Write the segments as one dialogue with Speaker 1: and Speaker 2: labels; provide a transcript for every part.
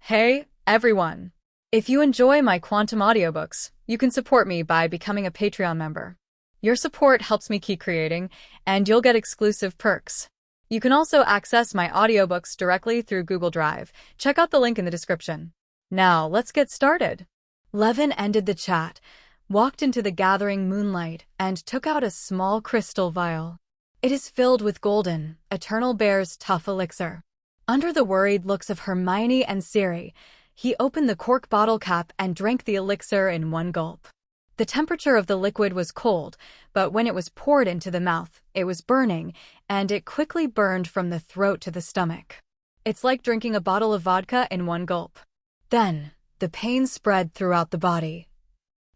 Speaker 1: Hey, everyone! If you enjoy my quantum audiobooks, you can support me by becoming a Patreon member. Your support helps me keep creating, and you'll get exclusive perks. You can also access my audiobooks directly through Google Drive. Check out the link in the description. Now, let's get started. Levin ended the chat, walked into the gathering moonlight, and took out a small crystal vial. It is filled with golden, eternal bear's tough elixir. Under the worried looks of Hermione and Siri, he opened the cork bottle cap and drank the elixir in one gulp. The temperature of the liquid was cold, but when it was poured into the mouth, it was burning, and it quickly burned from the throat to the stomach. It's like drinking a bottle of vodka in one gulp. Then, the pain spread throughout the body.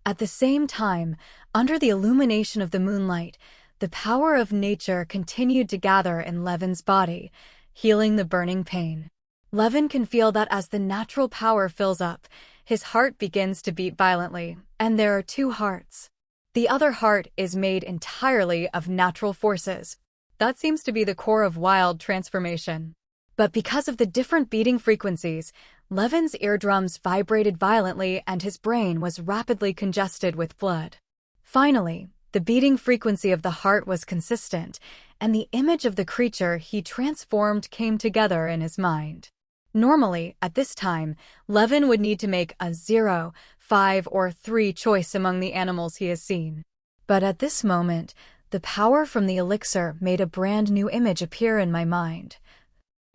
Speaker 1: At the same time, under the illumination of the moonlight, the power of nature continued to gather in Levin's body, healing the burning pain. Levin can feel that as the natural power fills up, his heart begins to beat violently, and there are two hearts. The other heart is made entirely of natural forces. That seems to be the core of wild transformation. But because of the different beating frequencies, Levin's eardrums vibrated violently and his brain was rapidly congested with blood. Finally, the beating frequency of the heart was consistent, and the image of the creature he transformed came together in his mind. Normally, at this time, Levin would need to make a 0, 5, or 3 choice among the animals he has seen. But at this moment, the power from the elixir made a brand new image appear in my mind.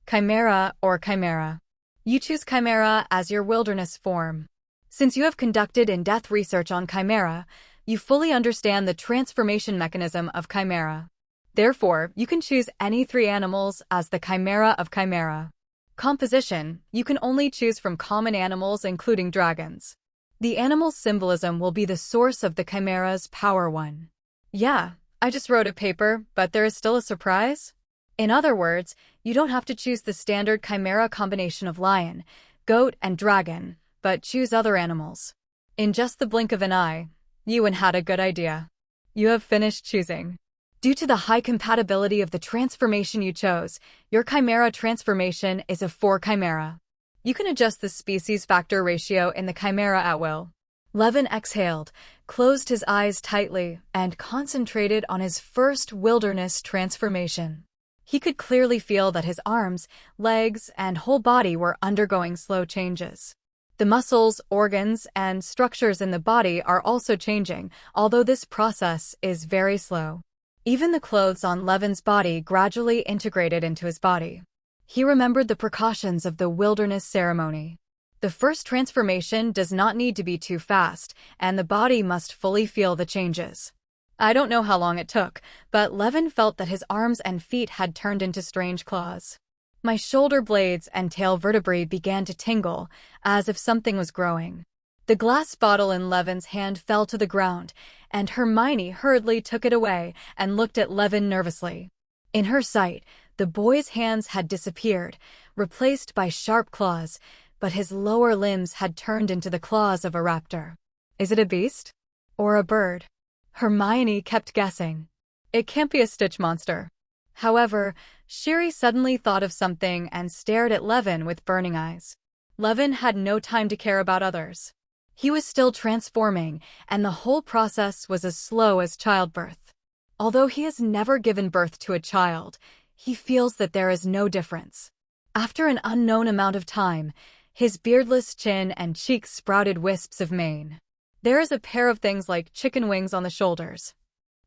Speaker 1: Chimera or Chimera. You choose Chimera as your wilderness form. Since you have conducted in-depth research on Chimera, you fully understand the transformation mechanism of Chimera. Therefore, you can choose any 3 animals as the Chimera of Chimera. Composition, you can only choose from common animals including dragons. The animal's symbolism will be the source of the Chimera's power one. Yeah, I just wrote a paper, but there is still a surprise. In other words, you don't have to choose the standard Chimera combination of lion, goat, and dragon, but choose other animals. In just the blink of an eye, you had a good idea. You have finished choosing. Due to the high compatibility of the transformation you chose, your Chimera transformation is a 4 Chimera. You can adjust the species factor ratio in the Chimera at will. Levin exhaled, closed his eyes tightly, and concentrated on his first wilderness transformation. He could clearly feel that his arms, legs, and whole body were undergoing slow changes. The muscles, organs, and structures in the body are also changing, although this process is very slow. Even the clothes on Levin's body gradually integrated into his body. He remembered the precautions of the wilderness ceremony. The first transformation does not need to be too fast, and the body must fully feel the changes. I don't know how long it took, but Levin felt that his arms and feet had turned into strange claws. My shoulder blades and tail vertebrae began to tingle, as if something was growing. The glass bottle in Levin's hand fell to the ground, and Hermione hurriedly took it away and looked at Levin nervously. In her sight, the boy's hands had disappeared, replaced by sharp claws, but his lower limbs had turned into the claws of a raptor. Is it a beast? Or a bird? Hermione kept guessing. It can't be a Stitch monster. However, Siri suddenly thought of something and stared at Levin with burning eyes. Levin had no time to care about others. He was still transforming, and the whole process was as slow as childbirth. Although he has never given birth to a child, he feels that there is no difference. After an unknown amount of time, his beardless chin and cheeks sprouted wisps of mane. There is a pair of things like chicken wings on the shoulders.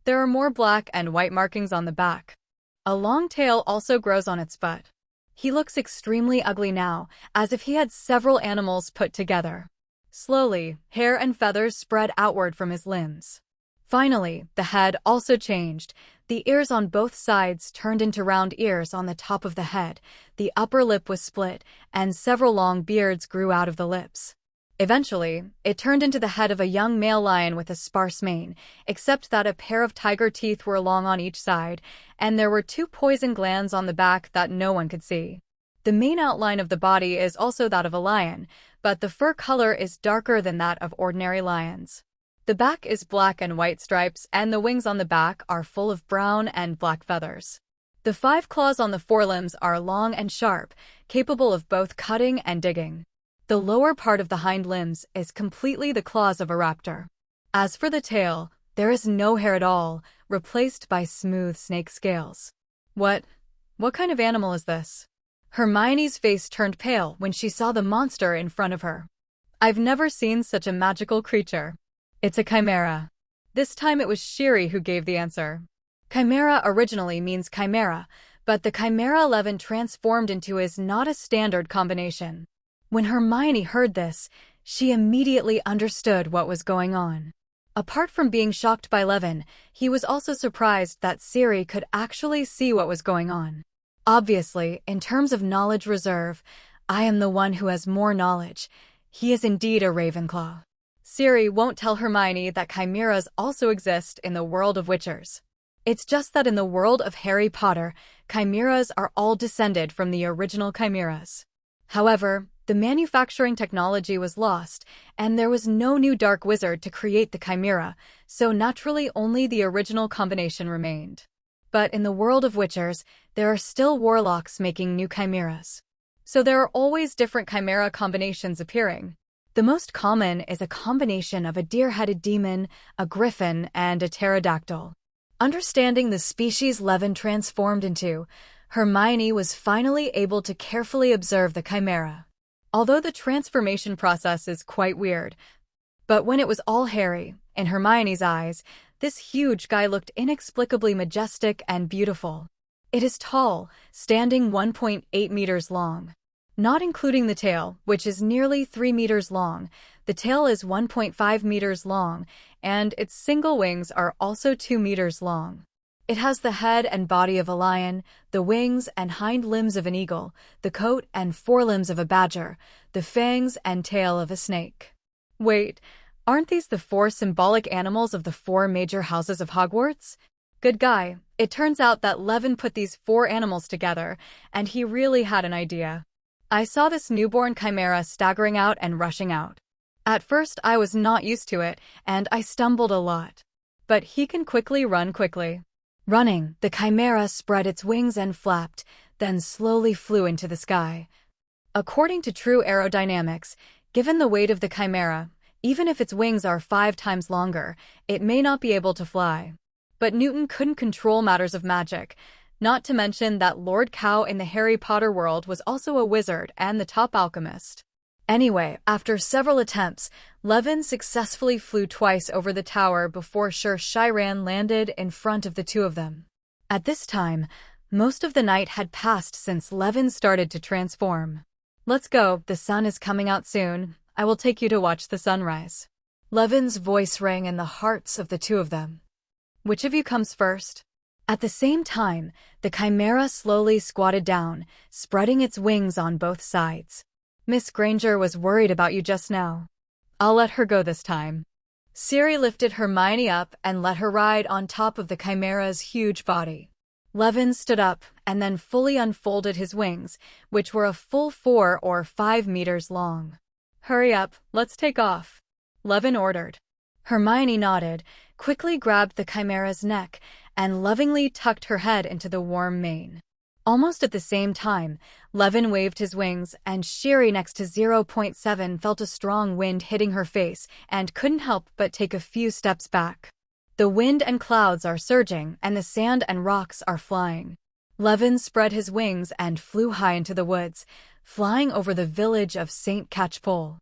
Speaker 1: There are more black and white markings on the back. A long tail also grows on its butt. He looks extremely ugly now, as if he had several animals put together. Slowly, hair and feathers spread outward from his limbs. Finally, the head also changed. The ears on both sides turned into round ears on the top of the head, the upper lip was split, and several long beards grew out of the lips. Eventually, it turned into the head of a young male lion with a sparse mane, except that a pair of tiger teeth were long on each side, and there were 2 poison glands on the back that no one could see. The main outline of the body is also that of a lion, but the fur color is darker than that of ordinary lions. The back is black and white stripes, and the wings on the back are full of brown and black feathers. The 5 claws on the forelimbs are long and sharp, capable of both cutting and digging. The lower part of the hind limbs is completely the claws of a raptor. As for the tail, there is no hair at all, replaced by smooth snake scales. What kind of animal is this? Hermione's face turned pale when she saw the monster in front of her. I've never seen such a magical creature. It's a chimera. This time it was Shiri who gave the answer. Chimera originally means chimera, but the chimera Levin transformed into is not a standard combination. When Hermione heard this, she immediately understood what was going on. Apart from being shocked by Levin, he was also surprised that Ciri could actually see what was going on. Obviously, in terms of knowledge reserve, I am the one who has more knowledge. He is indeed a Ravenclaw. Ciri won't tell Hermione that chimeras also exist in the world of Witchers. It's just that in the world of Harry Potter, chimeras are all descended from the original chimeras. However, the manufacturing technology was lost, and there was no new dark wizard to create the chimera, so naturally only the original combination remained. But in the world of Witchers, there are still warlocks making new chimeras. So there are always different chimera combinations appearing. The most common is a combination of a deer-headed demon, a griffin, and a pterodactyl. Understanding the species Levin transformed into, Hermione was finally able to carefully observe the chimera. Although the transformation process is quite weird, but when it was all Harry, in Hermione's eyes, this huge guy looked inexplicably majestic and beautiful. It is tall, standing 1.8 meters long. Not including the tail, which is nearly 3 meters long, the tail is 1.5 meters long, and its single wings are also 2 meters long. It has the head and body of a lion, the wings and hind limbs of an eagle, the coat and forelimbs of a badger, the fangs and tail of a snake. Wait, aren't these the 4 symbolic animals of the 4 major houses of Hogwarts? Good guy. It turns out that Levin put these 4 animals together, and he really had an idea. I saw this newborn chimera staggering out and rushing out. At first I was not used to it, and I stumbled a lot. But he can run quickly. Running, the chimera spread its wings and flapped, then slowly flew into the sky. According to true aerodynamics, given the weight of the chimera, even if its wings are 5 times longer, it may not be able to fly. But Newton couldn't control matters of magic, not to mention that Lord Cow in the Harry Potter world was also a wizard and the top alchemist. Anyway, after several attempts, Levin successfully flew twice over the tower before Sir Shiran landed in front of the 2 of them. At this time, most of the night had passed since Levin started to transform. Let's go, the sun is coming out soon. I will take you to watch the sunrise. Levin's voice rang in the hearts of the 2 of them. Which of you comes first? At the same time, the chimera slowly squatted down, spreading its wings on both sides. Miss Granger was worried about you just now. I'll let her go this time. Ciri lifted Hermione up and let her ride on top of the chimera's huge body. Levin stood up and then fully unfolded his wings, which were a full 4 or 5 meters long. Hurry up, let's take off, Levin ordered. Hermione nodded, quickly grabbed the chimera's neck, and lovingly tucked her head into the warm mane. Almost at the same time, Levin waved his wings, and Shiri next to 0.7 felt a strong wind hitting her face and couldn't help but take a few steps back. The wind and clouds are surging, and the sand and rocks are flying. Levin spread his wings and flew high into the woods, flying over the village of St. Catchpole.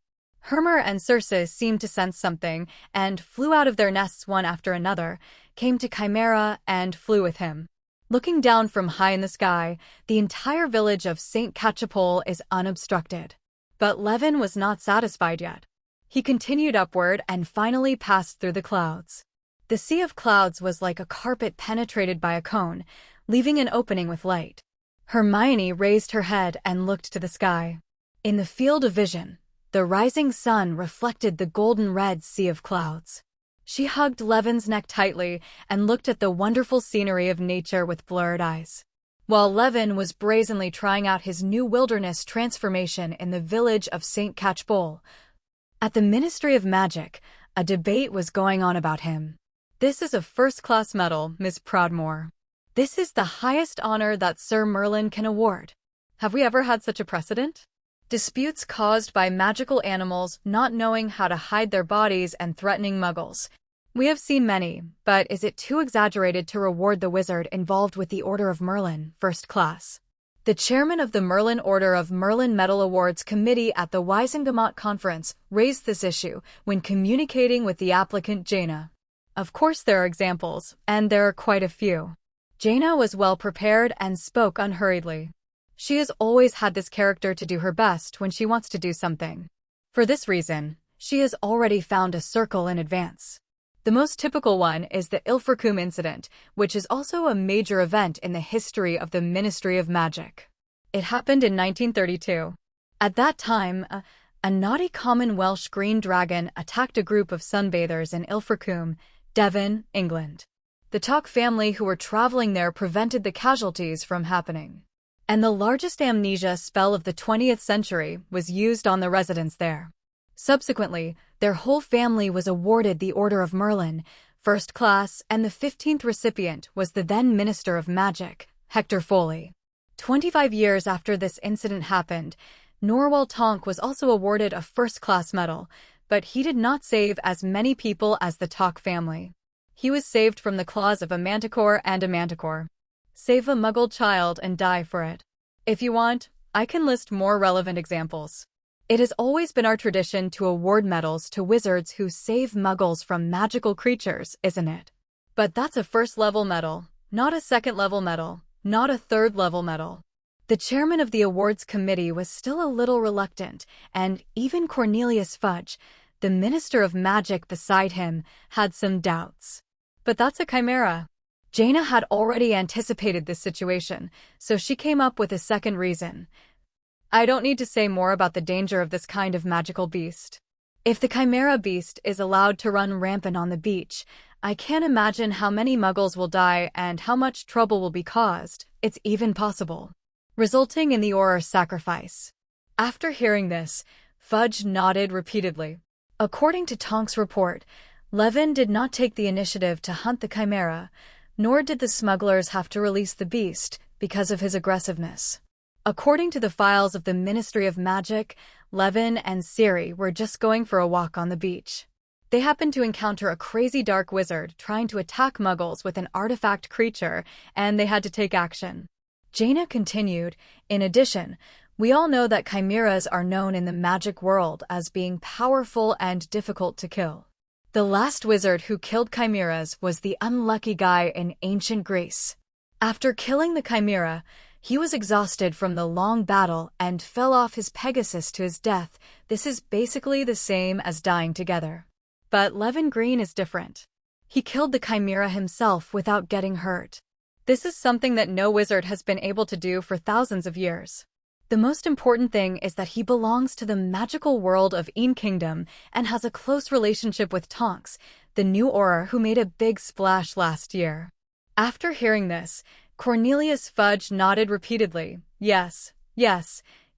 Speaker 1: Hermer and Circe seemed to sense something and flew out of their nests one after another, came to Chimera, and flew with him. Looking down from high in the sky, the entire village of St. Catchpole is unobstructed. But Levin was not satisfied yet. He continued upward and finally passed through the clouds. The sea of clouds was like a carpet penetrated by a cone, leaving an opening with light. Hermione raised her head and looked to the sky. In the field of vision, the rising sun reflected the golden-red sea of clouds. She hugged Levin's neck tightly and looked at the wonderful scenery of nature with blurred eyes. While Levin was brazenly trying out his new wilderness transformation in the village of St. Catchpole, at the Ministry of Magic, a debate was going on about him. This is a first-class medal, Miss Proudmoore. This is the highest honor that Sir Merlin can award. Have we ever had such a precedent? Disputes caused by magical animals not knowing how to hide their bodies and threatening muggles. We have seen many, but is it too exaggerated to reward the wizard involved with the Order of Merlin, First Class? The chairman of the Merlin Order of Merlin Medal Awards Committee at the Weisengamot Conference raised this issue when communicating with the applicant Jaina. Of course there are examples, and there are quite a few. Jaina was well prepared and spoke unhurriedly. She has always had this character to do her best when she wants to do something. For this reason, she has already found a circle in advance. The most typical one is the Ilfracombe incident, which is also a major event in the history of the Ministry of Magic. It happened in 1932. At that time, a naughty common Welsh green dragon attacked a group of sunbathers in Ilfracombe, Devon, England. The Talk family who were traveling there prevented the casualties from happening. And the largest amnesia spell of the 20th century was used on the residents there. Subsequently, their whole family was awarded the Order of Merlin, First Class, and the 15th recipient was the then Minister of Magic, Hector Foley. 25 years after this incident happened, Norwell Tonk was also awarded a first-class medal, but he did not save as many people as the Talk family. He was saved from the claws of a manticore and a manticore. Save a muggle child and die for it. If you want, I can list more relevant examples. It has always been our tradition to award medals to wizards who save muggles from magical creatures, isn't it? But that's a first-level medal, not a second-level medal, not a third-level medal. The chairman of the awards committee was still a little reluctant, and even Cornelius Fudge, the Minister of Magic beside him, had some doubts. But that's a chimera. Jaina had already anticipated this situation, so she came up with a second reason. I don't need to say more about the danger of this kind of magical beast. If the chimera beast is allowed to run rampant on the beach, I can't imagine how many muggles will die and how much trouble will be caused, it's even possible, resulting in the Auror sacrifice. After hearing this, Fudge nodded repeatedly. According to Tonk's report, Levin did not take the initiative to hunt the chimera, nor did the smugglers have to release the beast because of his aggressiveness. According to the files of the Ministry of Magic, Levin and Ciri were just going for a walk on the beach. They happened to encounter a crazy dark wizard trying to attack muggles with an artifact creature, and they had to take action. Jaina continued, in addition, we all know that chimeras are known in the magic world as being powerful and difficult to kill. The last wizard who killed chimeras was the unlucky guy in ancient Greece. After killing the chimera, he was exhausted from the long battle and fell off his Pegasus to his death. This is basically the same as dying together. But Levin Green is different. He killed the chimera himself without getting hurt. This is something that no wizard has been able to do for thousands of years. The most important thing is that he belongs to the magical world of Een Kingdom and has a close relationship with Tonks, the new Auror who made a big splash last year. After hearing this, Cornelius Fudge nodded repeatedly. Yes,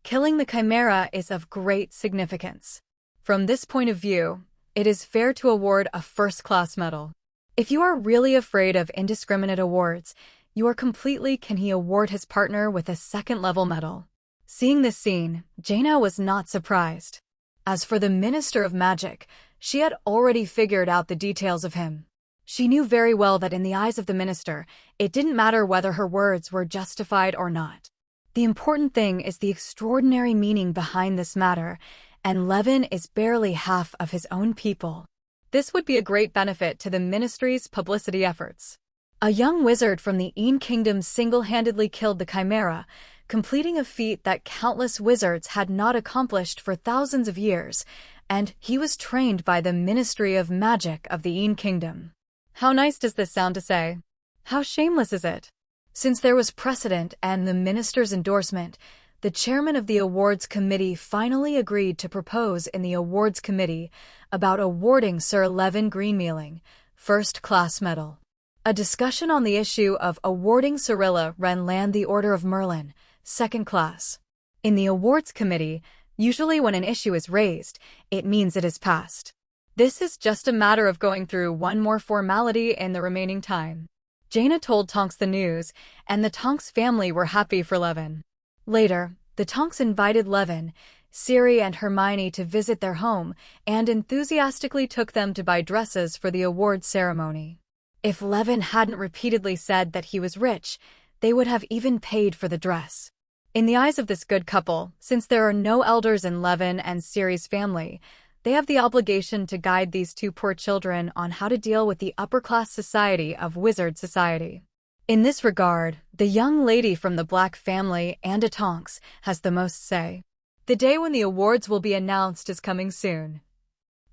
Speaker 1: killing the chimera is of great significance. From this point of view, it is fair to award a first-class medal. If you are really afraid of indiscriminate awards, can he award his partner with a second-level medal? Seeing this scene, Jaina was not surprised. As for the Minister of Magic, she had already figured out the details of him. She knew very well that in the eyes of the minister, it didn't matter whether her words were justified or not. The important thing is the extraordinary meaning behind this matter, and Levin is barely half of his own people. This would be a great benefit to the ministry's publicity efforts. A young wizard from the Een Kingdom single-handedly killed the chimera, completing a feat that countless wizards had not accomplished for thousands of years, and he was trained by the Ministry of Magic of the Een Kingdom. How nice does this sound to say? How shameless is it? Since there was precedent and the minister's endorsement, the chairman of the awards committee finally agreed to propose in the awards committee about awarding Sir Levin Greenmealing first-class medal. A discussion on the issue of awarding Cyrilla Renland the Order of Merlin, second class. In the awards committee, usually when an issue is raised, it means it is passed. This is just a matter of going through one more formality in the remaining time. Jaina told Tonks the news, and the Tonks family were happy for Levin. Later, the Tonks invited Levin, Siri and Hermione to visit their home and enthusiastically took them to buy dresses for the awards ceremony. If Levin hadn't repeatedly said that he was rich, they would have even paid for the dress. In the eyes of this good couple, since there are no elders in Levin and Siri's family, they have the obligation to guide these two poor children on how to deal with the upper-class society of wizard society. In this regard, the young lady from the Black family, and Tonks, has the most say. The day when the awards will be announced is coming soon.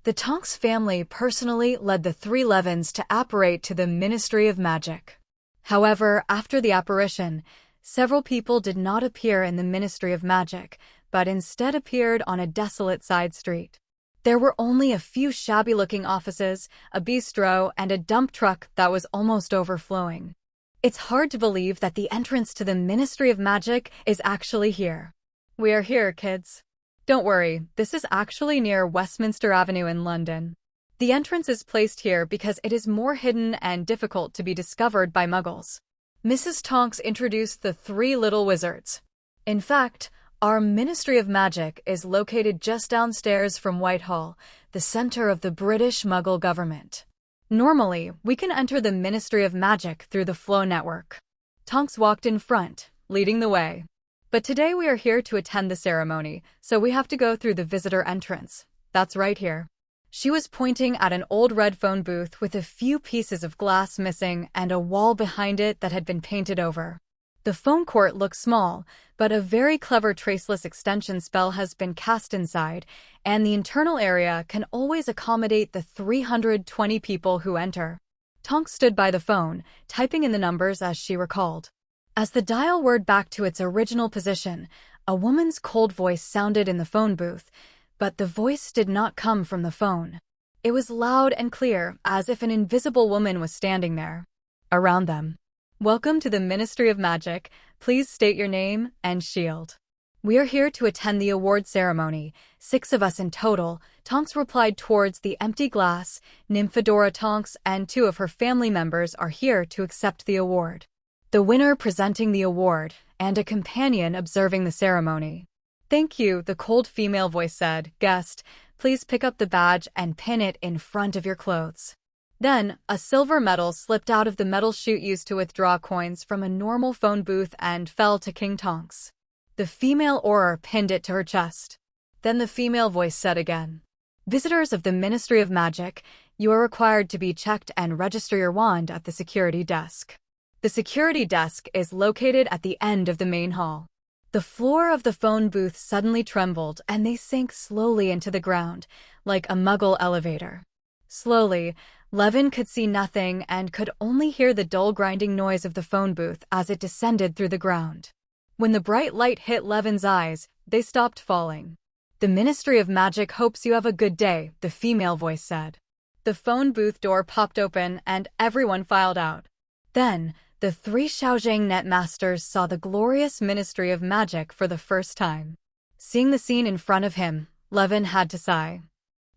Speaker 1: The Tonks family personally led the three Levins to apparate to the Ministry of Magic. However, after the apparition, several people did not appear in the Ministry of Magic, but instead appeared on a desolate side street. There were only a few shabby-looking offices, a bistro, and a dump truck that was almost overflowing. It's hard to believe that the entrance to the Ministry of Magic is actually here. We are here, kids. Don't worry, this is actually near Westminster Avenue in London. The entrance is placed here because it is more hidden and difficult to be discovered by muggles. Mrs. Tonks introduced the three little wizards. In fact, our Ministry of Magic is located just downstairs from Whitehall, the center of the British Muggle government. Normally, we can enter the Ministry of Magic through the Flow Network. Tonks walked in front, leading the way. But today we are here to attend the ceremony, so we have to go through the visitor entrance. That's right here. She was pointing at an old red phone booth with a few pieces of glass missing and a wall behind it that had been painted over. The phone court looks small, but a very clever traceless extension spell has been cast inside, and the internal area can always accommodate the 320 people who enter. Tonks stood by the phone, typing in the numbers as she recalled. As the dial whirred back to its original position, a woman's cold voice sounded in the phone booth, but the voice did not come from the phone. It was loud and clear, as if an invisible woman was standing there. Around them. Welcome to the Ministry of Magic. Please state your name and shield. We are here to attend the award ceremony, 6 of us in total. Tonks replied towards the empty glass. Nymphadora Tonks and 2 of her family members are here to accept the award. The winner presenting the award, and a companion observing the ceremony. Thank you, the cold female voice said. Guest, please pick up the badge and pin it in front of your clothes. Then, a silver medal slipped out of the metal chute used to withdraw coins from a normal phone booth and fell to King Tonks. The female auror pinned it to her chest. Then the female voice said again. Visitors of the Ministry of Magic, you are required to be checked and register your wand at the security desk. The security desk is located at the end of the main hall. The floor of the phone booth suddenly trembled and they sank slowly into the ground, like a muggle elevator. Slowly, Levin could see nothing and could only hear the dull grinding noise of the phone booth as it descended through the ground. When the bright light hit Levin's eyes, they stopped falling. The Ministry of Magic hopes you have a good day, the female voice said. The phone booth door popped open and everyone filed out. Then, the 3 Xiaozhang Netmasters saw the glorious Ministry of Magic for the first time. Seeing the scene in front of him, Levin had to sigh.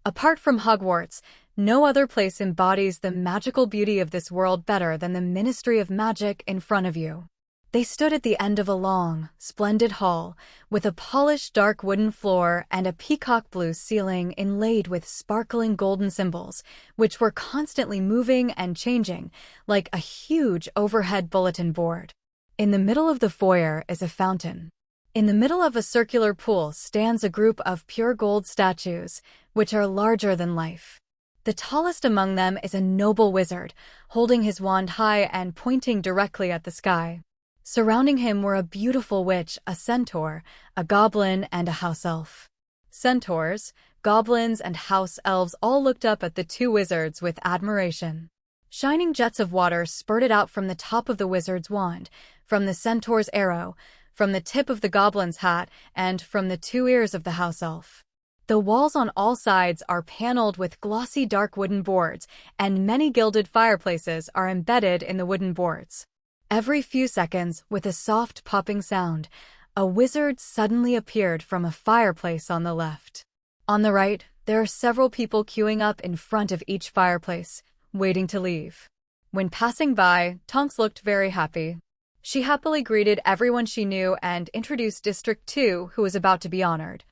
Speaker 1: Apart from Hogwarts, no other place embodies the magical beauty of this world better than the Ministry of Magic in front of you. They stood at the end of a long, splendid hall, with a polished dark wooden floor and a peacock blue ceiling inlaid with sparkling golden symbols, which were constantly moving and changing, like a huge overhead bulletin board. In the middle of the foyer is a fountain. In the middle of a circular pool stands a group of pure gold statues, which are larger than life. The tallest among them is a noble wizard, holding his wand high and pointing directly at the sky. Surrounding him were a beautiful witch, a centaur, a goblin, and a house elf. Centaurs, goblins, and house elves all looked up at the 2 wizards with admiration. Shining jets of water spurted out from the top of the wizard's wand, from the centaur's arrow, from the tip of the goblin's hat, and from the 2 ears of the house elf. The walls on all sides are paneled with glossy dark wooden boards, and many gilded fireplaces are embedded in the wooden boards. Every few seconds, with a soft popping sound, a wizard suddenly appeared from a fireplace on the left. On the right, there are several people queuing up in front of each fireplace, waiting to leave. When passing by, Tonks looked very happy. She happily greeted everyone she knew and introduced District 2, who was about to be honored.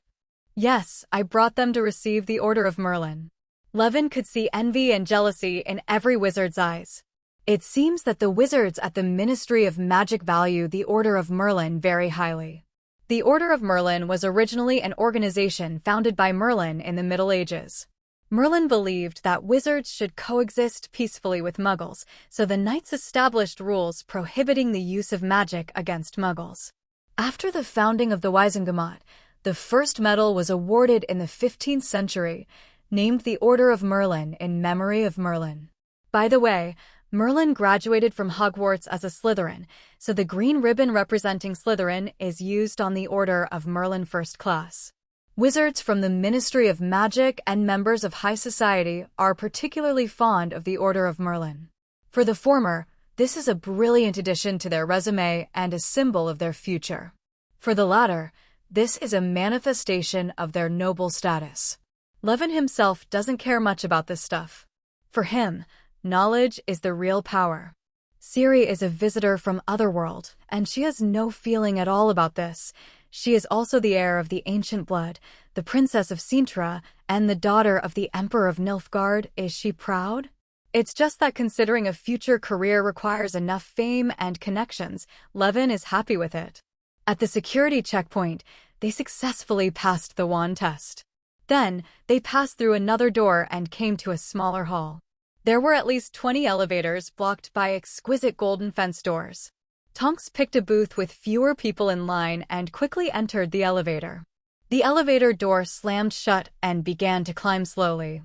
Speaker 1: Yes, I brought them to receive the Order of Merlin. Levin could see envy and jealousy in every wizard's eyes. It seems that the wizards at the Ministry of Magic value the Order of Merlin very highly. The Order of Merlin was originally an organization founded by Merlin in the Middle Ages. Merlin believed that wizards should coexist peacefully with muggles, so the knights established rules prohibiting the use of magic against muggles. After the founding of the Waisengamot, the first medal was awarded in the 15th century, named the Order of Merlin in memory of Merlin. By the way, Merlin graduated from Hogwarts as a Slytherin, so the green ribbon representing Slytherin is used on the Order of Merlin First Class. Wizards from the Ministry of Magic and members of high society are particularly fond of the Order of Merlin. For the former, this is a brilliant addition to their resume and a symbol of their future. For the latter, this is a manifestation of their noble status. Levin himself doesn't care much about this stuff. For him, knowledge is the real power. Ciri is a visitor from Otherworld, and she has no feeling at all about this. She is also the heir of the ancient blood, the princess of Sintra, and the daughter of the Emperor of Nilfgaard. Is she proud? It's just that considering a future career requires enough fame and connections, Levin is happy with it. At the security checkpoint, they successfully passed the wand test. Then, they passed through another door and came to a smaller hall. There were at least 20 elevators blocked by exquisite golden fence doors. Tonks picked a booth with fewer people in line and quickly entered the elevator. The elevator door slammed shut and began to climb slowly.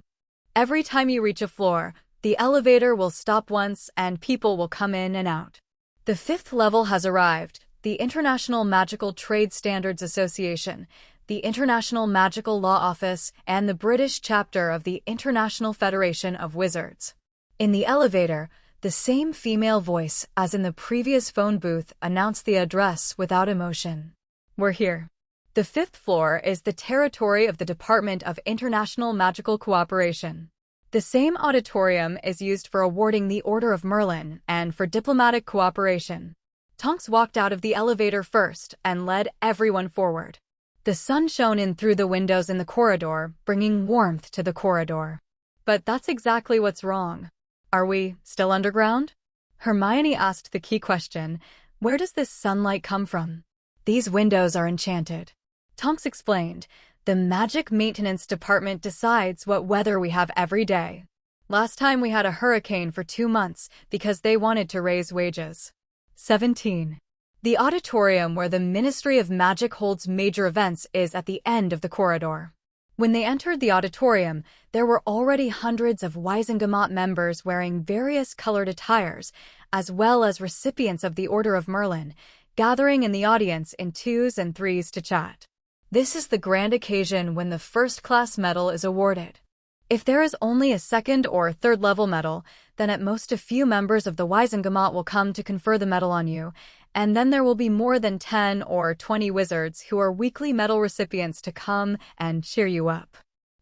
Speaker 1: Every time you reach a floor, the elevator will stop once and people will come in and out. The 5th level has arrived, the International Magical Trade Standards Association, the International Magical Law Office, and the British chapter of the International Federation of Wizards. In the elevator, the same female voice as in the previous phone booth announced the address without emotion. We're here. The 5th floor is the territory of the Department of International Magical Cooperation. The same auditorium is used for awarding the Order of Merlin and for diplomatic cooperation. Tonks walked out of the elevator first and led everyone forward. The sun shone in through the windows in the corridor, bringing warmth to the corridor. But that's exactly what's wrong. Are we still underground? Hermione asked the key question, where does this sunlight come from? These windows are enchanted. Tonks explained, the Magic Maintenance Department decides what weather we have every day. Last time we had a hurricane for 2 months because they wanted to raise wages. 17. The auditorium where the Ministry of Magic holds major events is at the end of the corridor. When they entered the auditorium, there were already hundreds of Waisengamot members wearing various colored attires, as well as recipients of the Order of Merlin, gathering in the audience in 2s and 3s to chat. This is the grand occasion when the first-class medal is awarded. If there is only a 2nd or 3rd level medal, then at most a few members of the Waisengamot will come to confer the medal on you, and then there will be more than 10 or 20 wizards who are weekly medal recipients to come and cheer you up.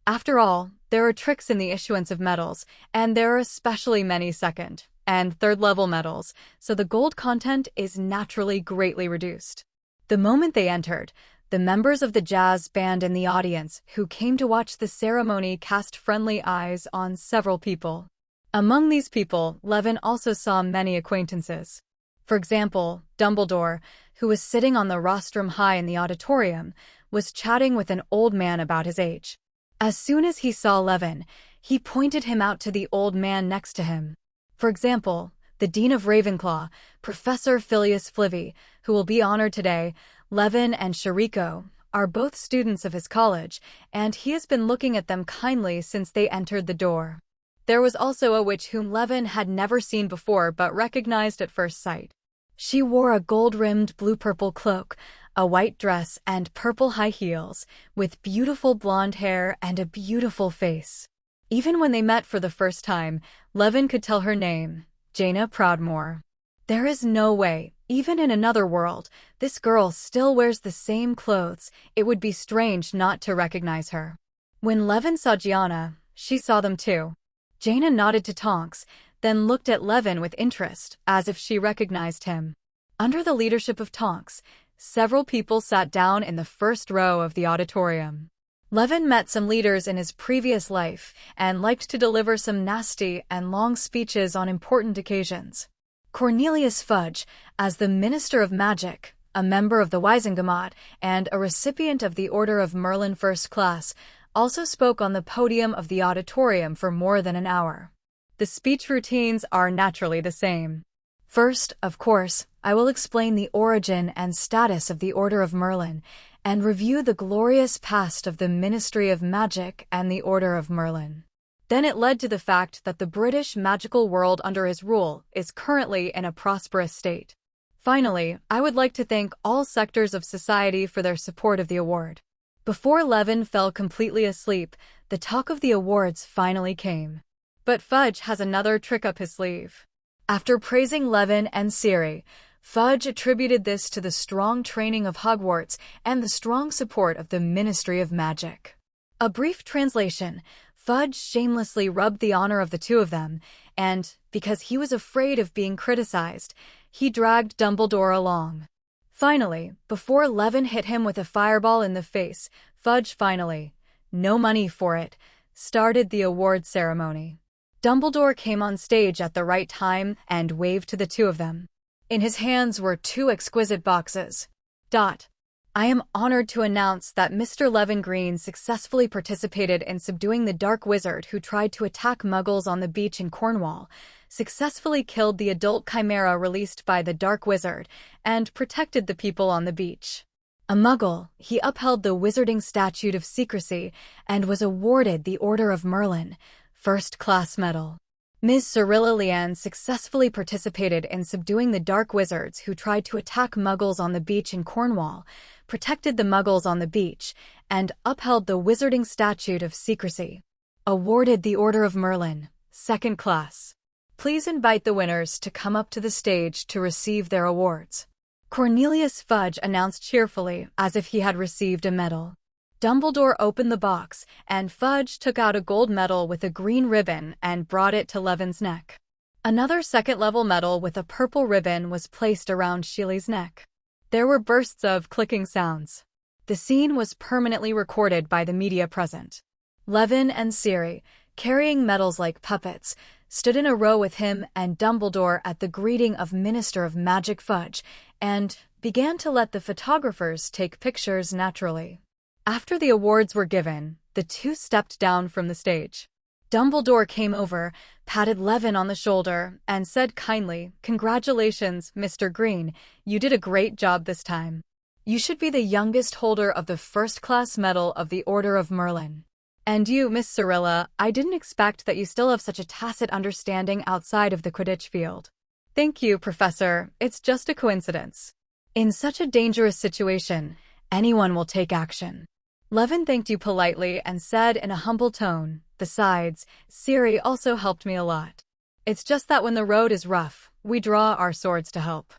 Speaker 1: After all, there are tricks in the issuance of medals, and there are especially many 2nd and 3rd level medals, so the gold content is naturally greatly reduced. The moment they entered, the members of the jazz band in the audience who came to watch the ceremony cast friendly eyes on several people. Among these people, Levin also saw many acquaintances. For example, Dumbledore, who was sitting on the rostrum high in the auditorium, was chatting with an old man about his age. As soon as he saw Levin, he pointed him out to the old man next to him. For example, the Dean of Ravenclaw, Professor Filius Flivy, who will be honored today, Levin and Shariko, are both students of his college, and he has been looking at them kindly since they entered the door. There was also a witch whom Levin had never seen before but recognized at first sight. She wore a gold-rimmed blue-purple cloak, a white dress, and purple high heels, with beautiful blonde hair and a beautiful face. Even when they met for the first time, Levin could tell her name, Jaina Proudmoore. There is no way, even in another world, this girl still wears the same clothes. It would be strange not to recognize her. When Levin saw Gianna, she saw them too. Jaina nodded to Tonks, then looked at Levin with interest, as if she recognized him. Under the leadership of Tonks, several people sat down in the first row of the auditorium. Levin met some leaders in his previous life and liked to deliver some nasty and long speeches on important occasions. Cornelius Fudge, as the Minister of Magic, a member of the Wisengamot, and a recipient of the Order of Merlin First Class, also spoke on the podium of the auditorium for more than an hour. The speech routines are naturally the same. First, of course, I will explain the origin and status of the Order of Merlin, and review the glorious past of the Ministry of Magic and the Order of Merlin. Then it led to the fact that the British magical world under his rule is currently in a prosperous state. Finally, I would like to thank all sectors of society for their support of the award. Before Levin fell completely asleep, the talk of the awards finally came. But Fudge has another trick up his sleeve. After praising Levin and Siri, Fudge attributed this to the strong training of Hogwarts and the strong support of the Ministry of Magic. A brief translation: Fudge shamelessly rubbed the honor of the two of them, and, because he was afraid of being criticized, he dragged Dumbledore along. Finally, before Levin hit him with a fireball in the face, Fudge finally, no money for it, started the award ceremony. Dumbledore came on stage at the right time and waved to the two of them. In his hands were two exquisite boxes. I am honored to announce that Mr. Levin Green successfully participated in subduing the Dark Wizard who tried to attack Muggles on the beach in Cornwall, successfully killed the adult chimera released by the Dark Wizard, and protected the people on the beach. A Muggle, he upheld the Wizarding Statute of Secrecy and was awarded the Order of Merlin, first-class medal. Ms. Cyrilla Leanne successfully participated in subduing the Dark Wizards who tried to attack Muggles on the beach in Cornwall, protected the Muggles on the beach, and upheld the Wizarding Statute of Secrecy. Awarded the Order of Merlin, second class. Please invite the winners to come up to the stage to receive their awards. Cornelius Fudge announced cheerfully, as if he had received a medal. Dumbledore opened the box, and Fudge took out a gold medal with a green ribbon and brought it to Levin's neck. Another second-level medal with a purple ribbon was placed around Sheely's neck. There were bursts of clicking sounds. The scene was permanently recorded by the media present. Levin and Siri, carrying medals like puppets, stood in a row with him and Dumbledore at the greeting of Minister of Magic Fudge, and began to let the photographers take pictures naturally. After the awards were given, the two stepped down from the stage. Dumbledore came over, patted Levin on the shoulder, and said kindly, "Congratulations, Mr. Green, you did a great job this time. You should be the youngest holder of the first-class medal of the Order of Merlin. And you, Miss Cyrilla, I didn't expect that you still have such a tacit understanding outside of the Quidditch field." "Thank you, Professor, it's just a coincidence. In such a dangerous situation, anyone will take action." Levin thanked you politely and said in a humble tone, "Besides, Siri also helped me a lot. It's just that when the road is rough, we draw our swords to help."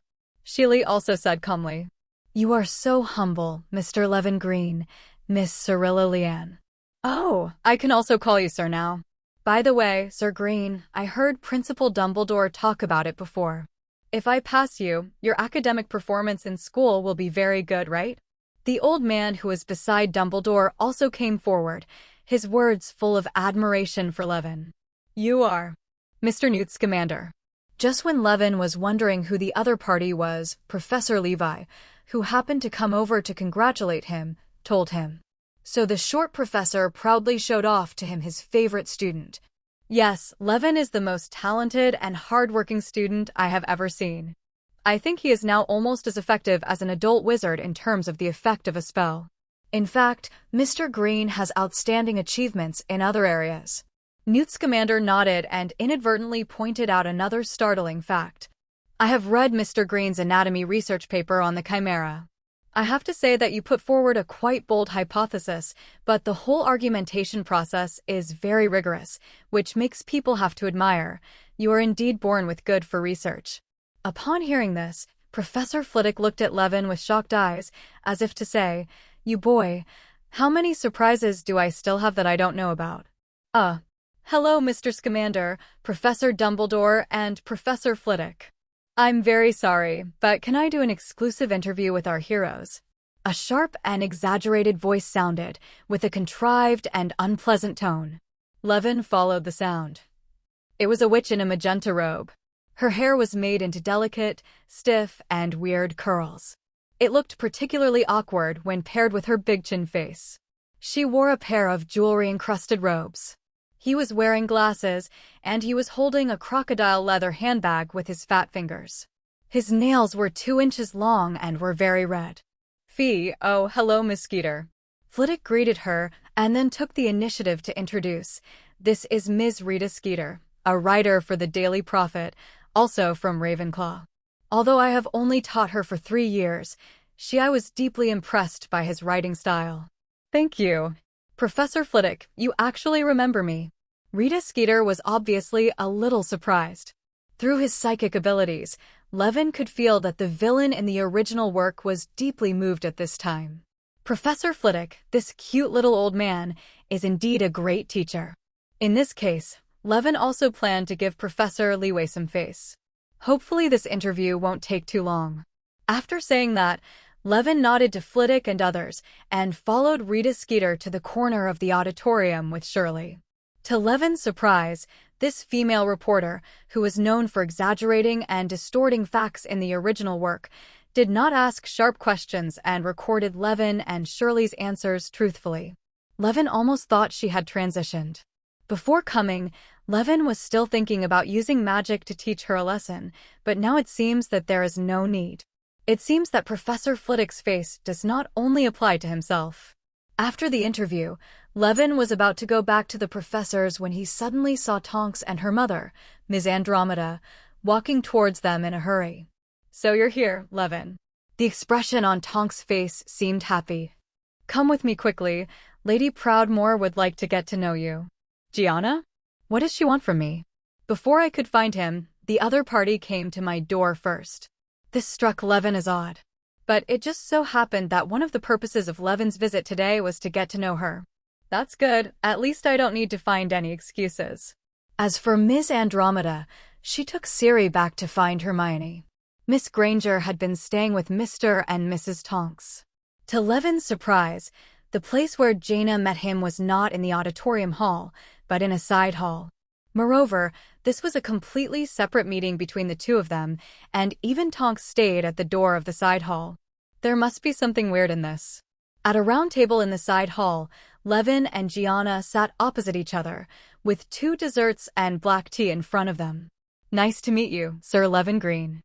Speaker 1: Sheely also said calmly, "You are so humble, Mr. Levin Green, Miss Cyrilla Leanne." "Oh, I can also call you sir now. By the way, Sir Green, I heard Principal Dumbledore talk about it before. If I pass you, your academic performance in school will be very good, right?" The old man who was beside Dumbledore also came forward, his words full of admiration for Levin. "You are Mr. Newt Scamander." Just when Levin was wondering who the other party was, Professor Levi, who happened to come over to congratulate him, told him. So the short professor proudly showed off to him his favorite student. "Yes, Levin is the most talented and hard-working student I have ever seen. I think he is now almost as effective as an adult wizard in terms of the effect of a spell. In fact, Mr. Green has outstanding achievements in other areas." Newt Scamander nodded and inadvertently pointed out another startling fact. "I have read Mr. Green's anatomy research paper on the chimera. I have to say that you put forward a quite bold hypothesis, but the whole argumentation process is very rigorous, which makes people have to admire. You are indeed born with good for research." Upon hearing this, Professor Flitwick looked at Levin with shocked eyes, as if to say, "You boy, how many surprises do I still have that I don't know about?" Hello, Mr. Scamander, Professor Dumbledore, and Professor Flitwick. I'm very sorry, but can I do an exclusive interview with our heroes? A sharp and exaggerated voice sounded, with a contrived and unpleasant tone. Levin followed the sound. It was a witch in a magenta robe. Her hair was made into delicate, stiff, and weird curls. It looked particularly awkward when paired with her big chin face. She wore a pair of jewelry-encrusted robes. He was wearing glasses, and he was holding a crocodile leather handbag with his fat fingers. His nails were 2 inches long and were very red. "Fee, oh, hello, Miss Skeeter." Flitwick greeted her and then took the initiative to introduce. "This is Ms. Rita Skeeter, a writer for the Daily Prophet, also from Ravenclaw. Although I have only taught her for 3 years, I was deeply impressed by his writing style." "Thank you. Professor Flitwick, you actually remember me." Rita Skeeter was obviously a little surprised. Through his psychic abilities, Levin could feel that the villain in the original work was deeply moved at this time. Professor Flitwick, this cute little old man, is indeed a great teacher. In this case, Levin also planned to give Professor Leeway some face. Hopefully this interview won't take too long. After saying that, Levin nodded to Flitwick and others and followed Rita Skeeter to the corner of the auditorium with Shirley. To Levin's surprise, this female reporter, who was known for exaggerating and distorting facts in the original work, did not ask sharp questions and recorded Levin and Shirley's answers truthfully. Levin almost thought she had transitioned. Before coming, Levin was still thinking about using magic to teach her a lesson, but now it seems that there is no need. It seems that Professor Flitwick's face does not only apply to himself. After the interview, Levin was about to go back to the professor's when he suddenly saw Tonks and her mother, Ms. Andromeda, walking towards them in a hurry. "So you're here, Levin." The expression on Tonks' face seemed happy. "Come with me quickly. Lady Proudmoore would like to get to know you." "Gianna? What does she want from me?" Before I could find him, the other party came to my door first. This struck Levin as odd. But it just so happened that one of the purposes of Levin's visit today was to get to know her. That's good, at least I don't need to find any excuses. As for Ms. Andromeda, she took Siri back to find Hermione. Miss Granger had been staying with Mr. and Mrs. Tonks. To Levin's surprise, the place where Jaina met him was not in the auditorium hall, but in a side hall. Moreover, this was a completely separate meeting between the two of them, and even Tonks stayed at the door of the side hall. There must be something weird in this. At a round table in the side hall, Levin and Gianna sat opposite each other, with 2 desserts and black tea in front of them. "Nice to meet you, Sir Levin Green.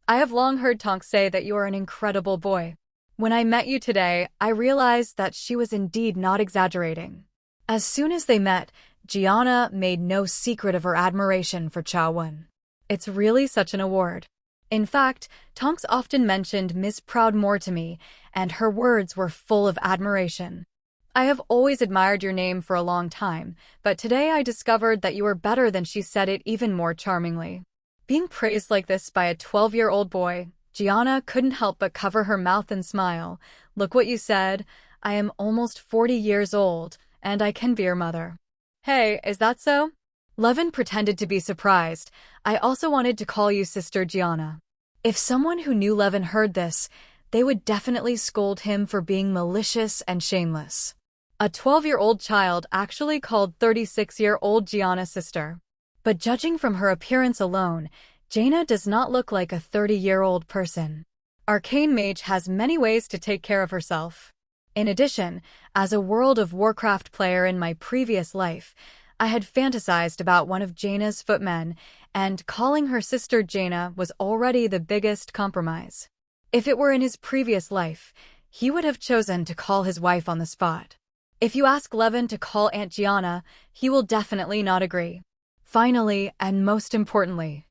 Speaker 1: I have long heard Tonks say that you are an incredible boy. When I met you today, I realized that she was indeed not exaggerating." As soon as they met, Gianna made no secret of her admiration for Cha-Won. "It's really such an award. In fact, Tonks often mentioned Miss Proudmoore to me, and her words were full of admiration. I have always admired your name for a long time, but today I discovered that you were better than she said it even more charmingly." Being praised like this by a 12-year-old boy, Gianna couldn't help but cover her mouth and smile. "Look what you said. I am almost 40 years old, and I can be your mother." "Hey, is that so?" Levin pretended to be surprised. "I also wanted to call you Sister Gianna." If someone who knew Levin heard this, they would definitely scold him for being malicious and shameless. A 12-year-old child actually called 36-year-old Gianna sister. But judging from her appearance alone, Jaina does not look like a 30-year-old person. Arcane Mage has many ways to take care of herself. In addition, as a World of Warcraft player in my previous life, I had fantasized about one of Jaina's footmen, and calling her sister Jaina was already the biggest compromise. If it were in his previous life, he would have chosen to call his wife on the spot. If you ask Levin to call Aunt Gianna, he will definitely not agree. Finally, and most importantly,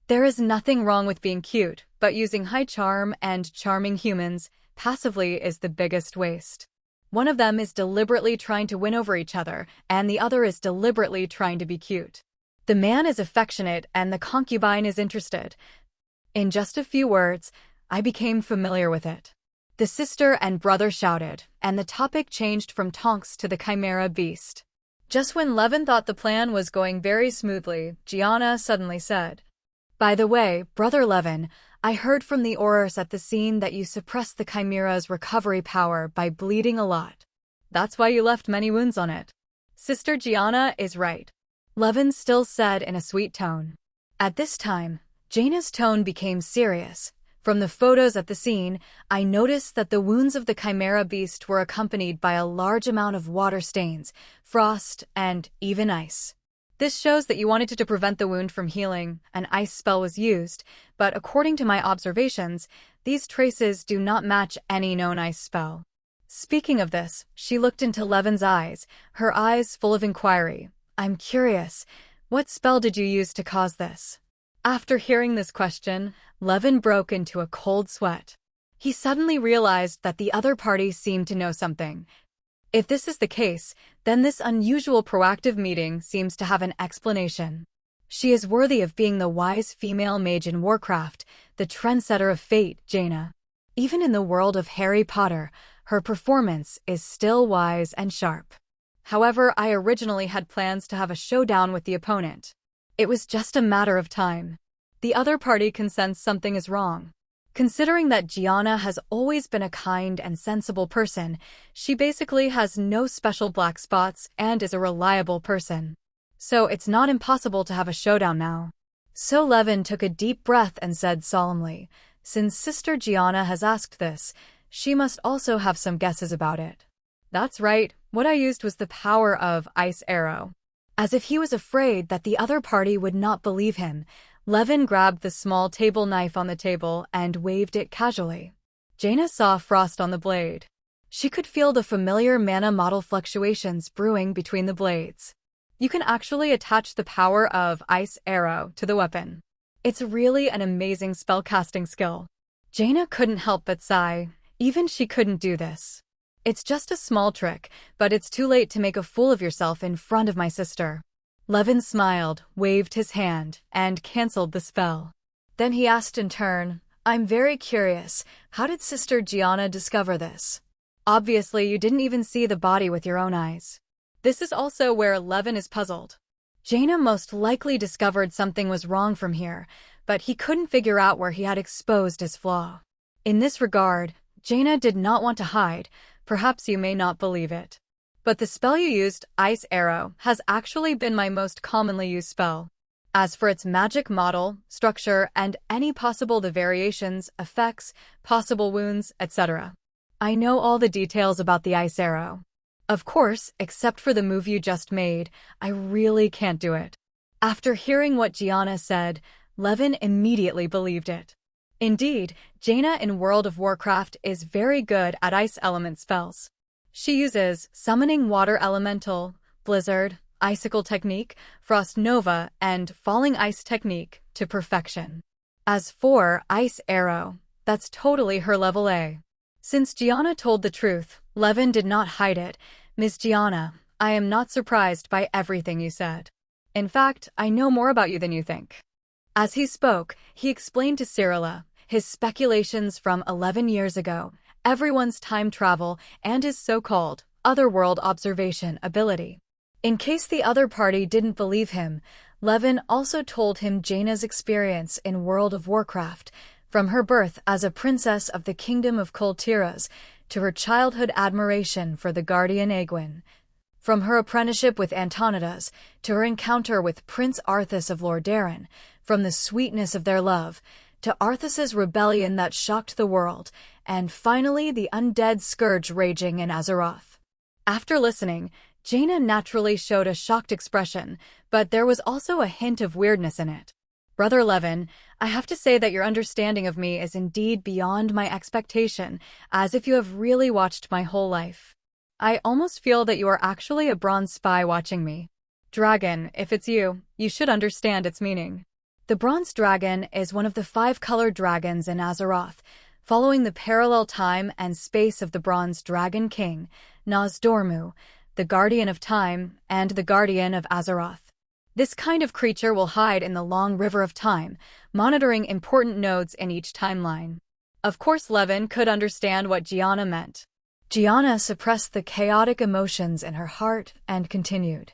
Speaker 1: there is nothing wrong with being cute, but using high charm and charming humans passively is the biggest waste. One of them is deliberately trying to win over each other, and the other is deliberately trying to be cute. The man is affectionate and the concubine is interested. In just a few words, I became familiar with it. The sister and brother shouted, and the topic changed from Tonks to the Chimera beast. Just when Levin thought the plan was going very smoothly, Gianna suddenly said, "By the way, Brother Levin, I heard from the Aurors at the scene that you suppressed the Chimera's recovery power by bleeding a lot. That's why you left many wounds on it. Sister Gianna is right, Levin still said in a sweet tone. At this time, Jaina's tone became serious. From the photos at the scene, I noticed that the wounds of the Chimera beast were accompanied by a large amount of water stains, frost, and even ice. This shows that you wanted to prevent the wound from healing. An ice spell was used, but according to my observations, these traces do not match any known ice spell. Speaking of this, she looked into Levin's eyes, her eyes full of inquiry. I'm curious, what spell did you use to cause this? After hearing this question, Levin broke into a cold sweat. He suddenly realized that the other party seemed to know something. If this is the case, then this unusual proactive meeting seems to have an explanation. She is worthy of being the wise female mage in Warcraft, the trendsetter of fate, Jaina. Even in the world of Harry Potter, her performance is still wise and sharp. However, I originally had plans to have a showdown with the opponent. It was just a matter of time. The other party can sense something is wrong. Considering that Gianna has always been a kind and sensible person, she basically has no special black spots and is a reliable person. So it's not impossible to have a showdown now. So Levin took a deep breath and said solemnly, since Sister Gianna has asked this, she must also have some guesses about it. That's right, what I used was the power of Ice Arrow. As if he was afraid that the other party would not believe him, Levin grabbed the small table knife on the table and waved it casually. Jaina saw frost on the blade. She could feel the familiar mana model fluctuations brewing between the blades. You can actually attach the power of Ice Arrow to the weapon. It's really an amazing spellcasting skill. Jaina couldn't help but sigh. Even she couldn't do this. It's just a small trick, but it's too late to make a fool of yourself in front of my sister. Levin smiled, waved his hand, and cancelled the spell. Then he asked in turn, I'm very curious, how did Sister Gianna discover this? Obviously, you didn't even see the body with your own eyes. This is also where Levin is puzzled. Jaina most likely discovered something was wrong from here, but he couldn't figure out where he had exposed his flaw. In this regard, Jaina did not want to hide. Perhaps you may not believe it, but the spell you used, Ice Arrow, has actually been my most commonly used spell. As for its magic model, structure, and any possible the variations, effects, possible wounds, etc., I know all the details about the Ice Arrow. Of course, except for the move you just made, I really can't do it. After hearing what Gianna said, Levin immediately believed it. Indeed, Jaina in World of Warcraft is very good at ice element spells. She uses Summoning Water Elemental, Blizzard, Icicle Technique, Frost Nova, and Falling Ice Technique to perfection. As for Ice Arrow, that's totally her level A. Since Gianna told the truth, Levin did not hide it. Miss Gianna, I am not surprised by everything you said. In fact, I know more about you than you think. As he spoke, he explained to Cyrilla his speculations from 11 years ago, everyone's time travel, and his so-called otherworld observation ability. In case the other party didn't believe him, Levin also told him Jaina's experience in World of Warcraft, from her birth as a princess of the kingdom of Cultivation to her childhood admiration for the guardian Egwene, from her apprenticeship with Animagus to her encounter with Prince Arthas of Lordaeron, from the sweetness of their love to Arthas's rebellion that shocked the world, and finally the undead scourge raging in Azeroth. After listening, Jaina naturally showed a shocked expression, but there was also a hint of weirdness in it. Brother Levin, I have to say that your understanding of me is indeed beyond my expectation, as if you have really watched my whole life. I almost feel that you are actually a bronze spy watching me. Dragon, if it's you, you should understand its meaning. The bronze dragon is one of the 5-colored dragons in Azeroth, following the parallel time and space of the bronze dragon king, Nozdormu, the guardian of time and the guardian of Azeroth. This kind of creature will hide in the long river of time, monitoring important nodes in each timeline. Of course, Levin could understand what Gianna meant. Gianna suppressed the chaotic emotions in her heart and continued.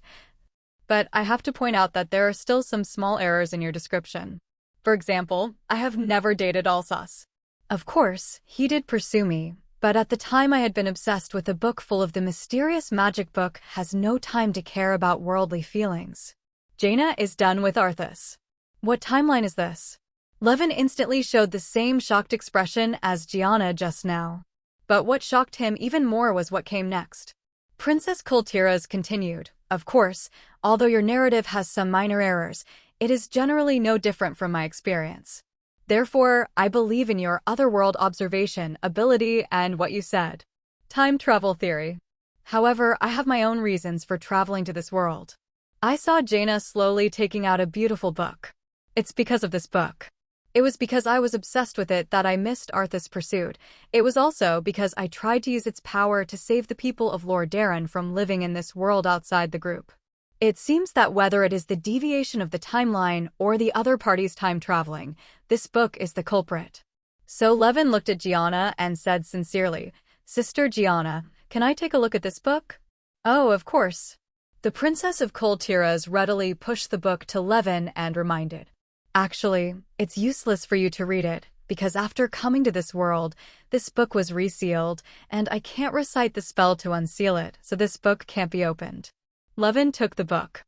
Speaker 1: But I have to point out that there are still some small errors in your description. For example, I have never dated Alsace. Of course, he did pursue me, but at the time I had been obsessed with a book full of the mysterious magic book has no time to care about worldly feelings. Jaina is done with Arthas. What timeline is this? Levin instantly showed the same shocked expression as Gianna just now. But what shocked him even more was what came next. Princess Kultira's continued, of course, although your narrative has some minor errors, it is generally no different from my experience. Therefore, I believe in your otherworld observation ability and what you said. Time travel theory. However, I have my own reasons for traveling to this world. I saw Jaina slowly taking out a beautiful book. It's because of this book. It was because I was obsessed with it that I missed Arthas' pursuit. It was also because I tried to use its power to save the people of Lord Darren from living in this world outside the group. It seems that whether it is the deviation of the timeline or the other party's time traveling, this book is the culprit. So Levin looked at Gianna and said sincerely, Sister Gianna, can I take a look at this book? Oh, of course. The Princess of Kultiras readily pushed the book to Levin and reminded, actually, it's useless for you to read it, because after coming to this world, this book was resealed, and I can't recite the spell to unseal it, so this book can't be opened. Levin took the book.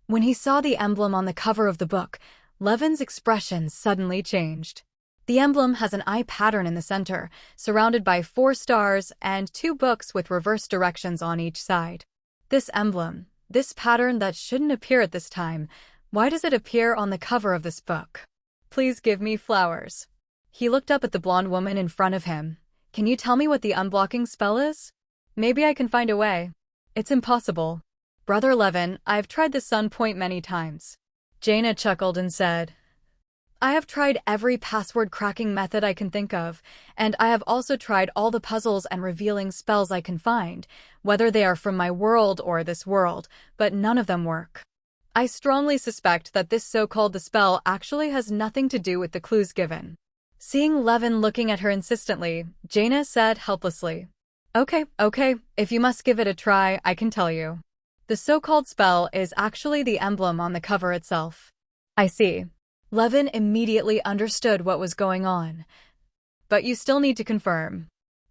Speaker 1: When he saw the emblem on the cover of the book, Levin's expression suddenly changed. The emblem has an eye pattern in the center, surrounded by 4 stars and 2 books with reverse directions on each side. This emblem, this pattern that shouldn't appear at this time, why does it appear on the cover of this book? Please give me flowers. He looked up at the blonde woman in front of him. Can you tell me what the unblocking spell is? Maybe I can find a way. It's impossible. Brother Levin, I've tried the sun point many times. Jaina chuckled and said, I have tried every password cracking method I can think of, and I have also tried all the puzzles and revealing spells I can find, whether they are from my world or this world, but none of them work. I strongly suspect that this so-called the spell actually has nothing to do with the clues given. Seeing Levin looking at her insistently, Jaina said helplessly, Okay, if you must give it a try, I can tell you. The so-called spell is actually the emblem on the cover itself. I see. Levin immediately understood what was going on. But you still need to confirm.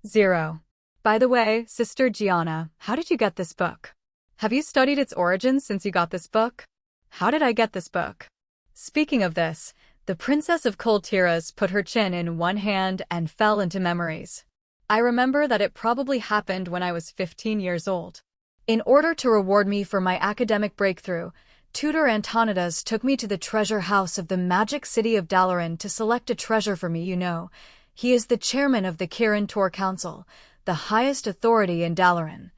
Speaker 1: 0. By the way, Sister Gianna, how did you get this book? Have you studied its origins since you got this book? How did I get this book? Speaking of this, the Princess of Kultiras put her chin in one hand and fell into memories. I remember that it probably happened when I was 15 years old. In order to reward me for my academic breakthrough, Tutor Antonidas took me to the treasure house of the magic city of Dalaran to select a treasure for me, you know. He is the chairman of the Kirin Tor Council, the highest authority in Dalaran.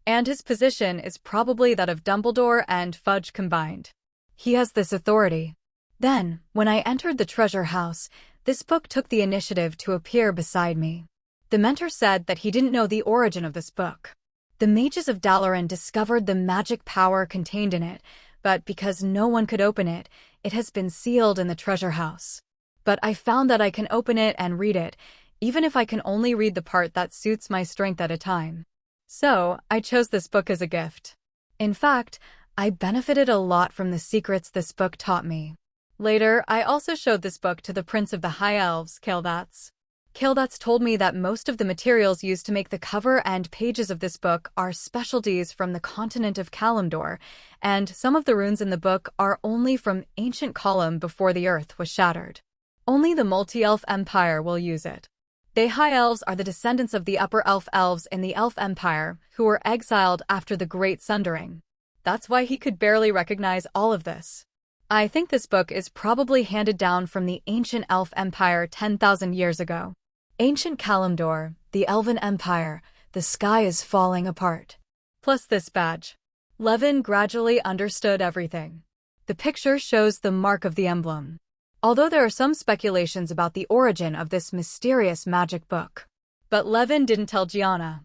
Speaker 1: And his position is probably that of Dumbledore and Fudge combined. He has this authority. Then, when I entered the treasure house, this book took the initiative to appear beside me. The mentor said that he didn't know the origin of this book. The mages of Dalaran discovered the magic power contained in it, but because no one could open it, it has been sealed in the treasure house. But I found that I can open it and read it, even if I can only read the part that suits my strength at a time. So, I chose this book as a gift. In fact, I benefited a lot from the secrets this book taught me. Later, I also showed this book to the Prince of the High Elves, Kaeldats. Kaeldats told me that most of the materials used to make the cover and pages of this book are specialties from the continent of Kalimdor, and some of the runes in the book are only from ancient Kalim before the earth was shattered. Only the multi-elf empire will use it. They High Elves are the descendants of the upper elf elves in the Elf Empire, who were exiled after the Great Sundering. That's why he could barely recognize all of this. I think this book is probably handed down from the ancient Elf Empire 10,000 years ago. Ancient Kalimdor, the Elven Empire, the sky is falling apart. Plus this badge. Levin gradually understood everything. The picture shows the mark of the emblem. Although there are some speculations about the origin of this mysterious magic book. But Levin didn't tell Gianna.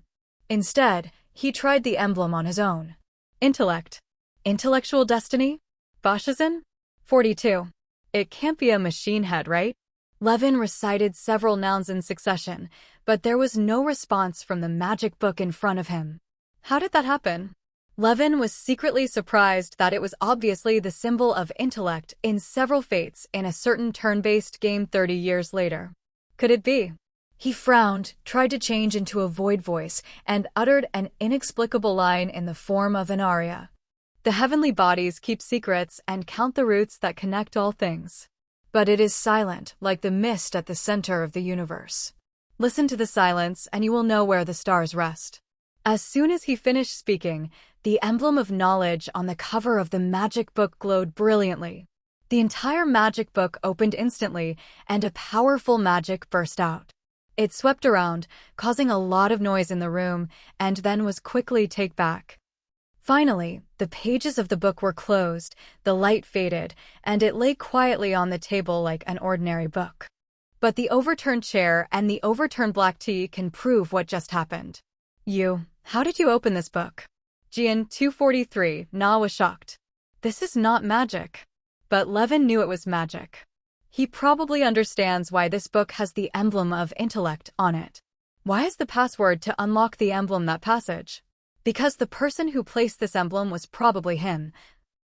Speaker 1: Instead, he tried the emblem on his own. Intellect. Intellectual destiny? Boschesen? 42. It can't be a machine head, right? Levin recited several nouns in succession, but there was no response from the magic book in front of him. How did that happen? Levin was secretly surprised that it was obviously the symbol of intellect in several fates in a certain turn-based game 30 years later. Could it be? He frowned, tried to change into a void voice, and uttered an inexplicable line in the form of an aria. The heavenly bodies keep secrets and count the roots that connect all things. But it is silent, like the mist at the center of the universe. Listen to the silence, and you will know where the stars rest. As soon as he finished speaking, the emblem of knowledge on the cover of the magic book glowed brilliantly. The entire magic book opened instantly, and a powerful magic burst out. It swept around, causing a lot of noise in the room, and then was quickly taken back. Finally, the pages of the book were closed, the light faded, and it lay quietly on the table like an ordinary book. But the overturned chair and the overturned black tea can prove what just happened. How did you open this book? Gian 243, Na was shocked. This is not magic. But Levin knew it was magic. He probably understands why this book has the emblem of intellect on it. Why is the password to unlock the emblem that passage? Because the person who placed this emblem was probably him.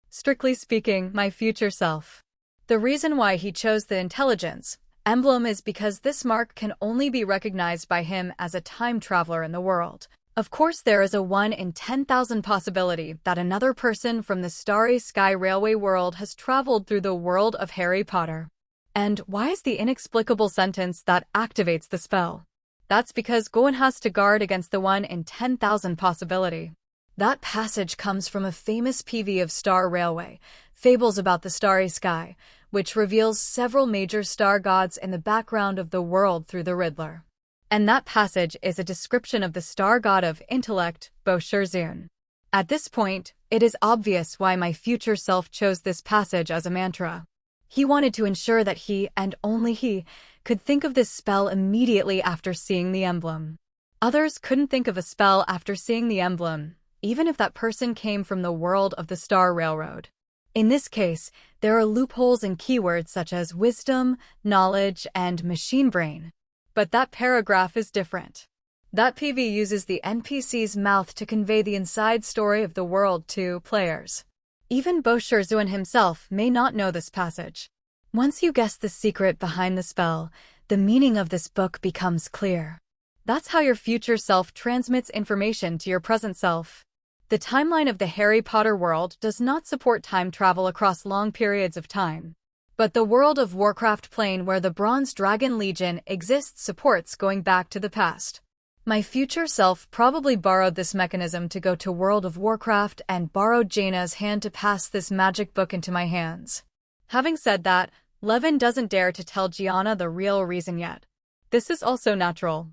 Speaker 1: Strictly speaking, my future self. The reason why he chose the intelligence emblem is because this mark can only be recognized by him as a time traveler in the world. Of course, there is a 1 in 10,000 possibility that another person from the Starry Sky Railway world has traveled through the world of Harry Potter. And why is the inexplicable sentence that activates the spell? That's because Gohan has to guard against the 1 in 10,000 possibility. That passage comes from a famous PV of Star Railway, Fables about the Starry Sky, which reveals several major star gods in the background of the world through the Riddler. And that passage is a description of the star god of intellect, Bo-Shirzun. At this point, it is obvious why my future self chose this passage as a mantra. He wanted to ensure that he, and only he, could think of this spell immediately after seeing the emblem. Others couldn't think of a spell after seeing the emblem, even if that person came from the world of the Star Railroad. In this case, there are loopholes in keywords such as wisdom, knowledge, and machine brain. But that paragraph is different. That PV uses the NPC's mouth to convey the inside story of the world to players. Even Bo-Shirzun himself may not know this passage. Once you guess the secret behind the spell, the meaning of this book becomes clear. That's how your future self transmits information to your present self. The timeline of the Harry Potter world does not support time travel across long periods of time. But the World of Warcraft plane where the Bronze Dragon Legion exists supports going back to the past. My future self probably borrowed this mechanism to go to World of Warcraft and borrowed Jaina's hand to pass this magic book into my hands. Having said that, Levin doesn't dare to tell Gianna the real reason yet. This is also natural.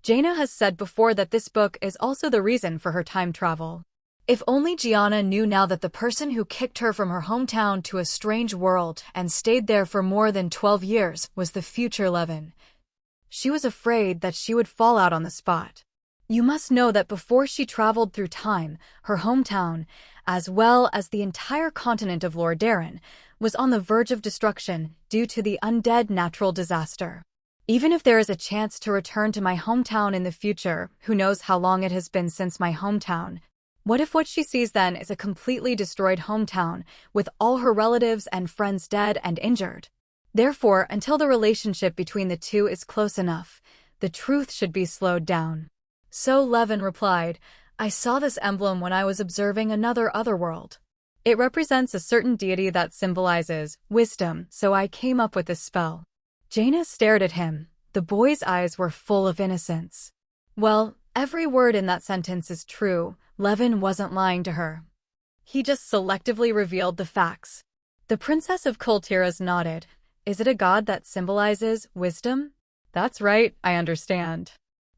Speaker 1: Jaina has said before that this book is also the reason for her time travel. If only Gianna knew now that the person who kicked her from her hometown to a strange world and stayed there for more than 12 years was the future Levin. She was afraid that she would fall out on the spot. You must know that before she traveled through time, her hometown, as well as the entire continent of Lordaeron, was on the verge of destruction due to the undead natural disaster. Even if there is a chance to return to my hometown in the future, who knows how long it has been since my hometown? What if what she sees then is a completely destroyed hometown, with all her relatives and friends dead and injured? Therefore, until the relationship between the two is close enough, the truth should be slowed down. So Levin replied, I saw this emblem when I was observing another otherworld. It represents a certain deity that symbolizes wisdom, so I came up with this spell. Jaina stared at him. The boy's eyes were full of innocence. Well, every word in that sentence is true. Levin wasn't lying to her. He just selectively revealed the facts. The Princess of Kultiras nodded. Is it a god that symbolizes wisdom? That's right, I understand.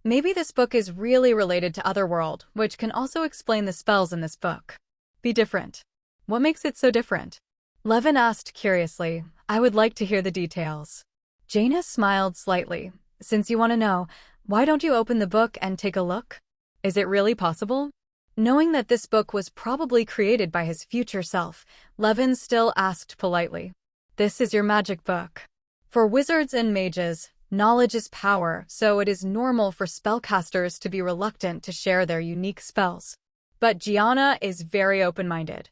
Speaker 1: Maybe this book is really related to Otherworld, which can also explain the spells in this book. Be different. What makes it so different? Levin asked curiously. I would like to hear the details. Jaina smiled slightly. Since you want to know, why don't you open the book and take a look? Is it really possible? Knowing that this book was probably created by his future self, Levin still asked politely. This is your magic book. For wizards and mages, knowledge is power, so it is normal for spellcasters to be reluctant to share their unique spells. But Gianna is very open-minded.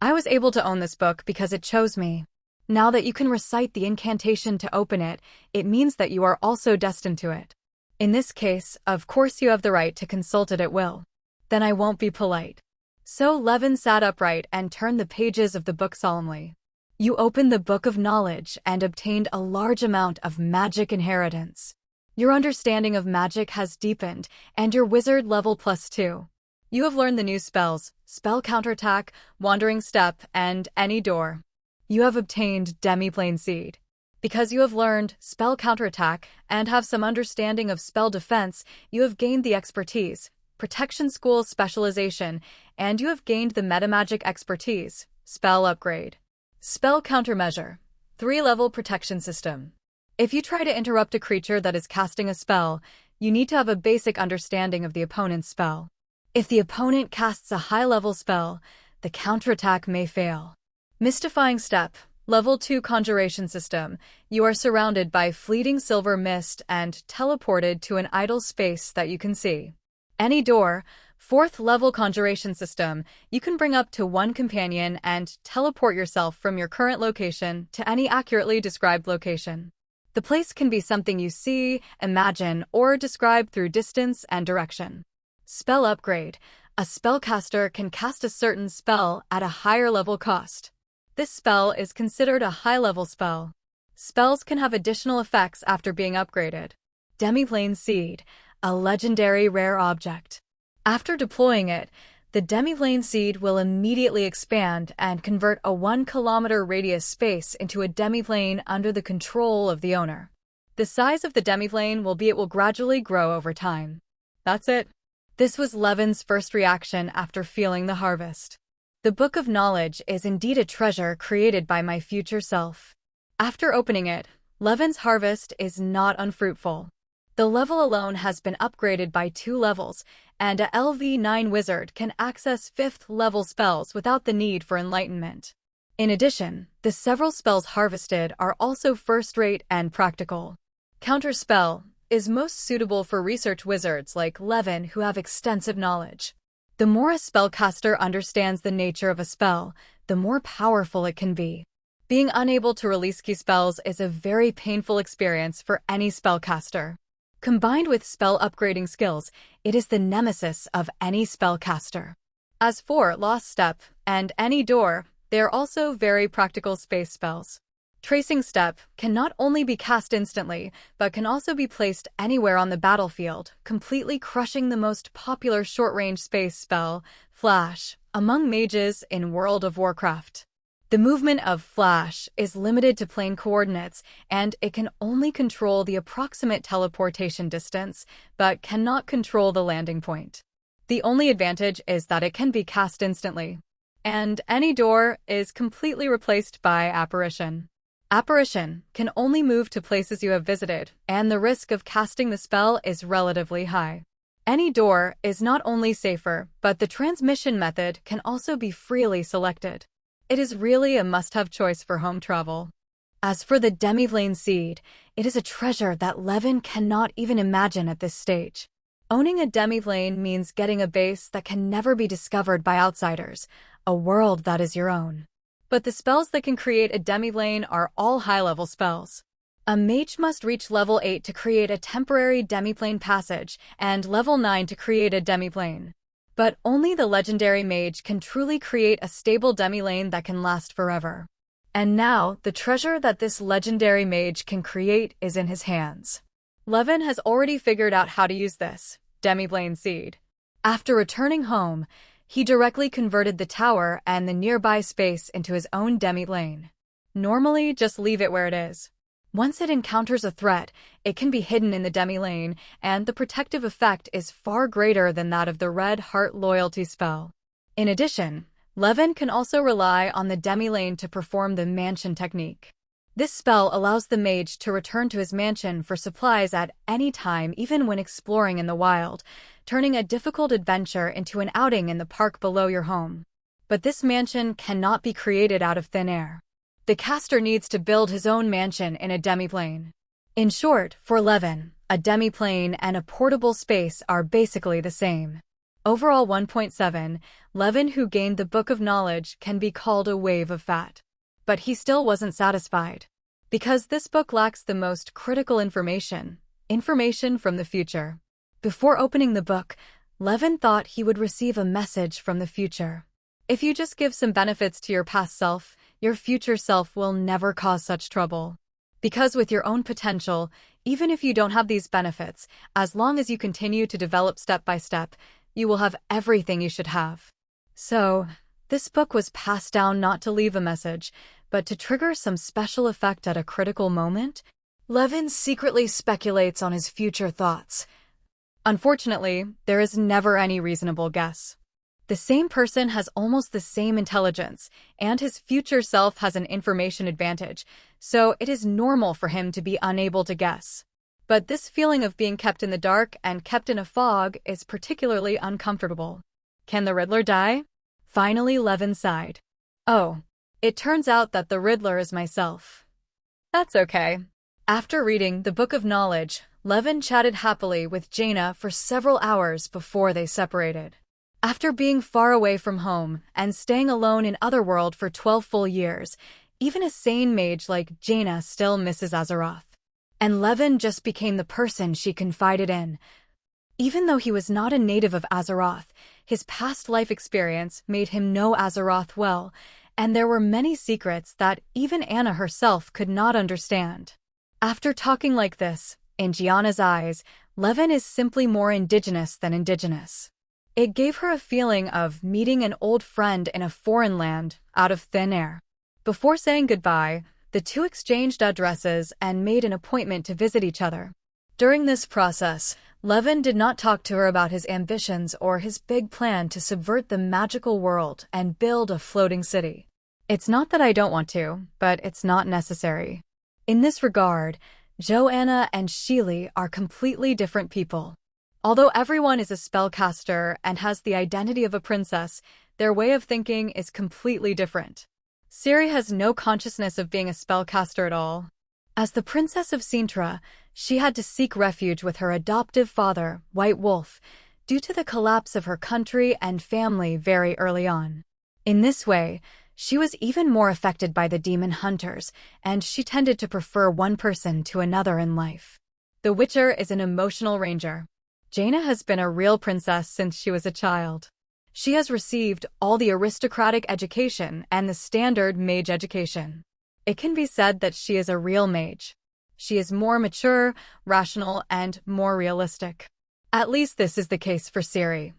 Speaker 1: I was able to own this book because it chose me. Now that you can recite the incantation to open it, it means that you are also destined to it. In this case, of course you have the right to consult it at will. Then I won't be polite. So Levin sat upright and turned the pages of the book solemnly. You opened the book of knowledge and obtained a large amount of magic inheritance. Your understanding of magic has deepened, and your wizard level +2. You have learned the new spells, Spell Counterattack, Wandering Step, and Any Door. You have obtained Demiplane Seed. Because you have learned Spell Counterattack and have some understanding of Spell Defense, you have gained the Expertise, Protection School Specialization, and you have gained the Metamagic Expertise, Spell Upgrade. Spell Countermeasure, 3-level protection system. If you try to interrupt a creature that is casting a spell, you need to have a basic understanding of the opponent's spell. If the opponent casts a high-level spell, the counterattack may fail. Mystifying Step, Level 2 Conjuration System. You are surrounded by fleeting silver mist and teleported to an idle space that you can see. Any Door, 4th level Conjuration System. You can bring up to 1 companion and teleport yourself from your current location to any accurately described location. The place can be something you see, imagine, or describe through distance and direction. Spell Upgrade. A spellcaster can cast a certain spell at a higher level cost. This spell is considered a high-level spell. Spells can have additional effects after being upgraded. Demiplane Seed, a legendary rare object. After deploying it, the Demiplane Seed will immediately expand and convert a 1-kilometer radius space into a demiplane under the control of the owner. The size of the demiplane will gradually grow over time. That's it. This was Levin's first reaction after feeling the harvest. The Book of Knowledge is indeed a treasure created by my future self. After opening it, Levin's harvest is not unfruitful. The level alone has been upgraded by 2 levels, and a LV9 wizard can access 5th-level spells without the need for enlightenment. In addition, the several spells harvested are also first-rate and practical. Counterspell is most suitable for research wizards like Levin who have extensive knowledge. The more a spellcaster understands the nature of a spell, the more powerful it can be. Being unable to release key spells is a very painful experience for any spellcaster. Combined with spell upgrading skills, it is the nemesis of any spellcaster. As for Lost Step and Any Door, they are also very practical space spells. Tracing Step can not only be cast instantly, but can also be placed anywhere on the battlefield, completely crushing the most popular short-range space spell, Flash, among mages in World of Warcraft. The movement of Flash is limited to plane coordinates, and it can only control the approximate teleportation distance, but cannot control the landing point. The only advantage is that it can be cast instantly. And Any Door is completely replaced by Apparition. Apparition can only move to places you have visited, and the risk of casting the spell is relatively high. Any Door is not only safer, but the transmission method can also be freely selected. It is really a must-have choice for home travel. As for the Demiplane Seed, it is a treasure that Levin cannot even imagine at this stage. Owning a demiplane means getting a base that can never be discovered by outsiders, a world that is your own. But the spells that can create a demiplane are all high-level spells. A mage must reach level 8 to create a temporary demiplane passage, and level 9 to create a demiplane. But only the legendary mage can truly create a stable demilane that can last forever. And now, the treasure that this legendary mage can create is in his hands. Levin has already figured out how to use this Demiplane Seed. After returning home, he directly converted the tower and the nearby space into his own demi-lane. Normally, just leave it where it is. Once it encounters a threat, it can be hidden in the demi-lane, and the protective effect is far greater than that of the Red Heart Loyalty spell. In addition, Levin can also rely on the demi-lane to perform the mansion technique. This spell allows the mage to return to his mansion for supplies at any time, even when exploring in the wild, turning a difficult adventure into an outing in the park below your home. But this mansion cannot be created out of thin air. The caster needs to build his own mansion in a demiplane. In short, for Levin, a demiplane and a portable space are basically the same. Overall 1.7, Levin, who gained the Book of Knowledge, can be called a wave of fat. But he still wasn't satisfied. Because this book lacks the most critical information from the future. Before opening the book, Levin thought he would receive a message from the future. If you just give some benefits to your past self, your future self will never cause such trouble. Because with your own potential, even if you don't have these benefits, as long as you continue to develop step by step, you will have everything you should have. So, this book was passed down not to leave a message, but to trigger some special effect at a critical moment. Levin secretly speculates on his future thoughts. Unfortunately, there is never any reasonable guess. The same person has almost the same intelligence, and his future self has an information advantage, so it is normal for him to be unable to guess. But this feeling of being kept in the dark and kept in a fog is particularly uncomfortable. Can the Riddler die? Finally, Levin sighed. Oh, it turns out that the Riddler is myself. That's okay. After reading the Book of Knowledge, Levin chatted happily with Jaina for several hours before they separated. After being far away from home and staying alone in Otherworld for 12 full years, even a sane mage like Jaina still misses Azeroth. And Levin just became the person she confided in. Even though he was not a native of Azeroth, his past life experience made him know Azeroth well, and there were many secrets that even Anna herself could not understand. After talking like this, in Gianna's eyes, Levin is simply more indigenous than indigenous. It gave her a feeling of meeting an old friend in a foreign land, out of thin air. Before saying goodbye, the two exchanged addresses and made an appointment to visit each other. During this process, Levin did not talk to her about his ambitions or his big plan to subvert the magical world and build a floating city. It's not that I don't want to, but it's not necessary. In this regard, Joanna and Sheely are completely different people. Although everyone is a spellcaster and has the identity of a princess, their way of thinking is completely different. Ciri has no consciousness of being a spellcaster at all. As the Princess of Sintra, she had to seek refuge with her adoptive father, White Wolf, due to the collapse of her country and family very early on. In this way, she was even more affected by the demon hunters, and she tended to prefer one person to another in life. The Witcher is an emotional ranger. Jaina has been a real princess since she was a child. She has received all the aristocratic education and the standard mage education. It can be said that she is a real mage. She is more mature, rational, and more realistic. At least this is the case for Ciri.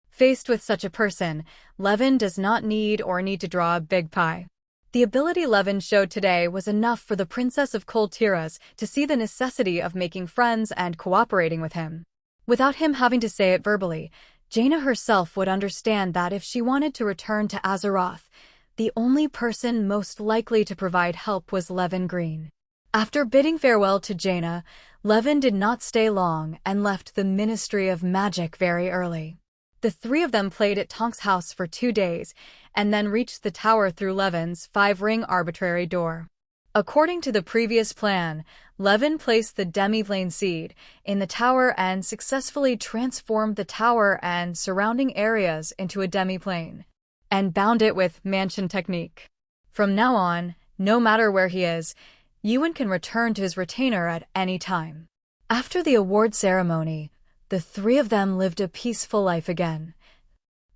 Speaker 1: Faced with such a person, Levin does not need to draw a big pie. The ability Levin showed today was enough for the Princess of Cold Tiras to see the necessity of making friends and cooperating with him. Without him having to say it verbally, Jaina herself would understand that if she wanted to return to Azeroth, the only person most likely to provide help was Levin Green. After bidding farewell to Jaina, Levin did not stay long and left the Ministry of Magic very early. The three of them played at Tonk's house for 2 days, and then reached the tower through Levin's 5-ring arbitrary door. According to the previous plan, Levin placed the demi-plane seed in the tower and successfully transformed the tower and surrounding areas into a demi-plane, and bound it with mansion technique. From now on, no matter where he is, Ewan can return to his retainer at any time. After the award ceremony, the three of them lived a peaceful life again.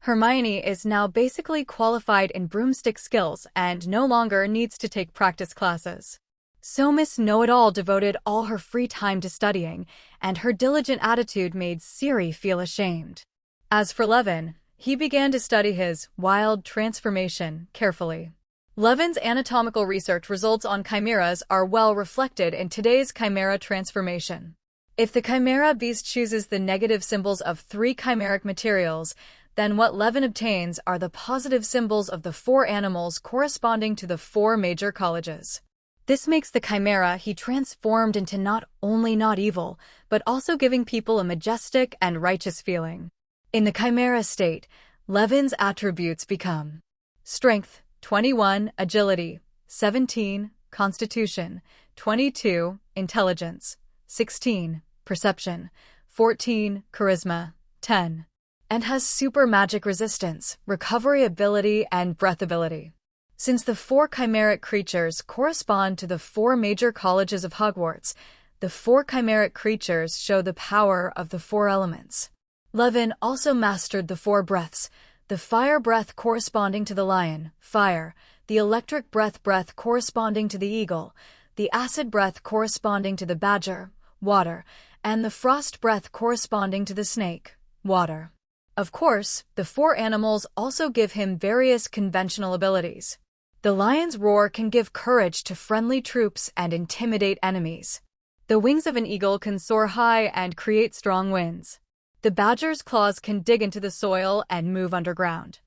Speaker 1: Hermione is now basically qualified in broomstick skills and no longer needs to take practice classes. So Miss Know-It-All devoted all her free time to studying, and her diligent attitude made Ciri feel ashamed. As for Levin, he began to study his wild transformation carefully. Levin's anatomical research results on chimeras are well reflected in today's chimera transformation. If the chimera beast chooses the negative symbols of 3 chimeric materials, then what Levin obtains are the positive symbols of the 4 animals corresponding to the 4 major colleges. This makes the chimera he transformed into not only not evil, but also giving people a majestic and righteous feeling. In the chimera state, Levin's attributes become strength, 21, agility, 17, constitution, 22, intelligence, 16, perception, 14, charisma, 10, and has super magic resistance, recovery ability, and breath ability. Since the 4 chimeric creatures correspond to the 4 major colleges of Hogwarts, the 4 chimeric creatures show the power of the 4 elements. Levin also mastered the 4 breaths, the fire breath corresponding to the lion, fire, the electric breath corresponding to the eagle, the acid breath corresponding to the badger, water, and the frost breath corresponding to the snake, water. Of course, the 4 animals also give him various conventional abilities. The lion's roar can give courage to friendly troops and intimidate enemies. The wings of an eagle can soar high and create strong winds. The badger's claws can dig into the soil and move underground.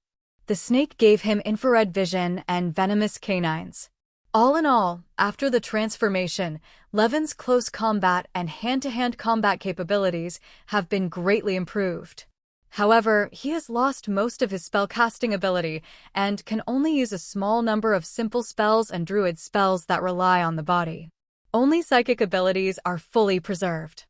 Speaker 1: The snake gave him infrared vision and venomous canines. All in all, after the transformation, Levin's close combat and hand-to-hand combat capabilities have been greatly improved. However, he has lost most of his spellcasting ability and can only use a small number of simple spells and druid spells that rely on the body. Only psychic abilities are fully preserved.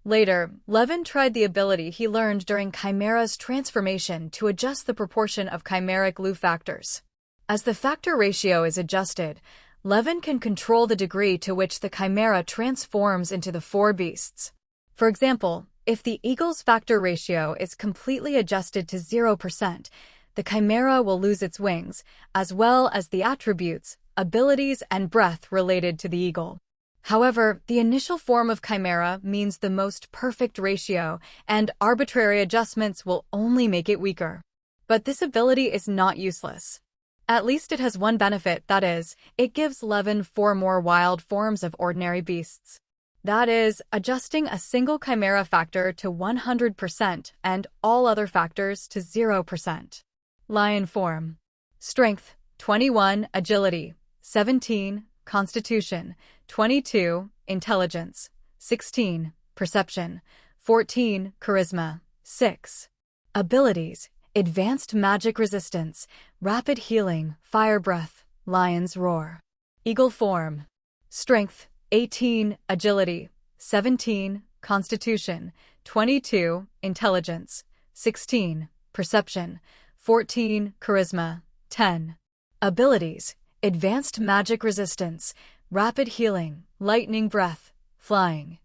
Speaker 1: Later, Levin tried the ability he learned during Chimera's transformation to adjust the proportion of chimeric Lu factors. As the factor ratio is adjusted, Levin can control the degree to which the chimera transforms into the 4 beasts. For example, if the eagle's factor ratio is completely adjusted to 0%, the chimera will lose its wings, as well as the attributes, abilities, and breath related to the eagle. However, the initial form of chimera means the most perfect ratio, and arbitrary adjustments will only make it weaker. But this ability is not useless. At least it has one benefit, that is, it gives Levin 4 more wild forms of ordinary beasts. That is, adjusting a single chimera factor to 100% and all other factors to 0%. Lion form. Strength, 21, agility, 17, constitution, 22, intelligence, 16, perception, 14, charisma, 6. Abilities, advanced magic resistance, rapid healing, fire breath, lion's roar. Eagle form. Strength, 18, agility, 17, constitution, 22, intelligence, 16, perception, 14, charisma, 10. Abilities, advanced magic resistance, rapid healing, lightning breath, flying.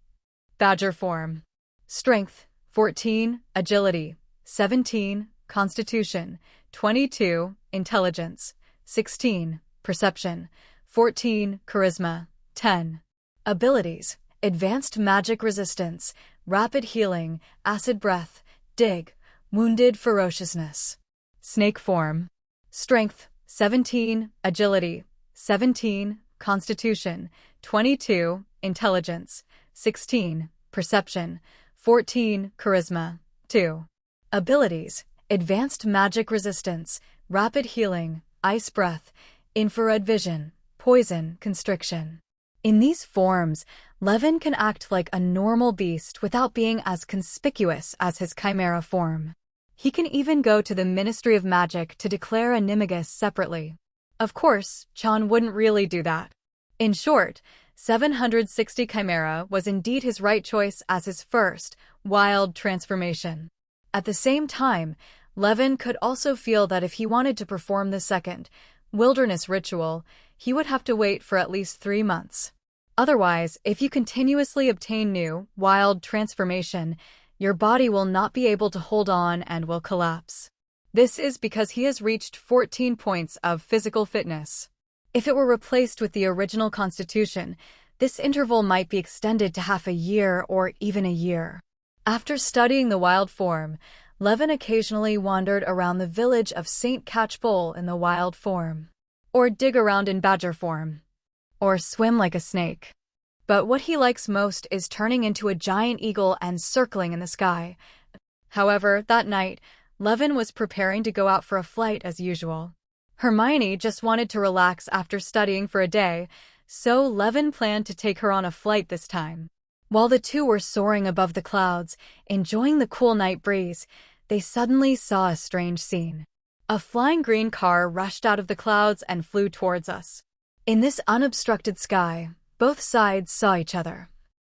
Speaker 1: Badger form. Strength, 14, agility, 17, constitution, 22, intelligence, 16, perception, 14, charisma, 10. Abilities, advanced magic resistance, rapid healing, acid breath, dig, wounded ferociousness. Snake form. Strength, 17, agility, 17, constitution, 22, intelligence, 16, perception, 14, charisma, 2. Abilities, advanced magic resistance, rapid healing, ice breath, infrared vision, poison, constriction. In these forms, Levin can act like a normal beast without being as conspicuous as his chimera form. He can even go to the Ministry of Magic to declare Animagus separately. Of course, Chan wouldn't really do that. In short, 760 Chimera was indeed his right choice as his first, wild transformation. At the same time, Levin could also feel that if he wanted to perform the second, wilderness ritual, he would have to wait for at least 3 months. Otherwise, if you continuously obtain new, wild transformation, your body will not be able to hold on and will collapse. This is because he has reached 14 points of physical fitness. If it were replaced with the original constitution, this interval might be extended to half a year or even a year. After studying the wild form, Levin occasionally wandered around the village of St. Catchpole in the wild form, or dig around in badger form, or swim like a snake. But what he likes most is turning into a giant eagle and circling in the sky. However, that night, Levin was preparing to go out for a flight as usual. Hermione just wanted to relax after studying for a day, so Levin planned to take her on a flight this time. While the two were soaring above the clouds, enjoying the cool night breeze, they suddenly saw a strange scene. A flying green car rushed out of the clouds and flew towards us. In this unobstructed sky, both sides saw each other.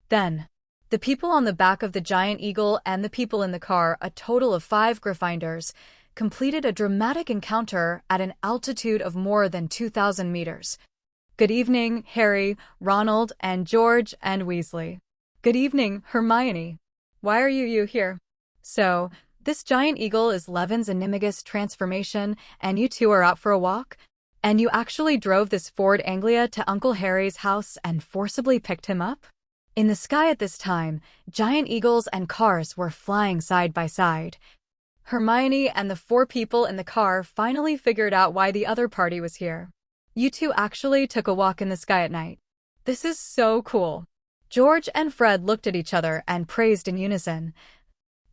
Speaker 1: Then, The people on the back of the giant eagle and the people in the car, a total of 5 Gryffindors, completed a dramatic encounter at an altitude of more than 2,000 meters. Good evening, Harry, Ronald, and George, and Weasley. Good evening, Hermione. Why are you here? So, this giant eagle is Levin's Animagus transformation, and you two are out for a walk? And you actually drove this Ford Anglia to Uncle Harry's house and forcibly picked him up? In the sky at this time, giant eagles and cars were flying side by side. Hermione and the 4 people in the car finally figured out why the other party was here. You two actually took a walk in the sky at night. This is so cool. George and Fred looked at each other and praised in unison.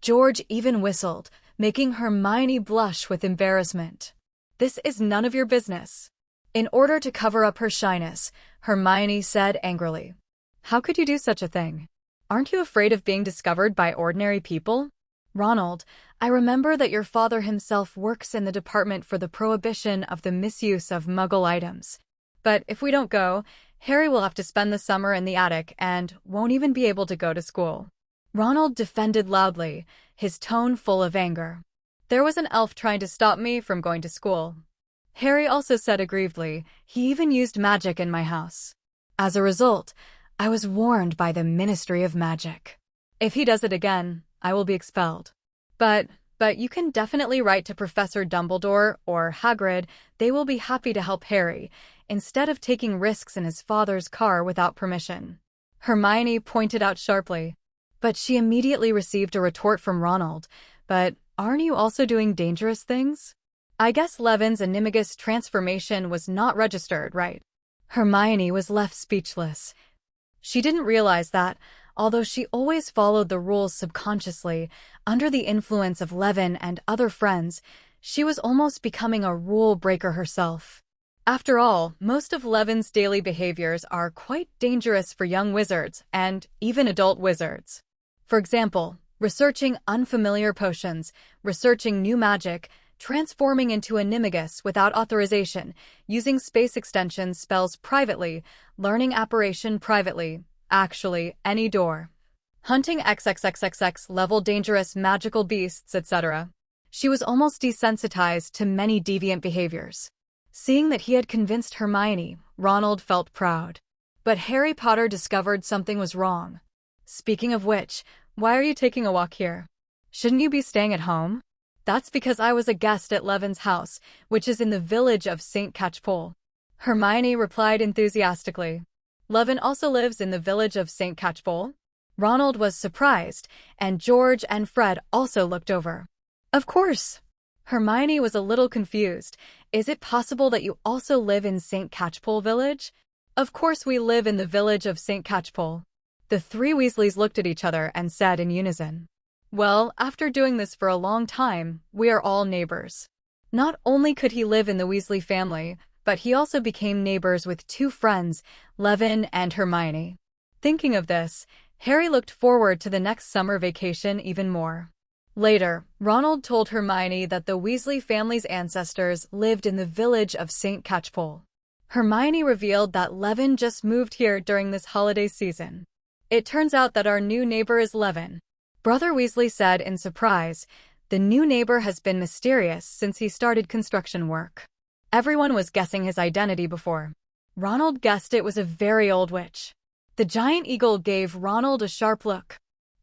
Speaker 1: George even whistled, making Hermione blush with embarrassment. This is none of your business. In order to cover up her shyness, Hermione said angrily, "How could you do such a thing? Aren't you afraid of being discovered by ordinary people? Ronald, I remember that your father himself works in the department for the prohibition of the misuse of Muggle items. But if we don't go, Harry will have to spend the summer in the attic and won't even be able to go to school." Ronald defended loudly, his tone full of anger. "There was an elf trying to stop me from going to school." Harry also said aggrievedly, "He even used magic in my house. As a result, I was warned by the Ministry of Magic. If he does it again, I will be expelled. But you can definitely write to Professor Dumbledore or Hagrid. They will be happy to help Harry, instead of taking risks in his father's car without permission." Hermione pointed out sharply. But she immediately received a retort from Ronald. "But aren't you also doing dangerous things? I guess Levin's Animagus transformation was not registered, right?" Hermione was left speechless. She didn't realize that, although she always followed the rules subconsciously, under the influence of Levin and other friends, she was almost becoming a rule breaker herself. After all, most of Levin's daily behaviors are quite dangerous for young wizards and even adult wizards. For example, researching unfamiliar potions, researching new magic, transforming into Animagus without authorization, using space extension spells privately, learning apparition privately, actually, any door, hunting XXXXX level dangerous magical beasts, etc. She was almost desensitized to many deviant behaviors. Seeing that he had convinced Hermione, Ronald felt proud. But Harry Potter discovered something was wrong. "Speaking of which, why are you taking a walk here? Shouldn't you be staying at home?" "That's because I was a guest at Levin's house, which is in the village of St. Catchpole," Hermione replied enthusiastically. "Levin also lives in the village of St. Catchpole?" Ronald was surprised, and George and Fred also looked over. "Of course." Hermione was a little confused. "Is it possible that you also live in St. Catchpole village?" "Of course we live in the village of St. Catchpole." The 3 Weasleys looked at each other and said in unison, "Well, after doing this for a long time, we are all neighbors." Not only could he live in the Weasley family, but he also became neighbors with 2 friends, Levin and Hermione. Thinking of this, Harry looked forward to the next summer vacation even more. Later, Ronald told Hermione that the Weasley family's ancestors lived in the village of St. Catchpole. Hermione revealed that Levin just moved here during this holiday season. "It turns out that our new neighbor is Levin," Brother Weasley said in surprise. "The new neighbor has been mysterious since he started construction work. Everyone was guessing his identity before. Ronald guessed it was a very old witch." The giant eagle gave Ronald a sharp look.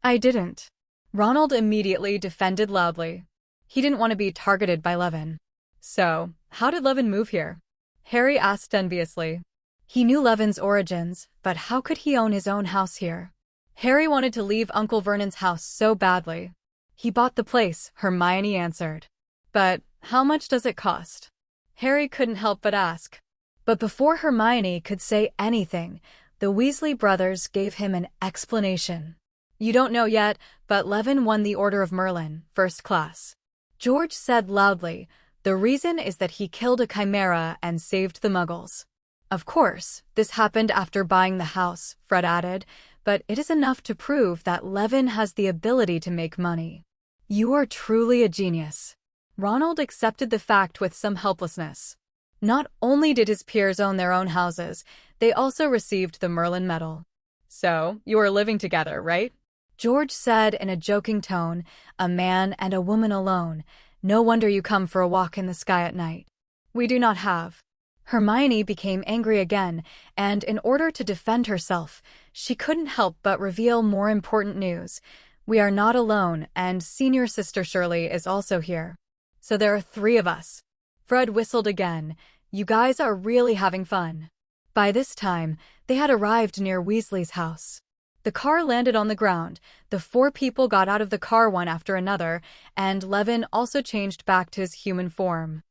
Speaker 1: "I didn't." Ronald immediately defended loudly. He didn't want to be targeted by Levin. "So, how did Levin move here?" Harry asked enviously. He knew Levin's origins, but how could he own his own house here? Harry wanted to leave Uncle Vernon's house so badly. "He bought the place," Hermione answered. "But how much does it cost?" Harry couldn't help but ask. But before Hermione could say anything, the Weasley brothers gave him an explanation. "You don't know yet, but Levin won the Order of Merlin, first class." George said loudly, "The reason is that he killed a chimera and saved the Muggles." "Of course, this happened after buying the house," Fred added, "but it is enough to prove that Levin has the ability to make money." "You are truly a genius." Ronald accepted the fact with some helplessness. Not only did his peers own their own houses, they also received the Merlin Medal. "So, you are living together, right?" George said in a joking tone, "A man and a woman alone. No wonder you come for a walk in the sky at night." "We do not have." Hermione became angry again, and in order to defend herself, she couldn't help but reveal more important news. "We are not alone, and senior sister Shirley is also here. So there are 3 of us." Fred whistled again. "You guys are really having fun." By this time, they had arrived near Weasley's house. The car landed on the ground, the 4 people got out of the car one after another, and Levin also changed back to his human form.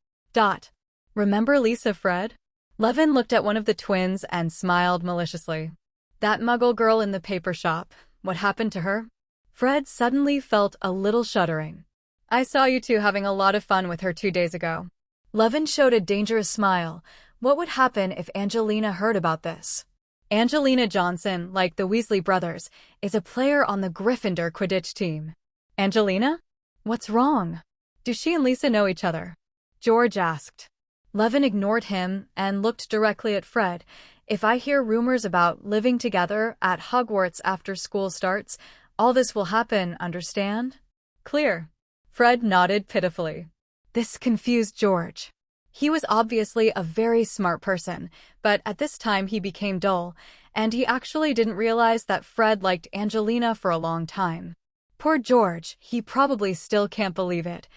Speaker 1: "Remember Lisa, Fred?" Levin looked at one of the twins and smiled maliciously. "That muggle girl in the paper shop, what happened to her?" Fred suddenly felt a little shuddering. "I saw you two having a lot of fun with her 2 days ago." Levin showed a dangerous smile. What would happen if Angelina heard about this? Angelina Johnson, like the Weasley brothers, is a player on the Gryffindor Quidditch team. "Angelina? What's wrong? Do she and Lisa know each other?" George asked. Levin ignored him and looked directly at Fred. "If I hear rumors about living together at Hogwarts after school starts, all this will happen, understand?" "Clear." Fred nodded pitifully. This confused George. He was obviously a very smart person, but at this time he became dull, and he actually didn't realize that Fred liked Angelina for a long time. Poor George, he probably still can't believe it.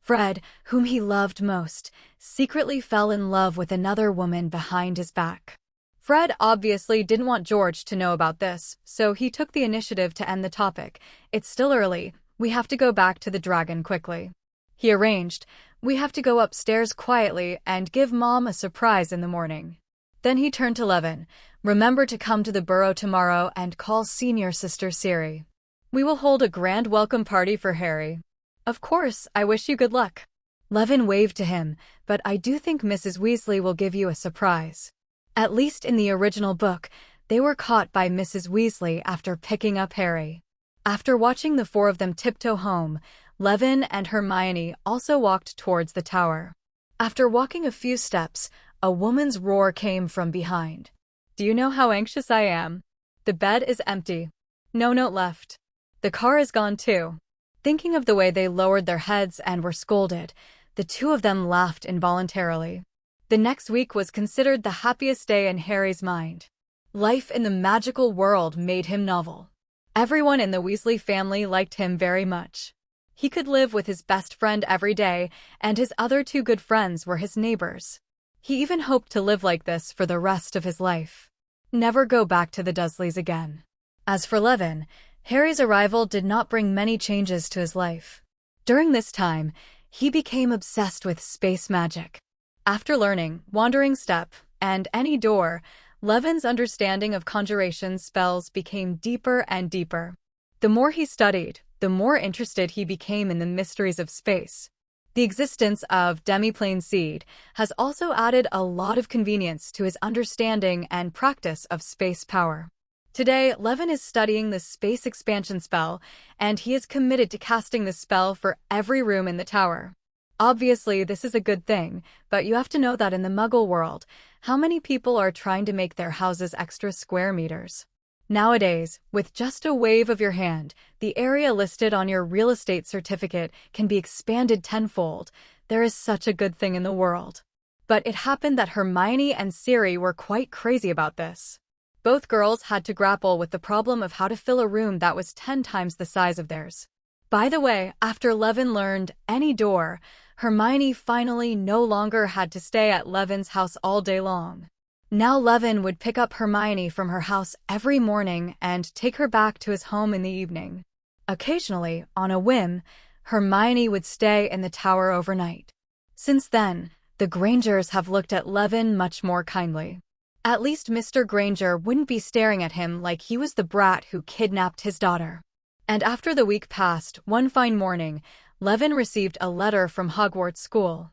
Speaker 1: Fred, whom he loved most, secretly fell in love with another woman behind his back. Fred obviously didn't want George to know about this, so he took the initiative to end the topic. "It's still early. We have to go back to the dragon quickly." He arranged, "We have to go upstairs quietly and give Mom a surprise in the morning." Then he turned to Levin. "Remember to come to the burrow tomorrow and call senior sister Siri. We will hold a grand welcome party for Harry." "Of course, I wish you good luck." Levin waved to him, "But I do think Mrs. Weasley will give you a surprise." At least in the original book, they were caught by Mrs. Weasley after picking up Harry. After watching the 4 of them tiptoe home, Levin and Hermione also walked towards the tower. After walking a few steps, a woman's roar came from behind. "Do you know how anxious I am? The bed is empty. No note left. The car is gone too." Thinking of the way they lowered their heads and were scolded, the 2 of them laughed involuntarily. The next week was considered the happiest day in Harry's mind. Life in the magical world made him novel. Everyone in the Weasley family liked him very much. He could live with his best friend every day, and his other 2 good friends were his neighbors. He even hoped to live like this for the rest of his life. Never go back to the Dursleys again. As for Levin, Harry's arrival did not bring many changes to his life. During this time, he became obsessed with space magic. After learning Wandering Step and Any Door, Levin's understanding of conjuration spells became deeper and deeper. The more he studied, the more interested he became in the mysteries of space. The existence of demiplane seed has also added a lot of convenience to his understanding and practice of space power. Today, Levin is studying the space expansion spell, and he is committed to casting the spell for every room in the tower. Obviously, this is a good thing, but you have to know that in the Muggle world, how many people are trying to make their houses extra square meters? Nowadays, with just a wave of your hand, the area listed on your real estate certificate can be expanded tenfold. There is such a good thing in the world. But it happened that Hermione and Siri were quite crazy about this. Both girls had to grapple with the problem of how to fill a room that was 10 times the size of theirs. By the way, after Levin learned Any Door, Hermione finally no longer had to stay at Levin's house all day long. Now Levin would pick up Hermione from her house every morning and take her back to his home in the evening. Occasionally, on a whim, Hermione would stay in the tower overnight. Since then, the Grangers have looked at Levin much more kindly. At least Mr. Granger wouldn't be staring at him like he was the brat who kidnapped his daughter. And after the week passed, one fine morning, Levin received a letter from Hogwarts School.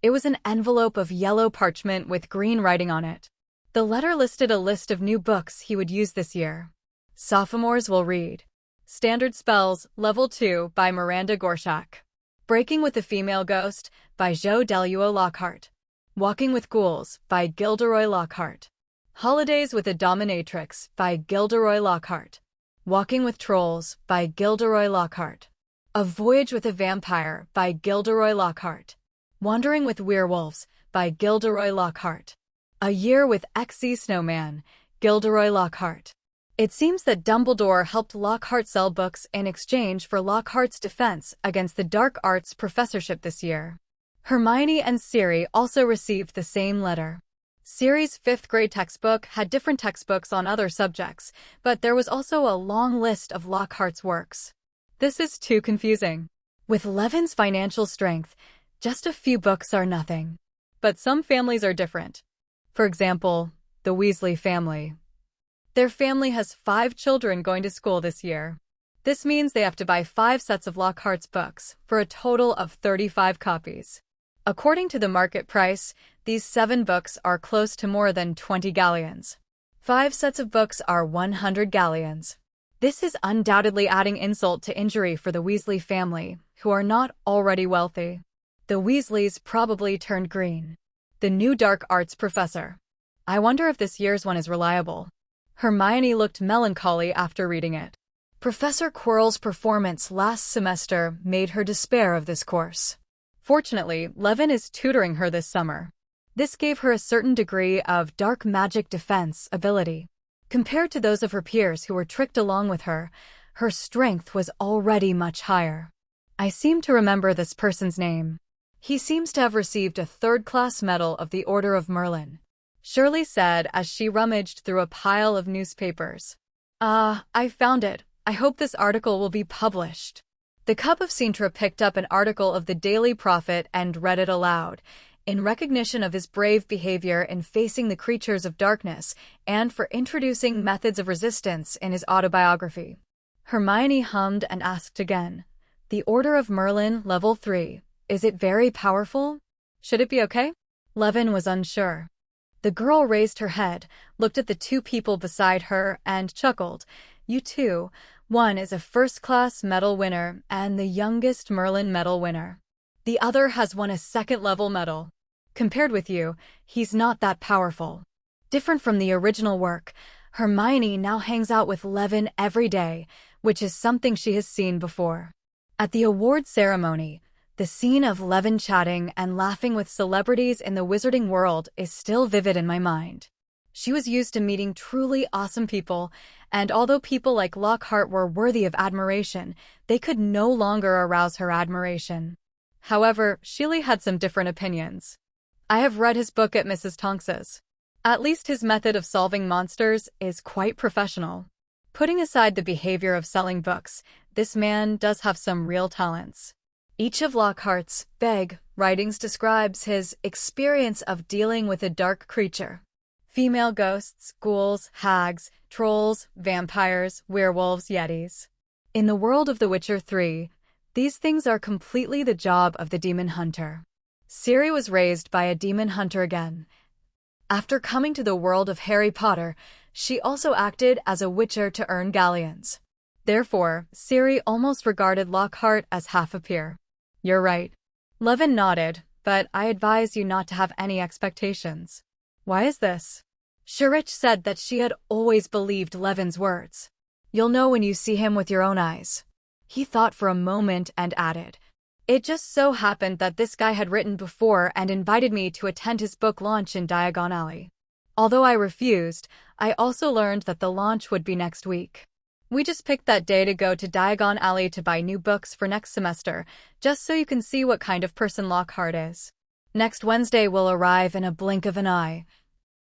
Speaker 1: It was an envelope of yellow parchment with green writing on it. The letter listed a list of new books he would use this year. Sophomores will read Standard Spells, Level 2 by Miranda Gorshak. Breaking with the Female Ghost by Jo Deluo Lockhart. Walking with Ghouls by Gilderoy Lockhart. Holidays with a Dominatrix by Gilderoy Lockhart. Walking with Trolls by Gilderoy Lockhart. A Voyage with a Vampire by Gilderoy Lockhart. Wandering with Werewolves by Gilderoy Lockhart. A Year with Xe Snowman, Gilderoy Lockhart. It seems that Dumbledore helped Lockhart sell books in exchange for Lockhart's defense against the dark arts professorship this year. Hermione and Siri also received the same letter. Siri's 5th grade textbook had different textbooks on other subjects, but there was also a long list of Lockhart's works. This is too confusing. With Levin's financial strength, just a few books are nothing. But some families are different. For example, the Weasley family. Their family has 5 children going to school this year. This means they have to buy 5 sets of Lockhart's books, for a total of 35 copies. According to the market price, these 7 books are close to more than 20 galleons. 5 sets of books are 100 galleons. This is undoubtedly adding insult to injury for the Weasley family, who are not already wealthy. The Weasleys probably turned green. The new dark arts professor. I wonder if this year's one is reliable. Hermione looked melancholy after reading it. Professor Quirrell's performance last semester made her despair of this course. Fortunately, Levin is tutoring her this summer. This gave her a certain degree of dark magic defense ability. Compared to those of her peers who were tricked along with her, her strength was already much higher. I seem to remember this person's name. He seems to have received a 3rd-class medal of the Order of Merlin, Shirley said as she rummaged through a pile of newspapers. I found it. I hope this article will be published. The Cup of Cintra picked up an article of the Daily Prophet and read it aloud, in recognition of his brave behavior in facing the creatures of darkness and for introducing methods of resistance in his autobiography. Hermione hummed and asked again, "The Order of Merlin, Level 3. Is it very powerful? Should it be okay?" Levin was unsure. The girl raised her head, looked at the 2 people beside her, and chuckled. "You two. One is a 1st-class medal winner and the youngest Merlin medal winner. The other has won a 2nd-level medal. Compared with you, he's not that powerful." Different from the original work, Hermione now hangs out with Levin every day, which is something she has seen before. At the award ceremony, the scene of Levin chatting and laughing with celebrities in the wizarding world is still vivid in my mind. She was used to meeting truly awesome people, and although people like Lockhart were worthy of admiration, they could no longer arouse her admiration. However, Sheila had some different opinions. I have read his book at Mrs. Tonks's. At least his method of solving monsters is quite professional. Putting aside the behavior of selling books, this man does have some real talents. Each of Lockhart's big writings describes his experience of dealing with a dark creature. Female ghosts, ghouls, hags, trolls, vampires, werewolves, yetis. In the world of The Witcher 3, these things are completely the job of the demon hunter. Siri was raised by a demon hunter again. After coming to the world of Harry Potter, she also acted as a witcher to earn galleons. Therefore, Siri almost regarded Lockhart as half a peer. "You're right." Levin nodded, "but I advise you not to have any expectations." "Why is this?" Sharich said that she had always believed Levin's words. "You'll know when you see him with your own eyes." He thought for a moment and added, "It just so happened that this guy had written before and invited me to attend his book launch in Diagon Alley. Although I refused, I also learned that the launch would be next week. We just picked that day to go to Diagon Alley to buy new books for next semester, just so you can see what kind of person Lockhart is. Next Wednesday will arrive in a blink of an eye."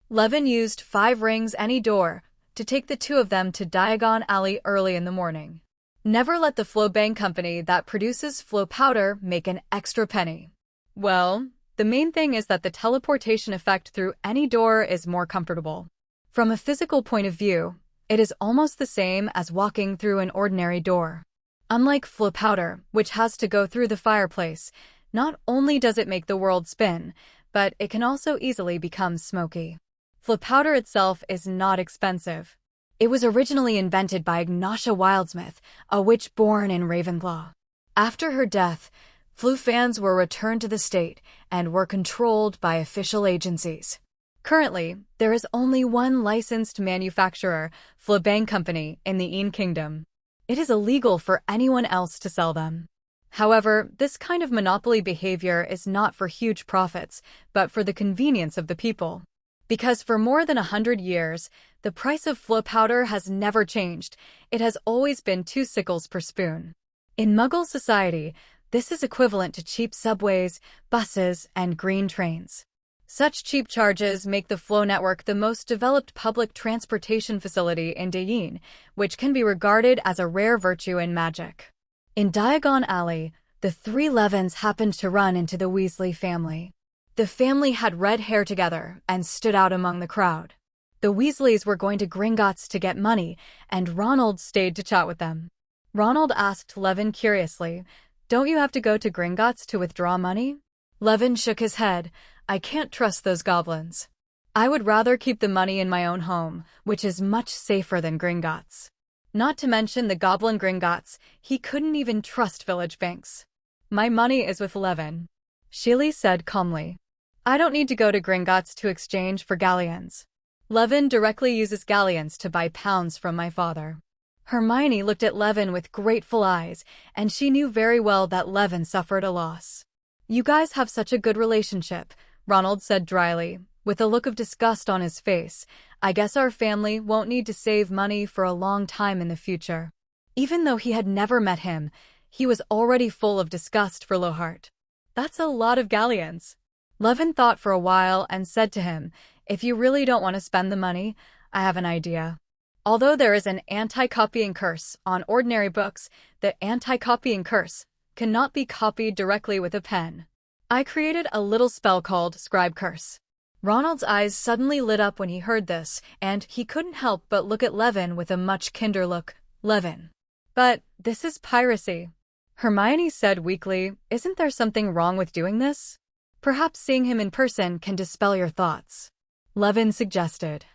Speaker 1: Levin used 5 rings any door to take the 2 of them to Diagon Alley early in the morning. Never let the Flowbang company that produces Flow powder make an extra penny. Well, the main thing is that the teleportation effect through any door is more comfortable. From a physical point of view, it is almost the same as walking through an ordinary door. Unlike Flow powder, which has to go through the fireplace, not only does it make the world spin, but it can also easily become smoky. Flow powder itself is not expensive. It was originally invented by Ignatia Wildsmith, a witch born in Ravenclaw. After her death, Floo fans were returned to the state and were controlled by official agencies. Currently, there is only one licensed manufacturer, Flabang Company, in the Een Kingdom. It is illegal for anyone else to sell them. However, this kind of monopoly behavior is not for huge profits, but for the convenience of the people. Because for more than 100 years, the price of Flo powder has never changed. It has always been 2 sickles per spoon. In Muggle society, this is equivalent to cheap subways, buses, and green trains. Such cheap charges make the Flo network the most developed public transportation facility in Dayin, which can be regarded as a rare virtue in magic. In Diagon Alley, the 3 Levins happened to run into the Weasley family. The family had red hair together and stood out among the crowd. The Weasleys were going to Gringotts to get money, and Ronald stayed to chat with them. Ronald asked Levin curiously, "Don't you have to go to Gringotts to withdraw money?" Levin shook his head. "I can't trust those goblins. I would rather keep the money in my own home, which is much safer than Gringotts." Not to mention the goblin Gringotts, he couldn't even trust village banks. "My money is with Levin," Sheely said calmly. "I don't need to go to Gringotts to exchange for galleons. Levin directly uses galleons to buy pounds from my father." Hermione looked at Levin with grateful eyes, and she knew very well that Levin suffered a loss. "You guys have such a good relationship," Ronald said dryly, with a look of disgust on his face. "I guess our family won't need to save money for a long time in the future." Even though he had never met him, he was already full of disgust for Lockhart. "That's a lot of galleons." Levin thought for a while and said to him, "If you really don't want to spend the money, I have an idea. Although there is an anti-copying curse on ordinary books, the anti-copying curse cannot be copied directly with a pen. I created a little spell called Scribe Curse." Ronald's eyes suddenly lit up when he heard this, and he couldn't help but look at Levin with a much kinder look. "Levin. But this is piracy." Hermione said weakly, "Isn't there something wrong with doing this? Perhaps seeing him in person can dispel your thoughts." Levin suggested,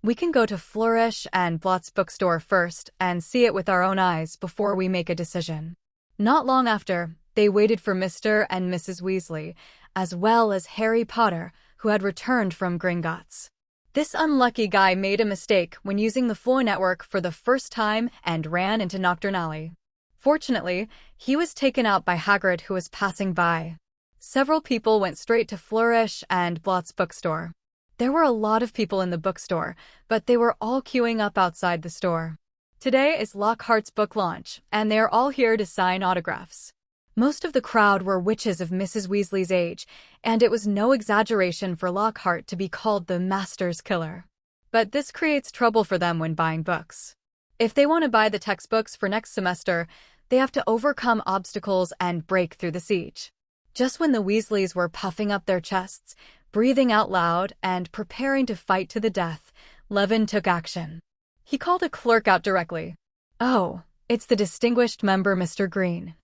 Speaker 1: "We can go to Flourish and Blott's bookstore first and see it with our own eyes before we make a decision." Not long after, they waited for Mr. and Mrs. Weasley, as well as Harry Potter, who had returned from Gringotts. This unlucky guy made a mistake when using the Flo network for the first time and ran into Nocturne Alley. Fortunately, he was taken out by Hagrid, who was passing by. Several people went straight to Flourish and Blott's bookstore. There were a lot of people in the bookstore, but they were all queuing up outside the store. Today is Lockhart's book launch, and they are all here to sign autographs. Most of the crowd were witches of Mrs. Weasley's age, and it was no exaggeration for Lockhart to be called the Master's Killer. But this creates trouble for them when buying books. If they want to buy the textbooks for next semester, they have to overcome obstacles and break through the siege. Just when the Weasleys were puffing up their chests, breathing out loud, and preparing to fight to the death, Levin took action. He called a clerk out directly. "Oh, it's the distinguished member, Mr. Green."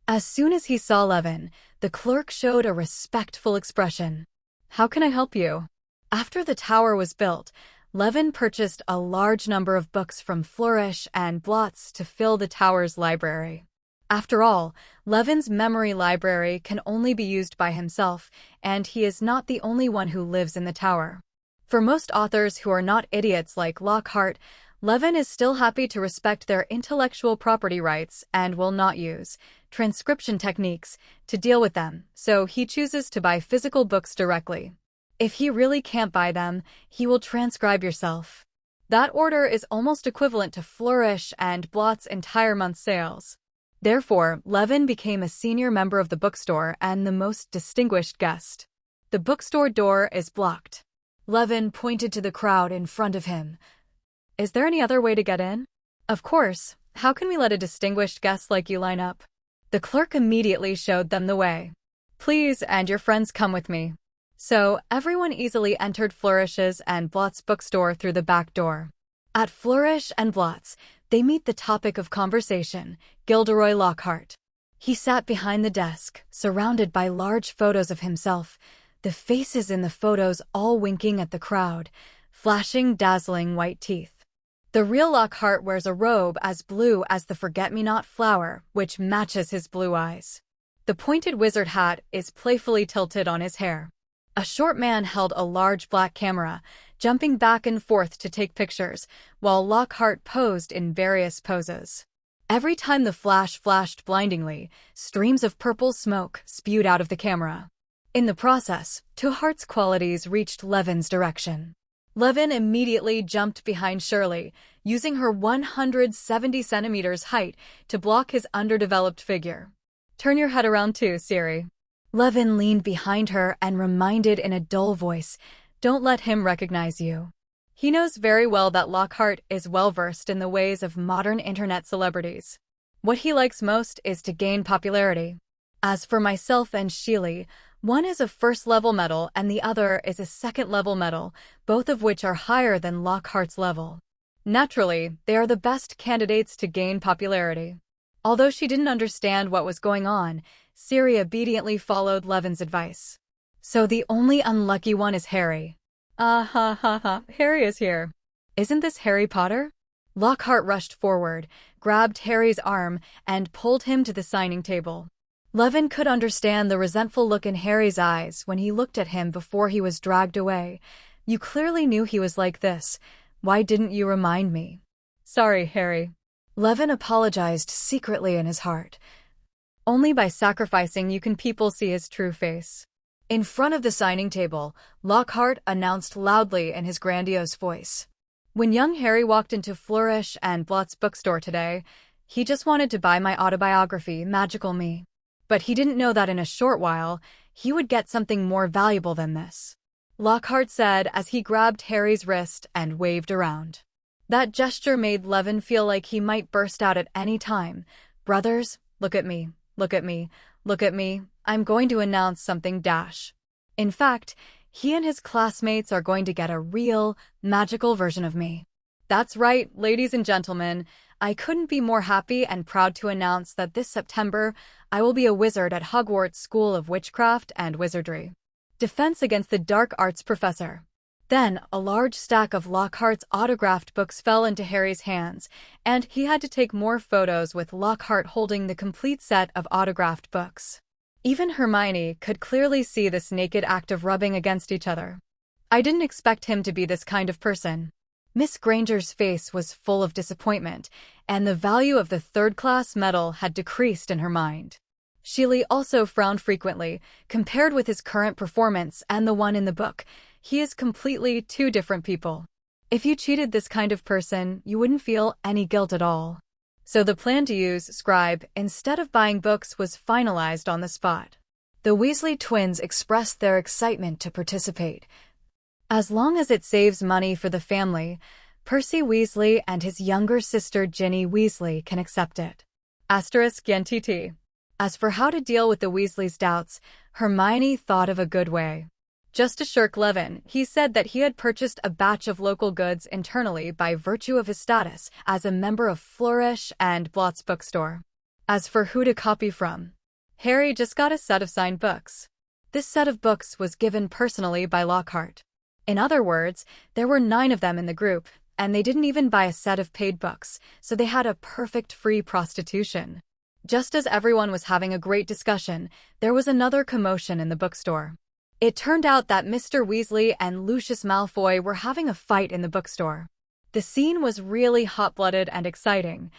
Speaker 1: As soon as he saw Levin, the clerk showed a respectful expression. "How can I help you?" After the tower was built, Levin purchased a large number of books from Flourish and Blott's to fill the tower's library. After all, Levin's memory library can only be used by himself, and he is not the only one who lives in the tower. For most authors who are not idiots like Lockhart, Levin is still happy to respect their intellectual property rights and will not use transcription techniques to deal with them, so he chooses to buy physical books directly. If he really can't buy them, he will transcribe yourself. That order is almost equivalent to Flourish and Blott's entire month's sales. Therefore, Levin became a senior member of the bookstore and the most distinguished guest. The bookstore door is blocked. Levin pointed to the crowd in front of him. "Is there any other way to get in?" "Of course. How can we let a distinguished guest like you line up?" The clerk immediately showed them the way. "Please and your friends come with me." So, everyone easily entered Flourish's and Blott's bookstore through the back door. At Flourish and Blott's, they meet the topic of conversation, Gilderoy Lockhart. He sat behind the desk, surrounded by large photos of himself, the faces in the photos all winking at the crowd, flashing dazzling white teeth. The real Lockhart wears a robe as blue as the forget-me-not flower, which matches his blue eyes. The pointed wizard hat is playfully tilted on his hair. A short man held a large black camera, jumping back and forth to take pictures, while Lockhart posed in various poses. Every time the flash flashed blindingly, streams of purple smoke spewed out of the camera. In the process, Tuhart's qualities reached Levin's direction. Levin immediately jumped behind Shirley, using her 170 centimeters height to block his underdeveloped figure. "Turn your head around too, Siri." Levin leaned behind her and reminded in a dull voice, "Don't let him recognize you." He knows very well that Lockhart is well-versed in the ways of modern internet celebrities. What he likes most is to gain popularity. As for myself and Sheely, one is a first-level medal and the other is a second-level medal, both of which are higher than Lockhart's level. Naturally, they are the best candidates to gain popularity. Although she didn't understand what was going on, Siri obediently followed Levin's advice. "So the only unlucky one is Harry." "Ah ha ha ha, Harry is here. Isn't this Harry Potter?" Lockhart rushed forward, grabbed Harry's arm, and pulled him to the signing table. Levin could understand the resentful look in Harry's eyes when he looked at him before he was dragged away. "You clearly knew he was like this. Why didn't you remind me?" "Sorry, Harry." Levin apologized secretly in his heart. Only by sacrificing you can people see his true face. In front of the signing table, Lockhart announced loudly in his grandiose voice. "When young Harry walked into Flourish and Blott's bookstore today, he just wanted to buy my autobiography, Magical Me. But he didn't know that in a short while, he would get something more valuable than this," Lockhart said as he grabbed Harry's wrist and waved around. That gesture made Levin feel like he might burst out at any time. "Brothers, look at me, look at me, look at me. I'm going to announce something dash." In fact, he and his classmates are going to get a real, magical version of me. That's right, ladies and gentlemen. I couldn't be more happy and proud to announce that this September, I will be a wizard at Hogwarts School of Witchcraft and Wizardry. Defense against the Dark Arts Professor. Then, a large stack of Lockhart's autographed books fell into Harry's hands, and he had to take more photos with Lockhart holding the complete set of autographed books. Even Hermione could clearly see this naked act of rubbing against each other. "I didn't expect him to be this kind of person." Miss Granger's face was full of disappointment, and the value of the third-class medal had decreased in her mind. Sheely also frowned frequently. Compared with his current performance and the one in the book, he is completely two different people. If you cheated this kind of person, you wouldn't feel any guilt at all. So the plan to use Scribe instead of buying books was finalized on the spot. The Weasley twins expressed their excitement to participate. As long as it saves money for the family, Percy Weasley and his younger sister Ginny Weasley can accept it. *NTT. As for how to deal with the Weasleys' doubts, Hermione thought of a good way. Just to shirk Levin, he said that he had purchased a batch of local goods internally by virtue of his status as a member of Flourish and Blott's bookstore. As for who to copy from, Harry just got a set of signed books. This set of books was given personally by Lockhart. In other words, there were 9 of them in the group, and they didn't even buy a set of paid books, so they had a perfect free prostitution. Just as everyone was having a great discussion, there was another commotion in the bookstore. It turned out that Mr. Weasley and Lucius Malfoy were having a fight in the bookstore. The scene was really hot-blooded and exciting.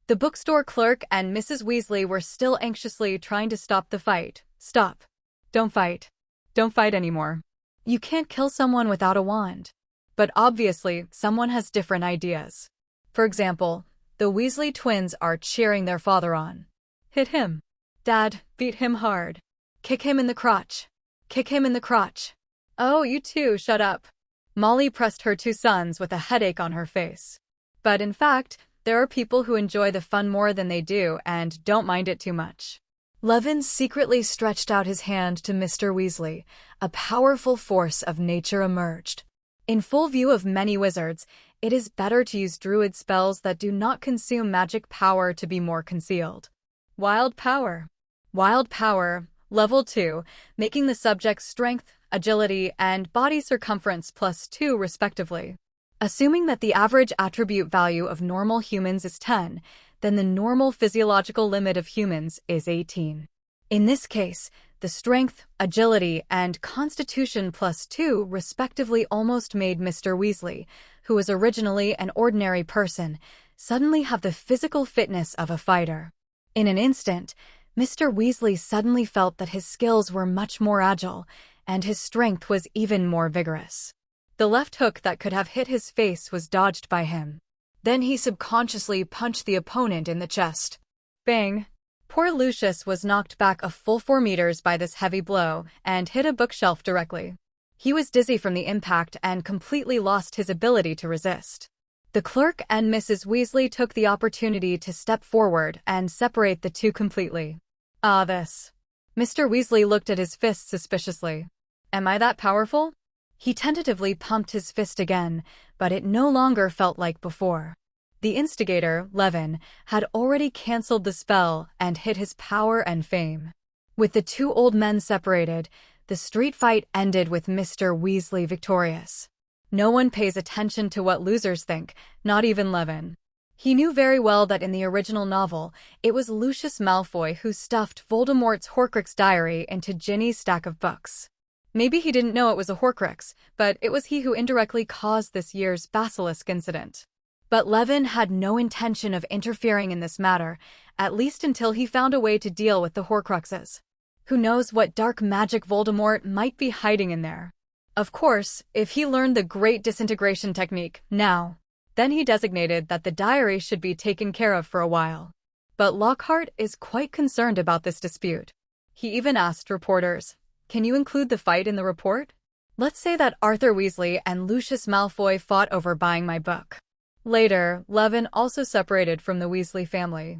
Speaker 1: The bookstore clerk and Mrs. Weasley were still anxiously trying to stop the fight. "Stop. Don't fight. Don't fight anymore. You can't kill someone without a wand." But obviously, someone has different ideas. For example, the Weasley twins are cheering their father on. "Hit him. Dad, beat him hard. Kick him in the crotch. Kick him in the crotch. Oh, you two, shut up." Molly pressed her 2 sons with a headache on her face. But in fact, there are people who enjoy the fun more than they do and don't mind it too much. Levin secretly stretched out his hand to Mr. Weasley. A powerful force of nature emerged. In full view of many wizards, it is better to use druid spells that do not consume magic power to be more concealed. Wild Power. Wild Power, Level 2, making the subject's strength, agility, and body circumference +2 respectively. Assuming that the average attribute value of normal humans is 10, then the normal physiological limit of humans is 18. In this case, The strength, agility, and constitution +2 respectively almost made Mr. Weasley, who was originally an ordinary person, suddenly have the physical fitness of a fighter. In an instant, Mr. Weasley suddenly felt that his skills were much more agile, and his strength was even more vigorous. The left hook that could have hit his face was dodged by him. Then he subconsciously punched the opponent in the chest. Bang! Poor Lucius was knocked back a full 4 meters by this heavy blow and hit a bookshelf directly. He was dizzy from the impact and completely lost his ability to resist. The clerk and Mrs. Weasley took the opportunity to step forward and separate the two completely. This. Mr. Weasley looked at his fist suspiciously. Am I that powerful? He tentatively pumped his fist again, but it no longer felt like before. The instigator, Levin, had already cancelled the spell and hid his power and fame. With the two old men separated, the street fight ended with Mr. Weasley victorious. No one pays attention to what losers think, not even Levin. He knew very well that in the original novel, it was Lucius Malfoy who stuffed Voldemort's Horcrux diary into Ginny's stack of books. Maybe he didn't know it was a Horcrux, but it was he who indirectly caused this year's basilisk incident. But Levin had no intention of interfering in this matter, at least until he found a way to deal with the Horcruxes. Who knows what dark magic Voldemort might be hiding in there? Of course, if he learned the Great Disintegration Technique now, then he designated that the diary should be taken care of for a while. But Lockhart is quite concerned about this dispute. He even asked reporters, "Can you include the fight in the report? Let's say that Arthur Weasley and Lucius Malfoy fought over buying my book." Later, Levin also separated from the Weasley family.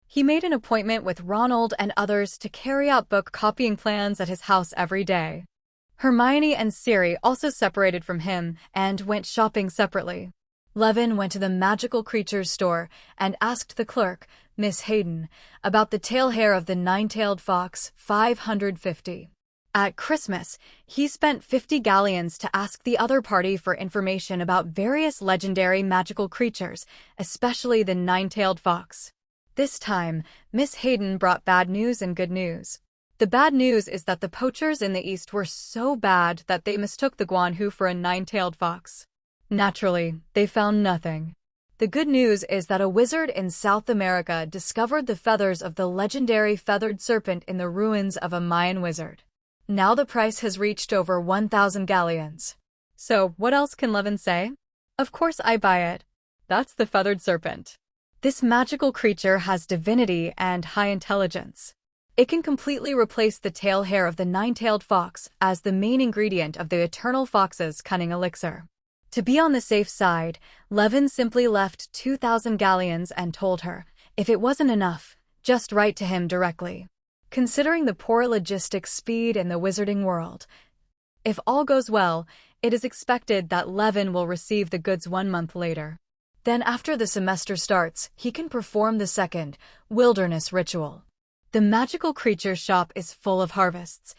Speaker 1: He made an appointment with Ronald and others to carry out book copying plans at his house every day. Hermione and Siri also separated from him and went shopping separately. Levin went to the magical creatures store and asked the clerk, Miss Hayden, about the tail hair of the nine-tailed fox, 550. At Christmas, he spent 50 galleons to ask the other party for information about various legendary magical creatures, especially the nine-tailed fox. This time, Miss Hayden brought bad news and good news. The bad news is that the poachers in the East were so bad that they mistook the Guanhu for a nine-tailed fox. Naturally, they found nothing. The good news is that a wizard in South America discovered the feathers of the legendary feathered serpent in the ruins of a Mayan wizard. Now the price has reached over 1,000 galleons. So, what else can Levin say? Of course I buy it. That's the feathered serpent. This magical creature has divinity and high intelligence. It can completely replace the tail hair of the nine-tailed fox as the main ingredient of the Eternal Fox's cunning elixir. To be on the safe side, Levin simply left 2,000 galleons and told her, if it wasn't enough, just write to him directly. Considering the poor logistic speed in the wizarding world, if all goes well, it is expected that Levin will receive the goods 1 month later. Then after the semester starts, he can perform the second, wilderness ritual. The magical creature shop is full of harvests,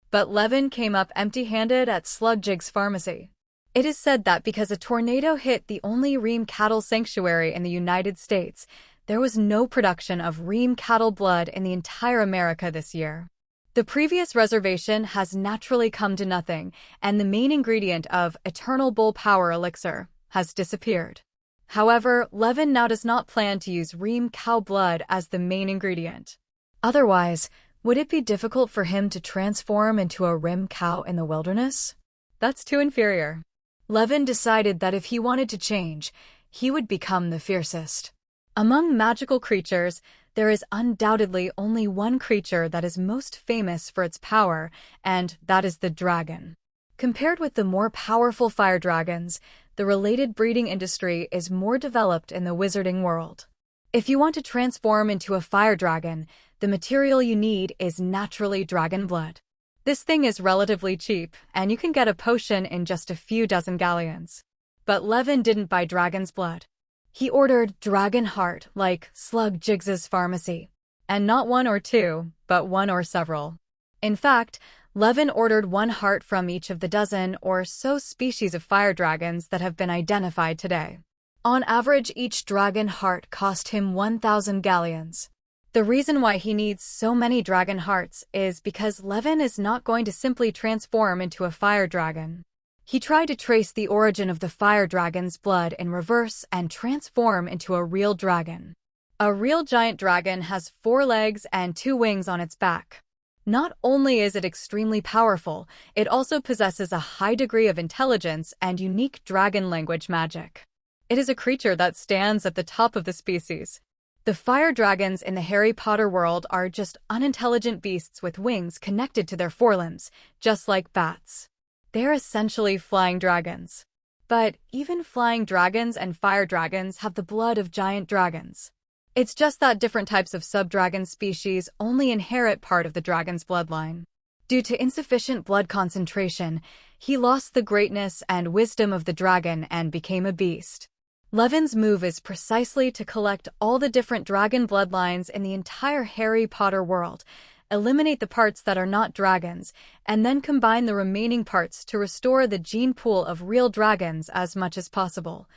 Speaker 1: but Levin came up empty-handed at Slugjig's pharmacy. It is said that because a tornado hit the only Ream cattle sanctuary in the United States, there was no production of Ream cattle blood in the entire America this year. The previous reservation has naturally come to nothing, and the main ingredient of Eternal Bull Power Elixir has disappeared. However, Levin now does not plan to use Ream cow blood as the main ingredient. Otherwise, would it be difficult for him to transform into a Rim cow in the wilderness? That's too inferior. Levin decided that if he wanted to change, he would become the fiercest. Among magical creatures, there is undoubtedly only one creature that is most famous for its power, and that is the dragon. Compared with the more powerful fire dragons, the related breeding industry is more developed in the wizarding world. If you want to transform into a fire dragon, the material you need is naturally dragon blood. This thing is relatively cheap, and you can get a potion in just a few dozen galleons. But Levin didn't buy dragon's blood. He ordered dragon heart like Slugjig's pharmacy. And not 1 or 2, but 1 or several. In fact, Levin ordered 1 heart from each of the dozen or so species of fire dragons that have been identified today. On average, each dragon heart cost him 1,000 galleons. The reason why he needs so many dragon hearts is because Levin is not going to simply transform into a fire dragon. He tried to trace the origin of the fire dragon's blood in reverse and transform into a real dragon. A real giant dragon has 4 legs and 2 wings on its back. Not only is it extremely powerful, it also possesses a high degree of intelligence and unique dragon language magic. It is a creature that stands at the top of the species. The fire dragons in the Harry Potter world are just unintelligent beasts with wings connected to their forelimbs, just like bats. They're essentially flying dragons. But even flying dragons and fire dragons have the blood of giant dragons. It's just that different types of sub-dragon species only inherit part of the dragon's bloodline. Due to insufficient blood concentration, he lost the greatness and wisdom of the dragon and became a beast. Levin's move is precisely to collect all the different dragon bloodlines in the entire Harry Potter world, eliminate the parts that are not dragons, and then combine the remaining parts to restore the gene pool of real dragons as much as possible,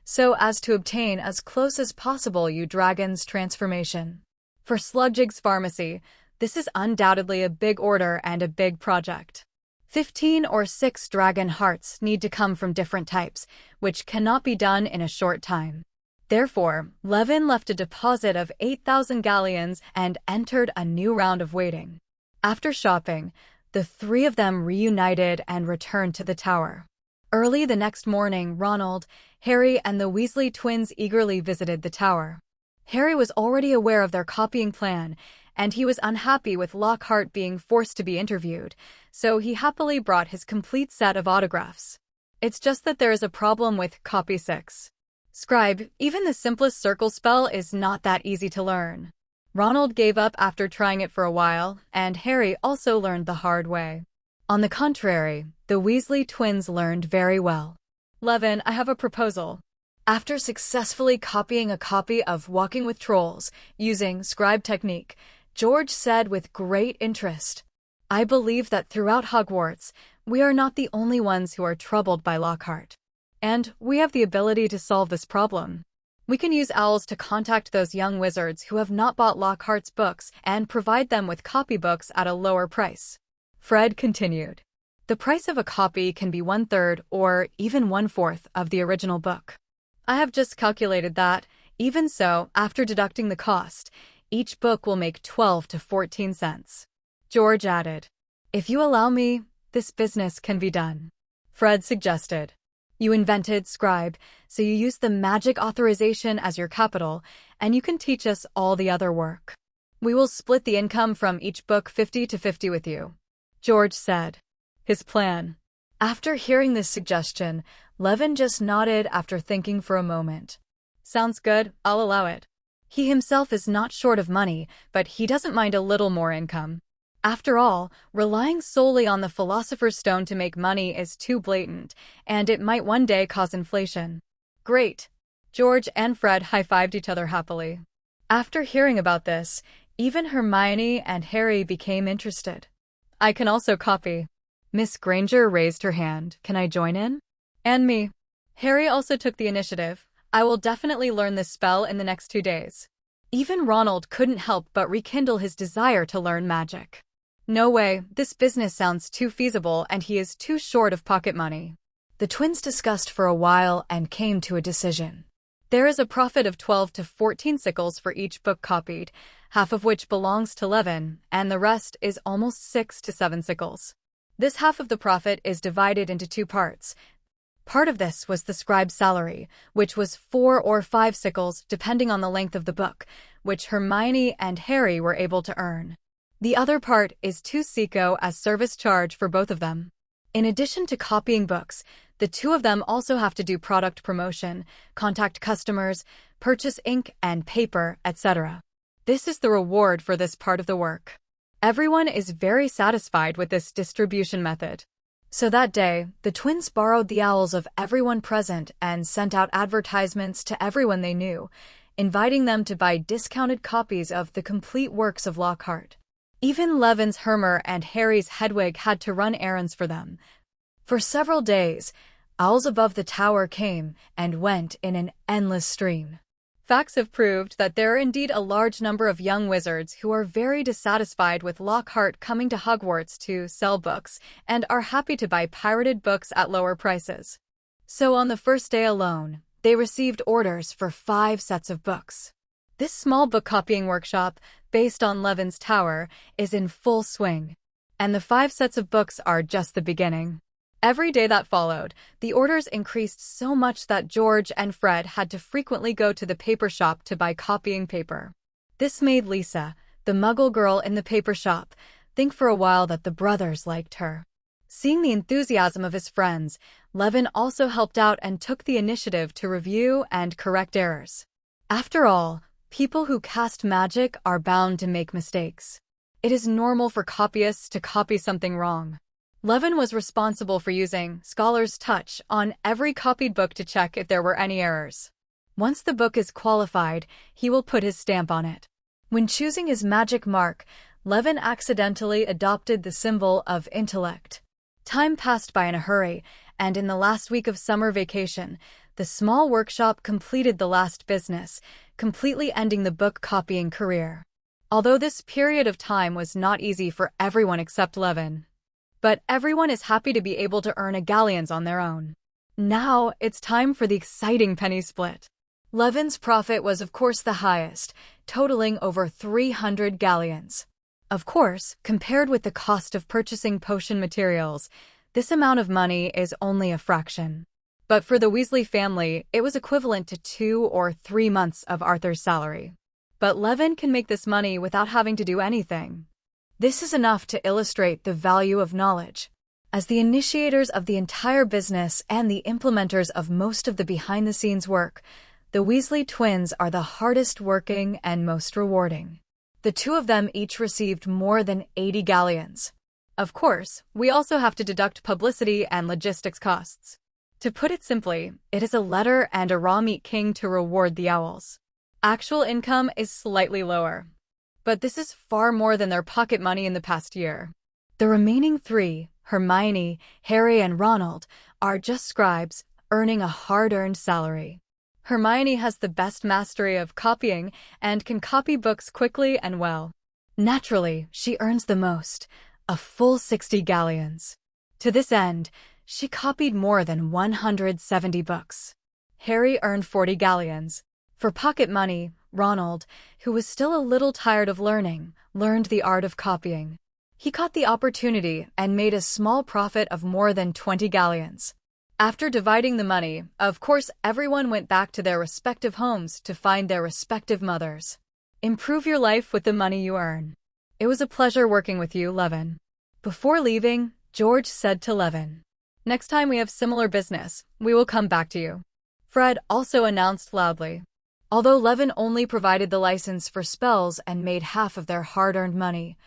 Speaker 1: so as to obtain as close as possible you dragon's transformation. For Sludgig's pharmacy, this is undoubtedly a big order and a big project. 15 or 6 dragon hearts need to come from different types, which cannot be done in a short time. Therefore, Levin left a deposit of 8,000 galleons and entered a new round of waiting. After shopping, the 3 of them reunited and returned to the tower. Early the next morning, Ronald, Harry, and the Weasley twins eagerly visited the tower. Harry was already aware of their copying plan, and he was unhappy with Lockhart being forced to be interviewed, so he happily brought his complete set of autographs. It's just that there is a problem with copy 6. Scribe, even the simplest circle spell is not that easy to learn. Ronald gave up after trying it for a while, and Harry also learned the hard way. On the contrary, the Weasley twins learned very well. Levin, I have a proposal. After successfully copying a copy of Walking with Trolls using scribe technique, George said with great interest, I believe that throughout Hogwarts, we are not the only ones who are troubled by Lockhart. And we have the ability to solve this problem. We can use owls to contact those young wizards who have not bought Lockhart's books and provide them with copybooks at a lower price. Fred continued. The price of a copy can be 1/3 or even 1/4 of the original book. I have just calculated that, even so, after deducting the cost, each book will make 12 to 14 cents. George added, If you allow me, this business can be done. Fred suggested. You invented Scribe, so you use the magic authorization as your capital, and you can teach us all the other work. We will split the income from each book 50 to 50 with you. George said. His plan. After hearing this suggestion, Levin just nodded after thinking for a moment. Sounds good, I'll allow it. He himself is not short of money, but he doesn't mind a little more income. After all, relying solely on the Philosopher's Stone to make money is too blatant, and it might one day cause inflation. Great! George and Fred high-fived each other happily. After hearing about this, even Hermione and Harry became interested. I can also copy. Miss Granger raised her hand. Can I join in? And me. Harry also took the initiative. I will definitely learn this spell in the next 2 days. Even Ronald couldn't help but rekindle his desire to learn magic. No way, this business sounds too feasible and he is too short of pocket money. The twins discussed for a while and came to a decision. There is a profit of 12 to 14 sickles for each book copied, half of which belongs to Levin, and the rest is almost 6 to 7 sickles. This half of the profit is divided into 2 parts. Part of this was the scribe's salary, which was 4 or 5 sickles depending on the length of the book, which Hermione and Harry were able to earn. The other part is 2 sico as service charge for both of them. In addition to copying books, the 2 of them also have to do product promotion, contact customers, purchase ink and paper, etc. This is the reward for this part of the work. Everyone is very satisfied with this distribution method. So that day, the twins borrowed the owls of everyone present and sent out advertisements to everyone they knew, inviting them to buy discounted copies of the complete works of Lockhart. Even Levin's Hermer and Harry's Hedwig had to run errands for them. For several days, owls above the tower came and went in an endless stream. Facts have proved that there are indeed a large number of young wizards who are very dissatisfied with Lockhart coming to Hogwarts to sell books and are happy to buy pirated books at lower prices. So on the first day alone, they received orders for 5 sets of books. This small book copying workshop, based on Levin's tower, is in full swing. And the 5 sets of books are just the beginning. Every day that followed, the orders increased so much that George and Fred had to frequently go to the paper shop to buy copying paper. This made Lisa, the muggle girl in the paper shop, think for a while that the brothers liked her. Seeing the enthusiasm of his friends, Levin also helped out and took the initiative to review and correct errors. After all, people who cast magic are bound to make mistakes. It is normal for copyists to copy something wrong. Levin was responsible for using Scholar's Touch on every copied book to check if there were any errors. Once the book is qualified, he will put his stamp on it. When choosing his magic mark, Levin accidentally adopted the symbol of intellect. Time passed by in a hurry, and in the last week of summer vacation, the small workshop completed the last business, completely ending the book copying career. Although this period of time was not easy for everyone except Levin. But everyone is happy to be able to earn a galleons on their own. Now, it's time for the exciting penny split. Levin's profit was of course the highest, totaling over 300 galleons. Of course, compared with the cost of purchasing potion materials, this amount of money is only a fraction. But for the Weasley family, it was equivalent to 2 or 3 months of Arthur's salary. But Levin can make this money without having to do anything. This is enough to illustrate the value of knowledge. As the initiators of the entire business and the implementers of most of the behind-the-scenes work, the Weasley twins are the hardest working and most rewarding. The 2 of them each received more than 80 galleons. Of course, we also have to deduct publicity and logistics costs. To put it simply, it is a letter and a raw meat king to reward the owls. Actual income is slightly lower. But this is far more than their pocket money in the past year. The remaining 3, Hermione, Harry, and Ronald, are just scribes, earning a hard-earned salary. Hermione has the best mastery of copying and can copy books quickly and well. Naturally, she earns the most, a full 60 galleons. To this end, she copied more than 170 books. Harry earned 40 galleons. For pocket money, Ronald, who was still a little tired of learning, learned the art of copying. He caught the opportunity and made a small profit of more than 20 galleons. After dividing the money, of course everyone went back to their respective homes to find their respective mothers. Improve your life with the money you earn. It was a pleasure working with you, Levin. Before leaving, George said to Levin, "Next time we have similar business, we will come back to you." Fred also announced loudly. Although Levin only provided the license for spells and made half of their hard-earned money.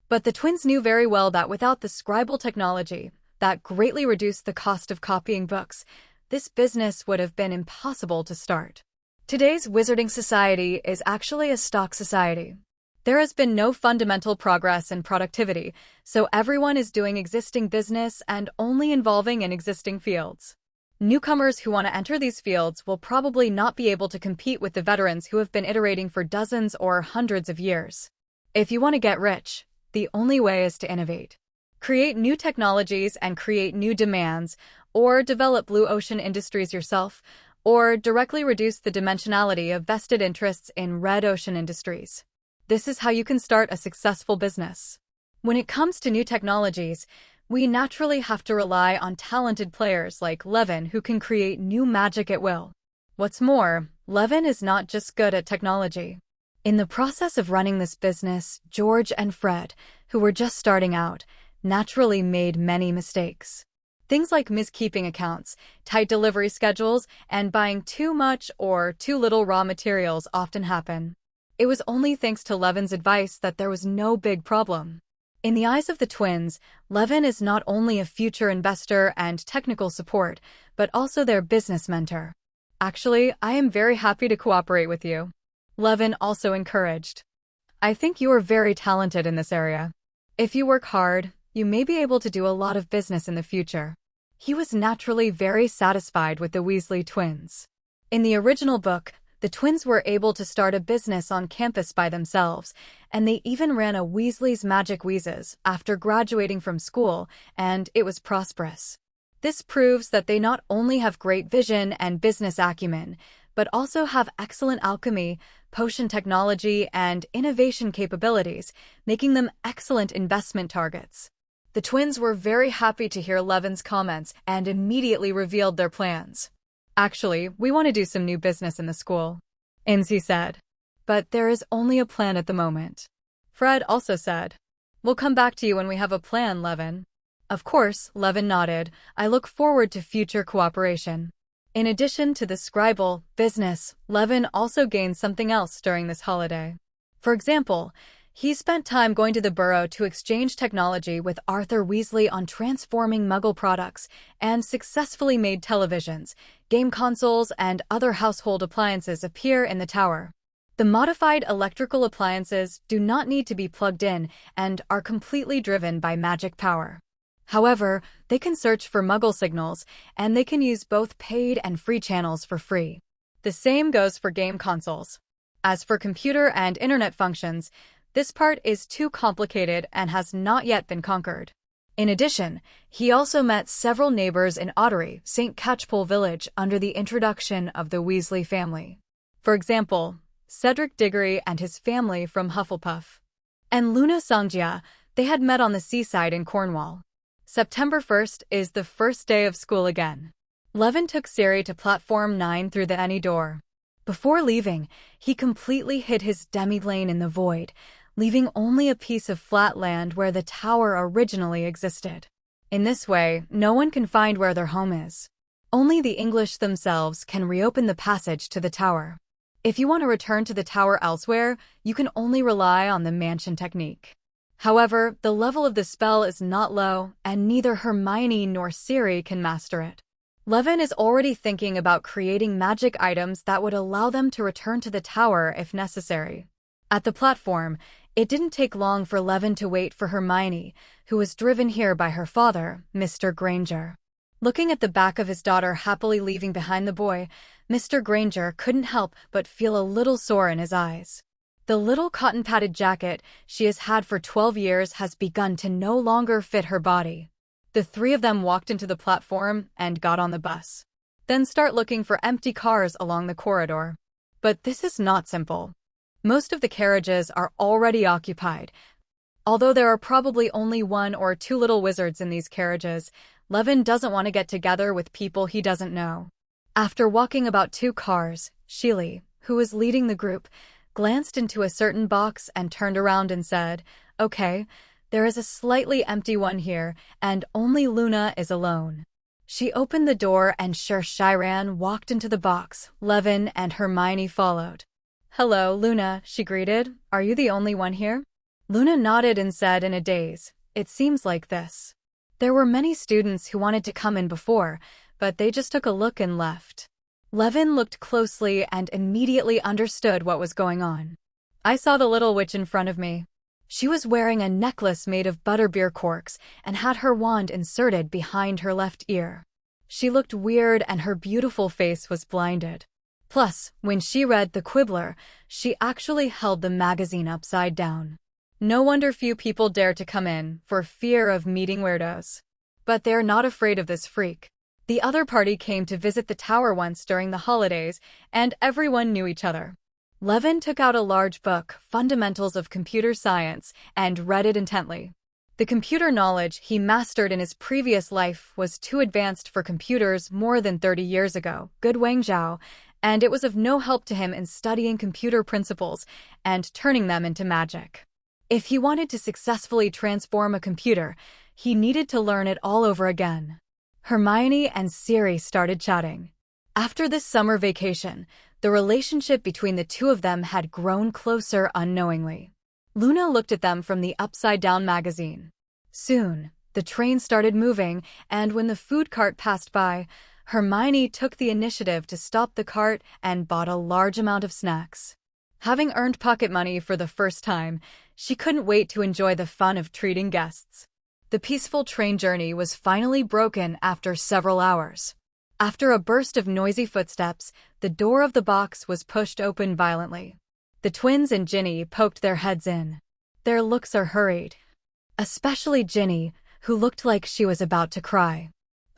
Speaker 1: But the twins knew very well that without the scribal technology, that greatly reduced the cost of copying books, this business would have been impossible to start. Today's wizarding society is actually a stock society. There has been no fundamental progress in productivity, so everyone is doing existing business and only involving in existing fields. Newcomers who want to enter these fields will probably not be able to compete with the veterans who have been iterating for dozens or hundreds of years. If you want to get rich, the only way is to innovate. Create new technologies and create new demands, or develop blue ocean industries yourself, or directly reduce the dimensionality of vested interests in red ocean industries. This is how you can start a successful business. When it comes to new technologies, we naturally have to rely on talented players like Levin who can create new magic at will. What's more, Levin is not just good at technology. In the process of running this business, George and Fred, who were just starting out, naturally made many mistakes. Things like miskeeping accounts, tight delivery schedules, and buying too much or too little raw materials often happen. It was only thanks to Levin's advice that there was no big problem. In the eyes of the twins, Levin is not only a future investor and technical support, but also their business mentor. Actually, I am very happy to cooperate with you. Levin also encouraged. I think you are very talented in this area. If you work hard, you may be able to do a lot of business in the future. He was naturally very satisfied with the Weasley twins. In the original book, The twins were able to start a business on campus by themselves, and they even ran a Weasley's Magic Wheezes after graduating from school, and it was prosperous. This proves that they not only have great vision and business acumen, but also have excellent alchemy, potion technology, and innovation capabilities, making them excellent investment targets. The twins were very happy to hear Levin's comments and immediately revealed their plans. Actually, we want to do some new business in the school, Incy said. But there is only a plan at the moment. Fred also said, We'll come back to you when we have a plan, Levin. Of course, Levin nodded. I look forward to future cooperation. In addition to the scribal business, Levin also gained something else during this holiday. For example, he spent time going to the Burrow to exchange technology with Arthur Weasley on transforming Muggle products and successfully made televisions, game consoles, and other household appliances appear in the tower. The modified electrical appliances do not need to be plugged in and are completely driven by magic power. However, they can search for Muggle signals, and they can use both paid and free channels for free. The same goes for game consoles. As for computer and internet functions, this part is too complicated and has not yet been conquered. In addition, he also met several neighbors in Ottery, St. Catchpole Village, under the introduction of the Weasley family. For example, Cedric Diggory and his family from Hufflepuff. And Luna Songjia, they had met on the seaside in Cornwall. September 1st is the first day of school again. Levin took Siri to Platform 9 through the any door. Before leaving, he completely hid his demi-lane in the void, leaving only a piece of flat land where the tower originally existed. In this way, no one can find where their home is. Only the English themselves can reopen the passage to the tower. If you want to return to the tower elsewhere, you can only rely on the mansion technique. However, the level of the spell is not low, and neither Hermione nor Siri can master it. Levin is already thinking about creating magic items that would allow them to return to the tower if necessary. At the platform, it didn't take long for Levin to wait for Hermione, who was driven here by her father, Mr. Granger. Looking at the back of his daughter happily leaving behind the boy, Mr. Granger couldn't help but feel a little sore in his eyes. The little cotton-padded jacket she has had for 12 years has begun to no longer fit her body. The three of them walked into the platform and got on the bus. Then start looking for empty cars along the corridor. But this is not simple. Most of the carriages are already occupied. Although there are probably only 1 or 2 little wizards in these carriages, Levin doesn't want to get together with people he doesn't know. After walking about 2 cars, Sheely, who was leading the group, glanced into a certain box and turned around and said, Okay, there is a slightly empty one here, and only Luna is alone. She opened the door and Sir Shiran walked into the box. Levin and Hermione followed. Hello, Luna, she greeted. Are you the only one here? Luna nodded and said in a daze, It seems like this. There were many students who wanted to come in before, but they just took a look and left. Levin looked closely and immediately understood what was going on. I saw the little witch in front of me. She was wearing a necklace made of butterbeer corks and had her wand inserted behind her left ear. She looked weird and her beautiful face was blinded. Plus, when she read The Quibbler, she actually held the magazine upside down. No wonder few people dare to come in, for fear of meeting weirdos. But they're not afraid of this freak. The other party came to visit the tower once during the holidays, and everyone knew each other. Levin took out a large book, Fundamentals of Computer Science, and read it intently. The computer knowledge he mastered in his previous life was too advanced for computers more than 30 years ago, good Wang Zhao, and it was of no help to him in studying computer principles and turning them into magic. If he wanted to successfully transform a computer, he needed to learn it all over again. Hermione and Siri started chatting. After this summer vacation, the relationship between the two of them had grown closer unknowingly. Luna looked at them from the upside-down magazine. Soon, the train started moving, and when the food cart passed by, Hermione took the initiative to stop the cart and bought a large amount of snacks. Having earned pocket money for the first time, she couldn't wait to enjoy the fun of treating guests. The peaceful train journey was finally broken after several hours. After a burst of noisy footsteps, the door of the box was pushed open violently. The twins and Ginny poked their heads in. Their looks are hurried. Especially Ginny, who looked like she was about to cry.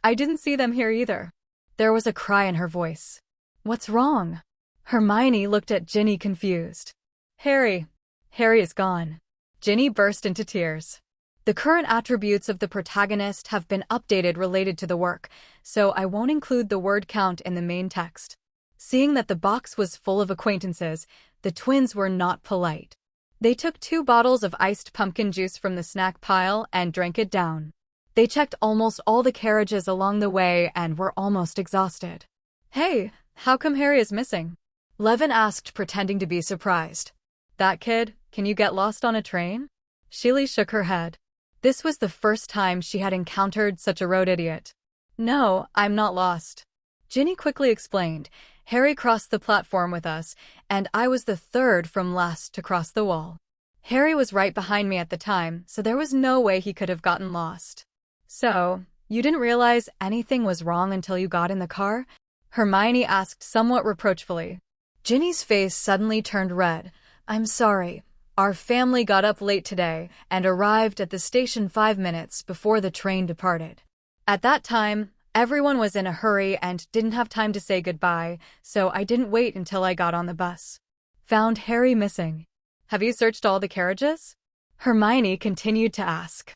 Speaker 1: I didn't see them here either. There was a cry in her voice. What's wrong? Hermione looked at Ginny confused. Harry is gone. Ginny burst into tears. The current attributes of the protagonist have been updated related to the work, so I won't include the word count in the main text. Seeing that the box was full of acquaintances, the twins were not polite. They took 2 bottles of iced pumpkin juice from the snack pile and drank it down. They checked almost all the carriages along the way and were almost exhausted. Hey, how come Harry is missing? Levin asked, pretending to be surprised. That kid, can you get lost on a train? Sheila shook her head. This was the first time she had encountered such a road idiot. No, I'm not lost. Ginny quickly explained. Harry crossed the platform with us, and I was the 3rd from last to cross the wall. Harry was right behind me at the time, so there was no way he could have gotten lost. So, you didn't realize anything was wrong until you got in the car? Hermione asked somewhat reproachfully. Ginny's face suddenly turned red. I'm sorry. Our family got up late today and arrived at the station 5 minutes before the train departed. At that time, everyone was in a hurry and didn't have time to say goodbye, so I didn't wait until I got on the bus. Found Harry missing. Have you searched all the carriages? Hermione continued to ask.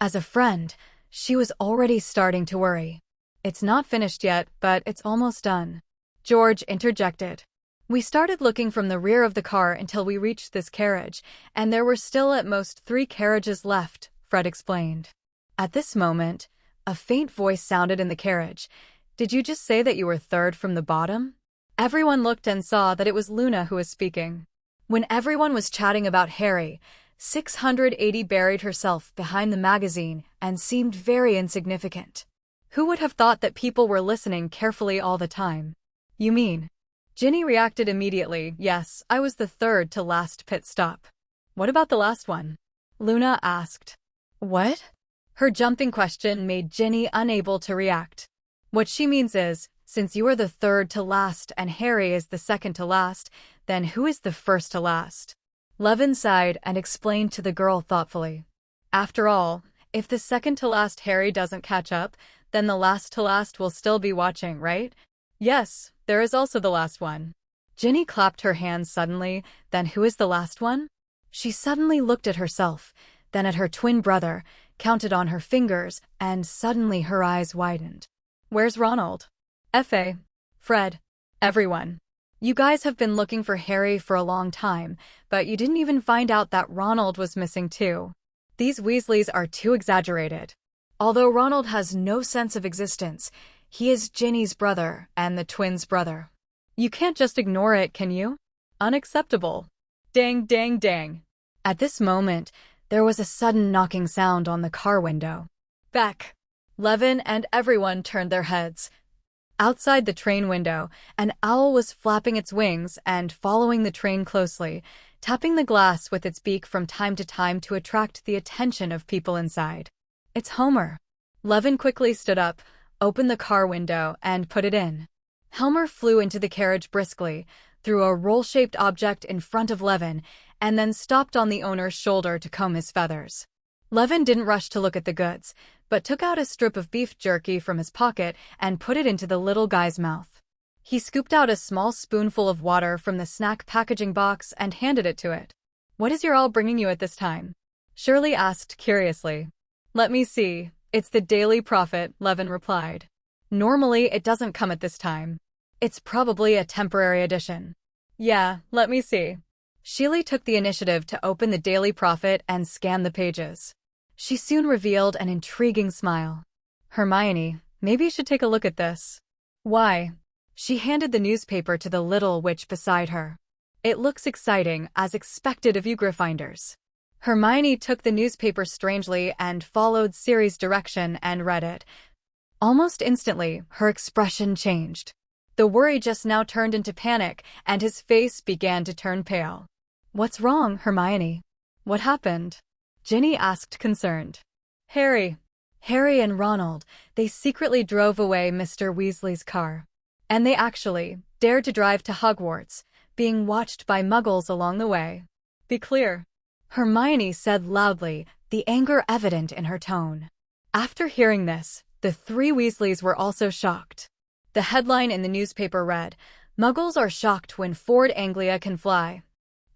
Speaker 1: As a friend, she was already starting to worry. It's not finished yet, but it's almost done. George interjected. We started looking from the rear of the car until we reached this carriage, and there were still at most 3 carriages left, Fred explained. At this moment, a faint voice sounded in the carriage. Did you just say that you were 3rd from the bottom? Everyone looked and saw that it was Luna who was speaking. When everyone was chatting about Harry, 680 buried herself behind the magazine and seemed very insignificant. Who would have thought that people were listening carefully all the time? You mean? Ginny reacted immediately. Yes, I was the 3rd to last pit stop. What about the last one? Luna asked. What? Her jumping question made Ginny unable to react. What she means is, since you are the 3rd to last and Harry is the 2nd to last, then who is the 1st to last? Levin sighed and explained to the girl thoughtfully. After all, if the 2nd to last Harry doesn't catch up, then the last to last will still be watching, right? Yes, there is also the last one. Ginny clapped her hands suddenly. Then who is the last one? She suddenly looked at herself, then at her twin brother, counted on her fingers, and suddenly her eyes widened. Where's Ronald? F.A. Fred. Everyone. You guys have been looking for Harry for a long time, but you didn't even find out that Ronald was missing too. These Weasleys are too exaggerated. Although Ronald has no sense of existence, he is Ginny's brother and the twins' brother. You can't just ignore it, can you? Unacceptable. Dang, dang, dang. At this moment, there was a sudden knocking sound on the car window. Beck. Levin and everyone turned their heads. Outside the train window, an owl was flapping its wings and following the train closely, tapping the glass with its beak from time to time to attract the attention of people inside. It's Homer. Levin quickly stood up, opened the car window, and put it in. Helmer flew into the carriage briskly, threw a roll-shaped object in front of Levin, and then stopped on the owner's shoulder to comb his feathers. Levin didn't rush to look at the goods, but took out a strip of beef jerky from his pocket and put it into the little guy's mouth. He scooped out a small spoonful of water from the snack packaging box and handed it to it. What is your all bringing you at this time? Shirley asked curiously. Let me see. It's the Daily Prophet, Levin replied. Normally it doesn't come at this time. It's probably a temporary edition. Yeah, let me see. Sheila took the initiative to open the Daily Prophet and scan the pages. She soon revealed an intriguing smile. Hermione, maybe you should take a look at this. Why? She handed the newspaper to the little witch beside her. It looks exciting, as expected of you Gryffindors. Hermione took the newspaper strangely and followed Siri's direction and read it. Almost instantly, her expression changed. The worry just now turned into panic, and his face began to turn pale. What's wrong, Hermione? What happened? Ginny asked concerned. Harry Harry and Ronald, they secretly drove away Mr. Weasley's car. And they actually dared to drive to Hogwarts, being watched by muggles along the way. Be clear, Hermione said loudly, the anger evident in her tone. After hearing this, the three Weasleys were also shocked. The headline in the newspaper read, "Muggles are shocked when Ford Anglia can fly."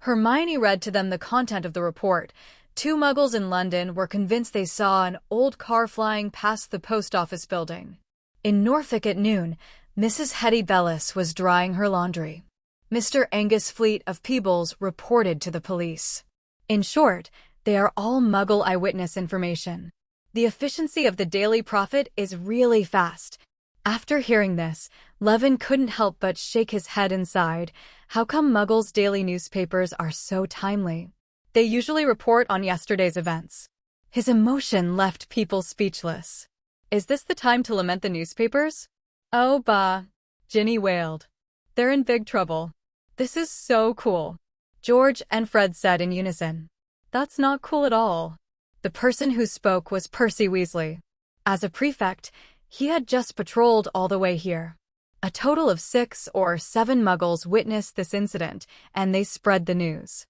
Speaker 1: Hermione read to them the content of the report. Two muggles in London were convinced they saw an old car flying past the post office building. In Norfolk at noon, Mrs. Hetty Bellis was drying her laundry. Mr. Angus Fleet of Peebles reported to the police. In short, they are all Muggle eyewitness information. The efficiency of the Daily Prophet is really fast. After hearing this, Levin couldn't help but shake his head and sighed. How come Muggles' daily newspapers are so timely? They usually report on yesterday's events. His emotion left people speechless. Is this the time to lament the newspapers? Oh, bah, Ginny wailed. They're in big trouble. This is so cool, George and Fred said in unison. That's not cool at all. The person who spoke was Percy Weasley. As a prefect, he had just patrolled all the way here. A total of 6 or 7 muggles witnessed this incident, and they spread the news.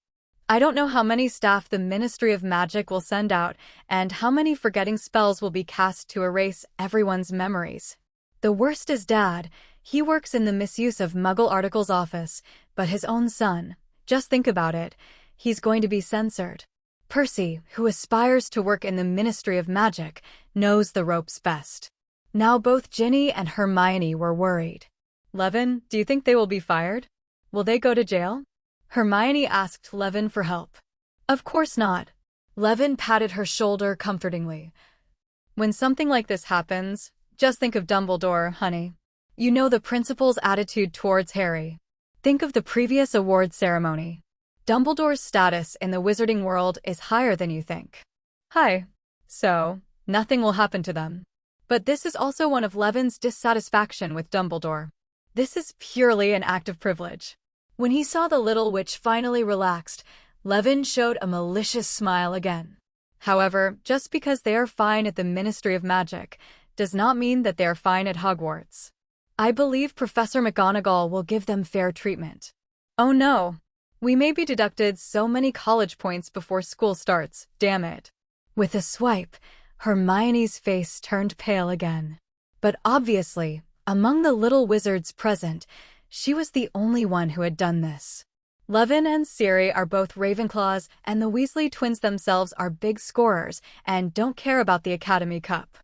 Speaker 1: I don't know how many staff the Ministry of Magic will send out, and how many forgetting spells will be cast to erase everyone's memories. The worst is Dad. He works in the misuse of Muggle articles office, but his own son, just think about it, he's going to be censored. Percy, who aspires to work in the Ministry of Magic, knows the ropes best. Now both Ginny and Hermione were worried. Levin, do you think they will be fired? Will they go to jail? Hermione asked Levin for help. Of course not. Levin patted her shoulder comfortingly. When something like this happens, just think of Dumbledore, honey. You know the principal's attitude towards Harry. Think of the previous award ceremony. Dumbledore's status in the wizarding world is higher than you think. Hi. So, nothing will happen to them. But this is also one of Levin's dissatisfaction with Dumbledore. This is purely an act of privilege. When he saw the little witch finally relaxed, Levin showed a malicious smile again. However, just because they are fine at the Ministry of Magic, does not mean that they are fine at Hogwarts. I believe Professor McGonagall will give them fair treatment. Oh no. We may be deducted so many college points before school starts, damn it. With a swipe, Hermione's face turned pale again. But obviously, among the little wizards present, she was the only one who had done this. Levin and Siri are both Ravenclaws, and the Weasley twins themselves are big scorers and don't care about the Academy Cup.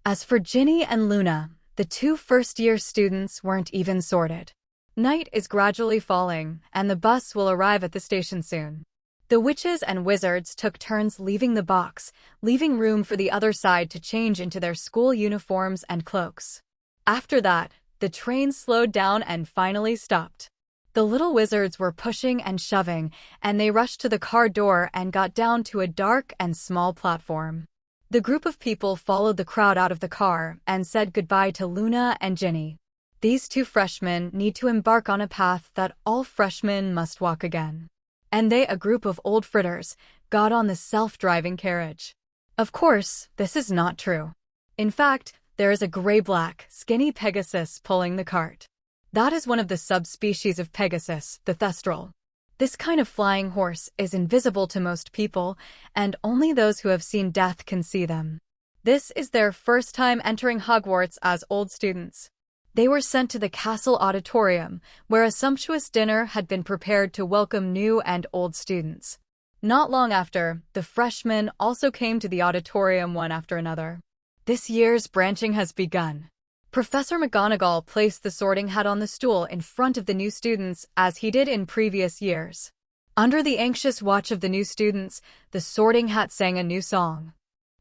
Speaker 1: As for Ginny and Luna, the 2 first-year students weren't even sorted. Night is gradually falling, and the bus will arrive at the station soon. The witches and wizards took turns leaving the box, leaving room for the other side to change into their school uniforms and cloaks. After that, the train slowed down and finally stopped. The little wizards were pushing and shoving, and they rushed to the car door and got down to a dark and small platform. The group of people followed the crowd out of the car and said goodbye to Luna and Ginny. These 2 freshmen need to embark on a path that all freshmen must walk again. And they, a group of old fritters, got on the self-driving carriage. Of course, this is not true. In fact, there is a gray-black, skinny Pegasus pulling the cart. That is one of the subspecies of Pegasus, the Thestral. This kind of flying horse is invisible to most people, and only those who have seen death can see them. This is their first time entering Hogwarts as old students. They were sent to the castle auditorium, where a sumptuous dinner had been prepared to welcome new and old students. Not long after, the freshmen also came to the auditorium one after another. This year's branching has begun. Professor McGonagall placed the sorting hat on the stool in front of the new students as he did in previous years. Under the anxious watch of the new students, the sorting hat sang a new song.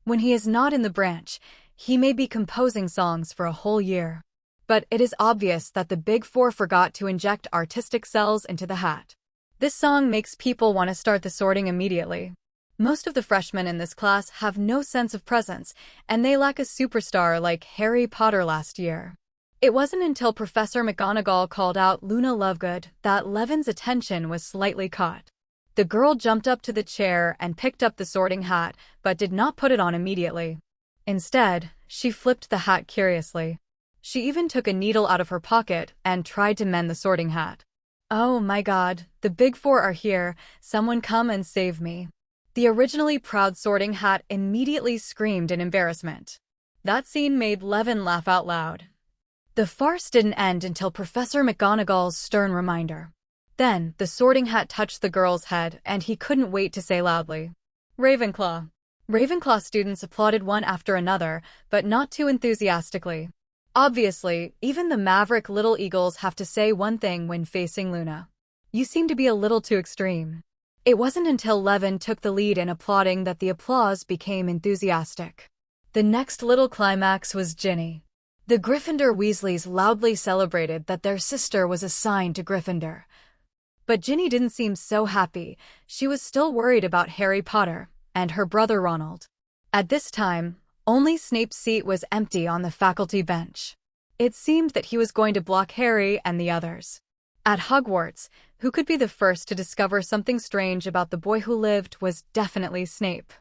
Speaker 1: When he is not in the branch, he may be composing songs for a whole year. But it is obvious that the Big Four forgot to inject artistic cells into the hat. This song makes people want to start the sorting immediately. Most of the freshmen in this class have no sense of presence, and they lack a superstar like Harry Potter last year. It wasn't until Professor McGonagall called out Luna Lovegood that Levin's attention was slightly caught. The girl jumped up to the chair and picked up the sorting hat, but did not put it on immediately. Instead, she flipped the hat curiously. She even took a needle out of her pocket and tried to mend the sorting hat. "Oh my God, the Big Four are here. Someone come and save me." The originally proud sorting hat immediately screamed in embarrassment. That scene made Levin laugh out loud. The farce didn't end until Professor McGonagall's stern reminder. Then, the sorting hat touched the girl's head, and he couldn't wait to say loudly, "Ravenclaw." Ravenclaw students applauded one after another, but not too enthusiastically. Obviously, even the maverick little eagles have to say one thing when facing Luna. "You seem to be a little too extreme." It wasn't until Levin took the lead in applauding that the applause became enthusiastic. The next little climax was Ginny. The Gryffindor Weasleys loudly celebrated that their sister was assigned to Gryffindor. But Ginny didn't seem so happy. She was still worried about Harry Potter and her brother Ronald. At this time, only Snape's seat was empty on the faculty bench. It seemed that he was going to block Harry and the others. At Hogwarts, who could be the first to discover something strange about the boy who lived was definitely Snape.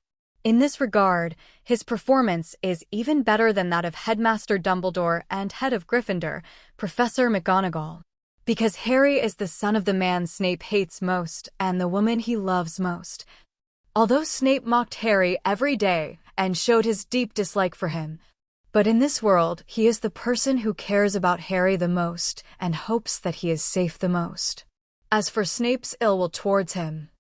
Speaker 1: In this regard, his performance is even better than that of Headmaster Dumbledore and head of Gryffindor, Professor McGonagall. Because Harry is the son of the man Snape hates most and the woman he loves most. Although Snape mocked Harry every day and showed his deep dislike for him, but in this world, he is the person who cares about Harry the most and hopes that he is safe the most. As for Snape's ill will towards him,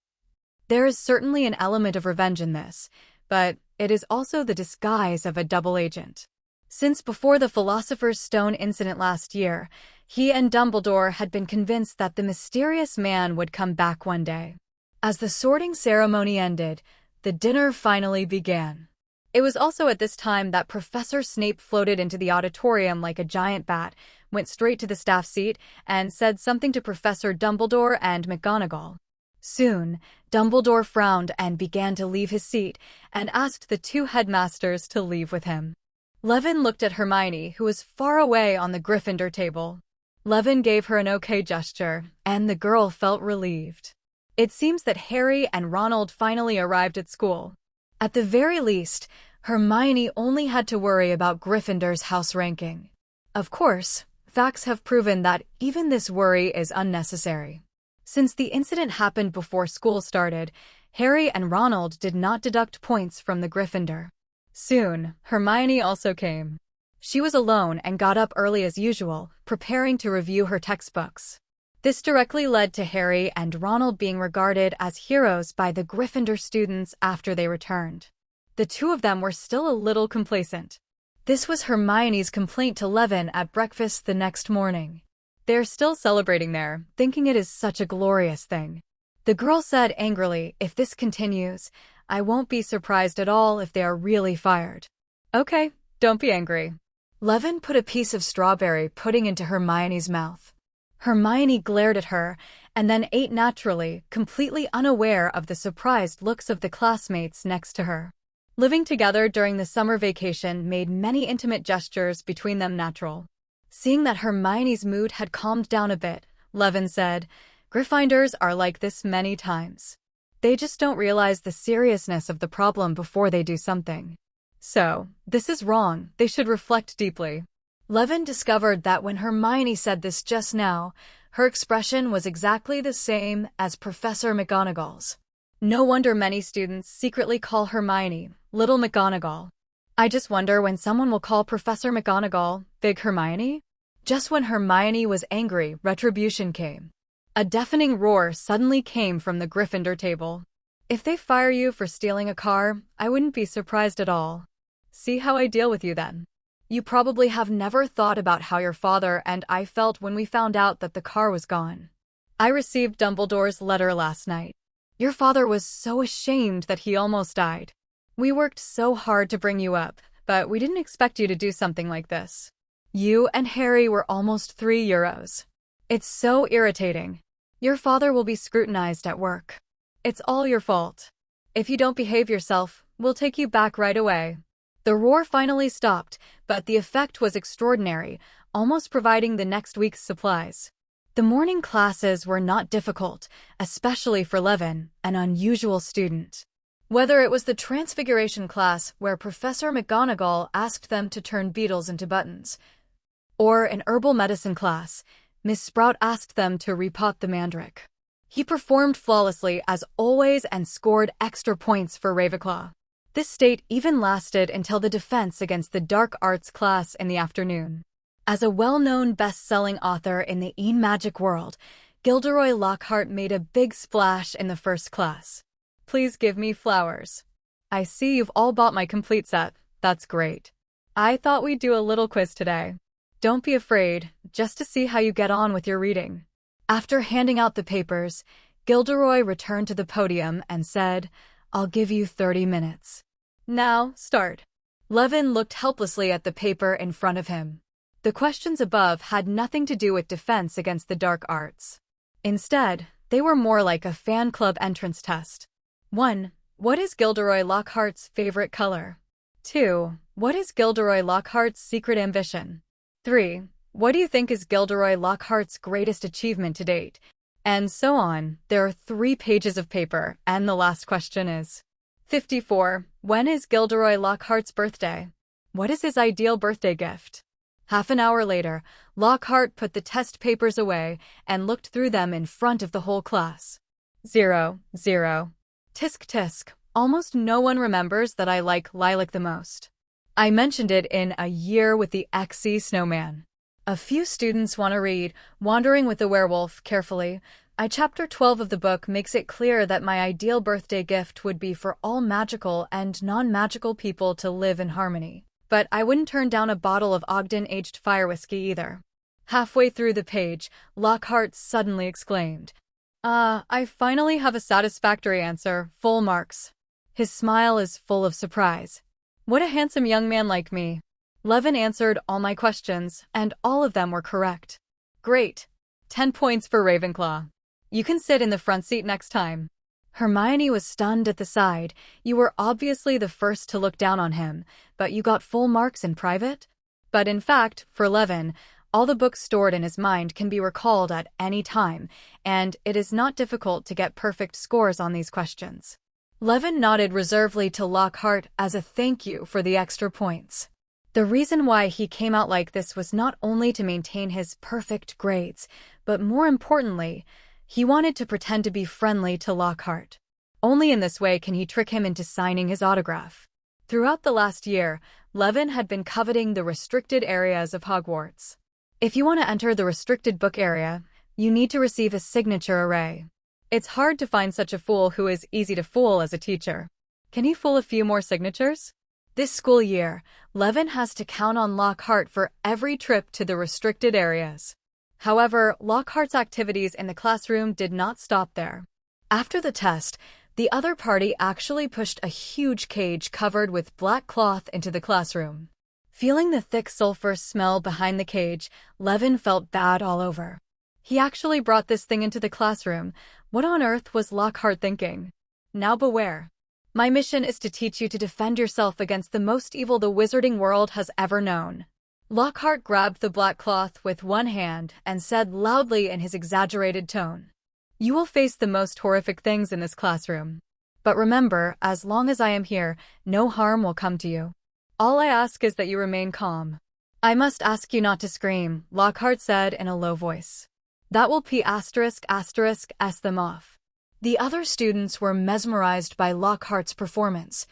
Speaker 1: there is certainly an element of revenge in this, but it is also the disguise of a double agent. Since before the Philosopher's Stone incident last year, he and Dumbledore had been convinced that the mysterious man would come back one day. As the sorting ceremony ended, the dinner finally began. It was also at this time that Professor Snape floated into the auditorium like a giant bat, went straight to the staff seat, and said something to Professor Dumbledore and McGonagall. Soon, Dumbledore frowned and began to leave his seat, and asked the two headmasters to leave with him. Levin looked at Hermione, who was far away on the Gryffindor table. Levin gave her an okay gesture, and the girl felt relieved. It seems that Harry and Ronald finally arrived at school. At the very least, Hermione only had to worry about Gryffindor's house ranking. Of course, facts have proven that even this worry is unnecessary. Since the incident happened before school started, Harry and Ronald did not deduct points from the Gryffindor. Soon, Hermione also came. She was alone and got up early as usual, preparing to review her textbooks. This directly led to Harry and Ronald being regarded as heroes by the Gryffindor students after they returned. The two of them were still a little complacent. This was Hermione's complaint to Levin at breakfast the next morning. They're still celebrating there, thinking it is such a glorious thing. The girl said angrily, "If this continues, I won't be surprised at all if they are really fired." "Okay, don't be angry." Levin put a piece of strawberry pudding into Hermione's mouth. Hermione glared at her, and then ate naturally, completely unaware of the surprised looks of the classmates next to her. Living together during the summer vacation made many intimate gestures between them natural. Seeing that Hermione's mood had calmed down a bit, Levin said, "Gryffindors are like this many times. They just don't realize the seriousness of the problem before they do something. So, this is wrong, they should reflect deeply." Levin discovered that when Hermione said this just now, her expression was exactly the same as Professor McGonagall's. No wonder many students secretly call Hermione Little McGonagall. I just wonder when someone will call Professor McGonagall Big Hermione? Just when Hermione was angry, retribution came. A deafening roar suddenly came from the Gryffindor table. "If they fire you for stealing a car, I wouldn't be surprised at all. See how I deal with you then. You probably have never thought about how your father and I felt when we found out that the car was gone. I received Dumbledore's letter last night. Your father was so ashamed that he almost died. We worked so hard to bring you up, but we didn't expect you to do something like this. You and Harry were almost €3. It's so irritating. Your father will be scrutinized at work. It's all your fault. If you don't behave yourself, we'll take you back right away." The roar finally stopped, but the effect was extraordinary, almost providing the next week's supplies. The morning classes were not difficult, especially for Levin, an unusual student. Whether it was the Transfiguration class where Professor McGonagall asked them to turn beetles into buttons, or an herbal medicine class, Miss Sprout asked them to repot the mandrake. He performed flawlessly as always and scored extra points for Ravenclaw. This state even lasted until the defense against the dark arts class in the afternoon. As a well-known best-selling author in the magic world, Gilderoy Lockhart made a big splash in the first class. Please give me flowers. I see you've all bought my complete set. That's great. I thought we'd do a little quiz today. Don't be afraid, just to see how you get on with your reading. After handing out the papers, Gilderoy returned to the podium and said, "I'll give you 30 minutes. Now, start." Levin looked helplessly at the paper in front of him. The questions above had nothing to do with defense against the dark arts. Instead, they were more like a fan club entrance test. 1. What is Gilderoy Lockhart's favorite color? 2. What is Gilderoy Lockhart's secret ambition? 3. What do you think is Gilderoy Lockhart's greatest achievement to date? And so on. There are 3 pages of paper, and the last question is 54. When is Gilderoy Lockhart's birthday? What is his ideal birthday gift? Half an hour later, Lockhart put the test papers away and looked through them in front of the whole class. 0, 0. Tisk tisk. Almost no one remembers that I like lilac the most. I mentioned it in A Year with the XC Snowman. A few students want to read Wandering with the Werewolf carefully. Chapter 12 of the book makes it clear that my ideal birthday gift would be for all magical and non-magical people to live in harmony. But I wouldn't turn down a bottle of Ogden-aged fire whiskey either. Halfway through the page, Lockhart suddenly exclaimed, I finally have a satisfactory answer, full marks. His smile is full of surprise. What a handsome young man like me. Levin answered all my questions, and all of them were correct. Great. 10 points for Ravenclaw. You can sit in the front seat next time. Hermione was stunned at the side. You were obviously the first to look down on him, but you got full marks in private? But in fact, for Levin, all the books stored in his mind can be recalled at any time, and it is not difficult to get perfect scores on these questions. Levin nodded reservedly to Lockhart as a thank you for the extra points. The reason why he came out like this was not only to maintain his perfect grades, but more importantly, he wanted to pretend to be friendly to Lockhart. Only in this way can he trick him into signing his autograph. Throughout the last year, Levin had been coveting the restricted areas of Hogwarts. If you want to enter the restricted book area, you need to receive a signature array. It's hard to find such a fool who is easy to fool as a teacher. Can he fool a few more signatures? This school year, Levin has to count on Lockhart for every trip to the restricted areas. However, Lockhart's activities in the classroom did not stop there. After the test, the other party actually pushed a huge cage covered with black cloth into the classroom. Feeling the thick sulfur smell behind the cage, Levin felt bad all over. He actually brought this thing into the classroom. What on earth was Lockhart thinking? Now beware. My mission is to teach you to defend yourself against the most evil the wizarding world has ever known. Lockhart grabbed the black cloth with one hand and said loudly in his exaggerated tone, "You will face the most horrific things in this classroom. But remember, as long as I am here, no harm will come to you. All I ask is that you remain calm." "I must ask you not to scream," Lockhart said in a low voice. "That will s them off." The other students were mesmerized by Lockhart's performance.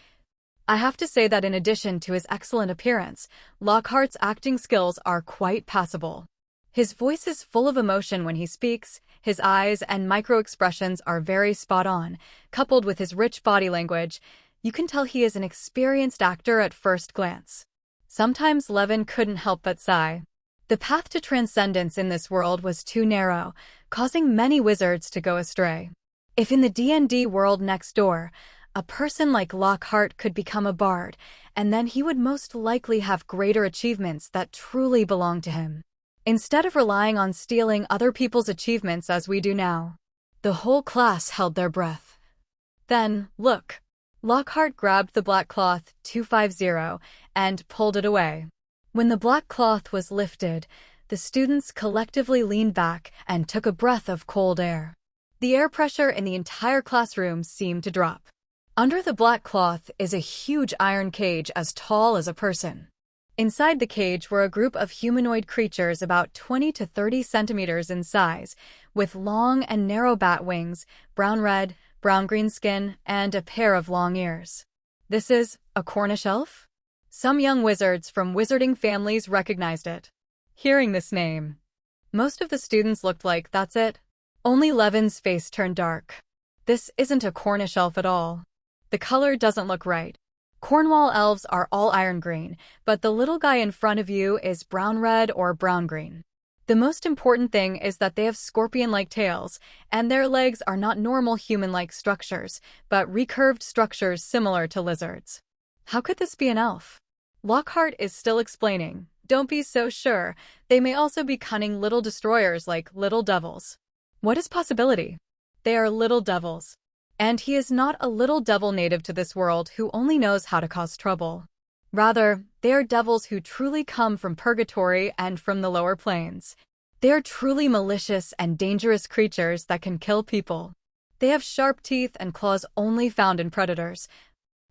Speaker 1: I have to say that in addition to his excellent appearance, Lockhart's acting skills are quite passable. His voice is full of emotion when he speaks, his eyes and micro-expressions are very spot-on, coupled with his rich body language. You can tell he is an experienced actor at first glance. Sometimes Levin couldn't help but sigh. The path to transcendence in this world was too narrow, causing many wizards to go astray. If in the D&D world next door, a person like Lockhart could become a bard, and then he would most likely have greater achievements that truly belong to him. Instead of relying on stealing other people's achievements as we do now. The whole class held their breath. Then, look. Lockhart grabbed the black cloth 250 and pulled it away. When the black cloth was lifted, the students collectively leaned back and took a breath of cold air. The air pressure in the entire classroom seemed to drop. Under the black cloth is a huge iron cage as tall as a person. Inside the cage were a group of humanoid creatures about 20 to 30 centimeters in size, with long and narrow bat wings, brown-red, brown-green skin, and a pair of long ears. This is a Cornish elf? Some young wizards from wizarding families recognized it. Hearing this name, most of the students looked like, that's it. Only Levin's face turned dark. This isn't a Cornish elf at all. The color doesn't look right. Cornwall elves are all iron green, but the little guy in front of you is brown-red or brown-green. The most important thing is that they have scorpion-like tails, and their legs are not normal human-like structures, but recurved structures similar to lizards. How could this be an elf? Lockhart is still explaining. Don't be so sure. They may also be cunning little destroyers like little devils. What is possibility? They are little devils. And he is not a little devil native to this world who only knows how to cause trouble. Rather, they are devils who truly come from purgatory and from the lower planes. They are truly malicious and dangerous creatures that can kill people. They have sharp teeth and claws only found in predators.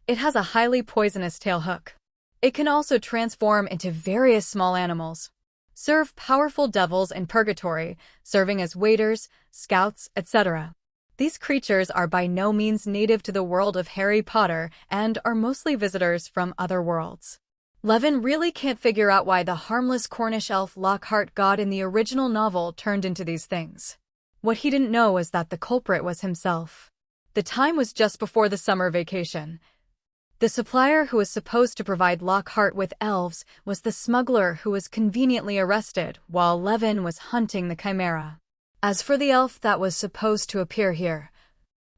Speaker 1: It has a highly poisonous tail hook. It can also transform into various small animals. Serve powerful devils in purgatory, serving as waiters, scouts, etc. These creatures are by no means native to the world of Harry Potter and are mostly visitors from other worlds. Levin really can't figure out why the harmless Cornish elf Lockhart got in the original novel turned into these things. What he didn't know was that the culprit was himself. The time was just before the summer vacation. The supplier who was supposed to provide Lockhart with elves was the smuggler who was conveniently arrested while Levin was hunting the chimera. As for the elf that was supposed to appear here,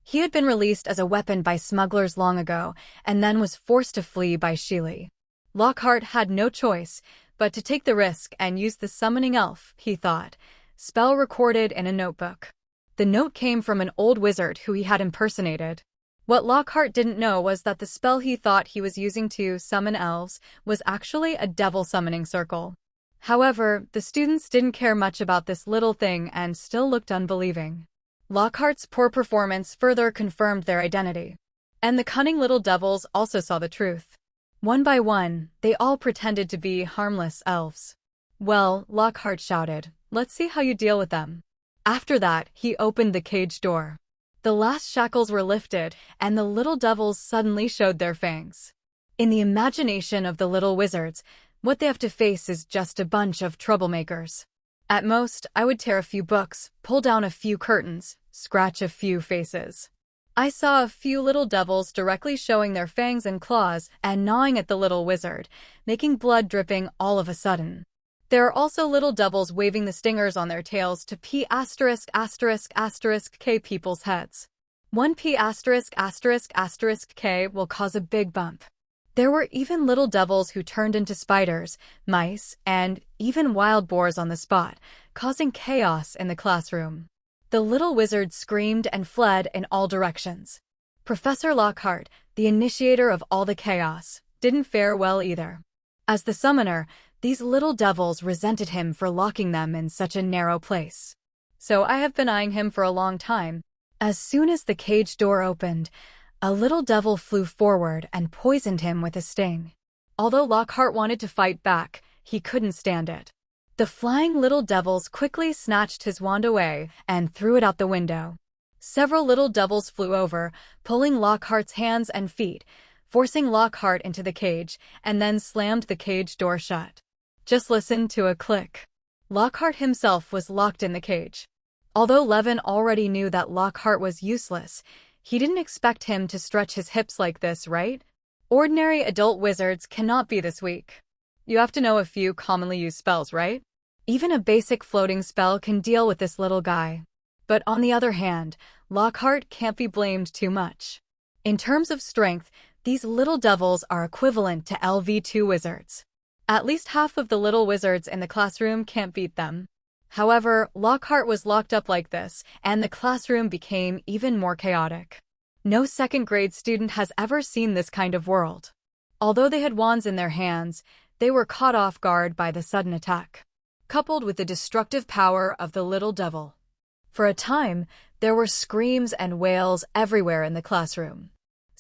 Speaker 1: he had been released as a weapon by smugglers long ago and then was forced to flee by Sheely. Lockhart had no choice but to take the risk and use the summoning elf, he thought, spell recorded in a notebook. The note came from an old wizard who he had impersonated. What Lockhart didn't know was that the spell he thought he was using to summon elves was actually a devil summoning circle. However, the students didn't care much about this little thing and still looked unbelieving. Lockhart's poor performance further confirmed their identity. And the cunning little devils also saw the truth. One by one, they all pretended to be harmless elves. Well, Lockhart shouted, let's see how you deal with them. After that, he opened the cage door. The last shackles were lifted, and the little devils suddenly showed their fangs. In the imagination of the little wizards, what they have to face is just a bunch of troublemakers. At most, I would tear a few books, pull down a few curtains, scratch a few faces. I saw a few little devils directly showing their fangs and claws and gnawing at the little wizard, making blood dripping all of a sudden. There are also little devils waving the stingers on their tails to P********K people's heads. One P*******K will cause a big bump. There were even little devils who turned into spiders, mice, and even wild boars on the spot, causing chaos in the classroom. The little wizard screamed and fled in all directions. Professor Lockhart, the initiator of all the chaos, didn't fare well either. As the summoner, these little devils resented him for locking them in such a narrow place. So I have been eyeing him for a long time. As soon as the cage door opened, a little devil flew forward and poisoned him with a sting. Although Lockhart wanted to fight back, he couldn't stand it. The flying little devils quickly snatched his wand away and threw it out the window. Several little devils flew over, pulling Lockhart's hands and feet, forcing Lockhart into the cage, and then slammed the cage door shut. Just listen to a click. Lockhart himself was locked in the cage. Although Levin already knew that Lockhart was useless, he didn't expect him to stretch his hips like this, right? Ordinary adult wizards cannot be this weak. You have to know a few commonly used spells, right? Even a basic floating spell can deal with this little guy. But on the other hand, Lockhart can't be blamed too much. In terms of strength, these little devils are equivalent to LV2 wizards. At least half of the little wizards in the classroom can't beat them. However, Lockhart was locked up like this, and the classroom became even more chaotic. No second-grade student has ever seen this kind of world. Although they had wands in their hands, they were caught off guard by the sudden attack, coupled with the destructive power of the little devil. For a time, there were screams and wails everywhere in the classroom.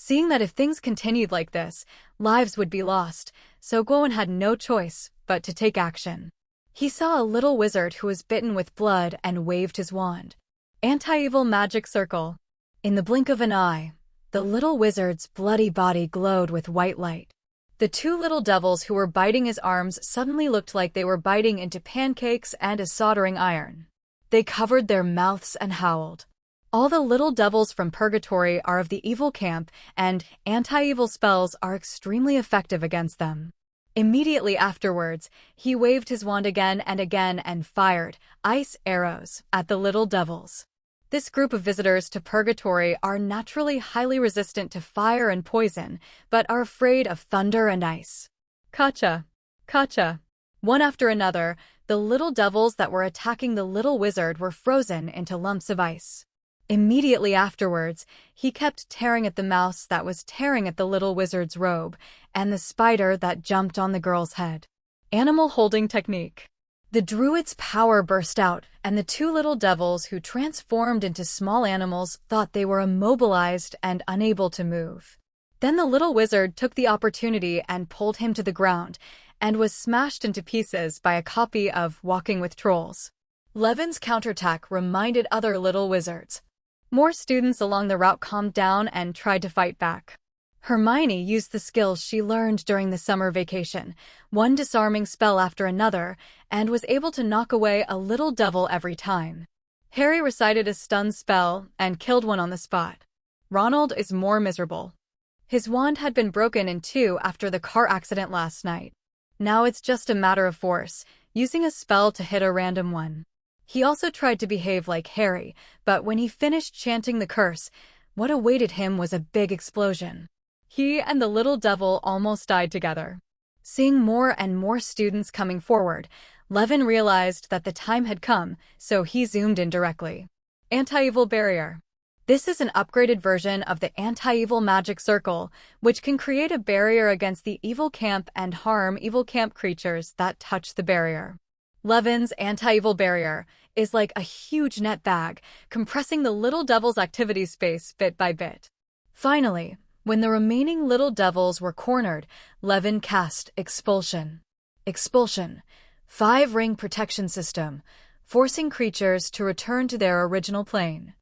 Speaker 1: Seeing that if things continued like this, lives would be lost, so Gwyn had no choice but to take action. He saw a little wizard who was bitten with blood and waved his wand. Anti-evil magic circle. In the blink of an eye, the little wizard's bloody body glowed with white light. The two little devils who were biting his arms suddenly looked like they were biting into pancakes and a soldering iron. They covered their mouths and howled. All the little devils from purgatory are of the evil camp, and anti-evil spells are extremely effective against them. Immediately afterwards, he waved his wand again and fired ice arrows at the little devils. This group of visitors to purgatory are naturally highly resistant to fire and poison, but are afraid of thunder and ice. Kacha! Kacha! One after another, the little devils that were attacking the little wizard were frozen into lumps of ice. Immediately afterwards, he kept tearing at the mouse that was tearing at the little wizard's robe, and the spider that jumped on the girl's head. Animal holding technique. The druid's power burst out, and the two little devils who transformed into small animals thought they were immobilized and unable to move. Then the little wizard took the opportunity and pulled him to the ground, and was smashed into pieces by a copy of Walking with Trolls. Levin's counterattack reminded other little wizards. More students along the route calmed down and tried to fight back. Hermione used the skills she learned during the summer vacation, one disarming spell after another, and was able to knock away a little devil every time. Harry recited a stun spell and killed one on the spot. Ronald is more miserable. His wand had been broken in two after the car accident last night. Now it's just a matter of force, using a spell to hit a random one. He also tried to behave like Harry, but when he finished chanting the curse, what awaited him was a big explosion. He and the little devil almost died together. Seeing more and more students coming forward, Levin realized that the time had come, so he zoomed in directly. Anti-evil barrier. This is an upgraded version of the anti-evil magic circle, which can create a barrier against the evil camp and harm evil camp creatures that touch the barrier. Levin's anti-evil barrier is like a huge net bag, compressing the little devil's activity space bit by bit. Finally, when the remaining little devils were cornered, Levin cast Expulsion. Expulsion, 5-ring protection system, forcing creatures to return to their original plane.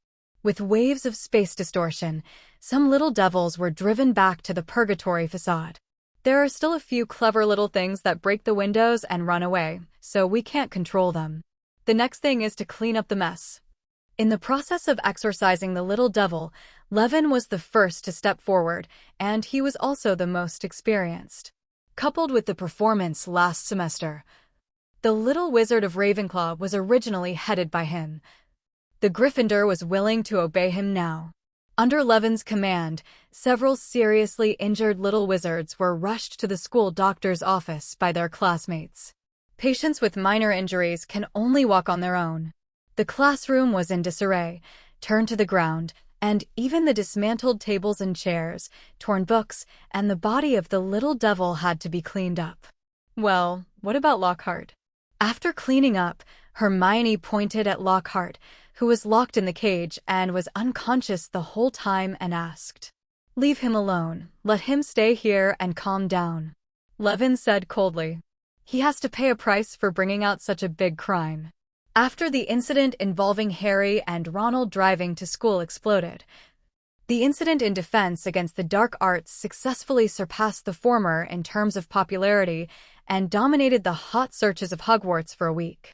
Speaker 1: With waves of space distortion, some little devils were driven back to the purgatory facade. There are still a few clever little things that break the windows and run away, so we can't control them. The next thing is to clean up the mess. In the process of exorcising the little devil, Levin was the first to step forward, and he was also the most experienced. Coupled with the performance last semester, the little wizard of Ravenclaw was originally headed by him. The Gryffindor was willing to obey him now. Under Levin's command, several seriously injured little wizards were rushed to the school doctor's office by their classmates. Patients with minor injuries can only walk on their own. The classroom was in disarray, turned to the ground, and even the dismantled tables and chairs, torn books, and the body of the little devil had to be cleaned up. Well, what about Lockhart? After cleaning up, Hermione pointed at Lockhart, who was locked in the cage and was unconscious the whole time, and asked, "Leave him alone. Let him stay here and calm down." Levin said coldly, "He has to pay a price for bringing out such a big crime." After the incident involving Harry and Ronald driving to school exploded, the incident in Defense Against the Dark Arts successfully surpassed the former in terms of popularity and dominated the hot searches of Hogwarts for a week.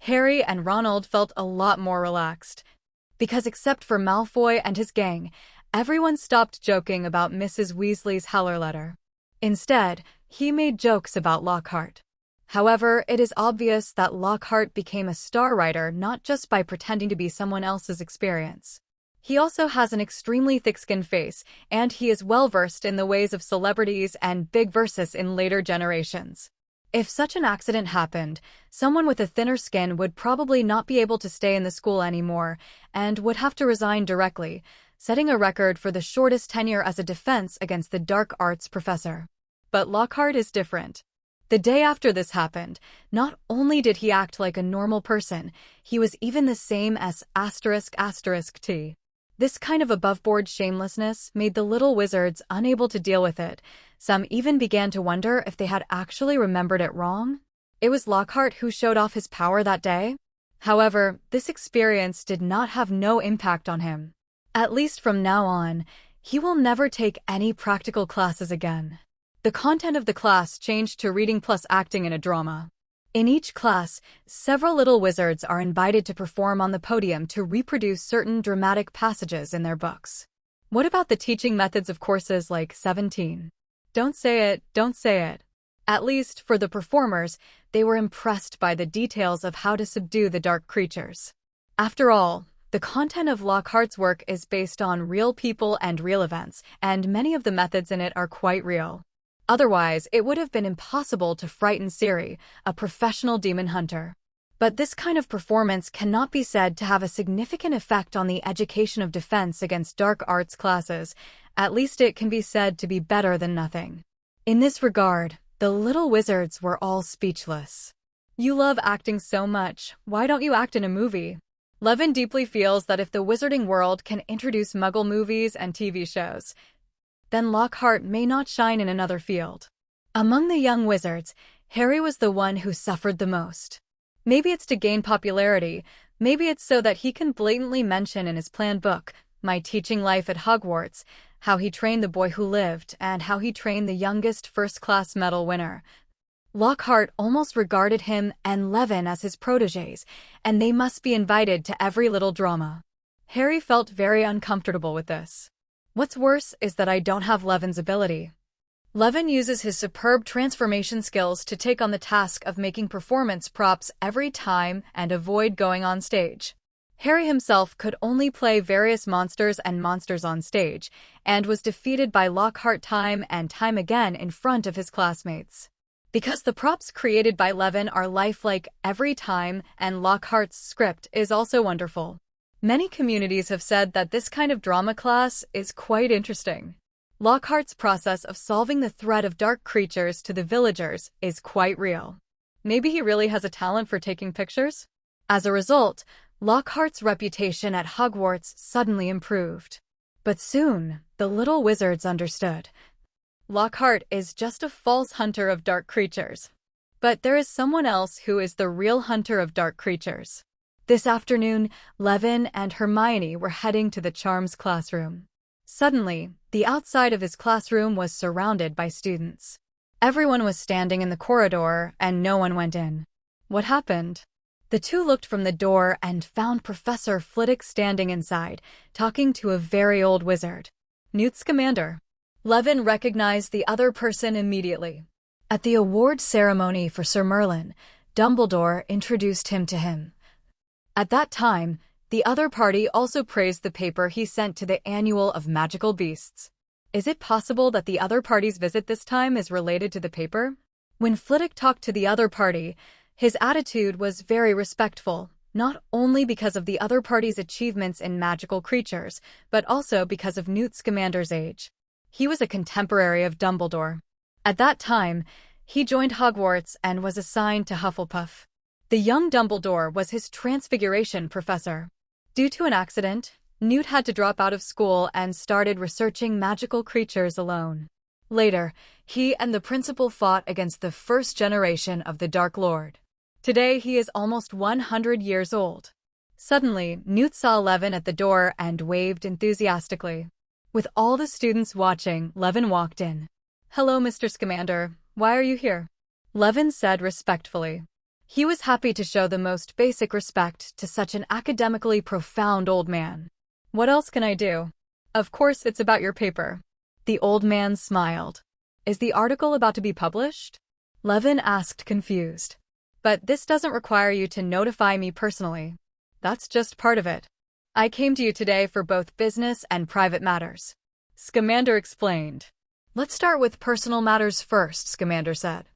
Speaker 1: Harry and Ronald felt a lot more relaxed, because except for Malfoy and his gang, everyone stopped joking about Mrs. Weasley's howler letter. Instead, he made jokes about Lockhart. However, it is obvious that Lockhart became a star writer not just by pretending to be someone else's experience. He also has an extremely thick-skinned face, and he is well-versed in the ways of celebrities and big versus in later generations. If such an accident happened, someone with a thinner skin would probably not be able to stay in the school anymore and would have to resign directly, setting a record for the shortest tenure as a Defense Against the Dark Arts professor. But Lockhart is different. The day after this happened, not only did he act like a normal person, he was even the same as **T. This kind of above-board shamelessness made the little wizards unable to deal with it. Some even began to wonder if they had actually remembered it wrong. It was Lockhart who showed off his power that day. However, this experience did not have no impact on him. At least from now on, he will never take any practical classes again. The content of the class changed to reading plus acting in a drama. In each class, several little wizards are invited to perform on the podium to reproduce certain dramatic passages in their books. What about the teaching methods of courses like 17? Don't say it, don't say it. At least, for the performers, they were impressed by the details of how to subdue the dark creatures. After all, the content of Lockhart's work is based on real people and real events, and many of the methods in it are quite real. Otherwise, it would have been impossible to frighten Ciri, a professional demon hunter. But this kind of performance cannot be said to have a significant effect on the education of defense against dark arts classes. At least it can be said to be better than nothing. In this regard, the little wizards were all speechless. You love acting so much, why don't you act in a movie? Levin deeply feels that if the wizarding world can introduce Muggle movies and TV shows, then Lockhart may not shine in another field. Among the young wizards, Harry was the one who suffered the most. Maybe it's to gain popularity, maybe it's so that he can blatantly mention in his planned book, My Teaching Life at Hogwarts, how he trained the boy who lived and how he trained the youngest first-class medal winner. Lockhart almost regarded him and Levin as his protégés, and they must be invited to every little drama. Harry felt very uncomfortable with this. What's worse is that I don't have Levin's ability. Levin uses his superb transformation skills to take on the task of making performance props every time and avoid going on stage. Harry himself could only play various monsters and monsters on stage, and was defeated by Lockhart time and time again in front of his classmates. Because the props created by Levin are lifelike every time, and Lockhart's script is also wonderful. Many communities have said that this kind of drama class is quite interesting. Lockhart's process of solving the threat of dark creatures to the villagers is quite real. Maybe he really has a talent for taking pictures? As a result, Lockhart's reputation at Hogwarts suddenly improved. But soon, the little wizards understood. Lockhart is just a false hunter of dark creatures. But there is someone else who is the real hunter of dark creatures. This afternoon, Levin and Hermione were heading to the Charms classroom. Suddenly, the outside of his classroom was surrounded by students. Everyone was standing in the corridor, and no one went in. What happened? The two looked from the door and found Professor Flitwick standing inside, talking to a very old wizard. Newt Scamander. Levin recognized the other person immediately. At the award ceremony for Sir Merlin, Dumbledore introduced him to him. At that time, the other party also praised the paper he sent to the Annual of Magical Beasts. Is it possible that the other party's visit this time is related to the paper? When Flitwick talked to the other party, his attitude was very respectful, not only because of the other party's achievements in magical creatures, but also because of Newt Scamander's age. He was a contemporary of Dumbledore. At that time, he joined Hogwarts and was assigned to Hufflepuff. The young Dumbledore was his transfiguration professor. Due to an accident, Newt had to drop out of school and started researching magical creatures alone. Later, he and the principal fought against the first generation of the Dark Lord. Today he is almost 100 years old. Suddenly, Newt saw Levin at the door and waved enthusiastically. With all the students watching, Levin walked in. "Hello, Mr. Scamander. Why are you here?" Levin said respectfully. He was happy to show the most basic respect to such an academically profound old man. "What else can I do?" "Of course it's about your paper." The old man smiled. "Is the article about to be published?" Levin asked, confused. "But this doesn't require you to notify me personally. That's just part of it. I came to you today for both business and private matters." Scamander explained. "Let's start with personal matters first," Scamander said.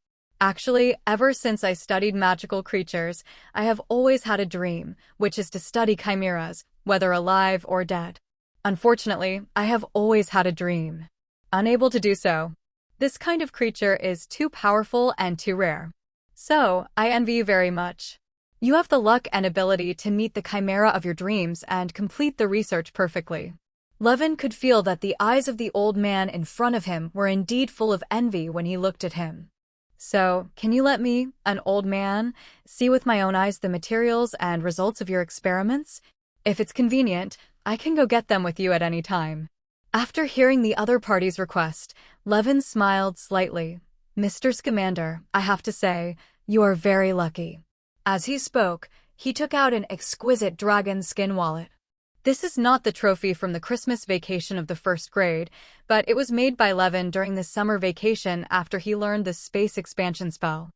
Speaker 1: "Actually, ever since I studied magical creatures, I have always had a dream, which is to study chimeras, whether alive or dead. Unfortunately, I have always had a dream. Unable to do so. This kind of creature is too powerful and too rare. So, I envy you very much." You have the luck and ability to meet the chimera of your dreams and complete the research perfectly. Levin could feel that the eyes of the old man in front of him were indeed full of envy when he looked at him. So, can you let me, an old man, see with my own eyes the materials and results of your experiments? If it's convenient, I can go get them with you at any time. After hearing the other party's request, Levin smiled slightly. Mr. Scamander, I have to say, you are very lucky. As he spoke, he took out an exquisite dragon skin wallet. This is not the trophy from the Christmas vacation of the first grade, but it was made by Levin during the summer vacation after he learned the space expansion spell.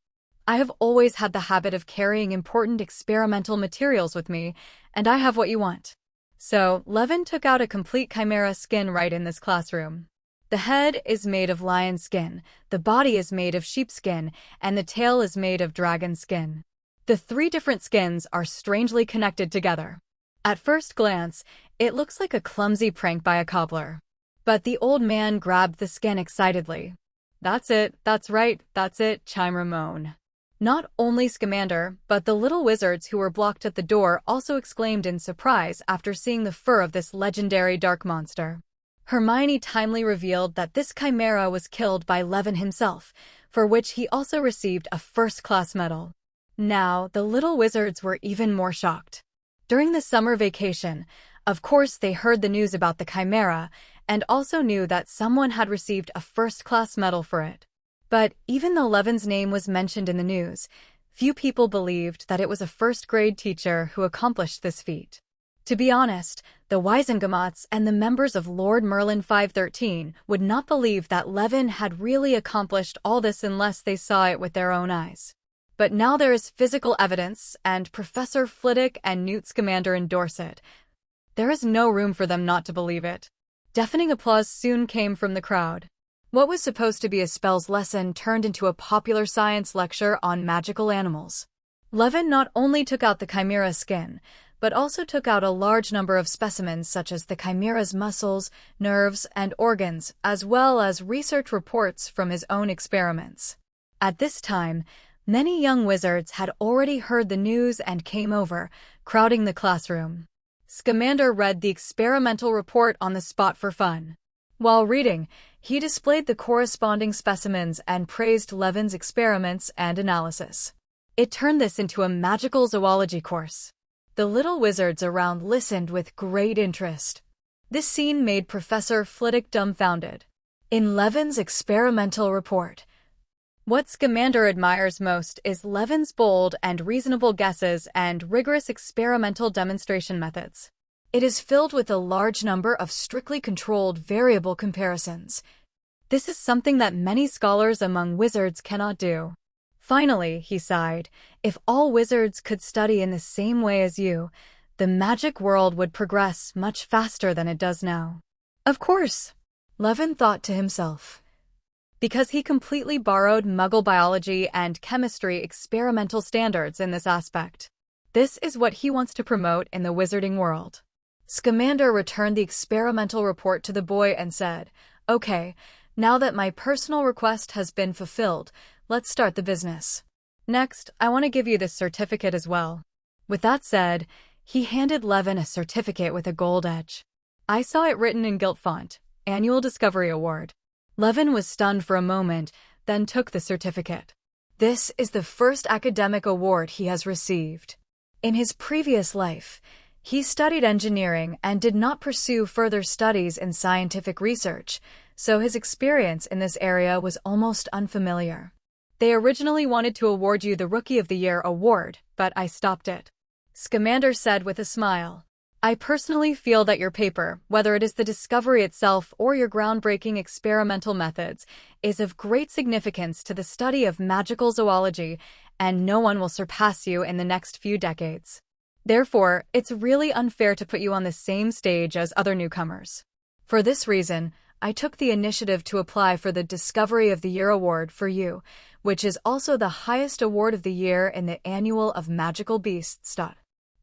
Speaker 1: I have always had the habit of carrying important experimental materials with me, and I have what you want. So, Levin took out a complete chimera skin right in this classroom. The head is made of lion skin, the body is made of sheepskin, and the tail is made of dragon skin. The three different skins are strangely connected together. At first glance, it looks like a clumsy prank by a cobbler. But the old man grabbed the skin excitedly. That's it, that's right, that's it, chimed Ramon. Not only Scamander, but the little wizards who were blocked at the door also exclaimed in surprise after seeing the fur of this legendary dark monster. Hermione timely revealed that this chimera was killed by Levin himself, for which he also received a first-class medal. Now, the little wizards were even more shocked. During the summer vacation, of course they heard the news about the chimera, and also knew that someone had received a first-class medal for it. But even though Levin's name was mentioned in the news, few people believed that it was a first-grade teacher who accomplished this feat. To be honest, the Wisengamotts and the members of Lord Merlin 513 would not believe that Levin had really accomplished all this unless they saw it with their own eyes. But now there is physical evidence, and Professor Flitwick and Newt Scamander endorse it. There is no room for them not to believe it. Deafening applause soon came from the crowd. What was supposed to be a spells lesson turned into a popular science lecture on magical animals. Levin not only took out the chimera skin, but also took out a large number of specimens such as the chimera's muscles, nerves, and organs, as well as research reports from his own experiments. At this time, many young wizards had already heard the news and came over, crowding the classroom. Scamander read the experimental report on the spot for fun. While reading, he displayed the corresponding specimens and praised Levin's experiments and analysis. It turned this into a magical zoology course. The little wizards around listened with great interest. This scene made Professor Flitwick dumbfounded. In Levin's experimental report, what Scamander admires most is Levin's bold and reasonable guesses and rigorous experimental demonstration methods. It is filled with a large number of strictly controlled variable comparisons. This is something that many scholars among wizards cannot do. Finally, he sighed, if all wizards could study in the same way as you, the magic world would progress much faster than it does now. Of course, Levin thought to himself, because he completely borrowed Muggle biology and chemistry experimental standards in this aspect. This is what he wants to promote in the wizarding world. Scamander returned the experimental report to the boy and said, "Okay, now that my personal request has been fulfilled, let's start the business. Next, I want to give you this certificate as well." With that said, he handed Levin a certificate with a gold edge. I saw it written in gilt font, Annual Discovery Award. Levin was stunned for a moment, then took the certificate. This is the first academic award he has received. In his previous life, he studied engineering and did not pursue further studies in scientific research, so his experience in this area was almost unfamiliar. They originally wanted to award you the Rookie of the Year award, but I stopped it. Scamander said with a smile, I personally feel that your paper, whether it is the discovery itself or your groundbreaking experimental methods, is of great significance to the study of magical zoology, and no one will surpass you in the next few decades. Therefore, it's really unfair to put you on the same stage as other newcomers. For this reason, I took the initiative to apply for the Discovery of the Year award for you, which is also the highest award of the year in the Annual of Magical Beasts.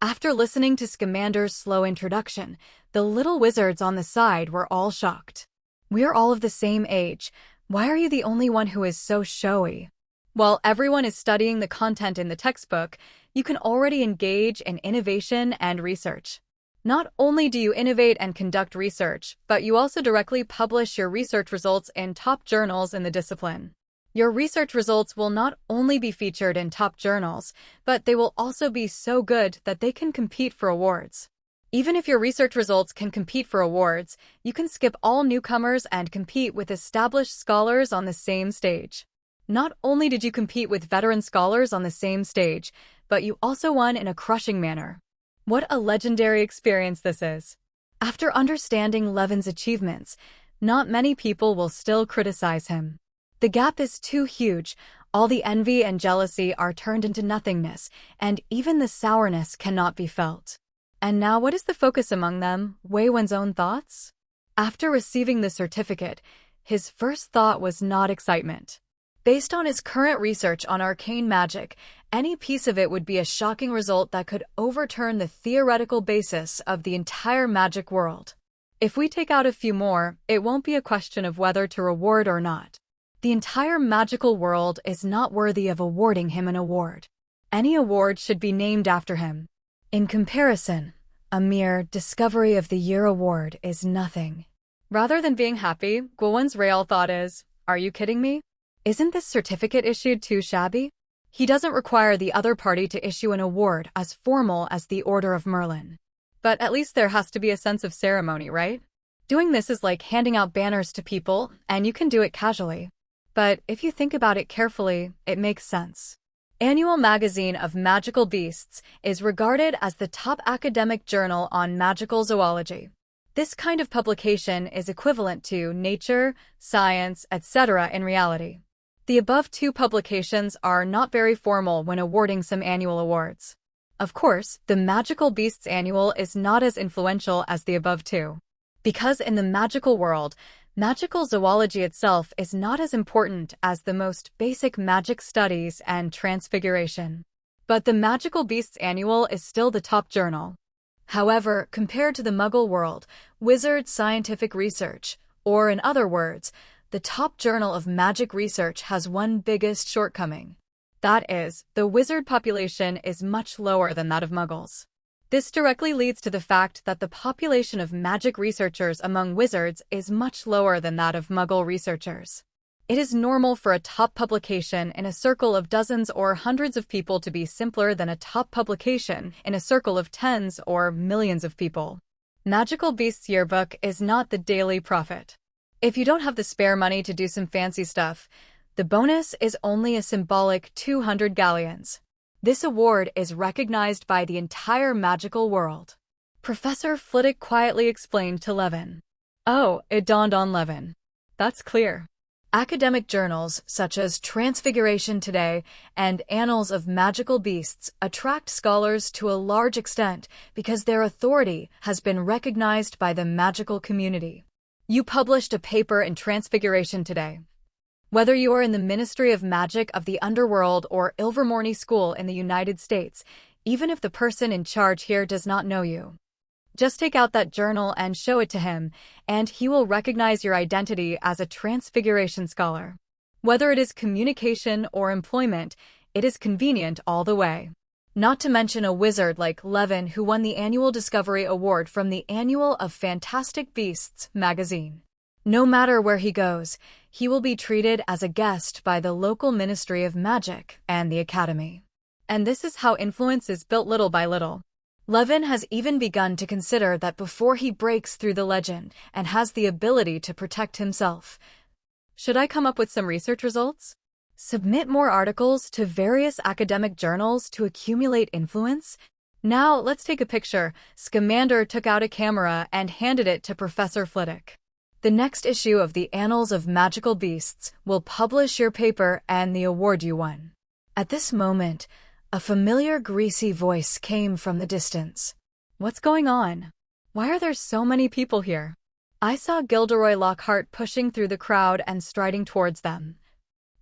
Speaker 1: After listening to Scamander's slow introduction, the little wizards on the side were all shocked. We're all of the same age. Why are you the only one who is so showy? While everyone is studying the content in the textbook, You can already engage in innovation and research. Not only do you innovate and conduct research, but you also directly publish your research results in top journals in the discipline. Your research results will not only be featured in top journals, but they will also be so good that they can compete for awards. Even if your research results can compete for awards, you can skip all newcomers and compete with established scholars on the same stage. Not only did you compete with veteran scholars on the same stage, but you also won in a crushing manner. What a legendary experience this is. After understanding Levin's achievements, not many people will still criticize him. The gap is too huge, all the envy and jealousy are turned into nothingness, and even the sourness cannot be felt. And now what is the focus among them? Wei Wen's own thoughts? After receiving the certificate, his first thought was not excitement. Based on his current research on arcane magic, any piece of it would be a shocking result that could overturn the theoretical basis of the entire magic world. If we take out a few more, it won't be a question of whether to reward or not. The entire magical world is not worthy of awarding him an award. Any award should be named after him. In comparison, a mere Discovery of the Year award is nothing. Rather than being happy, Guowen's real thought is, are you kidding me? Isn't this certificate issued too shabby? He doesn't require the other party to issue an award as formal as the Order of Merlin. But at least there has to be a sense of ceremony, right? Doing this is like handing out banners to people, and you can do it casually. But if you think about it carefully, it makes sense. Annual Magazine of Magical Beasts is regarded as the top academic journal on magical zoology. This kind of publication is equivalent to Nature, Science, etc. in reality. The above two publications are not very formal when awarding some annual awards. Of course, the Magical Beasts Annual is not as influential as the above two. Because in the magical world, magical zoology itself is not as important as the most basic magic studies and transfiguration. But the Magical Beasts Annual is still the top journal. However, compared to the Muggle world, wizard scientific research, or in other words, the top journal of magic research has one biggest shortcoming. That is, the wizard population is much lower than that of Muggles. This directly leads to the fact that the population of magic researchers among wizards is much lower than that of Muggle researchers. It is normal for a top publication in a circle of dozens or hundreds of people to be simpler than a top publication in a circle of tens or millions of people. Magical Beasts Yearbook is not the daily profit. If you don't have the spare money to do some fancy stuff, the bonus is only a symbolic 200 galleons. This award is recognized by the entire magical world. Professor Flitwick quietly explained to Levin. Oh, it dawned on Levin. That's clear. Academic journals such as Transfiguration Today and Annals of Magical Beasts attract scholars to a large extent because their authority has been recognized by the magical community. You published a paper in Transfiguration Today. Whether you are in the Ministry of Magic of the Underworld or Ilvermorny School in the United States, even if the person in charge here does not know you, just take out that journal and show it to him, and he will recognize your identity as a Transfiguration scholar. Whether it is communication or employment, it is convenient all the way. Not to mention a wizard like Levin who won the Annual Discovery Award from the Annual of Fantastic Beasts magazine. No matter where he goes, he will be treated as a guest by the local Ministry of Magic and the Academy. And this is how influence is built little by little. Levin has even begun to consider that before he breaks through the legend and has the ability to protect himself, should I come up with some research results? Submit more articles to various academic journals to accumulate influence? Now, let's take a picture. Scamander took out a camera and handed it to Professor Flitwick. The next issue of the Annals of Magical Beasts will publish your paper and the award you won. At this moment, a familiar greasy voice came from the distance. What's going on? Why are there so many people here? I saw Gilderoy Lockhart pushing through the crowd and striding towards them.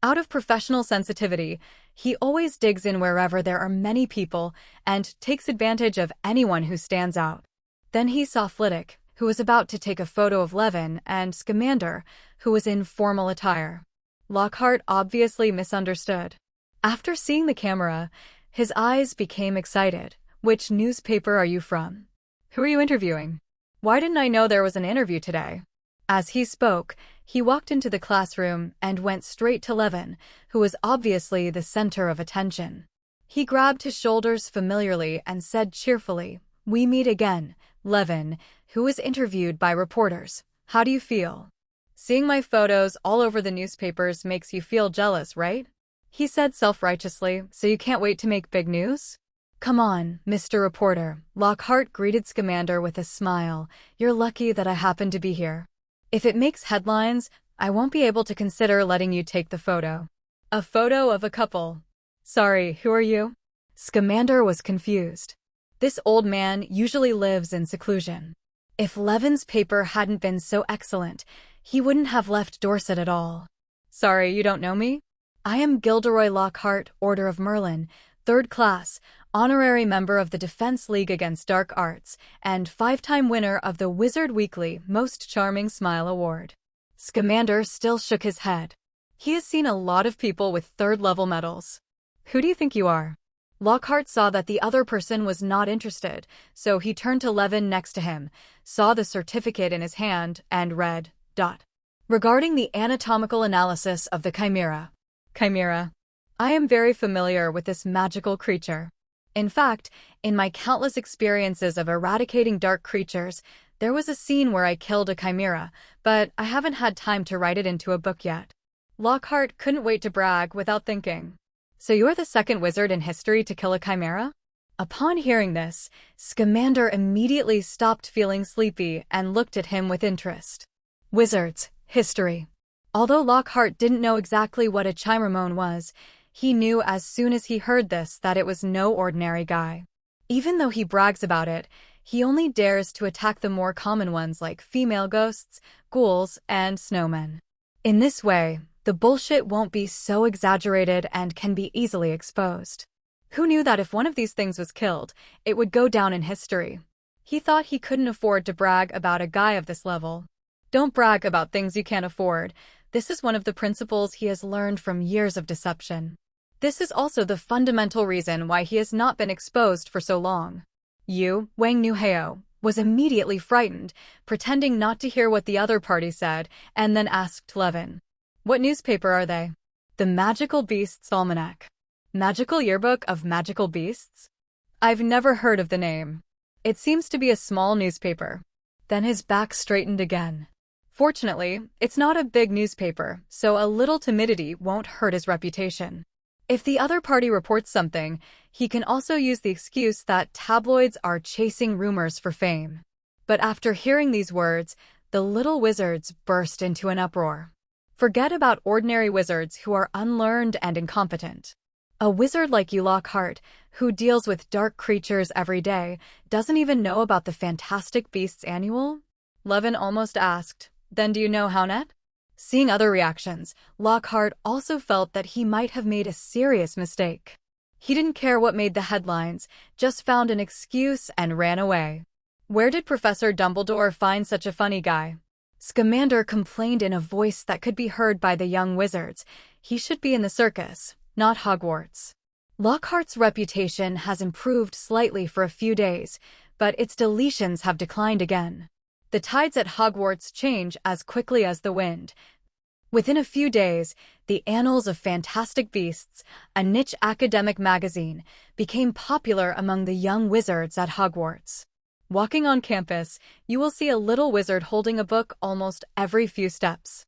Speaker 1: Out of professional sensitivity, he always digs in wherever there are many people and takes advantage of anyone who stands out. Then he saw Flitwick, who was about to take a photo of Levin, and Scamander, who was in formal attire. Lockhart obviously misunderstood. After seeing the camera, His eyes became excited. Which newspaper are you from? Who are you interviewing? Why didn't I know there was an interview today? As he spoke, he walked into the classroom and went straight to Levin, who was obviously the center of attention. He grabbed his shoulders familiarly and said cheerfully, "We meet again, Levin," who was interviewed by reporters. "How do you feel? Seeing my photos all over the newspapers makes you feel jealous, right?" He said self-righteously, "So you can't wait to make big news?" "Come on, Mr. Reporter," Lockhart greeted Scamander with a smile. "You're lucky that I happen to be here. If it makes headlines, I won't be able to consider letting you take the photo." "A photo of a couple? Sorry, who are you?" Scamander was confused. This old man usually lives in seclusion. If Levin's paper hadn't been so excellent, he wouldn't have left Dorset at all. "Sorry, you don't know me? I am Gilderoy Lockhart, Order of Merlin, 3rd class, honorary member of the Defense League Against Dark Arts, and 5-time winner of the Wizard Weekly Most Charming Smile Award." Scamander still shook his head. He has seen a lot of people with 3rd-level medals. "Who do you think you are?" Lockhart saw that the other person was not interested, so he turned to Levin next to him, saw the certificate in his hand, and read, "Regarding the anatomical analysis of the chimera." "Chimera. I am very familiar with this magical creature. In fact, in my countless experiences of eradicating dark creatures, there was a scene where I killed a chimera, but I haven't had time to write it into a book yet." Lockhart couldn't wait to brag without thinking. "So you're the 2nd wizard in history to kill a chimera?" Upon hearing this, Scamander immediately stopped feeling sleepy and looked at him with interest. Wizards, history. Although Lockhart didn't know exactly what a chimeramon was, he knew as soon as he heard this that it was no ordinary guy. Even though he brags about it, he only dares to attack the more common ones like female ghosts, ghouls, and snowmen. In this way, the bullshit won't be so exaggerated and can be easily exposed. Who knew that if one of these things was killed, it would go down in history? He thought he couldn't afford to brag about a guy of this level. Don't brag about things you can't afford. This is one of the principles he has learned from years of deception. This is also the fundamental reason why he has not been exposed for so long. Wang Nuheo was immediately frightened, pretending not to hear what the other party said, and then asked Levin, "What newspaper are they?" "The Magical Beasts Almanac." "Magical Yearbook of Magical Beasts?" "I've never heard of the name. It seems to be a small newspaper." Then his back straightened again. Fortunately, it's not a big newspaper, so a little timidity won't hurt his reputation. If the other party reports something, he can also use the excuse that tabloids are chasing rumors for fame. But after hearing these words, the little wizards burst into an uproar. Forget about ordinary wizards who are unlearned and incompetent. A wizard like you, Lockhart, who deals with dark creatures every day, doesn't even know about the Fantastic Beasts Annual? Levin almost asked, "Then do you know Hownet?" Seeing other reactions, Lockhart also felt that he might have made a serious mistake. He didn't care what made the headlines, just found an excuse and ran away. "Where did Professor Dumbledore find such a funny guy?" Scamander complained in a voice that could be heard by the young wizards. He should be in the circus, not Hogwarts. Lockhart's reputation has improved slightly for a few days, but its deletions have declined again. The tides at Hogwarts change as quickly as the wind. Within a few days, the Annals of Fantastic Beasts, a niche academic magazine, became popular among the young wizards at Hogwarts. Walking on campus, you will see a little wizard holding a book almost every few steps.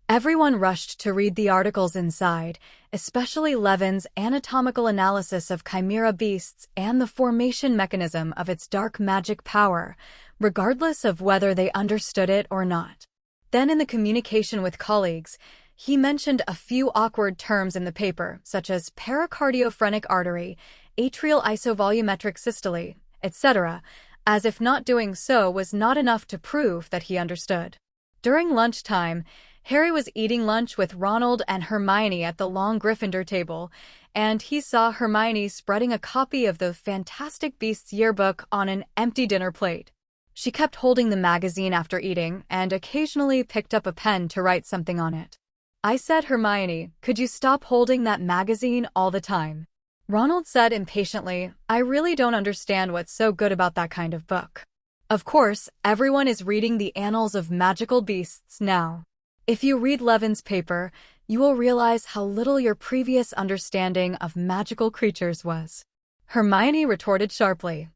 Speaker 1: Everyone rushed to read the articles inside, especially Levin's anatomical analysis of chimera beasts and the formation mechanism of its dark magic power, regardless of whether they understood it or not. Then in the communication with colleagues, he mentioned a few awkward terms in the paper, such as pericardiophrenetic artery, atrial isovolumetric systole, etc., as if not doing so was not enough to prove that he understood. During lunchtime, Harry was eating lunch with Ronald and Hermione at the long Gryffindor table, and he saw Hermione spreading a copy of the Fantastic Beasts yearbook on an empty dinner plate. She kept holding the magazine after eating and occasionally picked up a pen to write something on it. "I said, Hermione, could you stop holding that magazine all the time?" Ronald said impatiently, "I really don't understand what's so good about that kind of book. Of course, everyone is reading the annals of magical beasts now. If you read Levin's paper, you will realize how little your previous understanding of magical creatures was." Hermione retorted sharply.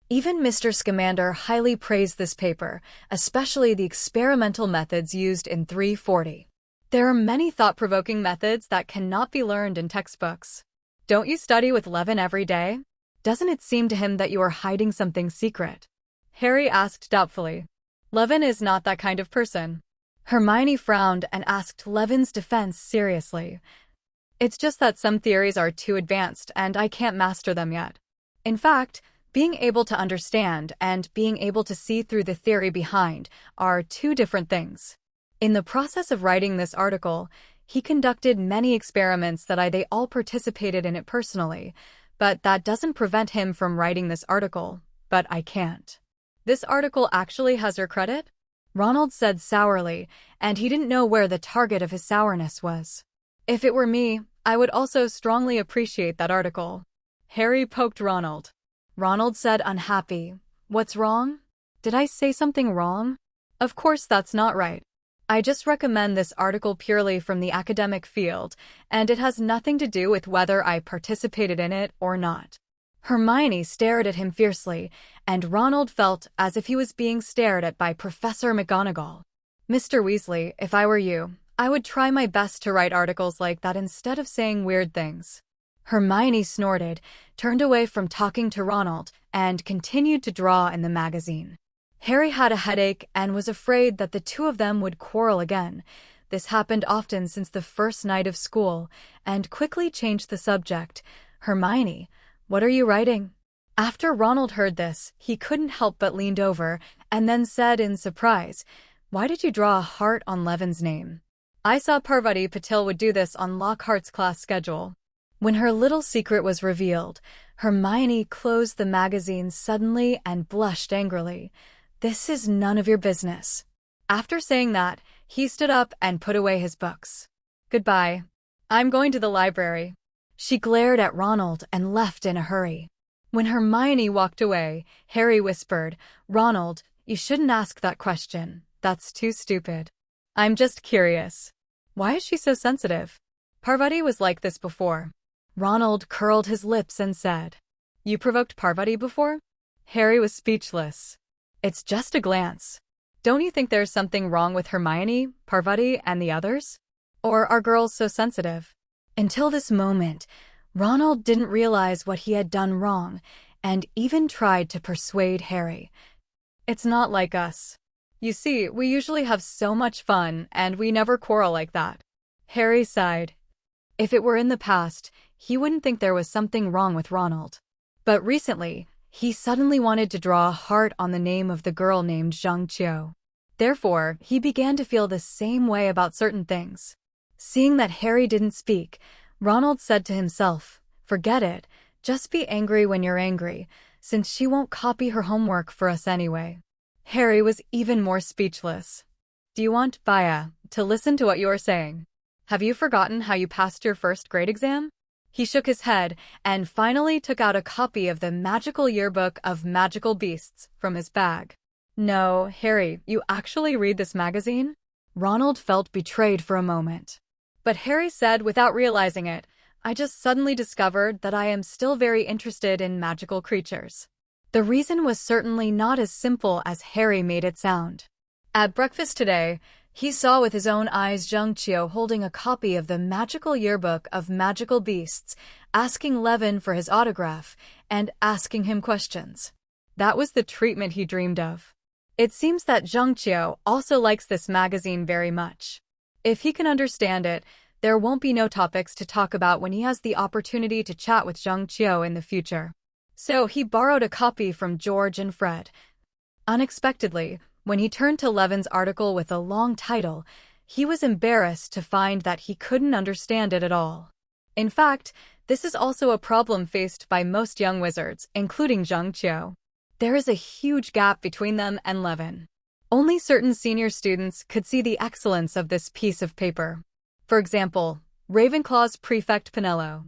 Speaker 1: Even Mr. Scamander highly praised this paper, especially the experimental methods used in 340. There are many thought-provoking methods that cannot be learned in textbooks. Don't you study with Levin every day? Doesn't it seem to him that you are hiding something secret? Harry asked doubtfully. Levin is not that kind of person. Hermione frowned and asked Levin's defense seriously. It's just that some theories are too advanced and I can't master them yet. In fact, being able to understand and being able to see through the theory behind are two different things. In the process of writing this article, he conducted many experiments that they all participated in it personally, but that doesn't prevent him from writing this article, but I can't. This article actually has your credit? Ronald said sourly, and he didn't know where the target of his sourness was. If it were me, I would also strongly appreciate that article. Harry poked Ronald. Ronald said unhappy. What's wrong? Did I say something wrong? Of course that's not right. I just recommend this article purely from the academic field, and it has nothing to do with whether I participated in it or not. Hermione stared at him fiercely, and Ronald felt as if he was being stared at by Professor McGonagall. Mr. Weasley, if I were you, I would try my best to write articles like that instead of saying weird things. Hermione snorted, turned away from talking to Ronald, and continued to draw in the magazine. Harry had a headache and was afraid that the two of them would quarrel again. This happened often since the first night of school, and quickly changed the subject. Hermione, what are you writing? After Ronald heard this, he couldn't help but leaned over, and then said in surprise, Why did you draw a heart on Levin's name? I saw Parvati Patil would do this on Lockhart's class schedule. When her little secret was revealed, Hermione closed the magazine suddenly and blushed angrily. This is none of your business. After saying that, he stood up and put away his books. Goodbye. I'm going to the library. She glared at Ronald and left in a hurry. When Hermione walked away, Harry whispered, Ronald, you shouldn't ask that question. That's too stupid. I'm just curious. Why is she so sensitive? Parvati was like this before. Ronald curled his lips and said, You provoked Parvati before? Harry was speechless. It's just a glance. Don't you think there's something wrong with Hermione, Parvati, and the others? Or are girls so sensitive? Until this moment, Ronald didn't realize what he had done wrong, and even tried to persuade Harry. It's not like us. You see, we usually have so much fun, and we never quarrel like that. Harry sighed. If it were in the past, he wouldn't think there was something wrong with Ronald. But recently, he suddenly wanted to draw a heart on the name of the girl named Zhang Qiu. Therefore, he began to feel the same way about certain things. Seeing that Harry didn't speak, Ronald said to himself, Forget it, just be angry when you're angry, since she won't copy her homework for us anyway. Harry was even more speechless. Do you want, Baya, to listen to what you're saying? Have you forgotten how you passed your first grade exam? He shook his head and finally took out a copy of the Magical Yearbook of Magical Beasts from his bag. No, Harry, you actually read this magazine? Ronald felt betrayed for a moment. But Harry said without realizing it, I just suddenly discovered that I am still very interested in magical creatures. The reason was certainly not as simple as Harry made it sound. At breakfast today, he saw with his own eyes Zhang Qiu holding a copy of the Magical Yearbook of Magical Beasts, asking Levin for his autograph, and asking him questions. That was the treatment he dreamed of. It seems that Zhang Qiu also likes this magazine very much. If he can understand it, there won't be no topics to talk about when he has the opportunity to chat with Zhang Qiu in the future. So he borrowed a copy from George and Fred. Unexpectedly, when he turned to Levin's article with a long title, he was embarrassed to find that he couldn't understand it at all. In fact, this is also a problem faced by most young wizards, including Zhang Qiu. There is a huge gap between them and Levin. Only certain senior students could see the excellence of this piece of paper. For example, Ravenclaw's prefect Pinello.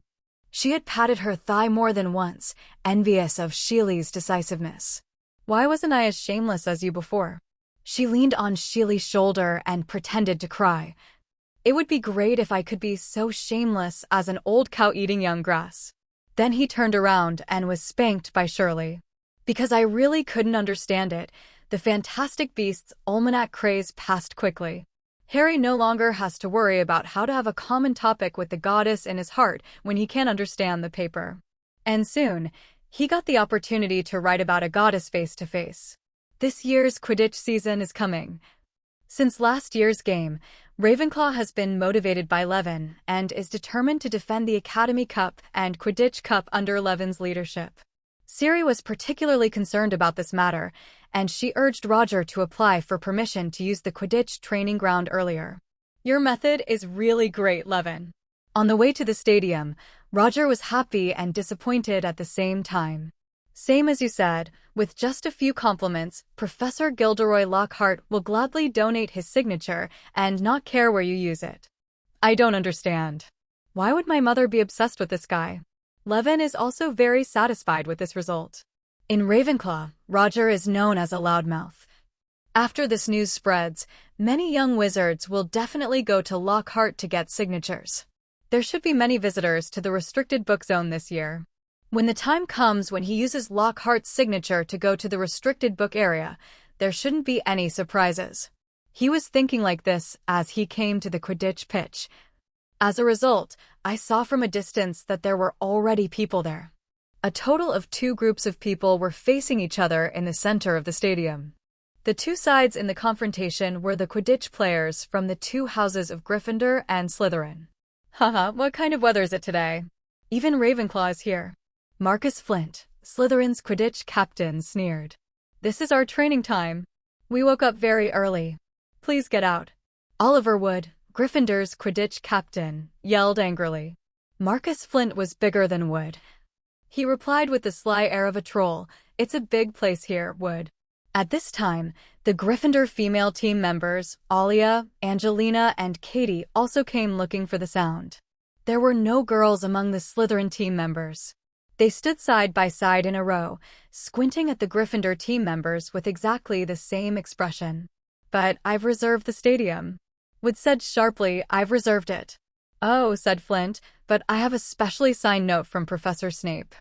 Speaker 1: She had patted her thigh more than once, envious of Sheely's decisiveness. "Why wasn't I as shameless as you before?" She leaned on Sheely's shoulder and pretended to cry. "It would be great if I could be so shameless as an old cow eating young grass." Then he turned around and was spanked by Shirley. Because I really couldn't understand it, the Fantastic Beasts Almanac craze passed quickly. Harry no longer has to worry about how to have a common topic with the goddess in his heart when he can't understand the paper. And soon, he got the opportunity to write about a goddess face-to-face. This year's Quidditch season is coming. Since last year's game, Ravenclaw has been motivated by Levin and is determined to defend the Academy Cup and Quidditch Cup under Levin's leadership. Siri was particularly concerned about this matter, and she urged Roger to apply for permission to use the Quidditch training ground earlier. "Your method is really great, Levin." On the way to the stadium, Roger was happy and disappointed at the same time. "Same as you said, with just a few compliments, Professor Gilderoy Lockhart will gladly donate his signature and not care where you use it." "I don't understand. Why would my mother be obsessed with this guy?" Levin is also very satisfied with this result. In Ravenclaw, Roger is known as a loudmouth. After this news spreads, many young wizards will definitely go to Lockhart to get signatures. There should be many visitors to the restricted book zone this year. When the time comes when he uses Lockhart's signature to go to the restricted book area, there shouldn't be any surprises. He was thinking like this as he came to the Quidditch pitch. As a result, I saw from a distance that there were already people there. A total of 2 groups of people were facing each other in the center of the stadium. The 2 sides in the confrontation were the Quidditch players from the 2 houses of Gryffindor and Slytherin. "Haha, what kind of weather is it today? Even Ravenclaw is here." Marcus Flint, Slytherin's Quidditch captain, sneered. "This is our training time. We woke up very early. Please get out." Oliver Wood, Gryffindor's Quidditch captain, yelled angrily. Marcus Flint was bigger than Wood. He replied with the sly air of a troll, "It's a big place here, Wood." At this time, the Gryffindor female team members, Alia, Angelina, and Katie, also came looking for the sound. There were no girls among the Slytherin team members. They stood side by side in a row, squinting at the Gryffindor team members with exactly the same expression. "But I've reserved the stadium." Wood said sharply, "I've reserved it." "Oh," said Flint, "but I have a specially signed note from Professor Snape.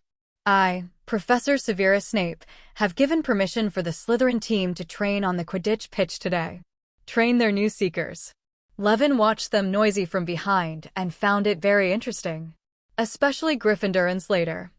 Speaker 1: I, Professor Severus Snape, have given permission for the Slytherin team to train on the Quidditch pitch today. Train their new seekers." Levin watched them noisy from behind and found it very interesting. Especially Gryffindor and Slater.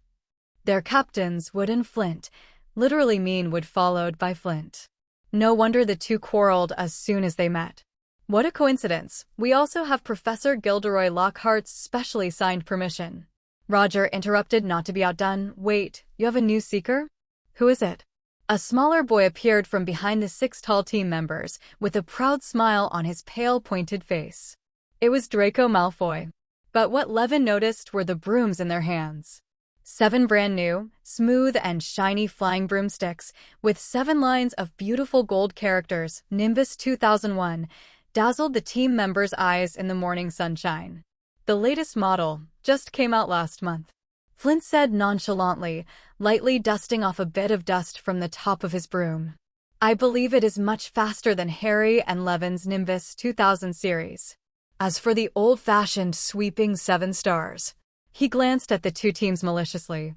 Speaker 1: Their captains, Wood and Flint, literally mean Wood followed by Flint. No wonder the 2 quarreled as soon as they met. What a coincidence, we also have Professor Gilderoy Lockhart's specially signed permission. Roger interrupted, not to be outdone. "Wait, you have a new seeker? Who is it?" A smaller boy appeared from behind the 6 tall team members, with a proud smile on his pale, pointed face. It was Draco Malfoy. But what Levin noticed were the brooms in their hands. 7 brand new, smooth and shiny flying broomsticks, with 7 lines of beautiful gold characters, Nimbus 2001, dazzled the team members' eyes in the morning sunshine. "The latest model, just came out last month," Flint said nonchalantly, lightly dusting off a bit of dust from the top of his broom. "I believe it is much faster than Harry and Levin's Nimbus 2000 series. As for the old-fashioned sweeping 7 stars," he glanced at the 2 teams maliciously.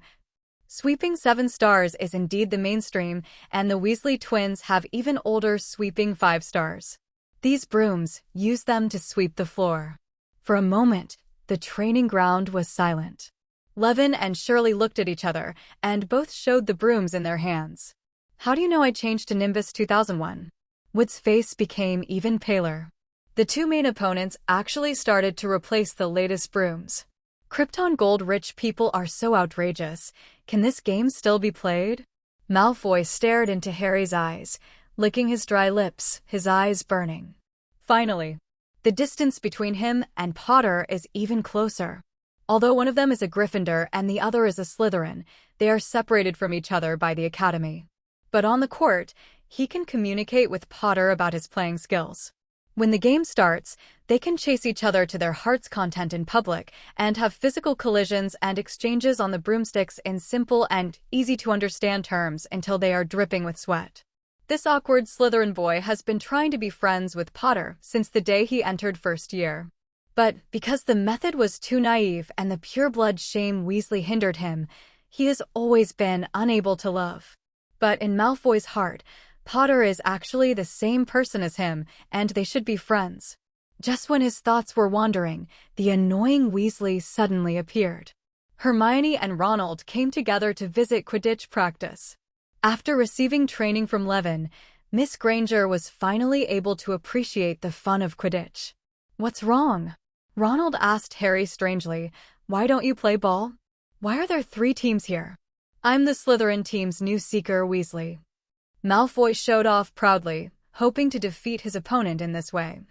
Speaker 1: "Sweeping 7 stars is indeed the mainstream, and the Weasley twins have even older sweeping 5 stars. These brooms, use them to sweep the floor." For a moment, the training ground was silent. Levin and Shirley looked at each other, and both showed the brooms in their hands. "How do you know I changed to Nimbus 2001? Wood's face became even paler. The 2 main opponents actually started to replace the latest brooms. Krypton Gold rich people are so outrageous. Can this game still be played? Malfoy stared into Harry's eyes, licking his dry lips, his eyes burning. Finally, the distance between him and Potter is even closer. Although one of them is a Gryffindor and the other is a Slytherin, they are separated from each other by the Academy. But on the court, he can communicate with Potter about his playing skills. When the game starts, they can chase each other to their heart's content in public and have physical collisions and exchanges on the broomsticks in simple and easy-to-understand terms until they are dripping with sweat. This awkward Slytherin boy has been trying to be friends with Potter since the day he entered first year. But because the method was too naive and the pure-blood shame Weasley hindered him, he has always been unable to love. But in Malfoy's heart, Potter is actually the same person as him, and they should be friends. Just when his thoughts were wandering, the annoying Weasley suddenly appeared. Hermione and Ronald came together to visit Quidditch practice. After receiving training from Levin, Miss Granger was finally able to appreciate the fun of Quidditch. "What's wrong?" Ronald asked Harry strangely. "Why don't you play ball? Why are there 3 teams here?" "I'm the Slytherin team's new seeker, Weasley." Malfoy showed off proudly, hoping to defeat his opponent in this way.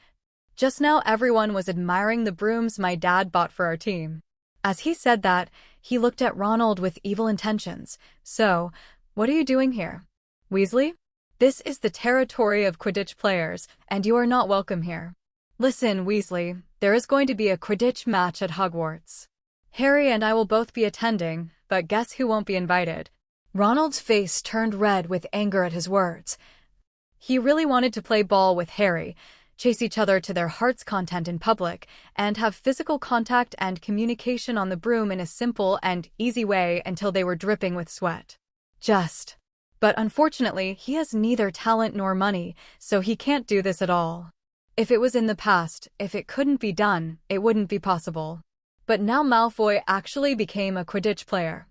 Speaker 1: "Just now everyone was admiring the brooms my dad bought for our team." As he said that, he looked at Ronald with evil intentions. "So, what are you doing here, Weasley? This is the territory of Quidditch players, and you are not welcome here." "Listen, Weasley, there is going to be a Quidditch match at Hogwarts. Harry and I will both be attending, but guess who won't be invited?" Ronald's face turned red with anger at his words. He really wanted to play ball with Harry, chase each other to their heart's content in public, and have physical contact and communication on the broom in a simple and easy way until they were dripping with sweat. But unfortunately, he has neither talent nor money, so he can't do this at all. If it was in the past, if it couldn't be done, it wouldn't be possible. But now Malfoy actually became a Quidditch player.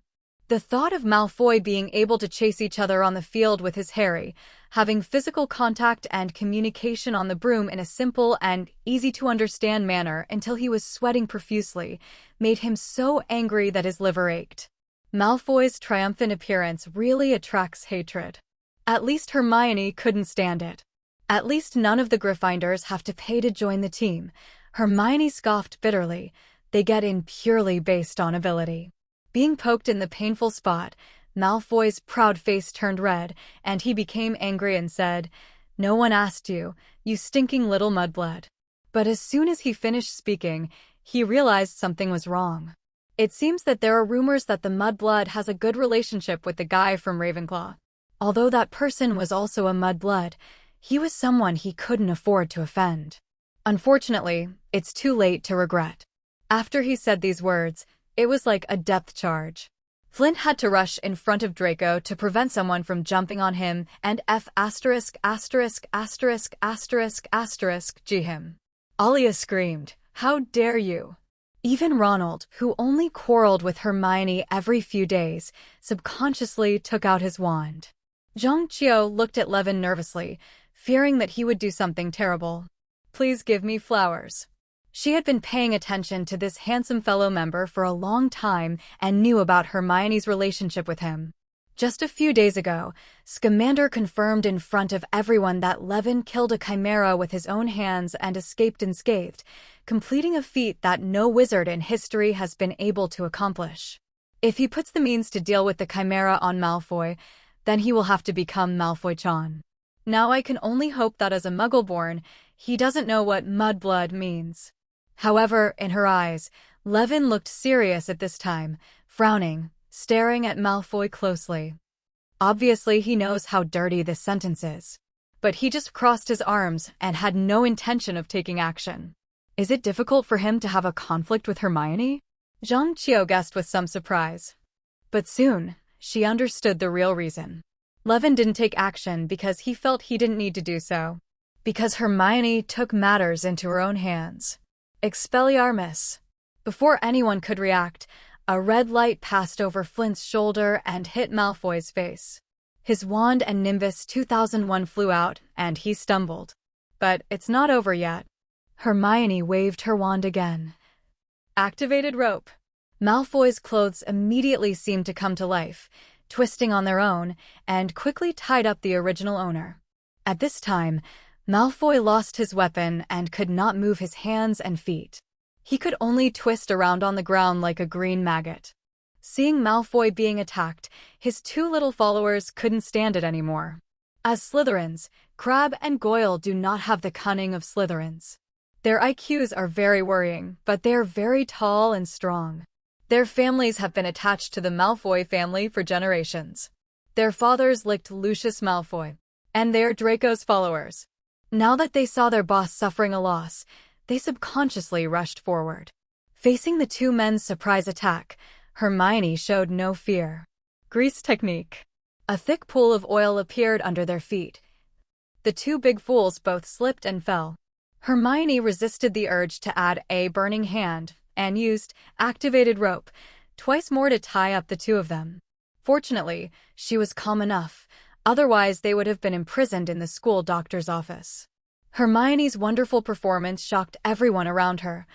Speaker 1: The thought of Malfoy being able to chase each other on the field with his Harry, having physical contact and communication on the broom in a simple and easy-to-understand manner until he was sweating profusely, made him so angry that his liver ached. Malfoy's triumphant appearance really attracts hatred. At least Hermione couldn't stand it. "At least none of the Gryffindors have to pay to join the team," Hermione scoffed bitterly. "They get in purely based on ability." Being poked in the painful spot, Malfoy's proud face turned red, and he became angry and said, "No one asked you, you stinking little mudblood." But as soon as he finished speaking, he realized something was wrong. It seems that there are rumors that the mudblood has a good relationship with the guy from Ravenclaw. Although that person was also a mudblood, he was someone he couldn't afford to offend. Unfortunately, it's too late to regret. After he said these words, it was like a depth charge. Flint had to rush in front of Draco to prevent someone from jumping on him and G him. Alia screamed, "How dare you!" Even Ronald, who only quarreled with Hermione every few days, subconsciously took out his wand. Zhang Qiu looked at Levin nervously, fearing that he would do something terrible. "Please give me flowers." She had been paying attention to this handsome fellow member for a long time and knew about Hermione's relationship with him. Just a few days ago, Scamander confirmed in front of everyone that Levin killed a chimera with his own hands and escaped unscathed, completing a feat that no wizard in history has been able to accomplish. If he puts the means to deal with the chimera on Malfoy, then he will have to become Malfoy-chan. Now I can only hope that as a Muggle-born, he doesn't know what mudblood means. However, in her eyes, Levin looked serious at this time, frowning, staring at Malfoy closely. Obviously, he knows how dirty this sentence is. But he just crossed his arms and had no intention of taking action. Is it difficult for him to have a conflict with Hermione? Zhang Qiu guessed with some surprise. But soon, she understood the real reason. Levin didn't take action because he felt he didn't need to do so. Because Hermione took matters into her own hands. Expelliarmus. Before anyone could react, a red light passed over Flint's shoulder and hit Malfoy's face. His wand and Nimbus 2001 flew out, and he stumbled. But it's not over yet. Hermione waved her wand again. Activated rope. Malfoy's clothes immediately seemed to come to life, twisting on their own, and quickly tied up the original owner. At this time, Malfoy lost his weapon and could not move his hands and feet. He could only twist around on the ground like a green maggot. Seeing Malfoy being attacked, his 2 little followers couldn't stand it anymore. As Slytherins, Crabbe and Goyle do not have the cunning of Slytherins. Their IQs are very worrying, but they are very tall and strong. Their families have been attached to the Malfoy family for generations. Their fathers licked Lucius Malfoy, and they are Draco's followers. Now that they saw their boss suffering a loss, they subconsciously rushed forward. Facing the two men's surprise attack, Hermione showed no fear. Grease technique. A thick pool of oil appeared under their feet. The two big fools both slipped and fell. Hermione resisted the urge to add a burning hand and used activated rope, twice more to tie up the two of them. Fortunately, she was calm enough, otherwise they would have been imprisoned in the school doctor's office. Hermione's wonderful performance shocked everyone around her.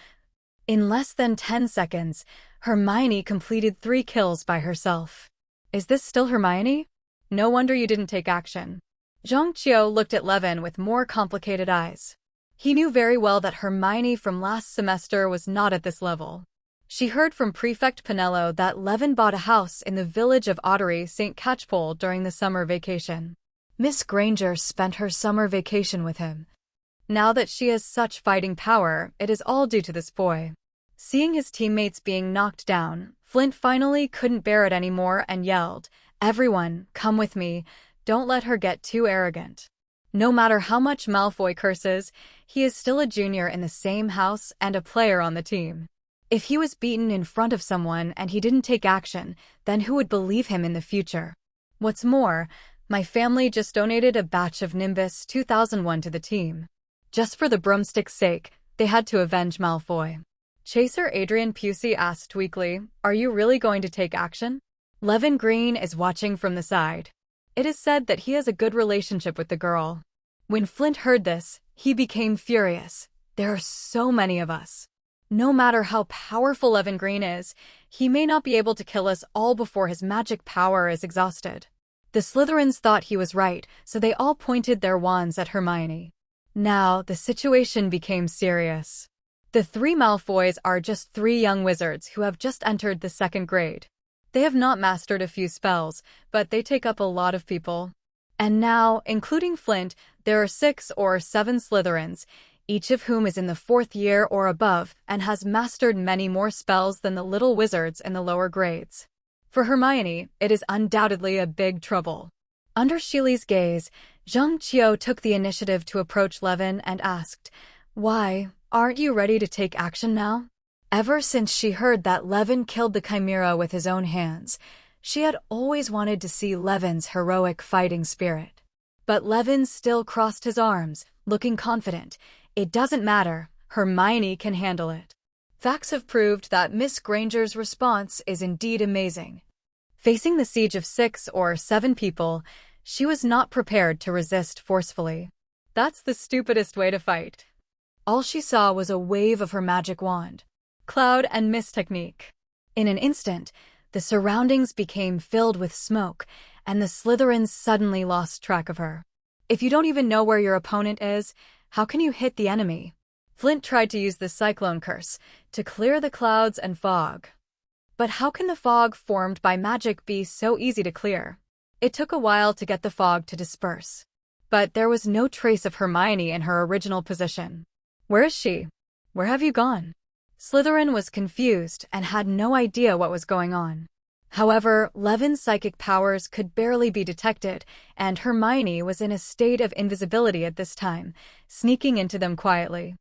Speaker 1: In less than 10 seconds, Hermione completed 3 kills by herself. Is this still Hermione? No wonder you didn't take action. Zhang Qiu looked at Levin with more complicated eyes. He knew very well that Hermione from last semester was not at this level. She heard from Prefect Pinello that Levin bought a house in the village of Ottery St. Catchpole during the summer vacation. Miss Granger spent her summer vacation with him. Now that she has such fighting power, it is all due to this boy. Seeing his teammates being knocked down, Flint finally couldn't bear it anymore and yelled, "Everyone, come with me. Don't let her get too arrogant." No matter how much Malfoy curses, he is still a junior in the same house and a player on the team. If he was beaten in front of someone and he didn't take action, then who would believe him in the future? What's more, my family just donated a batch of Nimbus 2001 to the team. Just for the broomstick's sake, they had to avenge Malfoy. Chaser Adrian Pusey asked weakly, "Are you really going to take action?" Levin Green is watching from the side. It is said that he has a good relationship with the girl. When Flint heard this, he became furious. There are so many of us. No matter how powerful Levin Green is, he may not be able to kill us all before his magic power is exhausted. The Slytherins thought he was right, so they all pointed their wands at Hermione. Now, the situation became serious. The 3 Malfoys are just 3 young wizards who have just entered the 2nd grade. They have not mastered a few spells, but they take up a lot of people. And now, including Flint, there are 6 or 7 Slytherins, each of whom is in the 4th year or above and has mastered many more spells than the little wizards in the lower grades. For Hermione, it is undoubtedly a big trouble. Under Sheely's gaze, Zhang Qiu took the initiative to approach Levin and asked, "Why, aren't you ready to take action now?" Ever since she heard that Levin killed the Chimera with his own hands, she had always wanted to see Levin's heroic fighting spirit. But Levin still crossed his arms, looking confident. It doesn't matter, Hermione can handle it. Facts have proved that Miss Granger's response is indeed amazing. Facing the siege of 6 or 7 people, she was not prepared to resist forcefully. That's the stupidest way to fight. All she saw was a wave of her magic wand. Cloud and mist technique. In an instant, the surroundings became filled with smoke, and the Slytherins suddenly lost track of her. If you don't even know where your opponent is, how can you hit the enemy? Flint tried to use the cyclone curse to clear the clouds and fog. But how can the fog formed by magic be so easy to clear? It took a while to get the fog to disperse. But there was no trace of Hermione in her original position. Where is she? Where have you gone? Slytherin was confused and had no idea what was going on. However, Levin's psychic powers could barely be detected, and Hermione was in a state of invisibility at this time, sneaking into them quietly.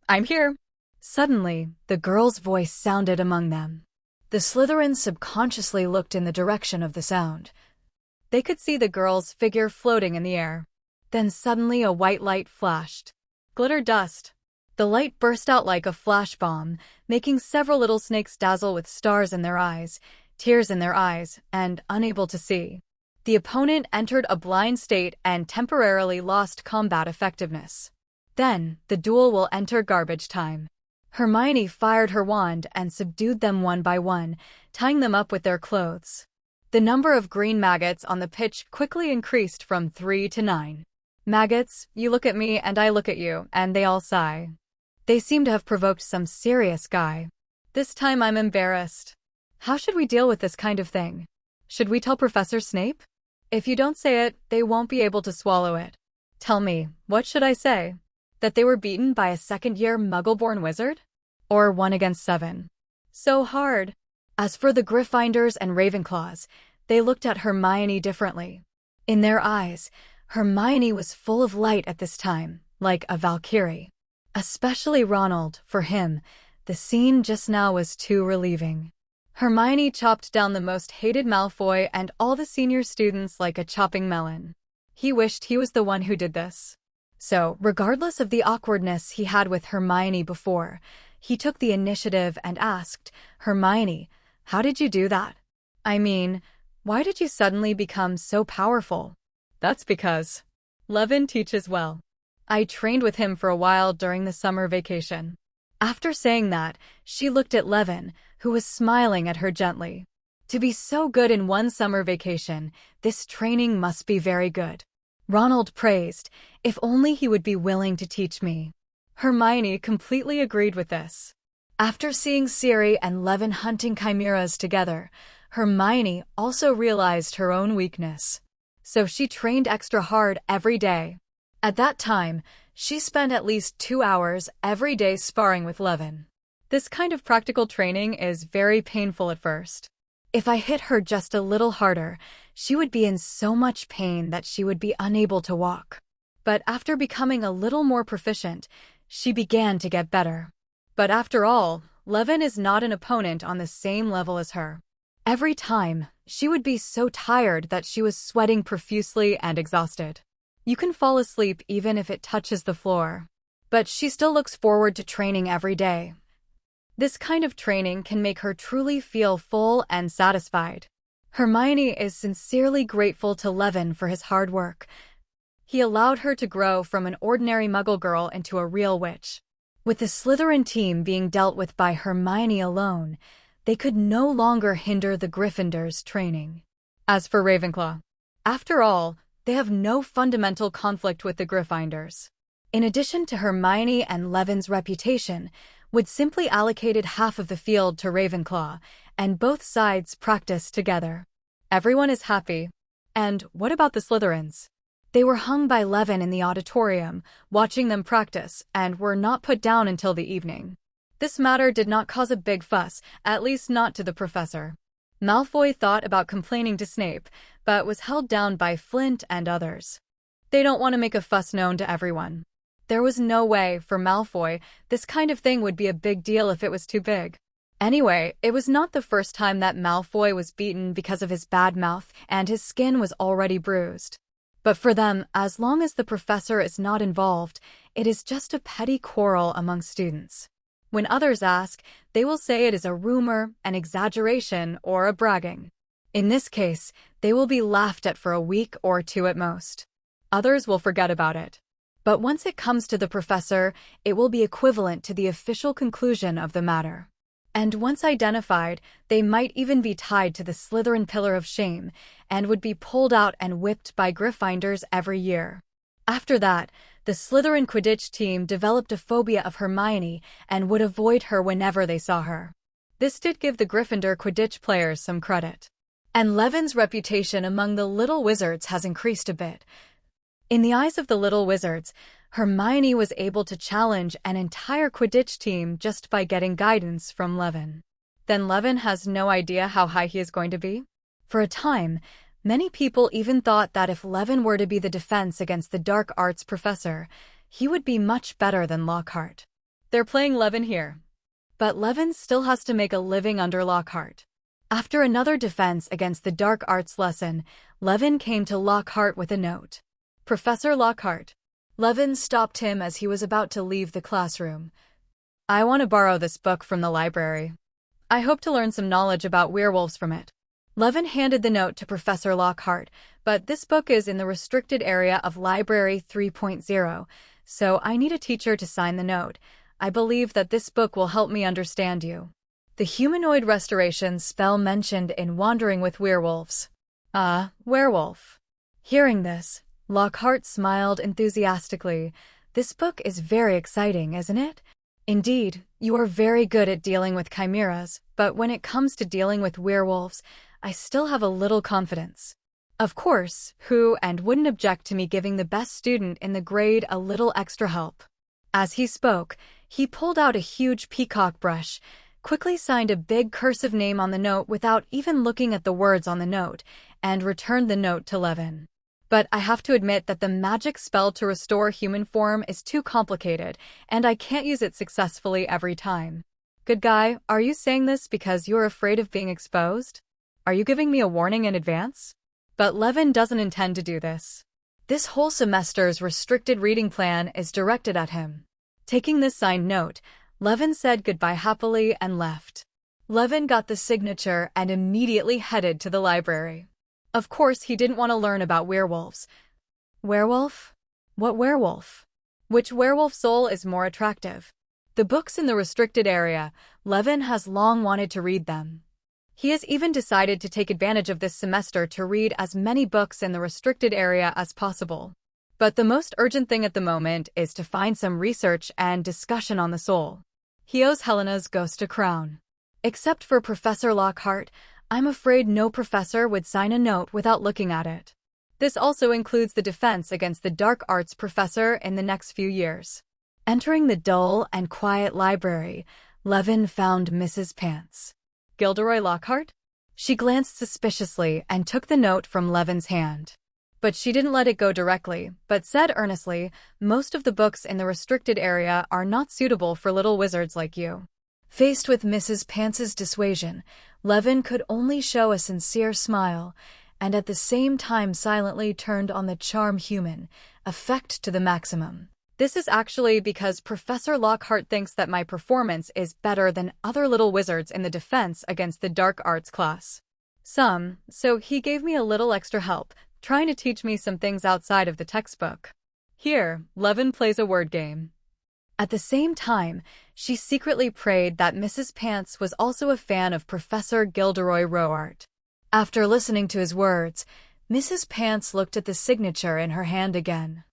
Speaker 1: "I'm here." Suddenly, the girl's voice sounded among them. The Slytherins subconsciously looked in the direction of the sound. They could see the girl's figure floating in the air. Then suddenly a white light flashed. Glitter dust. The light burst out like a flash bomb, making several little snakes dazzle with stars in their eyes, tears in their eyes, and unable to see. The opponent entered a blind state and temporarily lost combat effectiveness. Then, the duel will enter garbage time. Hermione fired her wand and subdued them one by one, tying them up with their clothes. The number of green maggots on the pitch quickly increased from 3 to 9. Maggots, you look at me and I look at you, and they all sigh. They seem to have provoked some serious guy. This time I'm embarrassed. How should we deal with this kind of thing? Should we tell Professor Snape? If you don't say it, they won't be able to swallow it. Tell me, what should I say? That they were beaten by a second-year Muggle-born wizard? Or 1 against 7? So hard. As for the Gryffindors and Ravenclaws, they looked at Hermione differently. In their eyes, Hermione was full of light at this time, like a Valkyrie. Especially Ronald, for him, the scene just now was too relieving. Hermione chopped down the most hated Malfoy and all the senior students like a chopping melon. He wished he was the one who did this. So, regardless of the awkwardness he had with Hermione before, he took the initiative and asked, "Hermione, how did you do that? I mean, why did you suddenly become so powerful?" "That's because Levin teaches well. I trained with him for a while during the summer vacation." After saying that, she looked at Levin, who was smiling at her gently. To be so good in one summer vacation, this training must be very good. Ronald praised, "If only he would be willing to teach me." Hermione completely agreed with this. After seeing Ciri and Levin hunting chimeras together, Hermione also realized her own weakness. So she trained extra hard every day. At that time, she spent at least 2 hours every day sparring with Levin. This kind of practical training is very painful at first. If I hit her just a little harder, she would be in so much pain that she would be unable to walk. But after becoming a little more proficient, she began to get better. But after all, Levin is not an opponent on the same level as her. Every time, she would be so tired that she was sweating profusely and exhausted. You can fall asleep even if it touches the floor. But she still looks forward to training every day. This kind of training can make her truly feel full and satisfied. Hermione is sincerely grateful to Levin for his hard work. He allowed her to grow from an ordinary Muggle girl into a real witch. With the Slytherin team being dealt with by Hermione alone, they could no longer hinder the Gryffindors' training. As for Ravenclaw, after all, they have no fundamental conflict with the Gryffindors. In addition to Hermione and Levin's reputation, Wood simply allocated half of the field to Ravenclaw, and both sides practiced together. Everyone is happy. And what about the Slytherins? They were hung by Levin in the auditorium, watching them practice, and were not put down until the evening. This matter did not cause a big fuss, at least not to the professor. Malfoy thought about complaining to Snape, but was held down by Flint and others. They don't want to make a fuss known to everyone. There was no way, for Malfoy, this kind of thing would be a big deal if it was too big. Anyway, it was not the first time that Malfoy was beaten because of his bad mouth, and his skin was already bruised. But for them, as long as the professor is not involved, it is just a petty quarrel among students. When others ask, they will say it is a rumor, an exaggeration, or a bragging. In this case, they will be laughed at for a week or two at most. Others will forget about it. But once it comes to the professor, it will be equivalent to the official conclusion of the matter. And once identified, they might even be tied to the Slytherin Pillar of Shame, and would be pulled out and whipped by Gryffindors every year. After that, the Slytherin Quidditch team developed a phobia of Hermione and would avoid her whenever they saw her. This did give the Gryffindor Quidditch players some credit. And Levin's reputation among the little wizards has increased a bit. In the eyes of the little wizards, Hermione was able to challenge an entire Quidditch team just by getting guidance from Levin. Then Levin has no idea how high he is going to be? For a time, many people even thought that if Levin were to be the defense against the dark arts professor, he would be much better than Lockhart. They're playing Levin here. But Levin still has to make a living under Lockhart. After another defense against the dark arts lesson, Levin came to Lockhart with a note. "Professor Lockhart." Levin stopped him as he was about to leave the classroom. "I want to borrow this book from the library. I hope to learn some knowledge about werewolves from it." Levin handed the note to Professor Lockhart, but this book is in the restricted area of Library 3.0, so I need a teacher to sign the note. I believe that this book will help me understand you. The humanoid restoration spell mentioned in Wandering with Werewolves. Werewolf. Hearing this, Lockhart smiled enthusiastically. "This book is very exciting, isn't it? Indeed, you are very good at dealing with chimeras, but when it comes to dealing with werewolves, I still have a little confidence." Of course, who and wouldn't object to me giving the best student in the grade a little extra help? As he spoke, he pulled out a huge peacock brush, quickly signed a big cursive name on the note without even looking at the words on the note, and returned the note to Levin. But I have to admit that the magic spell to restore human form is too complicated, and I can't use it successfully every time. Good guy, are you saying this because you're afraid of being exposed? Are you giving me a warning in advance? But Levin doesn't intend to do this. This whole semester's restricted reading plan is directed at him. Taking this signed note, Levin said goodbye happily and left. Levin got the signature and immediately headed to the library. Of course, he didn't want to learn about werewolves. Werewolf? What werewolf? Which werewolf soul is more attractive? The books in the restricted area, Levin has long wanted to read them. He has even decided to take advantage of this semester to read as many books in the restricted area as possible. But the most urgent thing at the moment is to find some research and discussion on the soul. He owes Helena's ghost a crown. Except for Professor Lockhart, I'm afraid no professor would sign a note without looking at it. This also includes the defense against the dark arts professor in the next few years. Entering the dull and quiet library, Levin found Mrs. Pants. Gilderoy Lockhart? She glanced suspiciously and took the note from Levin's hand. But she didn't let it go directly, but said earnestly, most of the books in the restricted area are not suitable for little wizards like you. Faced with Mrs. Pants's dissuasion, Levin could only show a sincere smile, and at the same time silently turned on the charm human, effect to the maximum. This is actually because Professor Lockhart thinks that my performance is better than other little wizards in the defense against the dark arts class. So he gave me a little extra help, trying to teach me some things outside of the textbook. Here, Levin plays a word game. At the same time, she secretly prayed that Mrs. Pants was also a fan of Professor Gilderoy Roart. After listening to his words, Mrs. Pants looked at the signature in her hand again.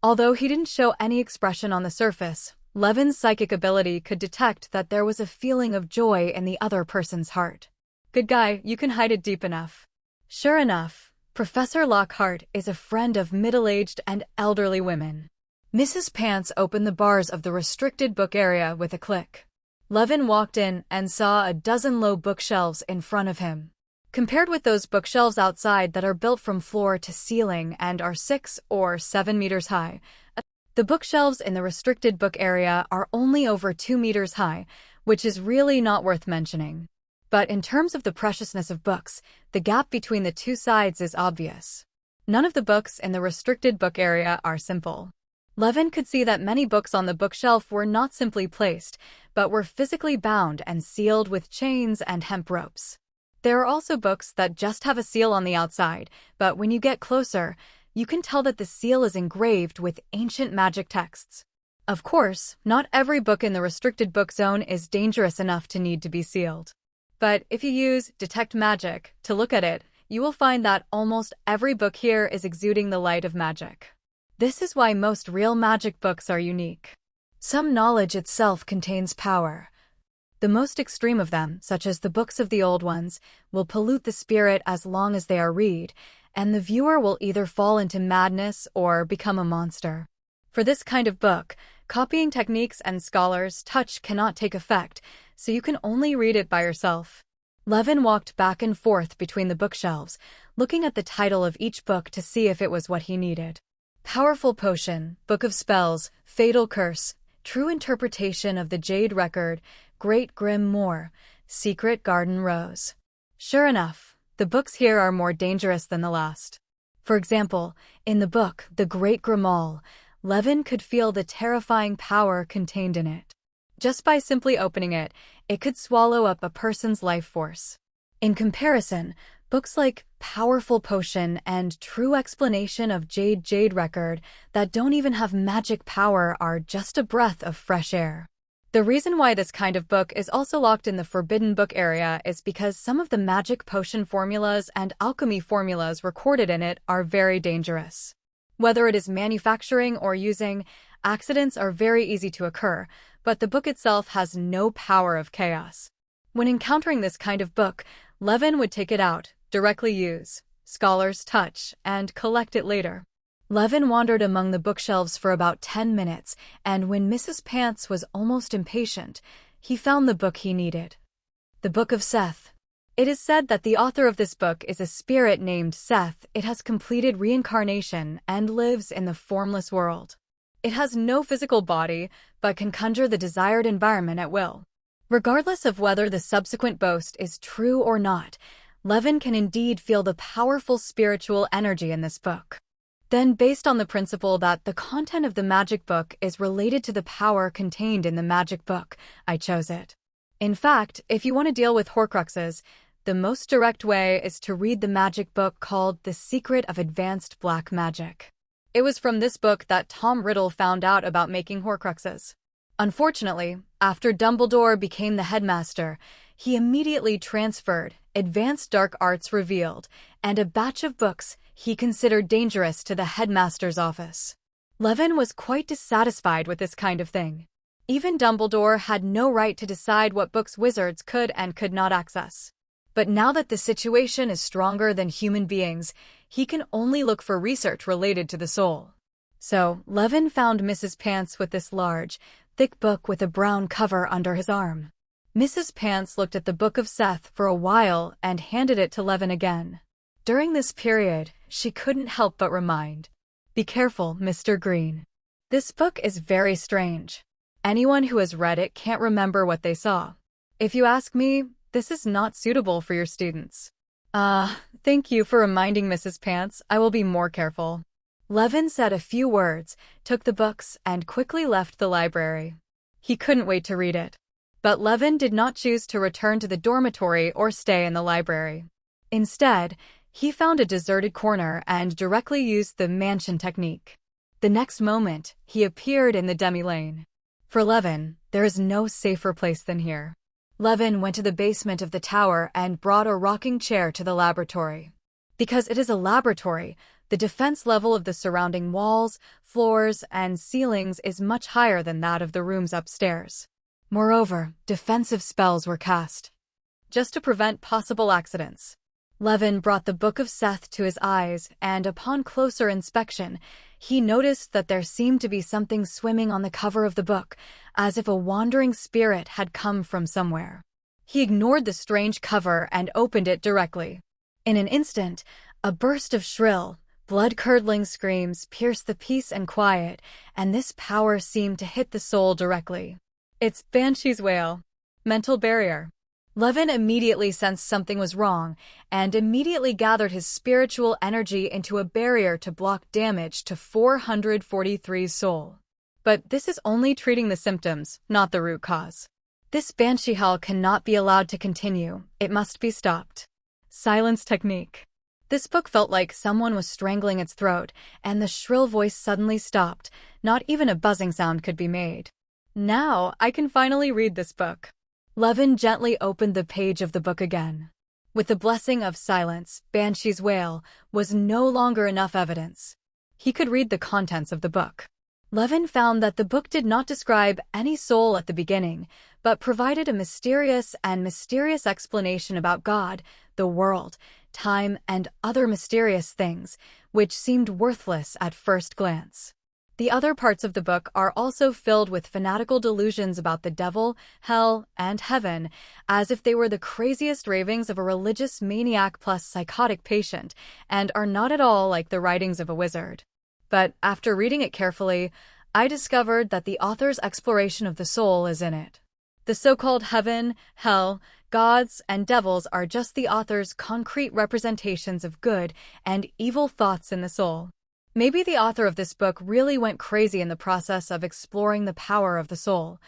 Speaker 1: Although he didn't show any expression on the surface, Levin's psychic ability could detect that there was a feeling of joy in the other person's heart. Good guy, you can hide it deep enough. Sure enough, Professor Lockhart is a friend of middle-aged and elderly women. Mrs. Pants opened the bars of the restricted book area with a click. Levin walked in and saw a dozen low bookshelves in front of him. Compared with those bookshelves outside that are built from floor to ceiling and are 6 or 7 meters high, the bookshelves in the restricted book area are only over 2 meters high, which is really not worth mentioning. But in terms of the preciousness of books, the gap between the two sides is obvious. None of the books in the restricted book area are simple. Levin could see that many books on the bookshelf were not simply placed, but were physically bound and sealed with chains and hemp ropes. There are also books that just have a seal on the outside, but when you get closer, you can tell that the seal is engraved with ancient magic texts. Of course, not every book in the restricted book zone is dangerous enough to need to be sealed. But if you use Detect Magic to look at it, you will find that almost every book here is exuding the light of magic. This is why most real magic books are unique. Some knowledge itself contains power. The most extreme of them, such as the books of the old ones, will pollute the spirit as long as they are read, and the viewer will either fall into madness or become a monster. For this kind of book, copying techniques and scholars' touch cannot take effect, so you can only read it by yourself. Levin walked back and forth between the bookshelves, looking at the title of each book to see if it was what he needed. Powerful Potion, Book of Spells, Fatal Curse, True Interpretation of the Jade Record, Great Grim Moor, Secret Garden Rose. Sure enough, the books here are more dangerous than the last. For example, in the book The Great Grimoire, Levin could feel the terrifying power contained in it. Just by simply opening it, it could swallow up a person's life force. In comparison, books like Powerful Potion and True Explanation of Jade Record that don't even have magic power are just a breath of fresh air. The reason why this kind of book is also locked in the forbidden book area is because some of the magic potion formulas and alchemy formulas recorded in it are very dangerous. Whether it is manufacturing or using, accidents are very easy to occur, but the book itself has no power of chaos. When encountering this kind of book, Levin would take it out, directly use scholars touch and collect it later. Levin wandered among the bookshelves for about 10 minutes, and when Mrs. Pants was almost impatient, he found the book he needed. The Book of Seth. It is said that the author of this book is a spirit named Seth. It has completed reincarnation and lives in the formless world. It has no physical body, but can conjure the desired environment at will. Regardless of whether the subsequent boast is true or not, Levin can indeed feel the powerful spiritual energy in this book. Then, based on the principle that the content of the magic book is related to the power contained in the magic book, I chose it. In fact, if you want to deal with Horcruxes, the most direct way is to read the magic book called The Secret of Advanced Black Magic. It was from this book that Tom Riddle found out about making Horcruxes. Unfortunately, after Dumbledore became the headmaster, he immediately transferred Advanced Dark Arts Revealed and a batch of books he considered dangerous to the headmaster's office. Levin was quite dissatisfied with this kind of thing. Even Dumbledore had no right to decide what books wizards could and could not access. But now that the situation is stronger than human beings, he can only look for research related to the soul. So, Levin found Mrs. Pants with this large, thick book with a brown cover under his arm. Mrs. Pants looked at the Book of Seth for a while and handed it to Levin again. During this period, she couldn't help but remind, "Be careful, Mr. Green. This book is very strange. Anyone who has read it can't remember what they saw. If you ask me, this is not suitable for your students." Thank you for reminding Mrs. Pants. I will be more careful. Levin said a few words, took the books, and quickly left the library. He couldn't wait to read it. But Levin did not choose to return to the dormitory or stay in the library. Instead, he found a deserted corner and directly used the mansion technique. The next moment, he appeared in the demi-lane. For Levin, there is no safer place than here. Levin went to the basement of the tower and brought a rocking chair to the laboratory. Because it is a laboratory, the defense level of the surrounding walls, floors, and ceilings is much higher than that of the rooms upstairs. Moreover, defensive spells were cast, just to prevent possible accidents. Levin brought the Book of Seth to his eyes, and upon closer inspection, he noticed that there seemed to be something swimming on the cover of the book, as if a wandering spirit had come from somewhere. He ignored the strange cover and opened it directly. In an instant, a burst of shrill, blood-curdling screams pierced the peace and quiet, and this power seemed to hit the soul directly. It's Banshee's wail. Mental barrier. Levin immediately sensed something was wrong, and immediately gathered his spiritual energy into a barrier to block damage to 443's soul. But this is only treating the symptoms, not the root cause. This banshee howl cannot be allowed to continue. It must be stopped. Silence technique. This book felt like someone was strangling its throat, and the shrill voice suddenly stopped. Not even a buzzing sound could be made. Now, I can finally read this book. Levin gently opened the page of the book again. With the blessing of silence, Banshee's wail was no longer enough evidence. He could read the contents of the book. Levin found that the book did not describe any soul at the beginning, but provided a mysterious explanation about God, the world, time, and other mysterious things, which seemed worthless at first glance. The other parts of the book are also filled with fanatical delusions about the devil, hell, and heaven, as if they were the craziest ravings of a religious maniac plus psychotic patient, and are not at all like the writings of a wizard. But after reading it carefully, I discovered that the author's exploration of the soul is in it. The so-called heaven, hell, gods, and devils are just the author's concrete representations of good and evil thoughts in the soul. Maybe the author of this book really went crazy in the process of exploring the power of the soul.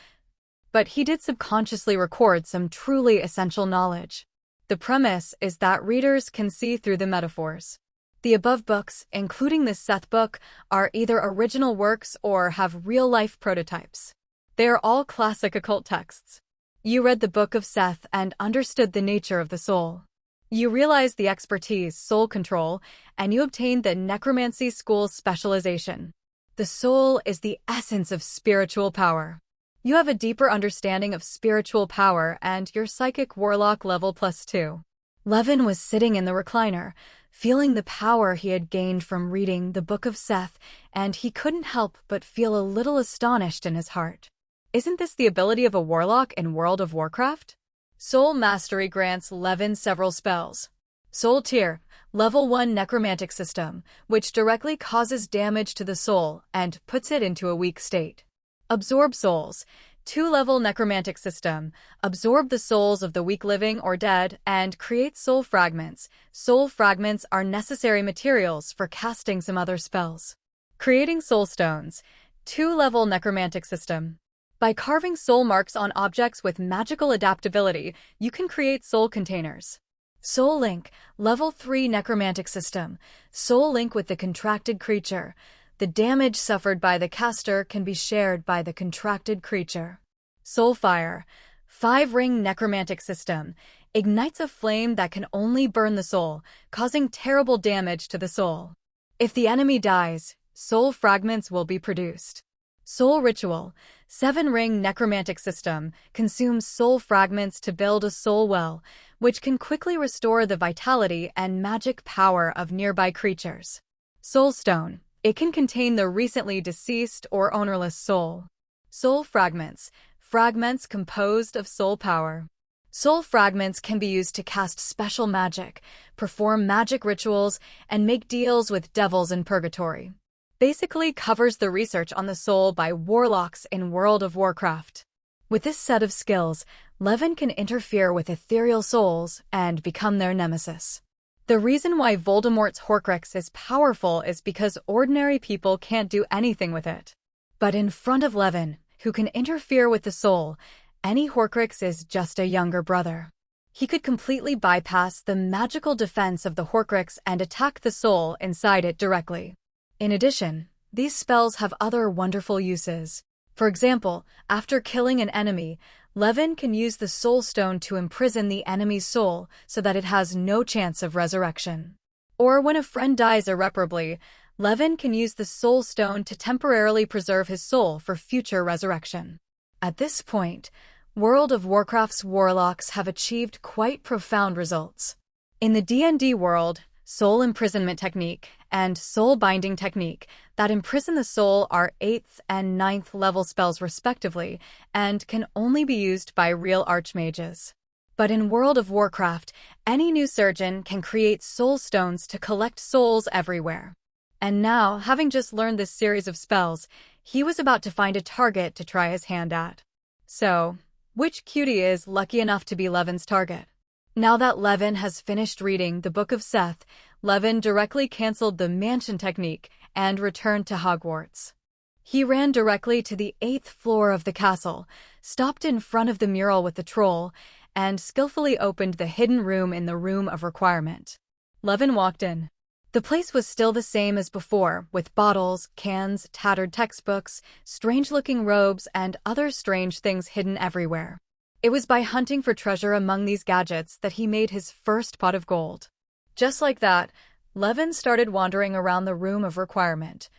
Speaker 1: But he did subconsciously record some truly essential knowledge. The premise is that readers can see through the metaphors. The above books, including this Seth book, are either original works or have real-life prototypes. They are all classic occult texts. You read the Book of Seth and understood the nature of the soul. You realized the expertise, soul control, and you obtained the necromancy school's specialization. The soul is the essence of spiritual power. You have a deeper understanding of spiritual power and your psychic warlock level +2. Levin was sitting in the recliner, feeling the power he had gained from reading the Book of Seth, and he couldn't help but feel a little astonished in his heart. Isn't this the ability of a warlock in World of Warcraft? Soul Mastery grants Levin several spells. Soul Tier, Level 1 Necromantic System, which directly causes damage to the soul and puts it into a weak state. Absorb Souls, 2-level Necromantic System, absorb the souls of the weak living or dead and create soul fragments. Soul fragments are necessary materials for casting some other spells. Creating Soul Stones, 2-level Necromantic System. By carving soul marks on objects with magical adaptability, you can create soul containers. Soul Link, Level 3 Necromantic System. Soul Link with the contracted creature. The damage suffered by the caster can be shared by the contracted creature. Soulfire, 5-ring Necromantic System, ignites a flame that can only burn the soul, causing terrible damage to the soul. If the enemy dies, soul fragments will be produced. Soul Ritual, 7-ring Necromantic System, consumes soul fragments to build a soul well, which can quickly restore the vitality and magic power of nearby creatures. Soul Stone, it can contain the recently deceased or ownerless soul. Soul Fragments, fragments composed of soul power. Soul fragments can be used to cast special magic, perform magic rituals, and make deals with devils in purgatory. Basically covers the research on the soul by warlocks in World of Warcraft. With this set of skills, Levin can interfere with ethereal souls and become their nemesis. The reason why Voldemort's Horcrux is powerful is because ordinary people can't do anything with it. But in front of Levin, who can interfere with the soul, any Horcrux is just a younger brother. He could completely bypass the magical defense of the Horcrux and attack the soul inside it directly. In addition, these spells have other wonderful uses. For example, after killing an enemy, Levin can use the Soul Stone to imprison the enemy's soul so that it has no chance of resurrection. Or when a friend dies irreparably, Levin can use the Soul Stone to temporarily preserve his soul for future resurrection. At this point, World of Warcraft's warlocks have achieved quite profound results. In the D&D world, Soul Imprisonment Technique and Soul Binding Technique that imprison the soul are 8th and 9th level spells respectively and can only be used by real archmages. But in World of Warcraft, any new surgeon can create soul stones to collect souls everywhere. And now, having just learned this series of spells, he was about to find a target to try his hand at. So, which cutie is lucky enough to be Levin's target? Now that Levin has finished reading the Book of Seth, Levin directly cancelled the mansion technique and returned to Hogwarts. He ran directly to the 8th floor of the castle, stopped in front of the mural with the troll, and skillfully opened the hidden room in the Room of Requirement. Levin walked in. The place was still the same as before, with bottles, cans, tattered textbooks, strange-looking robes, and other strange things hidden everywhere. It was by hunting for treasure among these gadgets that he made his first pot of gold. Just like that, Levin started wandering around the Room of Requirement.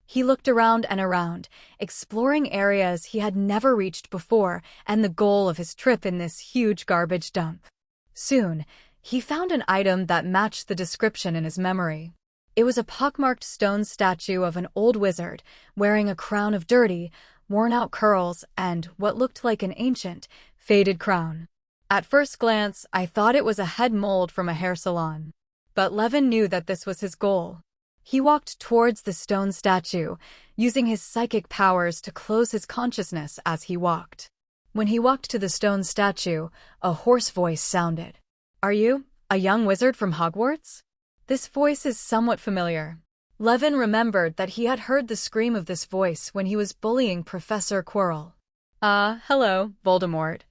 Speaker 1: He looked around and around, exploring areas he had never reached before and the goal of his trip in this huge garbage dump. Soon, he found an item that matched the description in his memory. It was a pockmarked stone statue of an old wizard, wearing a crown of dirty, worn-out curls and what looked like an ancient, faded crown. At first glance, I thought it was a head mold from a hair salon. But Levin knew that this was his goal. He walked towards the stone statue, using his psychic powers to close his consciousness as he walked. When he walked to the stone statue, a hoarse voice sounded. "Are you a young wizard from Hogwarts?" This voice is somewhat familiar. Levin remembered that he had heard the scream of this voice when he was bullying Professor Quirrell. Hello, Voldemort.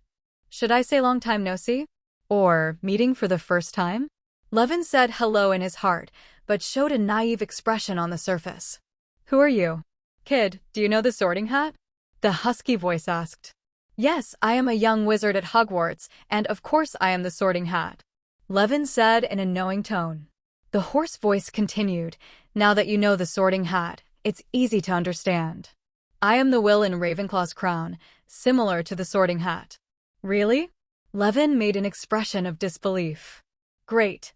Speaker 1: Should I say long time no see? Or meeting for the first time? Levin said hello in his heart, but showed a naive expression on the surface. Who are you? Kid, do you know the Sorting Hat? The husky voice asked. Yes, I am a young wizard at Hogwarts, and of course I am the Sorting Hat. Levin said in a knowing tone. The hoarse voice continued, now that you know the Sorting Hat, it's easy to understand. I am the Will in Ravenclaw's crown, similar to the Sorting Hat. Really? Levin made an expression of disbelief. Great.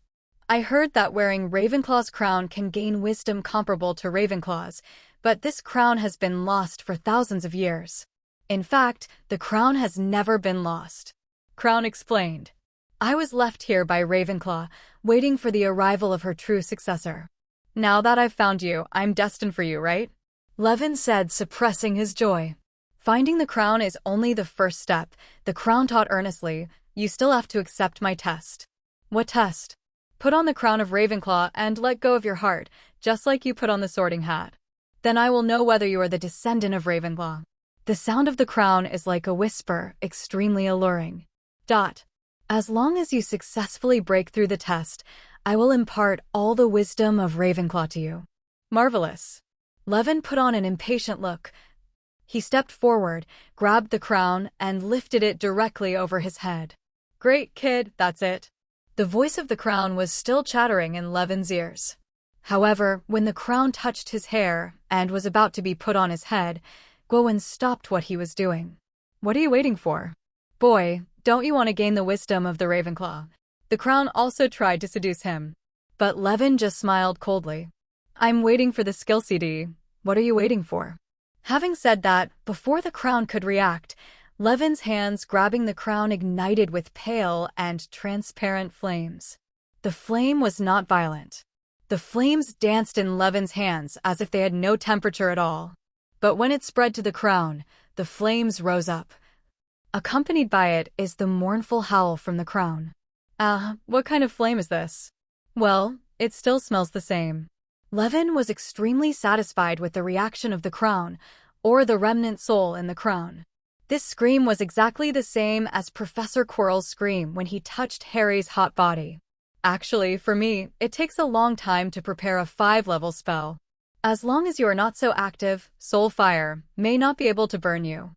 Speaker 1: I heard that wearing Ravenclaw's crown can gain wisdom comparable to Ravenclaw's, but this crown has been lost for thousands of years. In fact, the crown has never been lost. Crown explained. I was left here by Ravenclaw, waiting for the arrival of her true successor. Now that I've found you, I'm destined for you, right? Levin said, suppressing his joy. Finding the crown is only the first step, the crown taught earnestly. You still have to accept my test. What test? Put on the crown of Ravenclaw and let go of your heart, just like you put on the sorting hat. Then I will know whether you are the descendant of Ravenclaw. The sound of the crown is like a whisper, extremely alluring. As long as you successfully break through the test, I will impart all the wisdom of Ravenclaw to you. Marvelous. Levin put on an impatient look. He stepped forward, grabbed the crown, and lifted it directly over his head. Great, kid, that's it. The voice of the crown was still chattering in Levin's ears. However, when the crown touched his hair and was about to be put on his head, Gawain stopped what he was doing. What are you waiting for? Boy, don't you want to gain the wisdom of the Ravenclaw? The crown also tried to seduce him. But Levin just smiled coldly. I'm waiting for the skill CD. What are you waiting for? Having said that, before the crown could react, Levin's hands grabbing the crown ignited with pale and transparent flames. The flame was not violent. The flames danced in Levin's hands as if they had no temperature at all. But when it spread to the crown, the flames rose up. Accompanied by it is the mournful howl from the crown. What kind of flame is this? Well, it still smells the same. Levin was extremely satisfied with the reaction of the crown, or the remnant soul in the crown. This scream was exactly the same as Professor Quirrell's scream when he touched Harry's hot body. Actually, for me, it takes a long time to prepare a 5-level spell. As long as you are not so active, soul fire may not be able to burn you.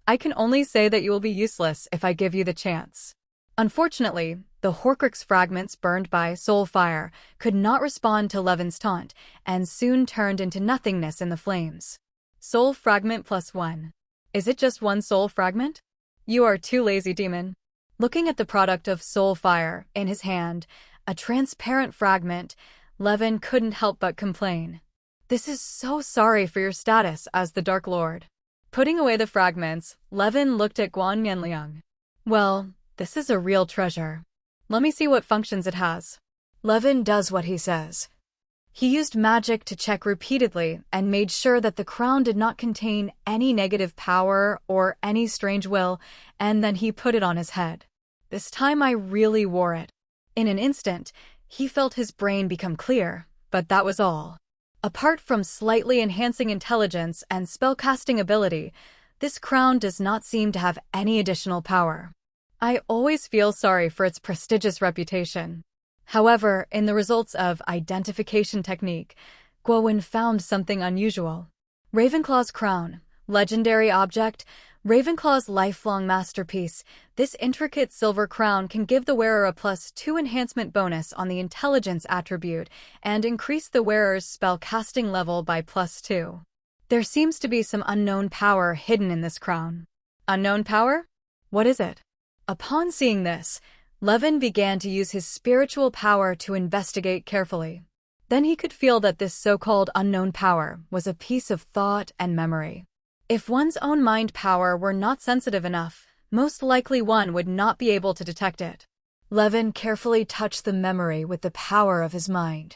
Speaker 1: I can only say that you will be useless if I give you the chance. Unfortunately, the Horcrux fragments burned by soul fire could not respond to Levin's taunt and soon turned into nothingness in the flames. Soul fragment +1. Is it just one soul fragment? You are too lazy, demon. Looking at the product of soul fire in his hand, a transparent fragment, Levin couldn't help but complain. This is so sorry for your status as the Dark Lord. Putting away the fragments, Levin looked at Guan Mianliang. Well, this is a real treasure. Let me see what functions it has. Levin does what he says. He used magic to check repeatedly and made sure that the crown did not contain any negative power or any strange will, and then he put it on his head. This time I really wore it. In an instant, he felt his brain become clear, but that was all. Apart from slightly enhancing intelligence and spellcasting ability, this crown does not seem to have any additional power. I always feel sorry for its prestigious reputation. However, in the results of Identification Technique, Gawain found something unusual. Ravenclaw's crown, legendary object, Ravenclaw's lifelong masterpiece. This intricate silver crown can give the wearer a +2 enhancement bonus on the intelligence attribute and increase the wearer's spell casting level by +2. There seems to be some unknown power hidden in this crown. Unknown power? What is it? Upon seeing this, Levin began to use his spiritual power to investigate carefully. Then he could feel that this so-called unknown power was a piece of thought and memory. If one's own mind power were not sensitive enough, most likely one would not be able to detect it. Levin carefully touched the memory with the power of his mind.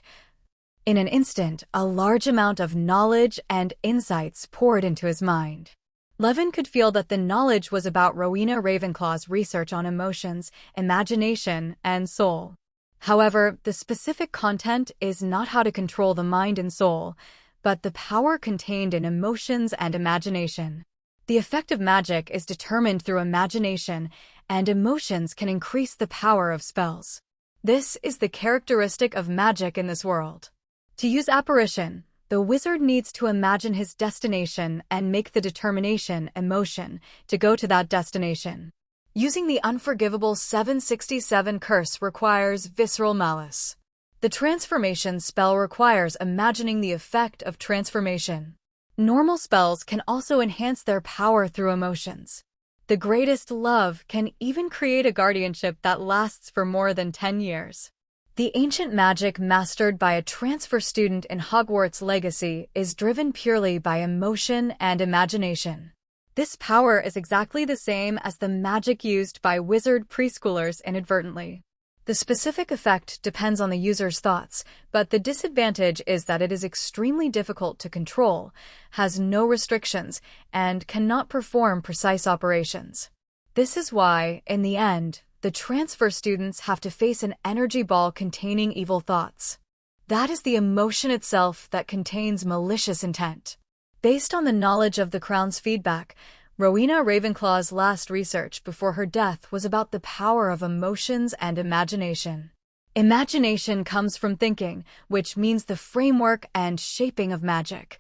Speaker 1: In an instant, a large amount of knowledge and insights poured into his mind. Levin could feel that the knowledge was about Rowena Ravenclaw's research on emotions, imagination, and soul. However, the specific content is not how to control the mind and soul, but the power contained in emotions and imagination. The effect of magic is determined through imagination, and emotions can increase the power of spells. This is the characteristic of magic in this world. To use apparition, the wizard needs to imagine his destination and make the determination, emotion, to go to that destination. Using the unforgivable 767 curse requires visceral malice. The transformation spell requires imagining the effect of transformation. Normal spells can also enhance their power through emotions. The greatest love can even create a guardianship that lasts for more than 10 years. The ancient magic mastered by a transfer student in Hogwarts Legacy is driven purely by emotion and imagination. This power is exactly the same as the magic used by wizard preschoolers inadvertently. The specific effect depends on the user's thoughts, but the disadvantage is that it is extremely difficult to control, has no restrictions, and cannot perform precise operations. This is why, in the end, the transfer students have to face an energy ball containing evil thoughts. That is the emotion itself that contains malicious intent. Based on the knowledge of the Crown's feedback, Rowena Ravenclaw's last research before her death was about the power of emotions and imagination. Imagination comes from thinking, which means the framework and shaping of magic.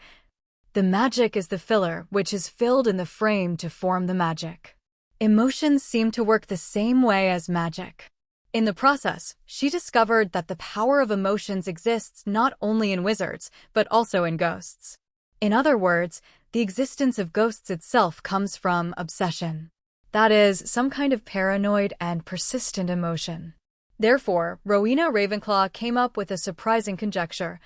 Speaker 1: The magic is the filler, which is filled in the frame to form the magic. Emotions seem to work the same way as magic. In the process, she discovered that the power of emotions exists not only in wizards, but also in ghosts. In other words, the existence of ghosts itself comes from obsession. That is, some kind of paranoid and persistent emotion. Therefore, Rowena Ravenclaw came up with a surprising conjecture.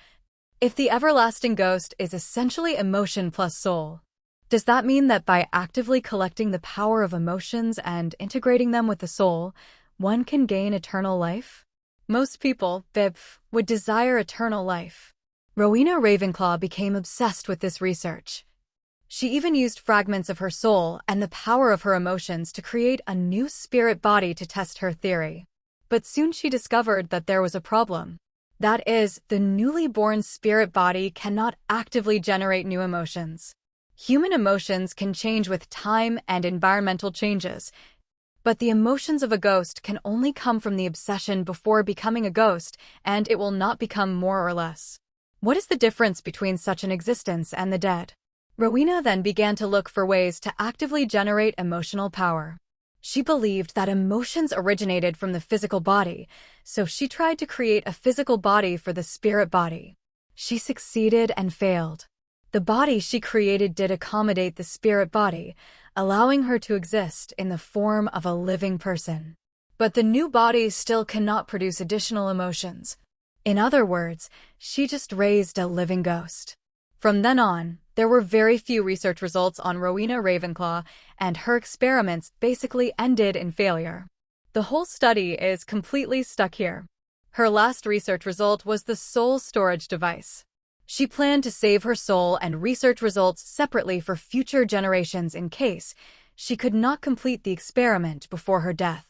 Speaker 1: If the everlasting ghost is essentially emotion plus soul, does that mean that by actively collecting the power of emotions and integrating them with the soul, one can gain eternal life? Most people, would desire eternal life. Rowena Ravenclaw became obsessed with this research. She even used fragments of her soul and the power of her emotions to create a new spirit body to test her theory. But soon she discovered that there was a problem. That is, the newly born spirit body cannot actively generate new emotions. Human emotions can change with time and environmental changes, but the emotions of a ghost can only come from the obsession before becoming a ghost, and it will not become more or less. What is the difference between such an existence and the dead? Rowena then began to look for ways to actively generate emotional power. She believed that emotions originated from the physical body, so she tried to create a physical body for the spirit body. She succeeded and failed. The body she created did accommodate the spirit body, allowing her to exist in the form of a living person. But the new body still cannot produce additional emotions. In other words, she just raised a living ghost. From then on, there were very few research results on Rowena Ravenclaw, and her experiments basically ended in failure. The whole study is completely stuck here. Her last research result was the soul storage device. She planned to save her soul and research results separately for future generations in case she could not complete the experiment before her death.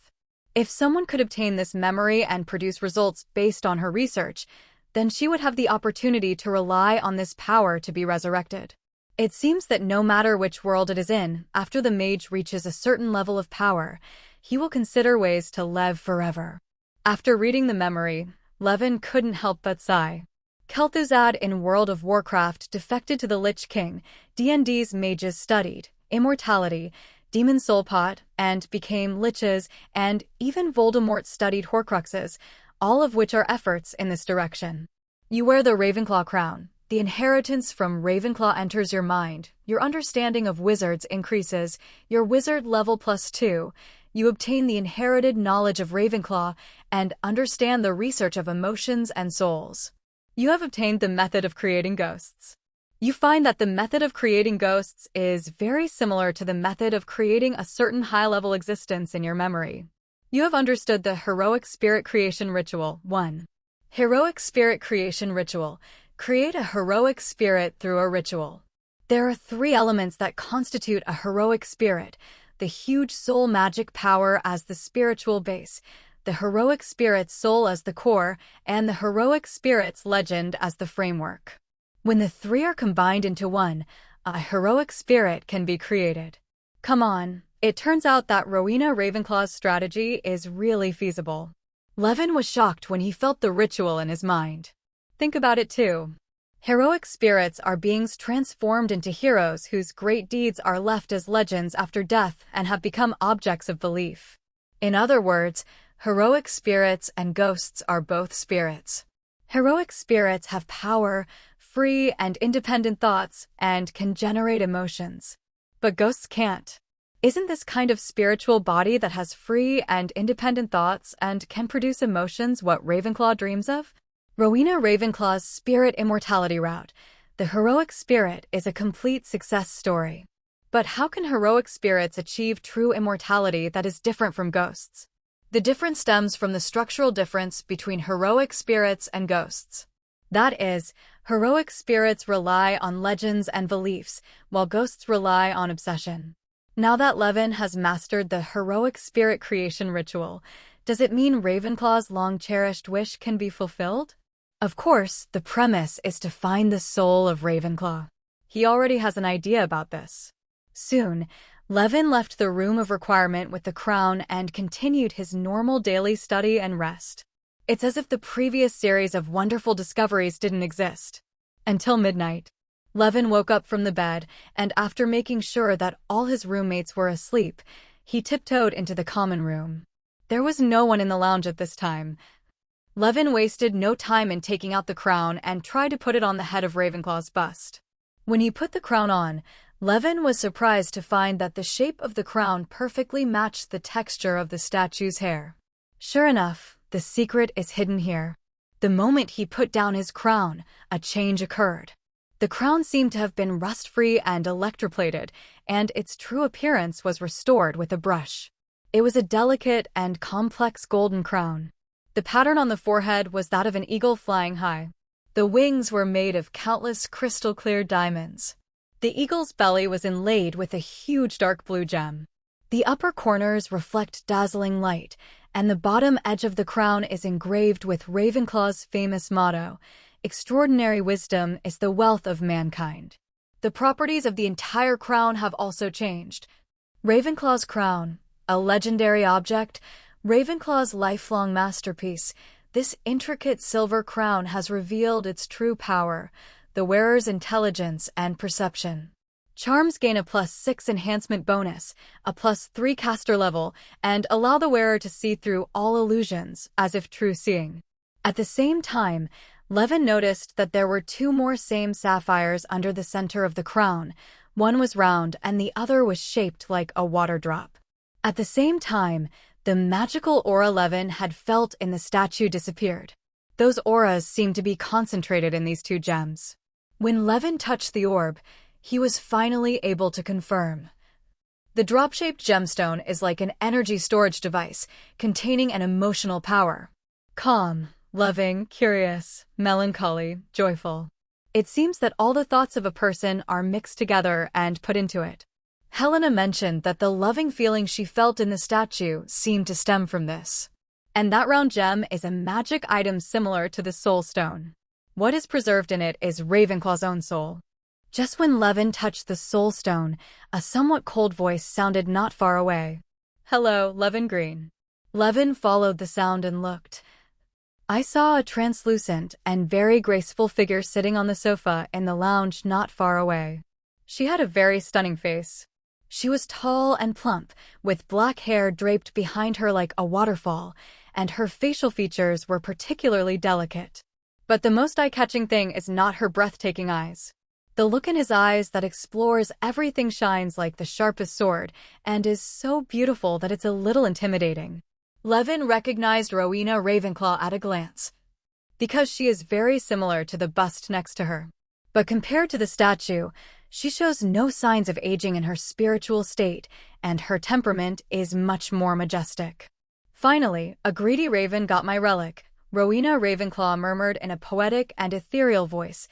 Speaker 1: If someone could obtain this memory and produce results based on her research, then she would have the opportunity to rely on this power to be resurrected. It seems that no matter which world it is in, after the mage reaches a certain level of power, he will consider ways to live forever. After reading the memory, Levin couldn't help but sigh. Kel'Thuzad in World of Warcraft defected to the Lich King, D&D's mages studied immortality, demon soul pot, and became liches, and even Voldemort studied Horcruxes, all of which are efforts in this direction. You wear the Ravenclaw crown. The inheritance from Ravenclaw enters your mind, your understanding of wizards increases, your wizard level +2, you obtain the inherited knowledge of Ravenclaw, and understand the research of emotions and souls. You have obtained the method of creating ghosts. You find that the method of creating ghosts is very similar to the method of creating a certain high-level existence in your memory. You have understood the heroic spirit creation ritual. 1. Heroic spirit creation ritual. Create a heroic spirit through a ritual. There are 3 elements that constitute a heroic spirit: the huge soul magic power as the spiritual base, the heroic spirit's soul as the core, and the heroic spirit's legend as the framework. When the 3 are combined into one, a heroic spirit can be created. Come on, it turns out that Rowena Ravenclaw's strategy is really feasible. Levin was shocked when he felt the ritual in his mind. Think about it too. Heroic spirits are beings transformed into heroes whose great deeds are left as legends after death and have become objects of belief. In other words, heroic spirits and ghosts are both spirits. Heroic spirits have power, free and independent thoughts, and can generate emotions. But ghosts can't. Isn't this kind of spiritual body that has free and independent thoughts and can produce emotions what Ravenclaw dreams of? Rowena Ravenclaw's spirit immortality route. The heroic spirit is a complete success story. But how can heroic spirits achieve true immortality that is different from ghosts? The difference stems from the structural difference between heroic spirits and ghosts. That is, heroic spirits rely on legends and beliefs, while ghosts rely on obsession. Now that Levin has mastered the heroic spirit creation ritual, does it mean Ravenclaw's long-cherished wish can be fulfilled? Of course, the premise is to find the soul of Ravenclaw. He already has an idea about this. Soon, Levin left the room of requirement with the crown and continued his normal daily study and rest. It's as if the previous series of wonderful discoveries didn't exist. Until midnight. Levin woke up from the bed, and after making sure that all his roommates were asleep, he tiptoed into the common room. There was no one in the lounge at this time. Levin wasted no time in taking out the crown and tried to put it on the head of Ravenclaw's bust. When he put the crown on, Levin was surprised to find that the shape of the crown perfectly matched the texture of the statue's hair. Sure enough, the secret is hidden here. The moment he put down his crown, a change occurred. The crown seemed to have been rust-free and electroplated, and its true appearance was restored with a brush. It was a delicate and complex golden crown. The pattern on the forehead was that of an eagle flying high. The wings were made of countless crystal-clear diamonds. The eagle's belly was inlaid with a huge dark blue gem. The upper corners reflect dazzling light, and the bottom edge of the crown is engraved with Ravenclaw's famous motto, "Extraordinary wisdom is the wealth of mankind." The properties of the entire crown have also changed. Ravenclaw's crown, a legendary object, Ravenclaw's lifelong masterpiece, this intricate silver crown has revealed its true power, the wearer's intelligence and perception. Charms gain a +6 enhancement bonus, a +3 caster level, and allow the wearer to see through all illusions, as if true seeing. At the same time, Levin noticed that there were two more same sapphires under the center of the crown. One was round and the other was shaped like a water drop. At the same time, the magical aura Levin had felt in the statue disappeared. Those auras seemed to be concentrated in these two gems. When Levin touched the orb, he was finally able to confirm. The drop-shaped gemstone is like an energy storage device containing an emotional power. Calm, loving, curious, melancholy, joyful. It seems that all the thoughts of a person are mixed together and put into it. Helena mentioned that the loving feeling she felt in the statue seemed to stem from this. And that round gem is a magic item similar to the Soul Stone. What is preserved in it is Ravenclaw's own soul. Just when Levin touched the Soul Stone, a somewhat cold voice sounded not far away. "Hello, Levin Green." Levin followed the sound and looked. I saw a translucent and very graceful figure sitting on the sofa in the lounge not far away. She had a very stunning face. She was tall and plump, with black hair draped behind her like a waterfall, and her facial features were particularly delicate. But the most eye-catching thing is not her breathtaking eyes. The look in his eyes that explores everything shines like the sharpest sword, and is so beautiful that it's a little intimidating. Levin recognized Rowena Ravenclaw at a glance, because she is very similar to the bust next to her. But compared to the statue, she shows no signs of aging in her spiritual state, and her temperament is much more majestic. "Finally, a greedy raven got my relic," Rowena Ravenclaw murmured in a poetic and ethereal voice.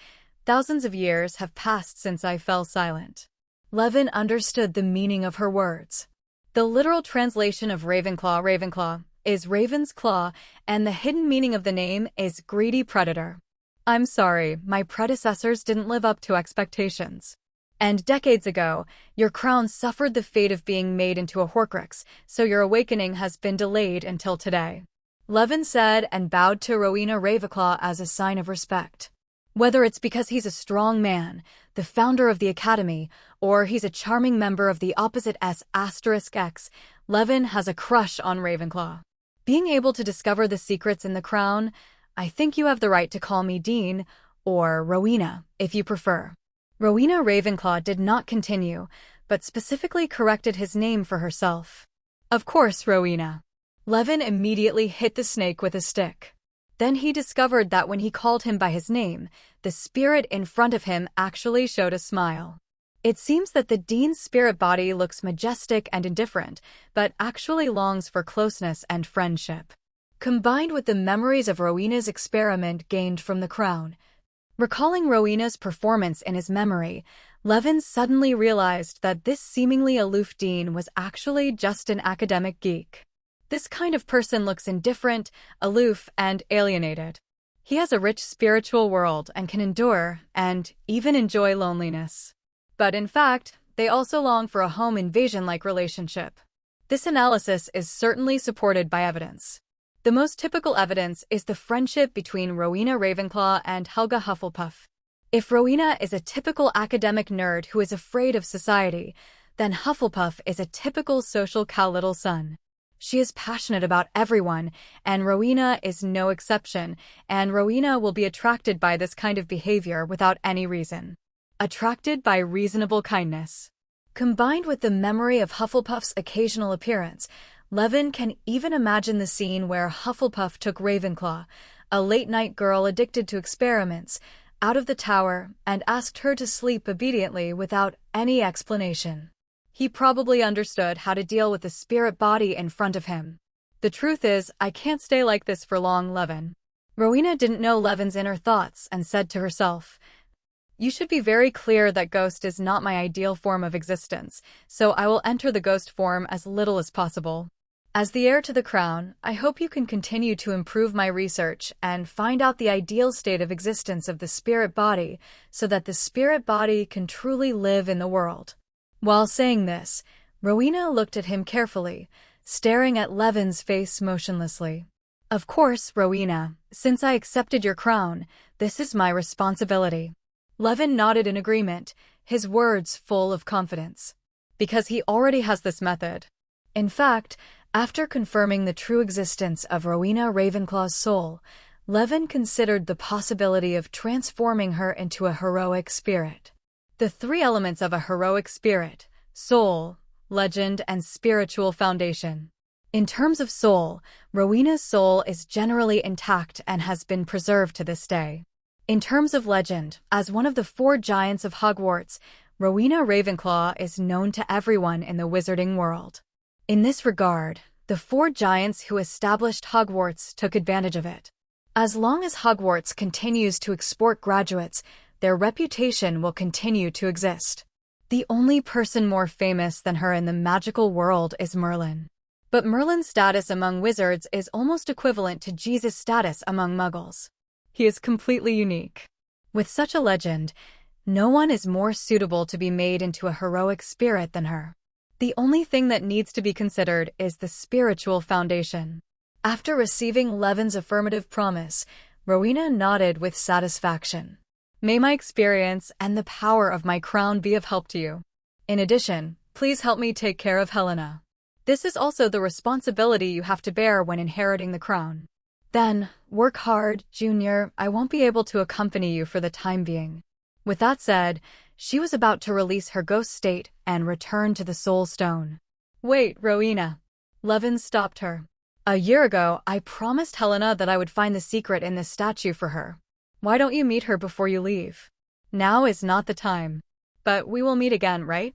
Speaker 1: "Thousands of years have passed since I fell silent." Levin understood the meaning of her words. The literal translation of Ravenclaw is Raven's Claw, and the hidden meaning of the name is greedy predator. "I'm sorry, my predecessors didn't live up to expectations. And decades ago, your crown suffered the fate of being made into a Horcrux, so your awakening has been delayed until today," Levin said and bowed to Rowena Ravenclaw as a sign of respect. Whether it's because he's a strong man, the founder of the Academy, or he's a charming member of the opposite S*X, Levin has a crush on Ravenclaw. Being able to discover the secrets in the crown, I think you have the right to call me Dean, or Rowena, if you prefer. Rowena Ravenclaw did not continue, but specifically corrected his name for herself. Of course, Rowena. Levin immediately hit the snake with a stick. Then he discovered that when he called him by his name, the spirit in front of him actually showed a smile. It seems that the dean's spirit body looks majestic and indifferent, but actually longs for closeness and friendship. Combined with the memories of Rowena's experiment gained from the crown, recalling Rowena's performance in his memory, Levin suddenly realized that this seemingly aloof dean was actually just an academic geek. This kind of person looks indifferent, aloof, and alienated. He has a rich spiritual world and can endure, and even enjoy loneliness. But in fact, they also long for a home invasion-like relationship. This analysis is certainly supported by evidence. The most typical evidence is the friendship between Rowena Ravenclaw and Helga Hufflepuff. If Rowena is a typical academic nerd who is afraid of society, then Hufflepuff is a typical social cow little son. She is passionate about everyone, and Rowena is no exception, and Rowena will be attracted by this kind of behavior without any reason. Attracted by reasonable kindness. Combined with the memory of Hufflepuff's occasional appearance, Levin can even imagine the scene where Hufflepuff took Ravenclaw, a late-night girl addicted to experiments, out of the tower and asked her to sleep obediently without any explanation. He probably understood how to deal with the spirit body in front of him. The truth is, I can't stay like this for long, Levin. Rowena didn't know Levin's inner thoughts and said to herself, "You should be very clear that ghost is not my ideal form of existence, so I will enter the ghost form as little as possible. As the heir to the crown, I hope you can continue to improve my research and find out the ideal state of existence of the spirit body so that the spirit body can truly live in the world." While saying this, Rowena looked at him carefully, staring at Levin's face motionlessly. "Of course, Rowena, since I accepted your crown, this is my responsibility." Levin nodded in agreement, his words full of confidence. Because he already has this method. In fact, after confirming the true existence of Rowena Ravenclaw's soul, Levin considered the possibility of transforming her into a heroic spirit. The three elements of a heroic spirit: soul, legend, and spiritual foundation. In terms of soul, Rowena's soul is generally intact and has been preserved to this day. In terms of legend, as one of the 4 giants of Hogwarts, Rowena Ravenclaw is known to everyone in the wizarding world. In this regard, the 4 giants who established Hogwarts took advantage of it. As long as Hogwarts continues to export graduates, their reputation will continue to exist. The only person more famous than her in the magical world is Merlin. But Merlin's status among wizards is almost equivalent to Jesus' status among muggles. He is completely unique. With such a legend, no one is more suitable to be made into a heroic spirit than her. The only thing that needs to be considered is the spiritual foundation. After receiving Levin's affirmative promise, Rowena nodded with satisfaction. "May my experience and the power of my crown be of help to you. In addition, please help me take care of Helena. This is also the responsibility you have to bear when inheriting the crown. Then, work hard, Junior. I won't be able to accompany you for the time being." With that said, she was about to release her ghost state and return to the Soul Stone. "Wait, Rowena." Levin stopped her. "A year ago, I promised Helena that I would find the secret in this statue for her. Why don't you meet her before you leave? Now is not the time. But we will meet again, right?"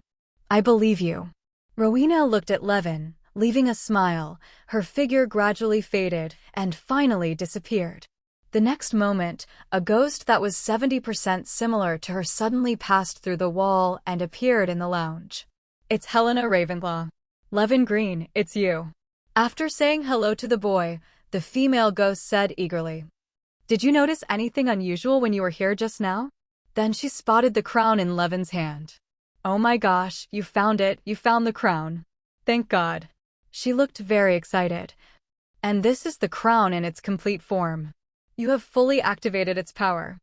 Speaker 1: "I believe you." Rowena looked at Levin, leaving a smile. Her figure gradually faded and finally disappeared. The next moment, a ghost that was 70% similar to her suddenly passed through the wall and appeared in the lounge. "It's Helena Ravenclaw. Levin Green, it's you." After saying hello to the boy, the female ghost said eagerly, "Did you notice anything unusual when you were here just now?" Then she spotted the crown in Levin's hand. "Oh my gosh, you found it, you found the crown. Thank God." She looked very excited. "And this is the crown in its complete form. You have fully activated its power.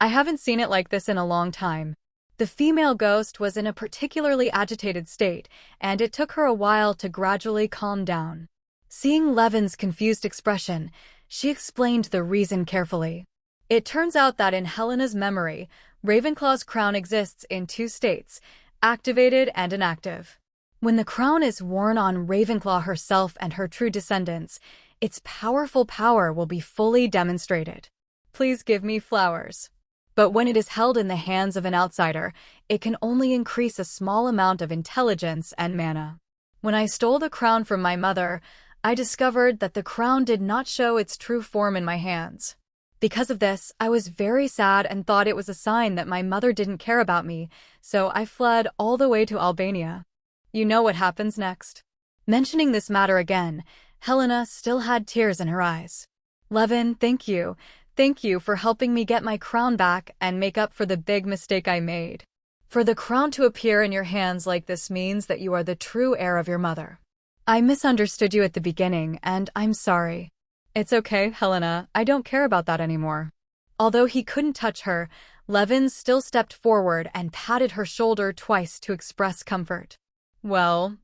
Speaker 1: I haven't seen it like this in a long time." The female ghost was in a particularly agitated state, and it took her a while to gradually calm down. Seeing Levin's confused expression, she explained the reason carefully. "It turns out that in Helena's memory, Ravenclaw's crown exists in 2 states: activated and inactive. When the crown is worn on Ravenclaw herself and her true descendants, its powerful power will be fully demonstrated. Please give me flowers. But when it is held in the hands of an outsider, it can only increase a small amount of intelligence and mana. When I stole the crown from my mother, I discovered that the crown did not show its true form in my hands. Because of this, I was very sad and thought it was a sign that my mother didn't care about me, so I fled all the way to Albania. You know what happens next. Mentioning this matter again, Helena still had tears in her eyes. Levin, thank you. Thank you for helping me get my crown back and make up for the big mistake I made. For the crown to appear in your hands like this means that you are the true heir of your mother. I misunderstood you at the beginning, and I'm sorry. It's okay, Helena, I don't care about that anymore. Although he couldn't touch her, Levin still stepped forward and patted her shoulder twice to express comfort. Well,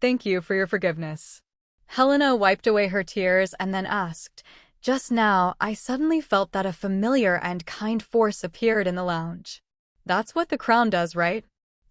Speaker 1: thank you for your forgiveness. Helena wiped away her tears and then asked, just now, I suddenly felt that a familiar and kind force appeared in the lounge. That's what the crown does, right?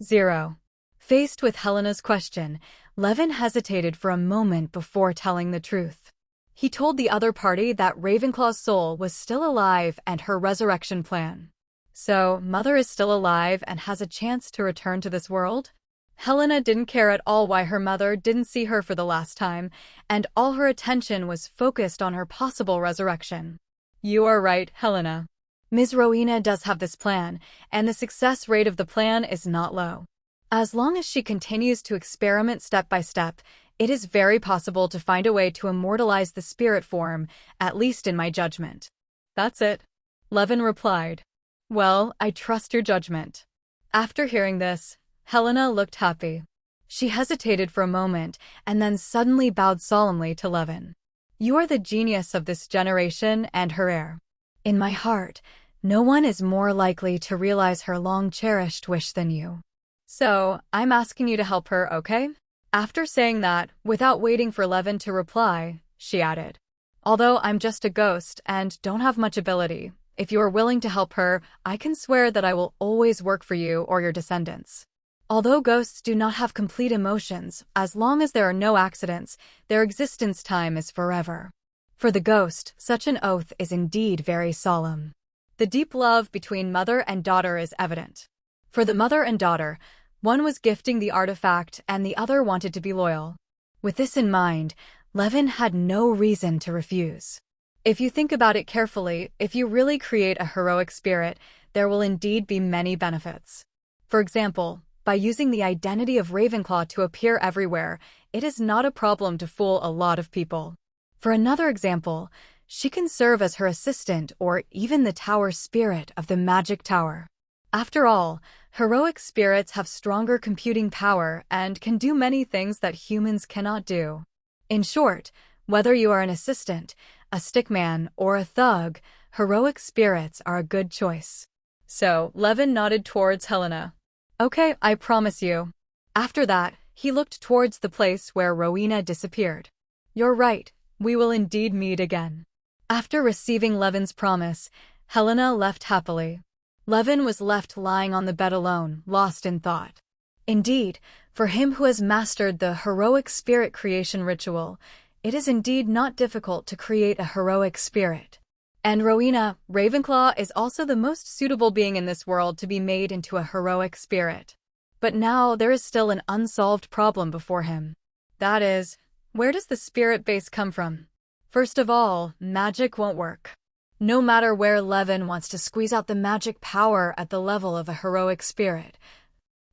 Speaker 1: 0. Faced with Helena's question, Levin hesitated for a moment before telling the truth. He told the other party that Ravenclaw's soul was still alive and her resurrection plan. So, Mother is still alive and has a chance to return to this world? Helena didn't care at all why her mother didn't see her for the last time, and all her attention was focused on her possible resurrection. You are right, Helena. Ms. Rowena does have this plan, and the success rate of the plan is not low. As long as she continues to experiment step by step, it is very possible to find a way to immortalize the spirit form, at least in my judgment. That's it. Levin replied. Well, I trust your judgment. After hearing this, Helena looked happy. She hesitated for a moment and then suddenly bowed solemnly to Levin. You are the genius of this generation and her heir. In my heart, no one is more likely to realize her long-cherished wish than you. So, I'm asking you to help her, okay? After saying that, without waiting for Levin to reply, she added, although I'm just a ghost and don't have much ability, if you are willing to help her, I can swear that I will always work for you or your descendants. Although ghosts do not have complete emotions, as long as there are no accidents, their existence time is forever. For the ghost, such an oath is indeed very solemn. The deep love between mother and daughter is evident. For the mother and daughter, one was gifting the artifact and the other wanted to be loyal. With this in mind, Levin had no reason to refuse. If you think about it carefully, if you really create a heroic spirit, there will indeed be many benefits. For example, by using the identity of Ravenclaw to appear everywhere, it is not a problem to fool a lot of people. For another example, she can serve as her assistant or even the tower spirit of the magic tower. After all, heroic spirits have stronger computing power and can do many things that humans cannot do. In short, whether you are an assistant, a stickman, or a thug, heroic spirits are a good choice. So, Levin nodded towards Helena. Okay, I promise you. After that, he looked towards the place where Rowena disappeared. You're right, we will indeed meet again. After receiving Levin's promise, Helena left happily. Levin was left lying on the bed alone, lost in thought. Indeed, for him who has mastered the heroic spirit creation ritual, it is indeed not difficult to create a heroic spirit. And Rowena, Ravenclaw is also the most suitable being in this world to be made into a heroic spirit. But now there is still an unsolved problem before him. That is, where does the spirit base come from? First of all, magic won't work. No matter where Levin wants to squeeze out the magic power at the level of a heroic spirit.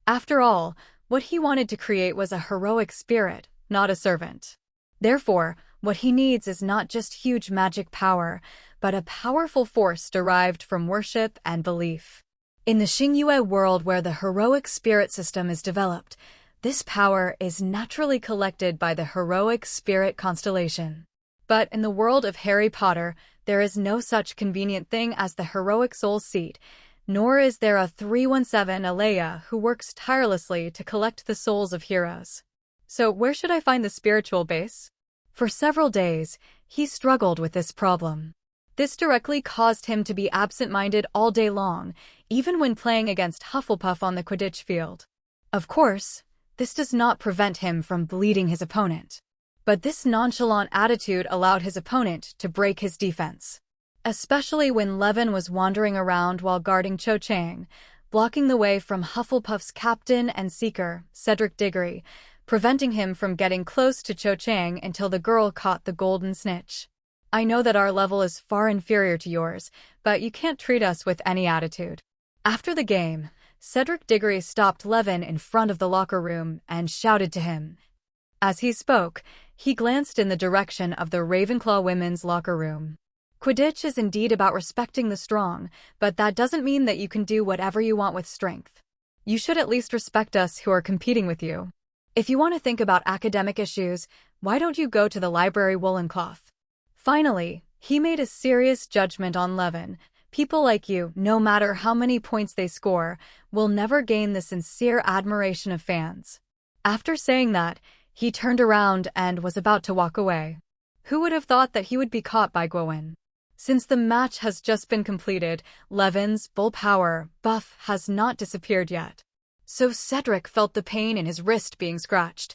Speaker 1: After all, what he wanted to create was a heroic spirit, not a servant. Therefore, what he needs is not just huge magic power, but a powerful force derived from worship and belief. In the Xingyue world where the heroic spirit system is developed, this power is naturally collected by the heroic spirit constellation. But in the world of Harry Potter, there is no such convenient thing as the heroic soul seat, nor is there a 317 Alea who works tirelessly to collect the souls of heroes. So where should I find the spiritual base? For several days, he struggled with this problem. This directly caused him to be absent-minded all day long, even when playing against Hufflepuff on the Quidditch field. Of course, this does not prevent him from bleeding his opponent. But this nonchalant attitude allowed his opponent to break his defense. Especially when Levin was wandering around while guarding Cho Chang, blocking the way from Hufflepuff's captain and seeker, Cedric Diggory, preventing him from getting close to Cho Chang until the girl caught the golden snitch. I know that our level is far inferior to yours, but you can't treat us with any attitude. After the game, Cedric Diggory stopped Levin in front of the locker room and shouted to him. As he spoke, he glanced in the direction of the Ravenclaw women's locker room. Quidditch is indeed about respecting the strong, but that doesn't mean that you can do whatever you want with strength. You should at least respect us who are competing with you. If you want to think about academic issues, why don't you go to the library woolen cloth? Finally, he made a serious judgment on Levin. People like you, no matter how many points they score, will never gain the sincere admiration of fans. After saying that, he turned around and was about to walk away. Who would have thought that he would be caught by Gawain? Since the match has just been completed, Levin's bull power buff has not disappeared yet. So Cedric felt the pain in his wrist being scratched.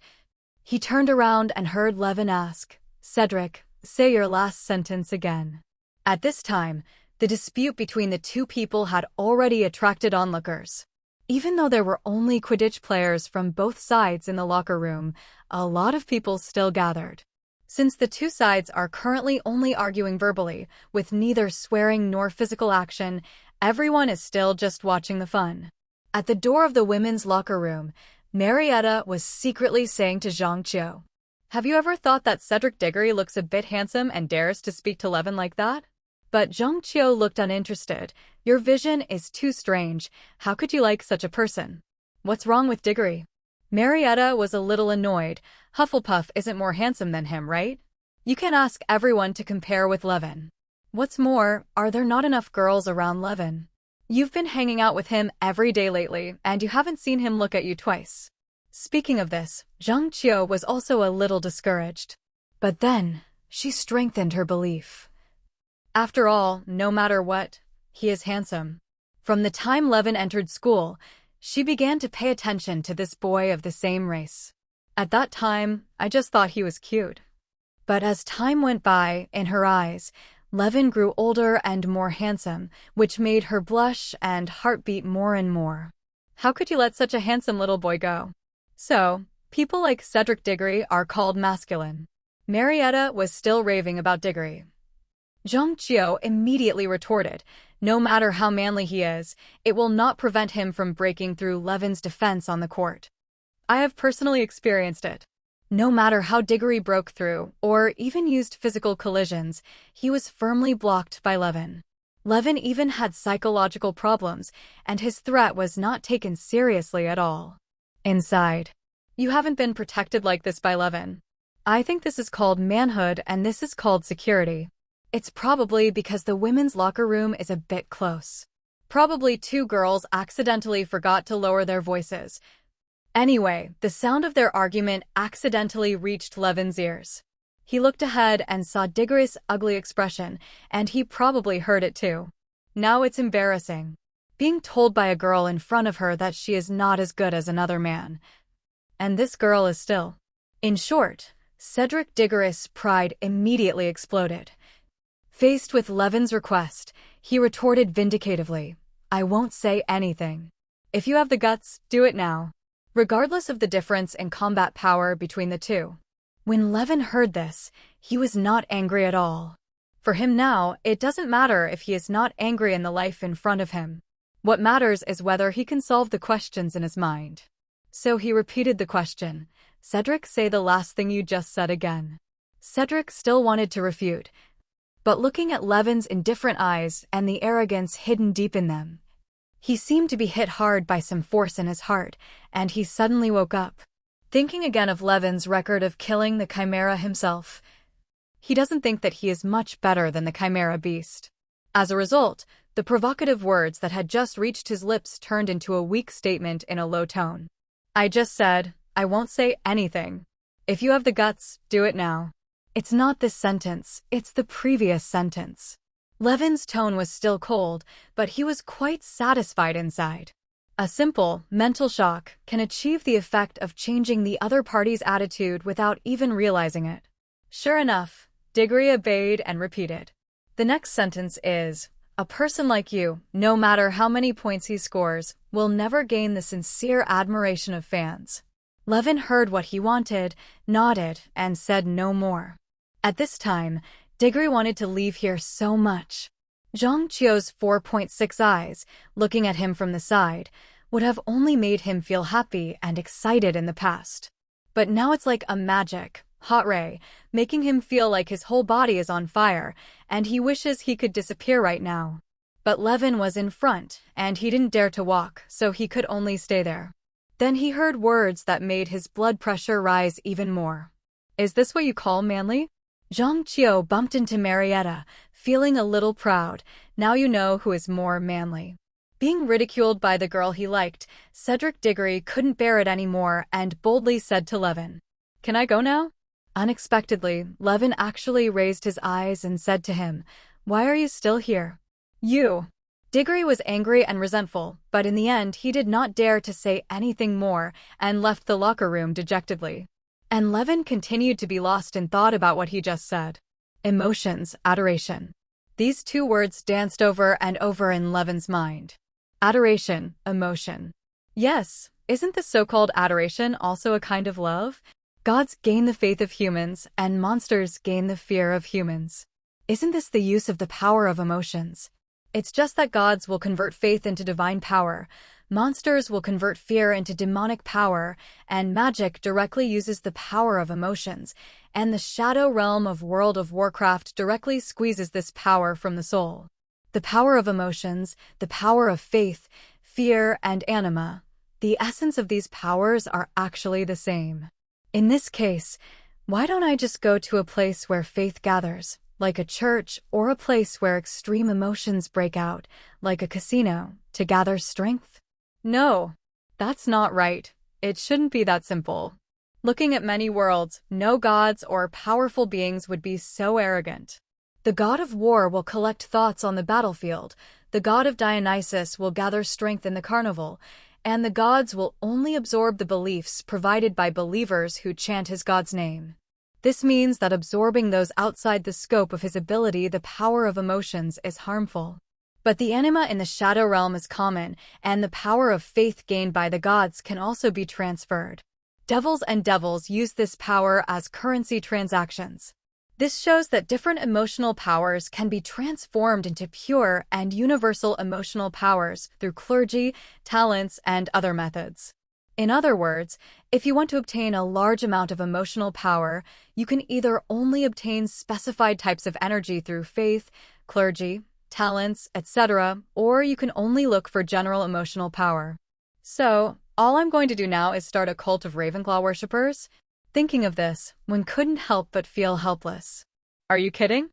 Speaker 1: He turned around and heard Levin ask, "Cedric, say your last sentence again." At this time, the dispute between the two people had already attracted onlookers. Even though there were only Quidditch players from both sides in the locker room, a lot of people still gathered. Since the two sides are currently only arguing verbally, with neither swearing nor physical action, everyone is still just watching the fun. At the door of the women's locker room, Marietta was secretly saying to Zhang Qiu, "Have you ever thought that Cedric Diggory looks a bit handsome and dares to speak to Levin like that?" But Zhang Qiu looked uninterested. "Your vision is too strange. How could you like such a person? What's wrong with Diggory?" Marietta was a little annoyed. Hufflepuff isn't more handsome than him, right? You can't ask everyone to compare with Levin. What's more, are there not enough girls around Levin? You've been hanging out with him every day lately, and you haven't seen him look at you twice. Speaking of this, Zhang Qiu was also a little discouraged. But then, she strengthened her belief. After all, no matter what, he is handsome. From the time Levin entered school, she began to pay attention to this boy of the same race. At that time, I just thought he was cute. But as time went by, in her eyes, Levin grew older and more handsome, which made her blush and heart beat more and more. How could you let such a handsome little boy go? So, people like Cedric Diggory are called masculine. Marietta was still raving about Diggory. Zhang Qiu immediately retorted, "No matter how manly he is, it will not prevent him from breaking through Levin's defense on the court. I have personally experienced it. No matter how Diggory broke through, or even used physical collisions, he was firmly blocked by Levin. Levin even had psychological problems, and his threat was not taken seriously at all. Inside, you haven't been protected like this by Levin. I think this is called manhood and this is called security. It's probably because the women's locker room is a bit close. Probably two girls accidentally forgot to lower their voices. Anyway, the sound of their argument accidentally reached Levin's ears. He looked ahead and saw Diggory's ugly expression, and he probably heard it too. Now it's embarrassing. Being told by a girl in front of her that she is not as good as another man. And this girl is still. In short, Cedric Diggory's pride immediately exploded. Faced with Levin's request, he retorted vindicatively, "I won't say anything. If you have the guts, do it now." Regardless of the difference in combat power between the two. When Levin heard this, he was not angry at all. For him now, it doesn't matter if he is not angry in the life in front of him. What matters is whether he can solve the questions in his mind. So he repeated the question, "Cedric, say the last thing you just said again." Cedric still wanted to refute, but looking at Levin's indifferent eyes and the arrogance hidden deep in them, he seemed to be hit hard by some force in his heart, and he suddenly woke up. Thinking again of Levin's record of killing the Chimera himself, he doesn't think that he is much better than the Chimera beast. As a result, the provocative words that had just reached his lips turned into a weak statement in a low tone. "I just said, I won't say anything. If you have the guts, do it now." It's not this sentence, it's the previous sentence. Levin's tone was still cold, but he was quite satisfied inside. A simple, mental shock can achieve the effect of changing the other party's attitude without even realizing it. Sure enough, Diggory obeyed and repeated. The next sentence is, "A person like you, no matter how many points he scores, will never gain the sincere admiration of fans." Levin heard what he wanted, nodded, and said no more. At this time, Diggory wanted to leave here so much. Zhang Qiu's 4.6 eyes, looking at him from the side, would have only made him feel happy and excited in the past. But now it's like a magic, hot ray, making him feel like his whole body is on fire, and he wishes he could disappear right now. But Levin was in front, and he didn't dare to walk, so he could only stay there. Then he heard words that made his blood pressure rise even more. "Is this what you call manly?" Zhang Qiu bumped into Marietta, feeling a little proud. Now you know who is more manly. Being ridiculed by the girl he liked, Cedric Diggory couldn't bear it anymore and boldly said to Levin, "Can I go now?" Unexpectedly, Levin actually raised his eyes and said to him, "Why are you still here?" "You." Diggory was angry and resentful, but in the end he did not dare to say anything more and left the locker room dejectedly. And Levin continued to be lost in thought about what he just said. Emotions, adoration. These two words danced over and over in Levin's mind. Adoration, emotion. Yes, isn't the so-called adoration also a kind of love? Gods gain the faith of humans, and monsters gain the fear of humans. Isn't this the use of the power of emotions? It's just that gods will convert faith into divine power, monsters will convert fear into demonic power, and magic directly uses the power of emotions, and the shadow realm of World of Warcraft directly squeezes this power from the soul. The power of emotions, the power of faith, fear, and anima, the essence of these powers are actually the same. In this case, why don't I just go to a place where faith gathers, like a church, or a place where extreme emotions break out, like a casino, to gather strength? No, that's not right. It shouldn't be that simple. Looking at many worlds, no gods or powerful beings would be so arrogant. The god of war will collect thoughts on the battlefield, the god of Dionysus will gather strength in the carnival, and the gods will only absorb the beliefs provided by believers who chant his god's name. This means that absorbing those outside the scope of his ability, the power of emotions, is harmful. But the anima in the shadow realm is common, and the power of faith gained by the gods can also be transferred. Devils and devils use this power as currency transactions. This shows that different emotional powers can be transformed into pure and universal emotional powers through clergy, talents, and other methods. In other words, if you want to obtain a large amount of emotional power, you can either only obtain specified types of energy through faith, clergy, talents, etc., or you can only look for general emotional power. So, all I'm going to do now is start a cult of Ravenclaw worshippers? Thinking of this, one couldn't help but feel helpless. Are you kidding?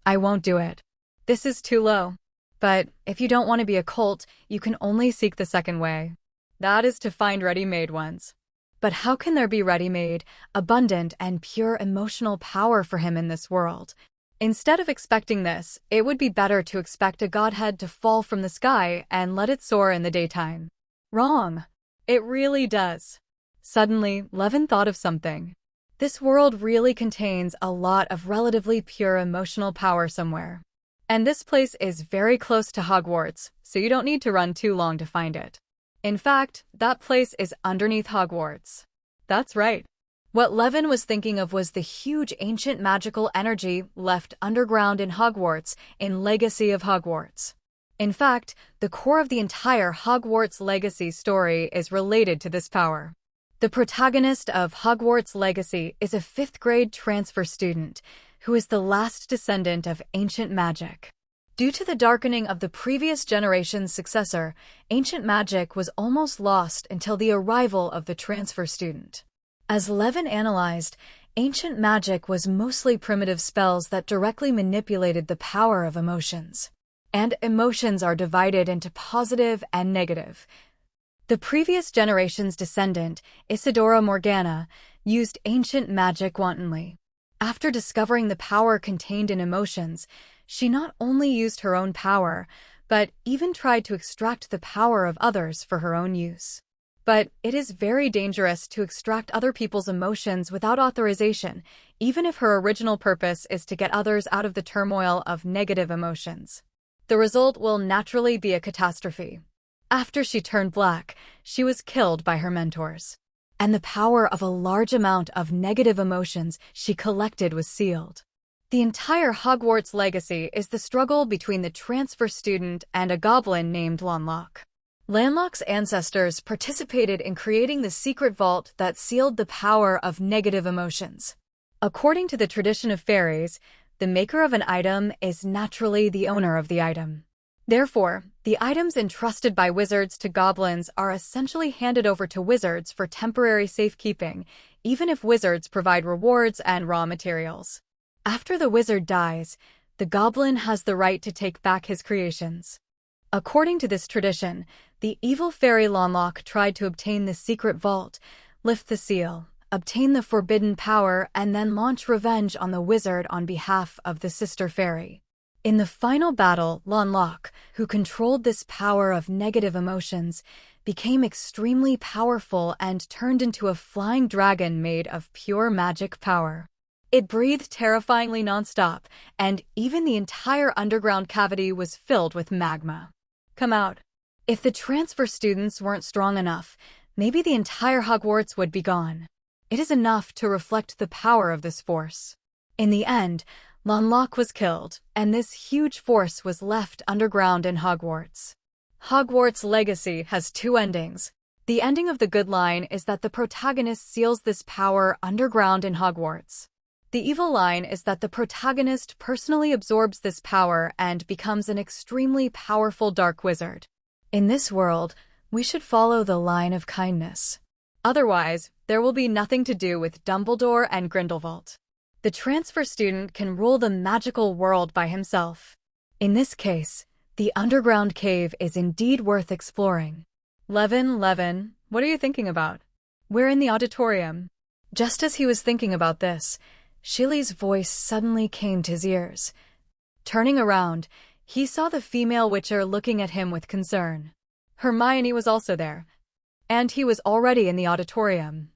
Speaker 1: I won't do it. This is too low. But if you don't want to be a cult, you can only seek the second way. That is to find ready-made ones. But how can there be ready-made, abundant, and pure emotional power for him in this world? Instead of expecting this, it would be better to expect a godhead to fall from the sky and let it soar in the daytime. Wrong. It really does. Suddenly, Levin thought of something. This world really contains a lot of relatively pure emotional power somewhere. And this place is very close to Hogwarts, so you don't need to run too long to find it. In fact, that place is underneath Hogwarts. That's right. What Levin was thinking of was the huge ancient magical energy left underground in Hogwarts in Legacy of Hogwarts. In fact, the core of the entire Hogwarts Legacy story is related to this power. The protagonist of Hogwarts Legacy is a 5th grade transfer student who is the last descendant of ancient magic. Due to the darkening of the previous generation's successor, ancient magic was almost lost until the arrival of the transfer student. As Levin analyzed, ancient magic was mostly primitive spells that directly manipulated the power of emotions. And emotions are divided into positive and negative. The previous generation's descendant, Isidora Morgana, used ancient magic wantonly. After discovering the power contained in emotions, She not only used her own power, but even tried to extract the power of others for her own use. But it is very dangerous to extract other people's emotions without authorization, even if her original purpose is to get others out of the turmoil of negative emotions. The result will naturally be a catastrophe. After she turned black, she was killed by her mentors. And the power of a large amount of negative emotions she collected was sealed. The entire Hogwarts legacy is the struggle between the transfer student and a goblin named Lanlock. Lanlock's ancestors participated in creating the secret vault that sealed the power of negative emotions. According to the tradition of fairies, the maker of an item is naturally the owner of the item. Therefore, the items entrusted by wizards to goblins are essentially handed over to wizards for temporary safekeeping, even if wizards provide rewards and raw materials. After the wizard dies, the goblin has the right to take back his creations. According to this tradition, the evil fairy Lanlock tried to obtain the secret vault, lift the seal, obtain the forbidden power, and then launch revenge on the wizard on behalf of the sister fairy. In the final battle, Lanlock, who controlled this power of negative emotions, became extremely powerful and turned into a flying dragon made of pure magic power. It breathed terrifyingly nonstop, and even the entire underground cavity was filled with magma. Come out. If the transfer students weren't strong enough, maybe the entire Hogwarts would be gone. It is enough to reflect the power of this force. In the end, Lanlock was killed, and this huge force was left underground in Hogwarts. Hogwarts' legacy has two endings. The ending of the good line is that the protagonist seals this power underground in Hogwarts. The evil line is that the protagonist personally absorbs this power and becomes an extremely powerful dark wizard. In this world, we should follow the line of kindness. Otherwise, there will be nothing to do with Dumbledore and Grindelwald. The transfer student can rule the magical world by himself. In this case, the underground cave is indeed worth exploring. Levin, what are you thinking about? We're in the auditorium. Just as he was thinking about this, Shilly's voice suddenly came to his ears. Turning around, he saw the female witcher looking at him with concern. Hermione was also there, and he was already in the auditorium.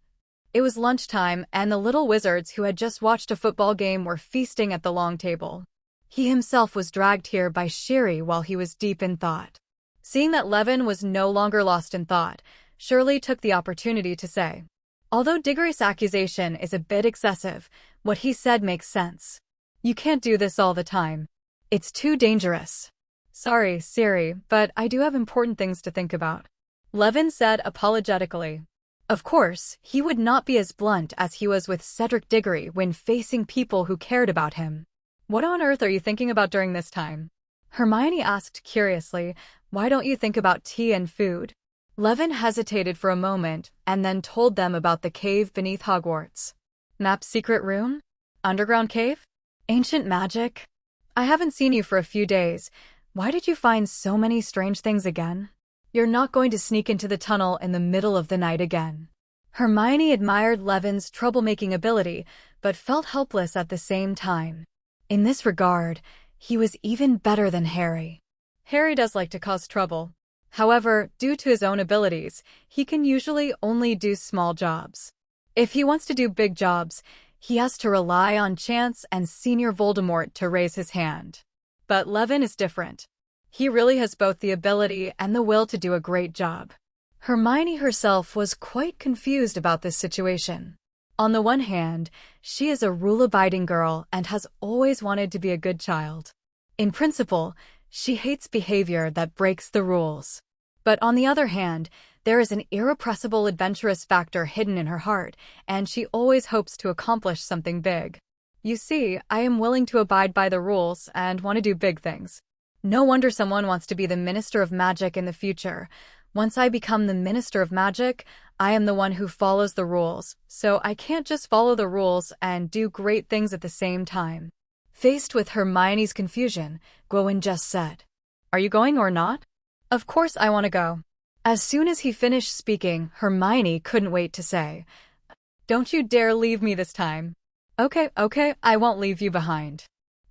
Speaker 1: It was lunchtime, and the little wizards who had just watched a football game were feasting at the long table. He himself was dragged here by Sherry while he was deep in thought. Seeing that Levin was no longer lost in thought, Shirley took the opportunity to say, "Although Diggory's accusation is a bit excessive, what he said makes sense. You can't do this all the time. It's too dangerous." "Sorry, Siri, but I do have important things to think about," Levin said apologetically. Of course, he would not be as blunt as he was with Cedric Diggory when facing people who cared about him. "What on earth are you thinking about during this time?" Hermione asked curiously. "Why don't you think about tea and food?" Levin hesitated for a moment and then told them about the cave beneath Hogwarts. Map's secret room? Underground cave? Ancient magic? I haven't seen you for a few days. Why did you find so many strange things again? You're not going to sneak into the tunnel in the middle of the night again. Hermione admired Levin's troublemaking ability, but felt helpless at the same time. In this regard, he was even better than Harry. Harry does like to cause trouble. However, due to his own abilities, he can usually only do small jobs. If he wants to do big jobs, he has to rely on chance and Senior Voldemort to raise his hand. But Levin is different. He really has both the ability and the will to do a great job. Hermione herself was quite confused about this situation. On the one hand, she is a rule-abiding girl and has always wanted to be a good child. In principle, she hates behavior that breaks the rules. But on the other hand, there is an irrepressible adventurous factor hidden in her heart, and she always hopes to accomplish something big. You see, I am willing to abide by the rules and want to do big things. No wonder someone wants to be the Minister of Magic in the future. Once I become the Minister of Magic, I am the one who follows the rules, so I can't just follow the rules and do great things at the same time. Faced with Hermione's confusion, Gwen just said, "Are you going or not?" "Of course I want to go." As soon as he finished speaking, Hermione couldn't wait to say, "Don't you dare leave me this time." Okay, I won't leave you behind."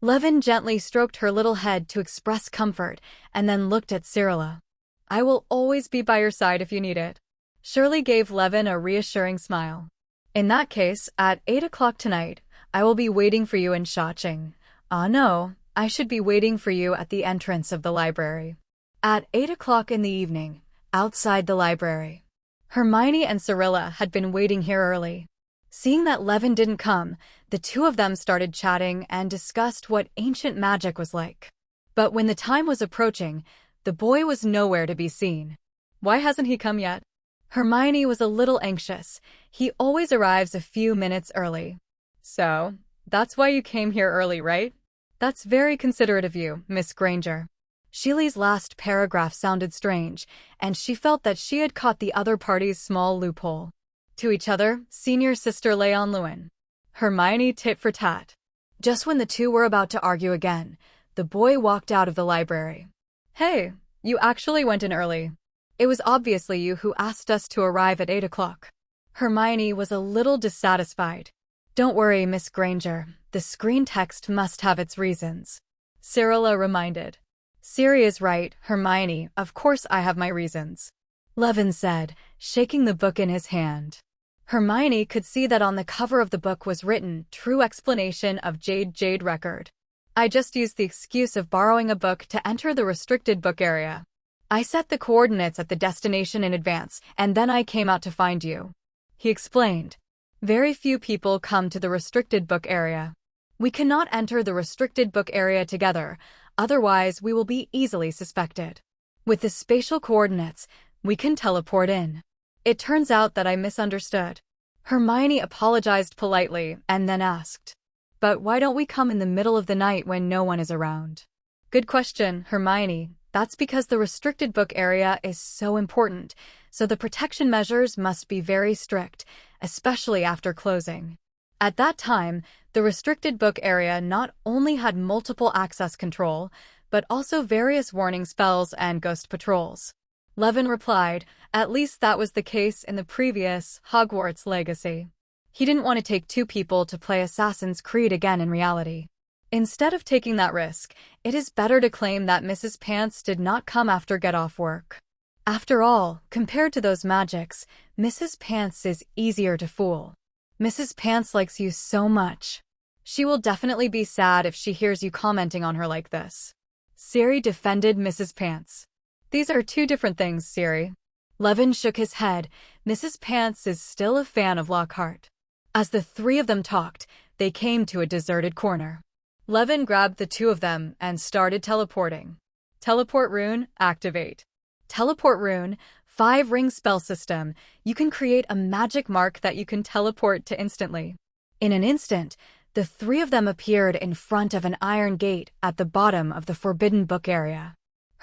Speaker 1: Levin gently stroked her little head to express comfort and then looked at Cyrilla. I will always be by your side if you need it. Shirley gave Levin a reassuring smile. In that case, at 8 o'clock tonight, I will be waiting for you in Shawching. Ah no, I should be waiting for you at the entrance of the library. At 8 o'clock in the evening, outside the library. Hermione and Cyrilla had been waiting here early. Seeing that Levin didn't come, the two of them started chatting and discussed what ancient magic was like. But when the time was approaching, the boy was nowhere to be seen. Why hasn't he come yet? Hermione was a little anxious. He always arrives a few minutes early. So, that's why you came here early, right? That's very considerate of you, Miss Granger. Sheely's last paragraph sounded strange, and she felt that she had caught the other party's small loophole. To each other, senior sister Leon Lewin. Hermione tit for tat. Just when the two were about to argue again, the boy walked out of the library. Hey, you actually went in early. It was obviously you who asked us to arrive at 8 o'clock. Hermione was a little dissatisfied. Don't worry, Miss Granger. The screen text must have its reasons. Cyrilla reminded. Siri is right, Hermione. Of course I have my reasons. Levin said, shaking the book in his hand. Hermione could see that on the cover of the book was written, True Explanation of Jade Record. I just used the excuse of borrowing a book to enter the restricted book area. I set the coordinates at the destination in advance, and then I came out to find you. He explained. Very few people come to the restricted book area. We cannot enter the restricted book area together, otherwise we will be easily suspected. With the spatial coordinates, we can teleport in. It turns out that I misunderstood. Hermione apologized politely and then asked, but why don't we come in the middle of the night when no one is around? Good question, Hermione. That's because the restricted book area is so important, so the protection measures must be very strict, especially after closing. At that time, the restricted book area not only had multiple access control, but also various warning spells and ghost patrols. Levin replied, at least that was the case in the previous Hogwarts Legacy. He didn't want to take two people to play Assassin's Creed again in reality. Instead of taking that risk, it is better to claim that Mrs. Pants did not come after get off work. After all, compared to those magics, Mrs. Pants is easier to fool. Mrs. Pants likes you so much. She will definitely be sad if she hears you commenting on her like this. Siri defended Mrs. Pants. These are two different things, Siri. Levin shook his head. Mrs. Pants is still a fan of Lockhart. As the three of them talked, they came to a deserted corner. Levin grabbed the two of them and started teleporting. Teleport rune, activate. Teleport rune, 5-ring spell system. You can create a magic mark that you can teleport to instantly. In an instant, the three of them appeared in front of an iron gate at the bottom of the forbidden book area.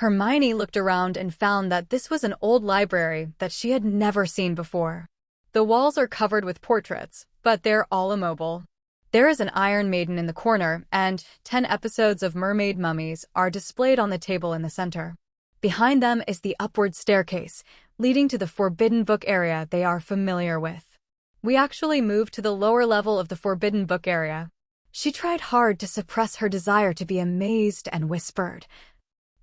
Speaker 1: Hermione looked around and found that this was an old library that she had never seen before. The walls are covered with portraits, but they're all immobile. There is an Iron Maiden in the corner, and 10 episodes of Mermaid Mummies are displayed on the table in the center. Behind them is the upward staircase, leading to the forbidden book area they are familiar with. We actually moved to the lower level of the forbidden book area. She tried hard to suppress her desire to be amazed and whispered,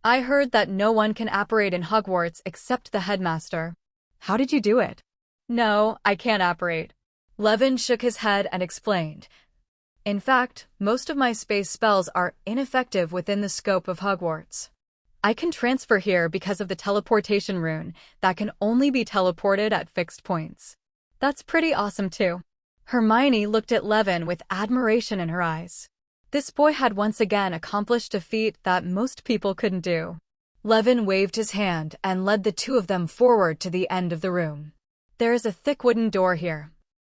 Speaker 1: I heard that no one can apparate in Hogwarts except the headmaster. How did you do it? No, I can't apparate. Levin shook his head and explained. In fact, most of my space spells are ineffective within the scope of Hogwarts. I can transfer here because of the teleportation rune that can only be teleported at fixed points. That's pretty awesome too. Hermione looked at Levin with admiration in her eyes. This boy had once again accomplished a feat that most people couldn't do. Levin waved his hand and led the two of them forward to the end of the room. There is a thick wooden door here.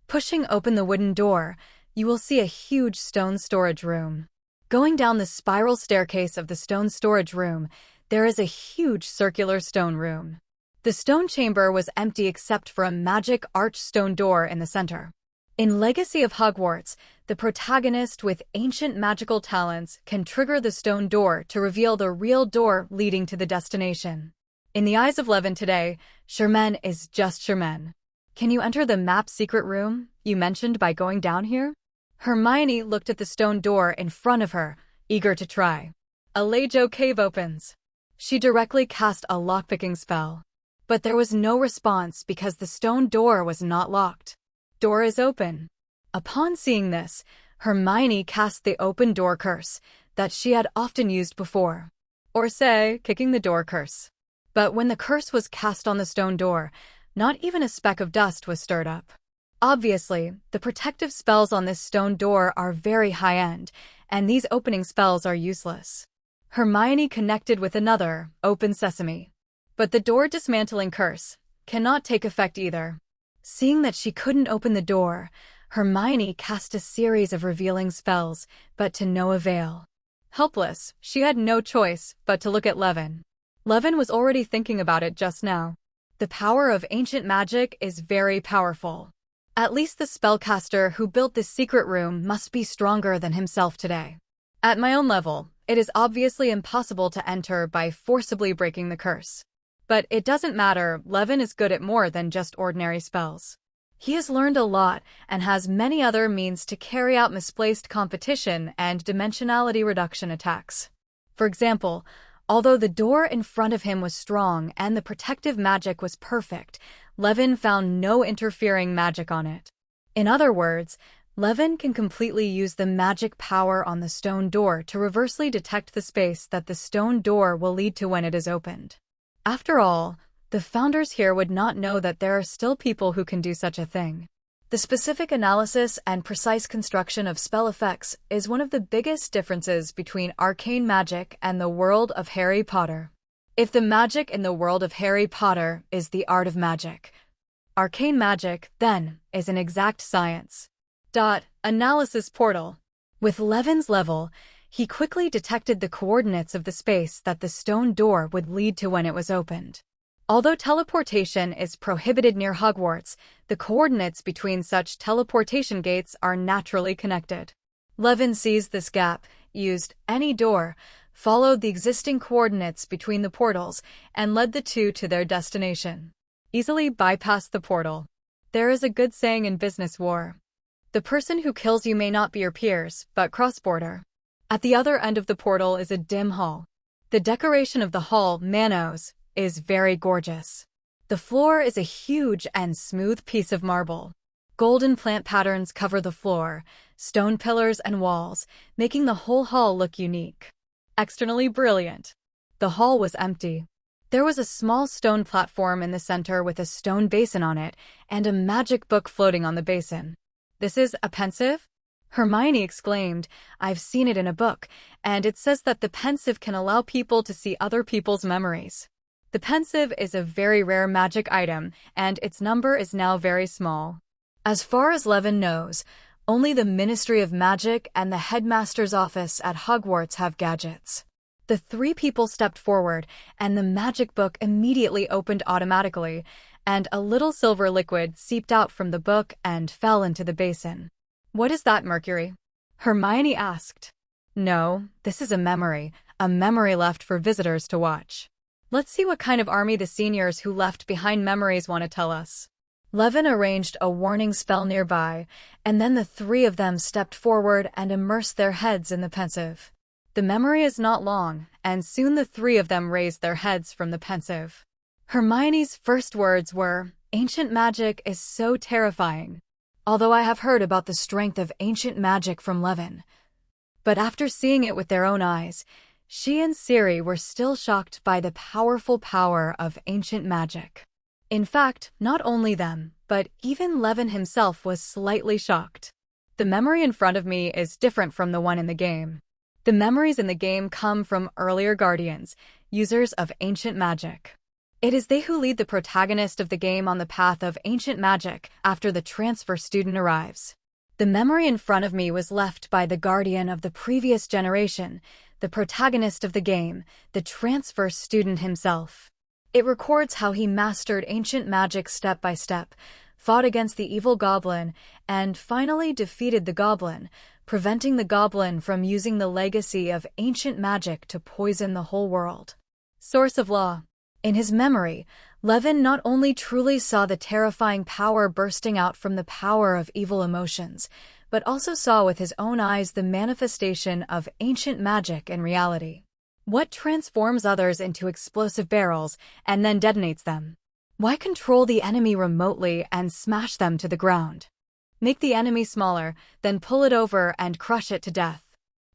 Speaker 1: Pushing open the wooden door, you will see a huge stone storage room. Going down the spiral staircase of the stone storage room, there is a huge circular stone room. The stone chamber was empty except for a magic arch stone door in the center. In Legacy of Hogwarts, the protagonist with ancient magical talents can trigger the stone door to reveal the real door leading to the destination. In the eyes of Levin today, Sherman is just Sherman. Can you enter the map secret room you mentioned by going down here? Hermione looked at the stone door in front of her. Eager to try. A Lejo cave opens. She directly cast a lockpicking spell. But there was no response because the stone door was not locked. Door is open. Upon seeing this, Hermione cast the open door curse that she had often used before. Or say, kicking the door curse. But when the curse was cast on the stone door, not even a speck of dust was stirred up. Obviously, the protective spells on this stone door are very high-end, and these opening spells are useless. Hermione connected with another, Open Sesame. But the door dismantling curse cannot take effect either. Seeing that she couldn't open the door, Hermione cast a series of revealing spells, but to no avail. Helpless, she had no choice but to look at Levin. Levin was already thinking about it just now. The power of ancient magic is very powerful. At least the spellcaster who built this secret room must be stronger than himself today. At my own level, it is obviously impossible to enter by forcibly breaking the curse. But it doesn't matter, Levin is good at more than just ordinary spells. He has learned a lot and has many other means to carry out misplaced competition and dimensionality reduction attacks. For example, although the door in front of him was strong and the protective magic was perfect, Levin found no interfering magic on it. In other words, Levin can completely use the magic power on the stone door to reversely detect the space that the stone door will lead to when it is opened. After all, the founders here would not know that there are still people who can do such a thing. The specific analysis and precise construction of spell effects is one of the biggest differences between arcane magic and the world of Harry Potter. If the magic in the world of Harry Potter is the art of magic, arcane magic, then, is an exact science. Analysis portal. With Levin's level, he quickly detected the coordinates of the space that the stone door would lead to when it was opened. Although teleportation is prohibited near Hogwarts, the coordinates between such teleportation gates are naturally connected. Levin seized this gap, used any door, followed the existing coordinates between the portals, and led the two to their destination. Easily bypassed the portal. There is a good saying in business war. The person who kills you may not be your peers, but cross-border. At the other end of the portal is a dim hall. The decoration of the hall, Manos, is very gorgeous. The floor is a huge and smooth piece of marble. Golden plant patterns cover the floor, stone pillars and walls, making the whole hall look unique. Externally brilliant. The hall was empty. There was a small stone platform in the center with a stone basin on it and a magic book floating on the basin. "This is a pensive?" Hermione exclaimed. "I've seen it in a book, and it says that the pensive can allow people to see other people's memories." The pensive is a very rare magic item, and its number is now very small. As far as Levin knows, only the Ministry of Magic and the headmaster's office at Hogwarts have gadgets. The three people stepped forward, and the magic book immediately opened automatically, and a little silver liquid seeped out from the book and fell into the basin. "What is that, Mercury?" Hermione asked. "No, this is a memory left for visitors to watch. Let's see what kind of army the seniors who left behind memories want to tell us." Levin arranged a warning spell nearby, and then the three of them stepped forward and immersed their heads in the pensive. The memory is not long, and soon the three of them raised their heads from the pensive. Hermione's first words were, "Ancient magic is so terrifying. Although I have heard about the strength of ancient magic from Levin." But after seeing it with their own eyes, she and Siri were still shocked by the powerful power of ancient magic. In fact, not only them, but even Levin himself was slightly shocked. The memory in front of me is different from the one in the game. The memories in the game come from earlier guardians, users of ancient magic. It is they who lead the protagonist of the game on the path of ancient magic after the transfer student arrives. The memory in front of me was left by the guardian of the previous generation, the protagonist of the game, the transfer student himself. It records how he mastered ancient magic step by step, fought against the evil goblin, and finally defeated the goblin, preventing the goblin from using the legacy of ancient magic to poison the whole world. Source of law. In his memory, Levin not only truly saw the terrifying power bursting out from the power of evil emotions, but also saw with his own eyes the manifestation of ancient magic in reality. What transforms others into explosive barrels and then detonates them? Why control the enemy remotely and smash them to the ground? Make the enemy smaller, then pull it over and crush it to death.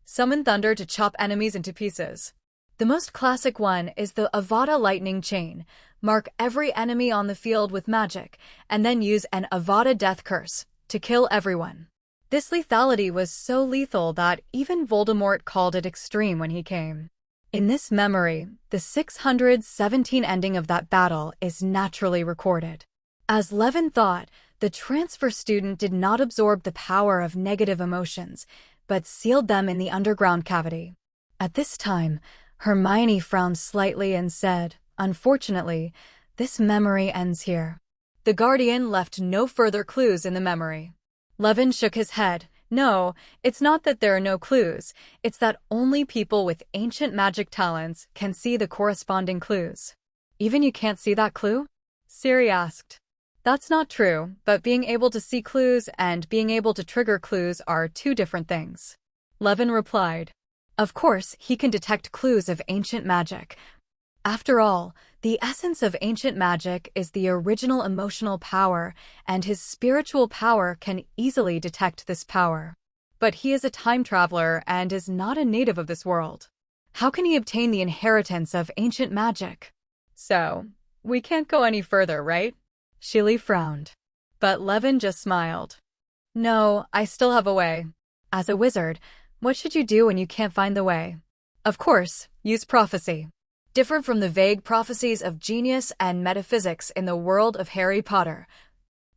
Speaker 1: Summon thunder to chop enemies into pieces. The most classic one is the Avada lightning chain. Mark every enemy on the field with magic, and then use an Avada death curse to kill everyone. This lethality was so lethal that even Voldemort called it extreme when he came. In this memory, the 617 ending of that battle is naturally recorded. As Levin thought, the transfer student did not absorb the power of negative emotions, but sealed them in the underground cavity. At this time, Hermione frowned slightly and said, "Unfortunately, this memory ends here." The Guardian left no further clues in the memory. Levin shook his head. "No, it's not that there are no clues, it's that only people with ancient magic talents can see the corresponding clues." "Even you can't see that clue?" Siri asked. "That's not true, but being able to see clues and being able to trigger clues are two different things," Levin replied. "Of course, he can detect clues of ancient magic. After all, the essence of ancient magic is the original emotional power, and his spiritual power can easily detect this power. But he is a time traveler and is not a native of this world. How can he obtain the inheritance of ancient magic?" "So, we can't go any further, right?" Shili frowned. But Levin just smiled. "No, I still have a way. As a wizard, what should you do when you can't find the way?" "Of course, use prophecy. Different from the vague prophecies of genius and metaphysics in the world of Harry Potter.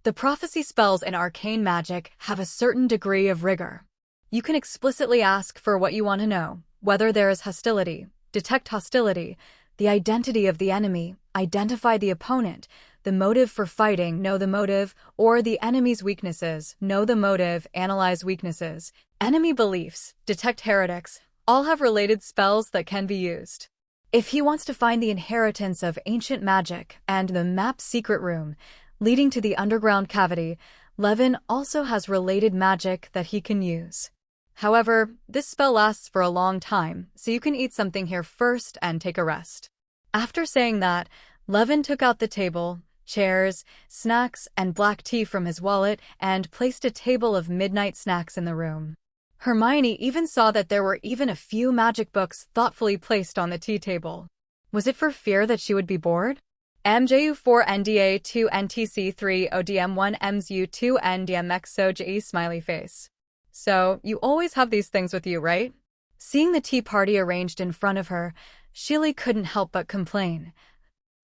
Speaker 1: The prophecy spells in arcane magic have a certain degree of rigor. You can explicitly ask for what you want to know, whether there is hostility, detect hostility, the identity of the enemy, identify the opponent, the motive for fighting, know the motive, or the enemy's weaknesses, know the motive, analyze weaknesses, enemy beliefs, detect heretics, all have related spells that can be used. If he wants to find the inheritance of ancient magic and the map secret room leading to the underground cavity, Levin also has related magic that he can use. However, this spell lasts for a long time, so you can eat something here first and take a rest." After saying that, Levin took out the table, chairs, snacks, and black tea from his wallet and placed a table of midnight snacks in the room. Hermione even saw that there were even a few magic books thoughtfully placed on the tea table. Was it for fear that she would be bored? MJU4 NDA2 NTC3 ODM1 MZU2 NDMXOJE smiley face. "So, you always have these things with you, right?" Seeing the tea party arranged in front of her, Shili couldn't help but complain.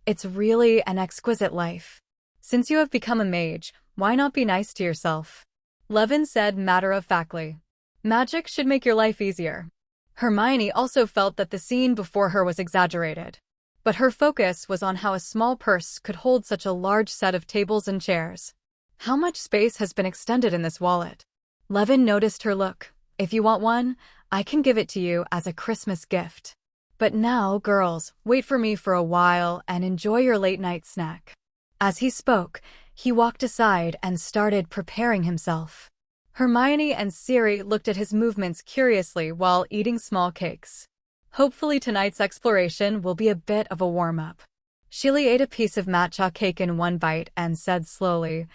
Speaker 1: "It's really an exquisite life. Since you have become a mage, why not be nice to yourself?" Levin said matter-of-factly. "Magic should make your life easier." Hermione also felt that the scene before her was exaggerated. But her focus was on how a small purse could hold such a large set of tables and chairs. How much space has been extended in this wallet? Levin noticed her look. "If you want one, I can give it to you as a Christmas gift. But now, girls, wait for me for a while and enjoy your late-night snack." As he spoke, he walked aside and started preparing himself. Hermione and Siri looked at his movements curiously while eating small cakes. Hopefully tonight's exploration will be a bit of a warm-up. Shili ate a piece of matcha cake in one bite and said slowly,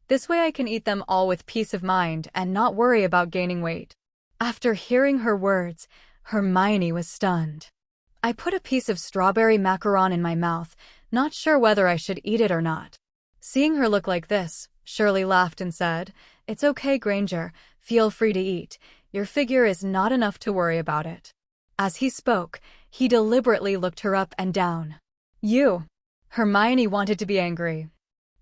Speaker 1: "This way I can eat them all with peace of mind and not worry about gaining weight." After hearing her words, Hermione was stunned. "I put a piece of strawberry macaron in my mouth, not sure whether I should eat it or not." Seeing her look like this, Shirley laughed and said, "It's okay, Granger. Feel free to eat. Your figure is not enough to worry about it." As he spoke, he deliberately looked her up and down. "You." Hermione wanted to be angry.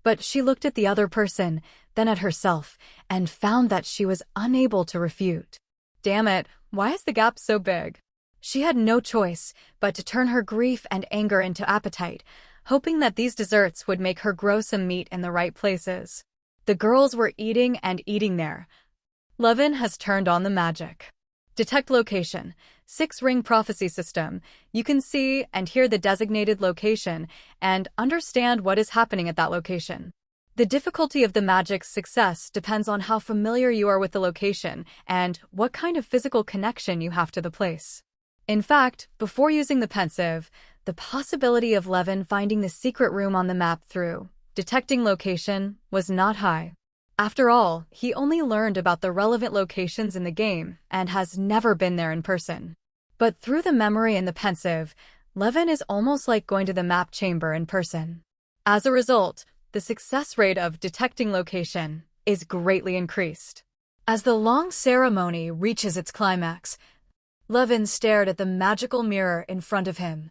Speaker 1: But she looked at the other person, then at herself, and found that she was unable to refute. Damn it, why is the gap so big? She had no choice but to turn her grief and anger into appetite, hoping that these desserts would make her grow some meat in the right places. The girls were eating and eating there. Levin has turned on the magic. Detect location. 6-ring prophecy system. You can see and hear the designated location and understand what is happening at that location. The difficulty of the magic's success depends on how familiar you are with the location and what kind of physical connection you have to the place. In fact, before using the pensive, the possibility of Levin finding the secret room on the map through detecting location was not high. After all, he only learned about the relevant locations in the game and has never been there in person. But through the memory and the pensive, Levin is almost like going to the map chamber in person. As a result, the success rate of detecting location is greatly increased. As the long ceremony reaches its climax, Levin stared at the magical mirror in front of him.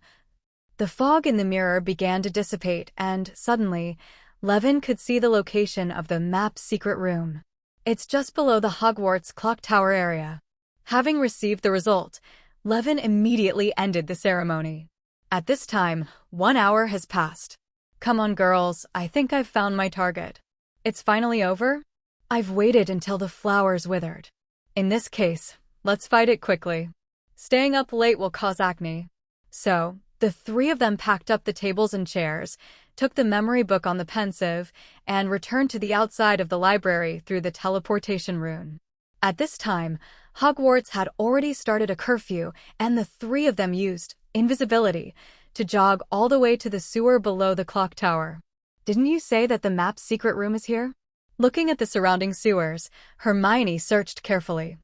Speaker 1: The fog in the mirror began to dissipate, and suddenly, Levin could see the location of the map's secret room. It's just below the Hogwarts clock tower area. Having received the result, Levin immediately ended the ceremony. At this time, 1 hour has passed. Come on, girls, I think I've found my target. It's finally over? I've waited until the flowers withered. In this case, let's fight it quickly. Staying up late will cause acne. So, the three of them packed up the tables and chairs, took the memory book on the pensive, and returned to the outside of the library through the teleportation rune. At this time, Hogwarts had already started a curfew, and the three of them used invisibility to jog all the way to the sewer below the clock tower. Didn't you say that the map's secret room is here? Looking at the surrounding sewers, Hermione searched carefully.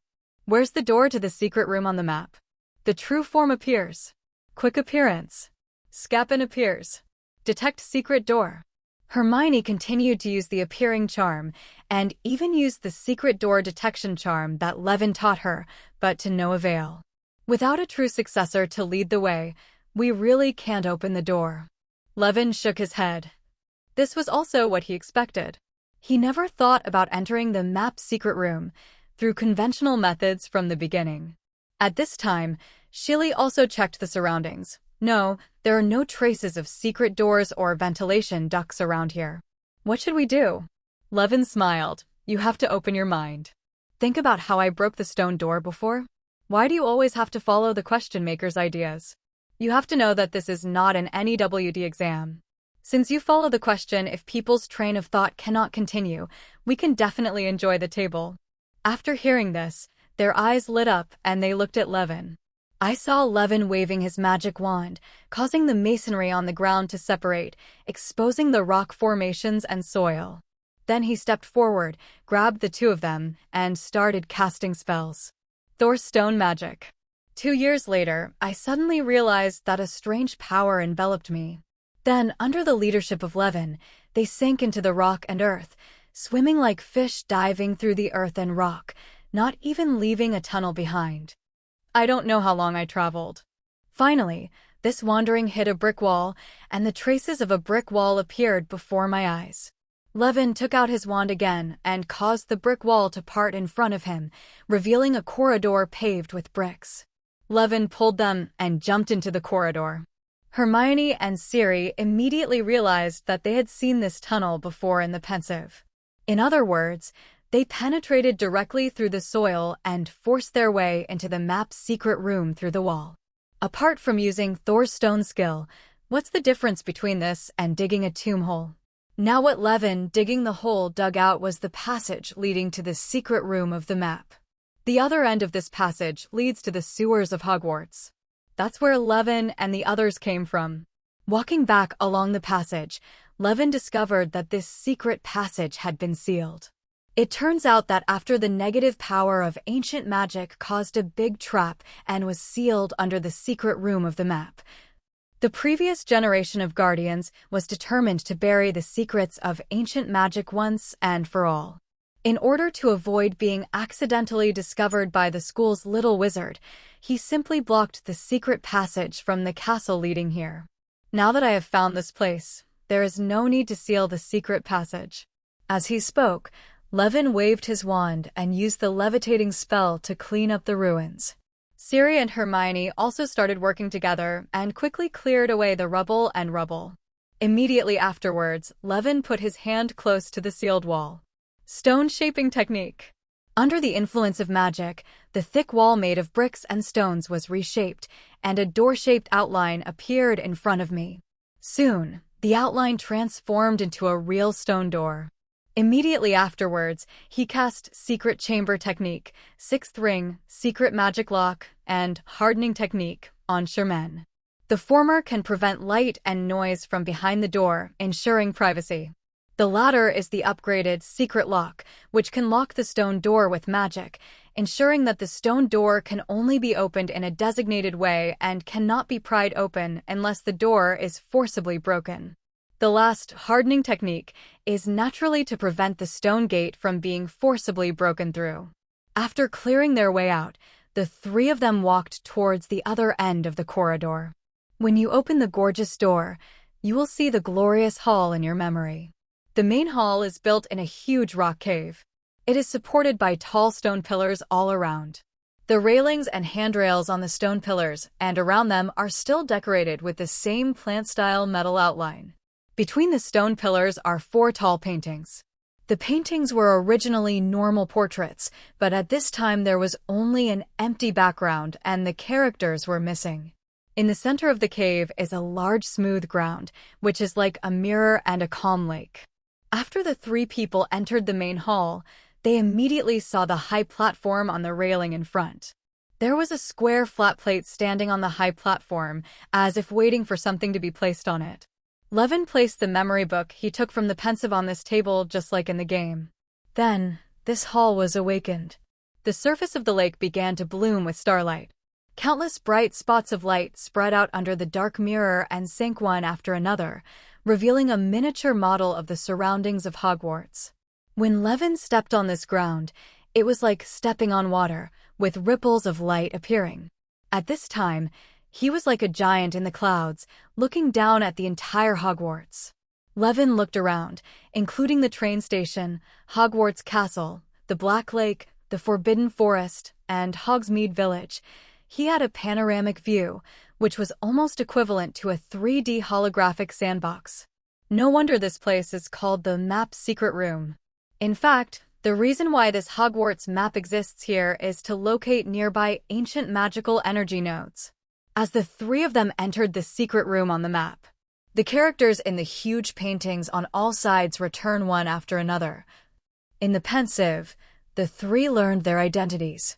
Speaker 1: Where's the door to the secret room on the map? The true form appears. Quick appearance. Scapin appears. Detect secret door. Hermione continued to use the appearing charm, and even used the secret door detection charm that Levin taught her, but to no avail. Without a true successor to lead the way, we really can't open the door. Levin shook his head. This was also what he expected. He never thought about entering the map's secret room through conventional methods from the beginning. At this time, Shilly also checked the surroundings. No, there are no traces of secret doors or ventilation ducts around here. What should we do? Levin smiled. You have to open your mind. Think about how I broke the stone door before. Why do you always have to follow the question maker's ideas? You have to know that this is not an NEWD exam. Since you follow the question if people's train of thought cannot continue, we can definitely enjoy the table. After hearing this, their eyes lit up and they looked at Levin. I saw Levin waving his magic wand, causing the masonry on the ground to separate, exposing the rock formations and soil. Then he stepped forward, grabbed the two of them, and started casting spells. Thor's stone magic. 2 years later, I suddenly realized that a strange power enveloped me. Then, under the leadership of Levin, they sank into the rock and earth, swimming like fish diving through the earth and rock, not even leaving a tunnel behind. I don't know how long I traveled. Finally, this wandering hit a brick wall, and the traces of a brick wall appeared before my eyes. Levin took out his wand again and caused the brick wall to part in front of him, revealing a corridor paved with bricks. Levin pulled them and jumped into the corridor. Hermione and Siri immediately realized that they had seen this tunnel before in the pensive. In other words, they penetrated directly through the soil and forced their way into the map's secret room through the wall. Apart from using Thor's stone skill, what's the difference between this and digging a tomb hole? Now what Levin digging the hole dug out was the passage leading to the secret room of the map. The other end of this passage leads to the sewers of Hogwarts. That's where Levin and the others came from. Walking back along the passage, Levin discovered that this secret passage had been sealed. It turns out that after the negative power of ancient magic caused a big trap and was sealed under the secret room of the map, the previous generation of Guardians was determined to bury the secrets of ancient magic once and for all. In order to avoid being accidentally discovered by the school's little wizard, he simply blocked the secret passage from the castle leading here. Now that I have found this place, there is no need to seal the secret passage. As he spoke, Levin waved his wand and used the levitating spell to clean up the ruins. Siri and Hermione also started working together and quickly cleared away the rubble. Immediately afterwards, Levin put his hand close to the sealed wall. Stone shaping technique. Under the influence of magic, the thick wall made of bricks and stones was reshaped, and a door-shaped outline appeared in front of me. Soon, the The outline transformed into a real stone door. Immediately afterwards, he cast Secret Chamber Technique, Sixth Ring, Secret Magic Lock, and Hardening Technique on Sherman. The former can prevent light and noise from behind the door, ensuring privacy. The latter is the upgraded Secret Lock, which can lock the stone door with magic, ensuring that the stone door can only be opened in a designated way and cannot be pried open unless the door is forcibly broken. The last, Hardening Technique, is naturally to prevent the stone gate from being forcibly broken through. After clearing their way out, the three of them walked towards the other end of the corridor. When you open the gorgeous door, you will see the glorious hall in your memory. The main hall is built in a huge rock cave. It is supported by tall stone pillars all around. The railings and handrails on the stone pillars and around them are still decorated with the same plant-style metal outline. Between the stone pillars are 4 tall paintings. The paintings were originally normal portraits, but at this time there was only an empty background and the characters were missing. In the center of the cave is a large smooth ground, which is like a mirror and a calm lake. After the 3 people entered the main hall, they immediately saw the high platform on the railing in front. There was a square flat plate standing on the high platform, as if waiting for something to be placed on it. Levin placed the memory book he took from the pensive on this table just like in the game. Then, this hall was awakened. The surface of the lake began to bloom with starlight. Countless bright spots of light spread out under the dark mirror and sank one after another, revealing a miniature model of the surroundings of Hogwarts. When Levin stepped on this ground, it was like stepping on water, with ripples of light appearing. At this time, he was like a giant in the clouds, looking down at the entire Hogwarts. Levin looked around, including the train station, Hogwarts Castle, the Black Lake, the Forbidden Forest, and Hogsmeade Village. He had a panoramic view, which was almost equivalent to a 3D holographic sandbox. No wonder this place is called the Map Secret Room. In fact, the reason why this Hogwarts map exists here is to locate nearby ancient magical energy nodes. As the 3 of them entered the secret room on the map, the characters in the huge paintings on all sides return one after another. In the pensive, the 3 learned their identities.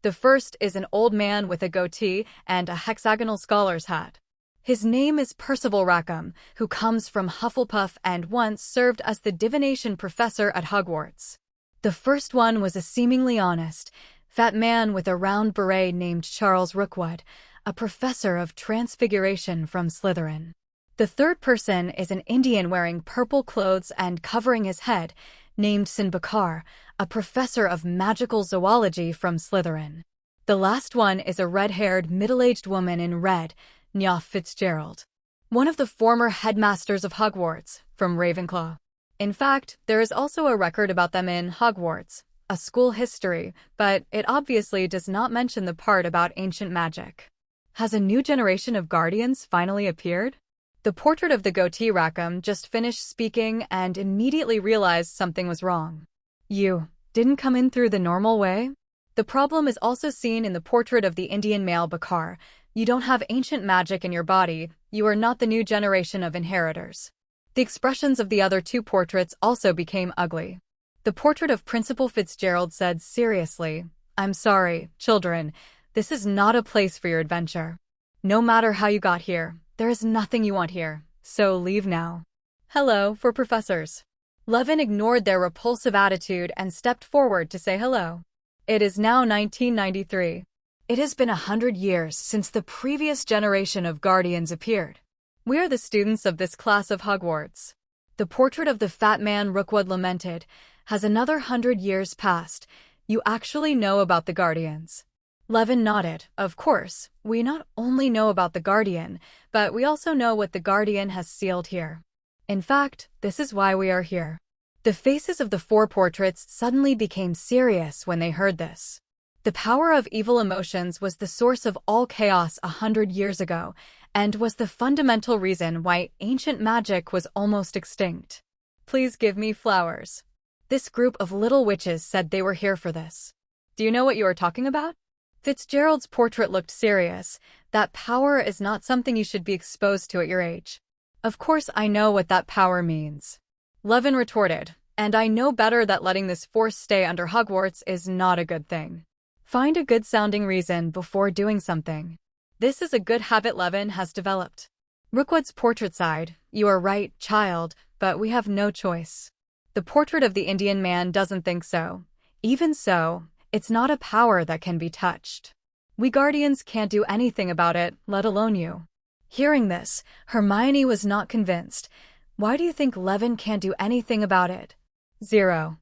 Speaker 1: The first is an old man with a goatee and a hexagonal scholar's hat. His name is Percival Rackham, who comes from Hufflepuff and once served as the divination professor at Hogwarts. The first one was a seemingly honest, fat man with a round beret named Charles Rookwood, a professor of transfiguration from Slytherin. The third person is an Indian wearing purple clothes and covering his head, named Sinbakar, a professor of magical zoology from Slytherin. The last one is a red-haired, middle-aged woman in red, Nya Fitzgerald, one of the former headmasters of Hogwarts, from Ravenclaw. In fact, there is also a record about them in Hogwarts, a school history, but it obviously does not mention the part about ancient magic. Has a new generation of guardians finally appeared? The portrait of the goatee Rackham just finished speaking and immediately realized something was wrong. You didn't come in through the normal way? The problem is also seen in the portrait of the Indian male Bakar. You don't have ancient magic in your body, you are not the new generation of inheritors. The expressions of the other 2 portraits also became ugly. The portrait of Principal Fitzgerald said seriously, "I'm sorry, children, this is not a place for your adventure. No matter how you got here, there is nothing you want here, so leave now." Hello for professors. Levin ignored their repulsive attitude and stepped forward to say hello. It is now 1993. It has been 100 years since the previous generation of guardians appeared. We are the students of this class of Hogwarts. The portrait of the fat man Rookwood lamented, "Has another 100 years passed? You actually know about the guardians?" Levin nodded. Of course, we not only know about the guardian, but we also know what the guardian has sealed here. In fact, this is why we are here. The faces of the 4 portraits suddenly became serious when they heard this. The power of evil emotions was the source of all chaos 100 years ago, and was the fundamental reason why ancient magic was almost extinct. Please give me flowers. This group of little witches said they were here for this. Do you know what you are talking about? Fitzgerald's portrait looked serious. That power is not something you should be exposed to at your age. Of course I know what that power means. Levin retorted, and I know better that letting this force stay under Hogwarts is not a good thing. Find a good-sounding reason before doing something. This is a good habit Levin has developed. Rookwood's portrait sighed, "You are right, child, but we have no choice." The portrait of the Indian man doesn't think so. Even so, it's not a power that can be touched. We Guardians can't do anything about it, let alone you. Hearing this, Hermione was not convinced. Why do you think Levin can't do anything about it? 0.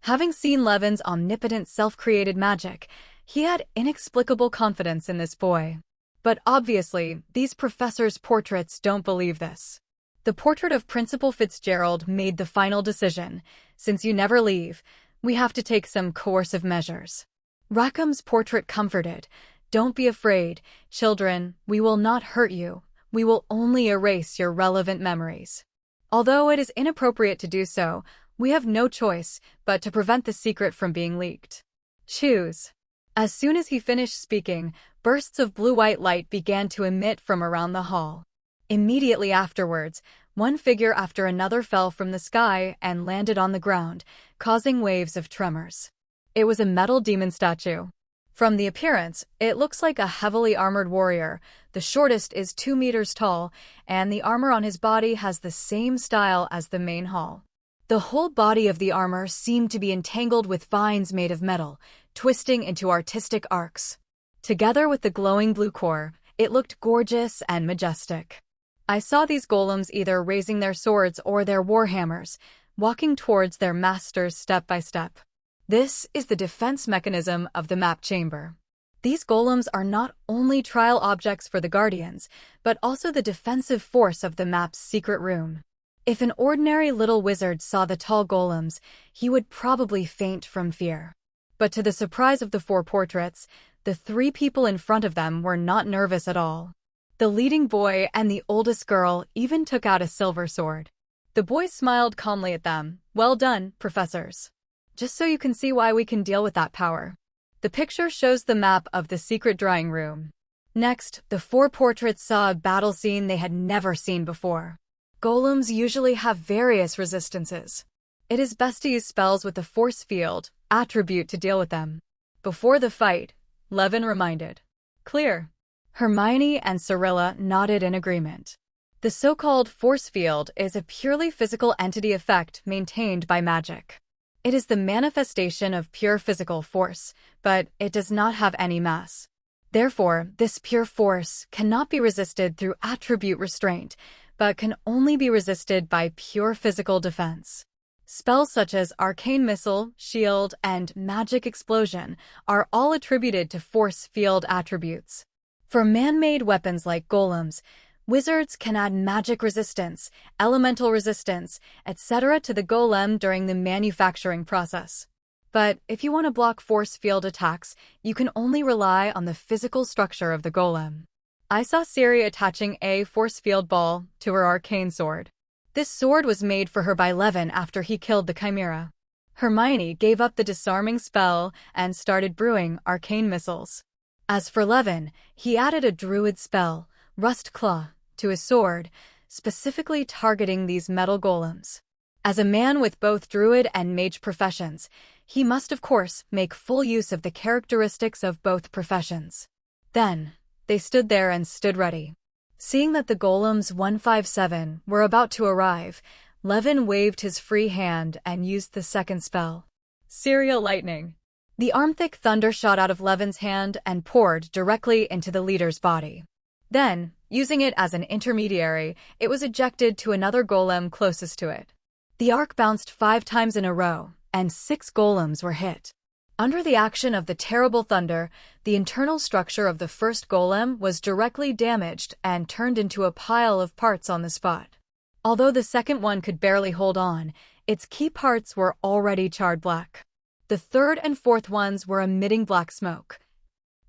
Speaker 1: Having seen Levin's omnipotent self-created magic, he had inexplicable confidence in this boy. But obviously, these professors' portraits don't believe this. The portrait of Principal Fitzgerald made the final decision. Since you never leave, we have to take some coercive measures. Rackham's portrait comforted. Don't be afraid, children, we will not hurt you. We will only erase your relevant memories. Although it is inappropriate to do so, we have no choice but to prevent the secret from being leaked. Choose. As soon as he finished speaking, bursts of blue-white light began to emit from around the hall. Immediately afterwards, one figure after another fell from the sky and landed on the ground, causing waves of tremors. It was a metal demon statue. From the appearance, it looks like a heavily armored warrior. The shortest is 2 meters tall, and the armor on his body has the same style as the main hall. The whole body of the armor seemed to be entangled with vines made of metal, twisting into artistic arcs. Together with the glowing blue core, it looked gorgeous and majestic. I saw these golems either raising their swords or their warhammers, walking towards their masters step by step. This is the defense mechanism of the map chamber. These golems are not only trial objects for the Guardians, but also the defensive force of the map's secret room. If an ordinary little wizard saw the tall golems, he would probably faint from fear. But to the surprise of the 4 portraits, the 3 people in front of them were not nervous at all. The leading boy and the oldest girl even took out a silver sword. The boy smiled calmly at them. "Well done, professors. Just so you can see why we can deal with that power." The picture shows the map of the secret drawing room. Next, the 4 portraits saw a battle scene they had never seen before. Golems usually have various resistances. It is best to use spells with the force field attribute to deal with them. Before the fight, Levin reminded. "Clear." Hermione and Cyrilla nodded in agreement. The so-called force field is a purely physical entity effect maintained by magic. It is the manifestation of pure physical force, but it does not have any mass. Therefore, this pure force cannot be resisted through attribute restraint, but can only be resisted by pure physical defense. Spells such as Arcane Missile, Shield, and Magic Explosion are all attributed to force field attributes. For man-made weapons like golems, wizards can add magic resistance, elemental resistance, etc. to the golem during the manufacturing process. But if you want to block force field attacks, you can only rely on the physical structure of the golem. I saw Ciri attaching a force field ball to her arcane sword. This sword was made for her by Levin after he killed the Chimera. Hermione gave up the disarming spell and started brewing arcane missiles. As for Levin, he added a druid spell, Rust Claw, to his sword, specifically targeting these metal golems. As a man with both druid and mage professions, he must of course make full use of the characteristics of both professions. Then, they stood there and stood ready. Seeing that the golems 157 were about to arrive, Levin waved his free hand and used the second spell. Serial Lightning. The arm-thick thunder shot out of Levin's hand and poured directly into the leader's body. Then, using it as an intermediary, it was ejected to another golem closest to it. The arc bounced 5 times in a row, and 6 golems were hit. Under the action of the terrible thunder, the internal structure of the first golem was directly damaged and turned into a pile of parts on the spot. Although the second one could barely hold on, its key parts were already charred black. The third and fourth ones were emitting black smoke.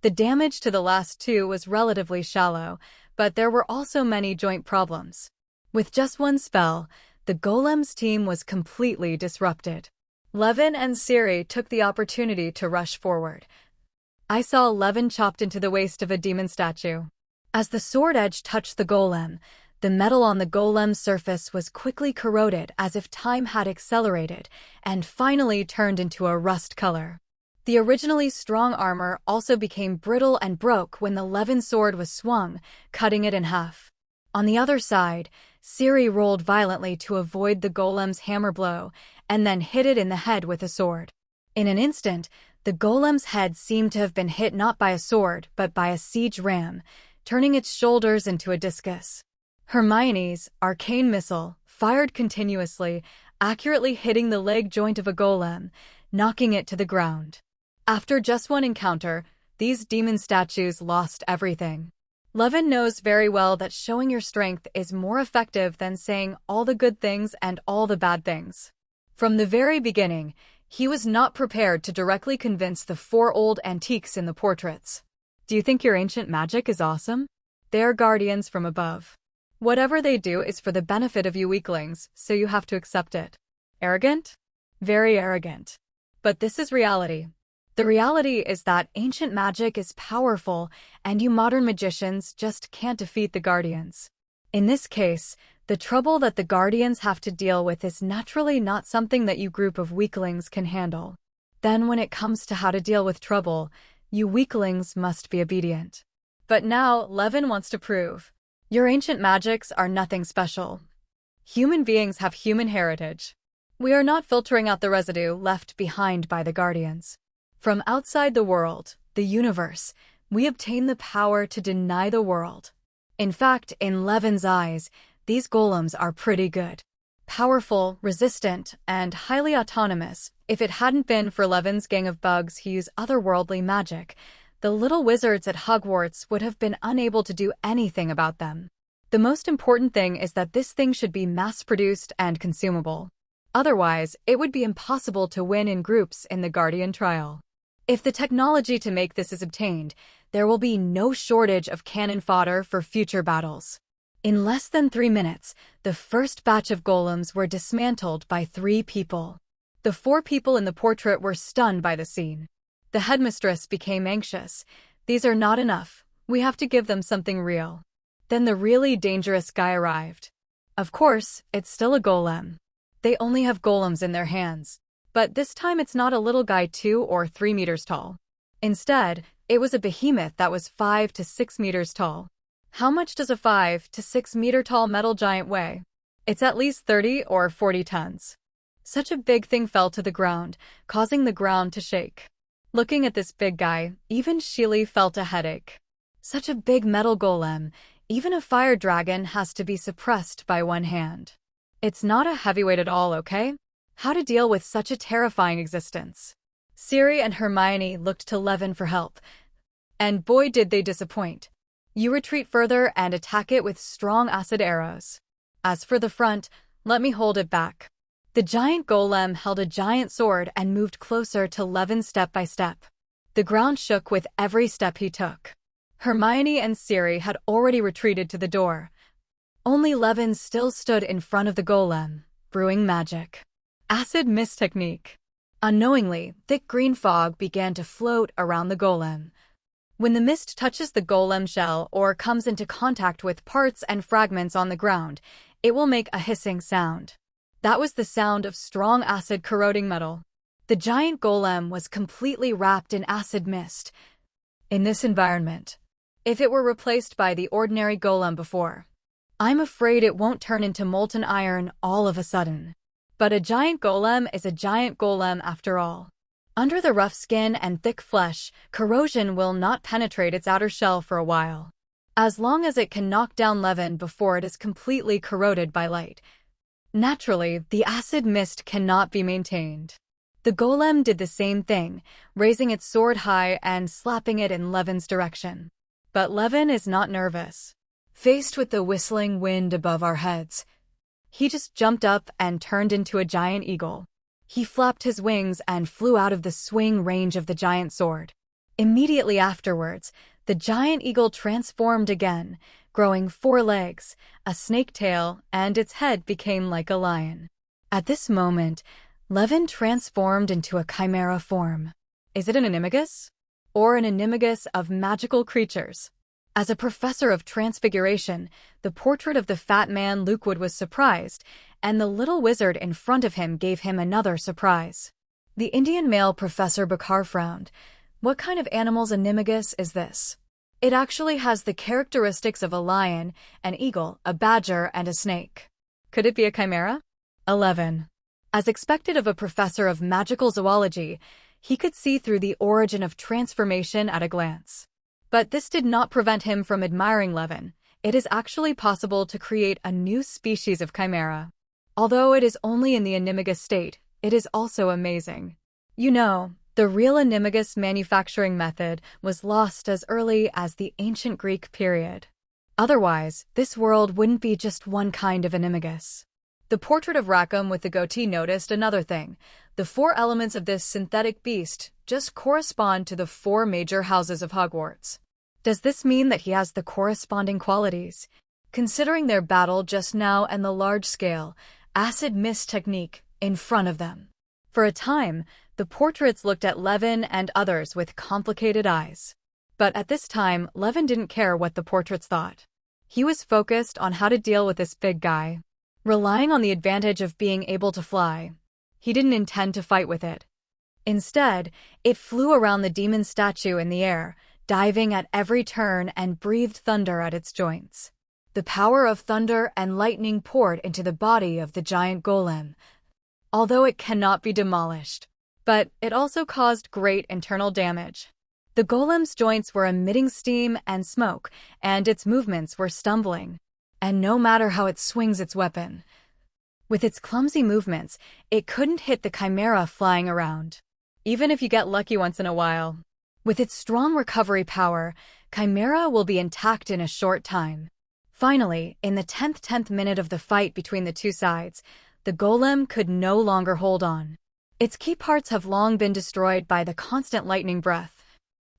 Speaker 1: The damage to the last 2 was relatively shallow, but there were also many joint problems. With just one spell, the golem's team was completely disrupted. Levin and Ciri took the opportunity to rush forward. I saw Levin chopped into the waist of a demon statue. As the sword edge touched the golem, The metal on the golem's surface was quickly corroded as if time had accelerated and finally turned into a rust color. The originally strong armor also became brittle and broke when the Levin sword was swung, cutting it in half. On the other side, Ciri rolled violently to avoid the golem's hammer blow and then hit it in the head with a sword. In an instant, the golem's head seemed to have been hit not by a sword but by a siege ram, turning its shoulders into a discus. Hermione's arcane missile fired continuously, accurately hitting the leg joint of a golem, knocking it to the ground. After just one encounter, these demon statues lost everything. Levin knows very well that showing your strength is more effective than saying all the good things and all the bad things. From the very beginning, he was not prepared to directly convince the 4 old antiques in the portraits. Do you think your ancient magic is awesome? They are guardians from above. Whatever they do is for the benefit of you weaklings, so you have to accept it. Arrogant? Very arrogant. But this is reality. The reality is that ancient magic is powerful, and you modern magicians just can't defeat the Guardians. In this case, the trouble that the Guardians have to deal with is naturally not something that you group of weaklings can handle. Then when it comes to how to deal with trouble, you weaklings must be obedient. But now, Levin wants to prove. Your ancient magics are nothing special. Human beings have human heritage. We are not filtering out the residue left behind by the Guardians. From outside the world, the universe, we obtain the power to deny the world. In fact, in Levin's eyes, these golems are pretty good. Powerful, resistant, and highly autonomous. If it hadn't been for Levin's gang of bugs who use otherworldly magic, the little wizards at Hogwarts would have been unable to do anything about them. The most important thing is that this thing should be mass-produced and consumable. Otherwise, it would be impossible to win in groups in the Guardian trial. If the technology to make this is obtained, there will be no shortage of cannon fodder for future battles. In less than 3 minutes, the first batch of golems were dismantled by 3 people. The 4 people in the portrait were stunned by the scene. The headmistress became anxious. These are not enough. We have to give them something real. Then the really dangerous guy arrived. Of course, it's still a golem. They only have golems in their hands. But this time it's not a little guy 2 or 3 meters tall. Instead, it was a behemoth that was 5 to 6 meters tall. How much does a 5 to 6 meter tall metal giant weigh? It's at least 30 or 40 tons. Such a big thing fell to the ground, causing the ground to shake. Looking at this big guy, even Sheely felt a headache. Such a big metal golem, even a fire dragon has to be suppressed by one hand. It's not a heavyweight at all, okay? How to deal with such a terrifying existence? Ciri and Hermione looked to Levin for help. And boy did they disappoint. You retreat further and attack it with strong acid arrows. As for the front, let me hold it back. The giant golem held a giant sword and moved closer to Levin step by step. The ground shook with every step he took. Hermione and Ciri had already retreated to the door. Only Levin still stood in front of the golem, brewing magic. Acid mist technique. Unknowingly, thick green fog began to float around the golem. When the mist touches the golem shell or comes into contact with parts and fragments on the ground, it will make a hissing sound. That was the sound of strong acid corroding metal. The giant golem was completely wrapped in acid mist. In this environment, if it were replaced by the ordinary golem before, I'm afraid it won't turn into molten iron all of a sudden. But a giant golem is a giant golem after all. Under the rough skin and thick flesh, corrosion will not penetrate its outer shell for a while. As long as it can knock down Levin before it is completely corroded by light. Naturally, the acid mist cannot be maintained. The golem did the same thing, raising its sword high and slapping it in Levin's direction. But Levin is not nervous. Faced with the whistling wind above our heads, he just jumped up and turned into a giant eagle. He flapped his wings and flew out of the swing range of the giant sword. Immediately afterwards, the giant eagle transformed again, growing 4 legs, a snake tail, and its head became like a lion. At this moment, Levin transformed into a chimera form. Is it an Animagus? Or an Animagus of magical creatures? As a professor of transfiguration, the portrait of the fat man Lukewood was surprised, and the little wizard in front of him gave him another surprise. The Indian male Professor Bakar frowned. What kind of animal's Animagus is this? It actually has the characteristics of a lion, an eagle, a badger, and a snake. Could it be a chimera? 11. As expected of a professor of magical zoology, he could see through the origin of transformation at a glance. But this did not prevent him from admiring Levin. It is actually possible to create a new species of chimera. Although it is only in the Animagus state, it is also amazing. You know, the real Animagus manufacturing method was lost as early as the ancient Greek period. Otherwise, this world wouldn't be just one kind of Animagus. The portrait of Rackham with the goatee noticed another thing. The 4 elements of this synthetic beast just correspond to the 4 major houses of Hogwarts. Does this mean that he has the corresponding qualities? Considering their battle just now and the large-scale acid mist technique in front of them. For a time, the portraits looked at Levin and others with complicated eyes. But at this time, Levin didn't care what the portraits thought. He was focused on how to deal with this big guy. Relying on the advantage of being able to fly, he didn't intend to fight with it. Instead, it flew around the demon statue in the air, diving at every turn and breathed thunder at its joints. The power of thunder and lightning poured into the body of the giant golem, although it cannot be demolished. But it also caused great internal damage. The golem's joints were emitting steam and smoke, and its movements were stumbling. And no matter how it swings its weapon, with its clumsy movements, it couldn't hit the chimera flying around, even if you get lucky once in a while. With its strong recovery power, chimera will be intact in a short time. Finally, in the 10th minute of the fight between the two sides, the golem could no longer hold on. Its key parts have long been destroyed by the constant lightning breath.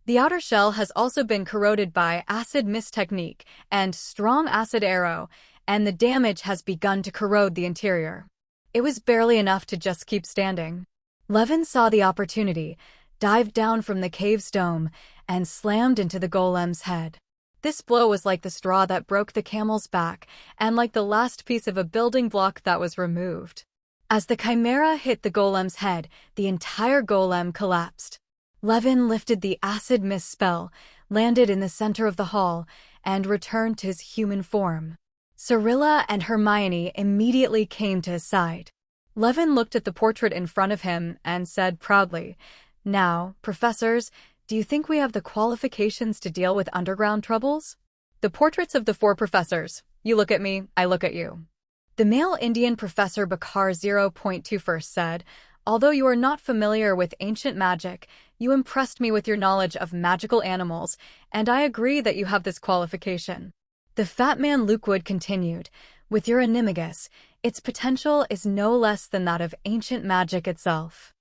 Speaker 1: The outer shell has also been corroded by acid mist technique and strong acid arrow, and the damage has begun to corrode the interior. It was barely enough to just keep standing. Levin saw the opportunity, dived down from the cave's dome, and slammed into the golem's head. This blow was like the straw that broke the camel's back, and like the last piece of a building block that was removed. As the chimera hit the golem's head, the entire golem collapsed. Levin lifted the acid mist spell, landed in the center of the hall, and returned to his human form. Cyrilla and Hermione immediately came to his side. Levin looked at the portrait in front of him and said proudly, "Now, professors, do you think we have the qualifications to deal with underground troubles?" The portraits of the 4 professors. You look at me, I look at you. The male Indian Professor Bakar 0.21 said, "Although you are not familiar with ancient magic, you impressed me with your knowledge of magical animals, and I agree that you have this qualification." The fat man Lukewood continued, "With your Animagus, its potential is no less than that of ancient magic itself.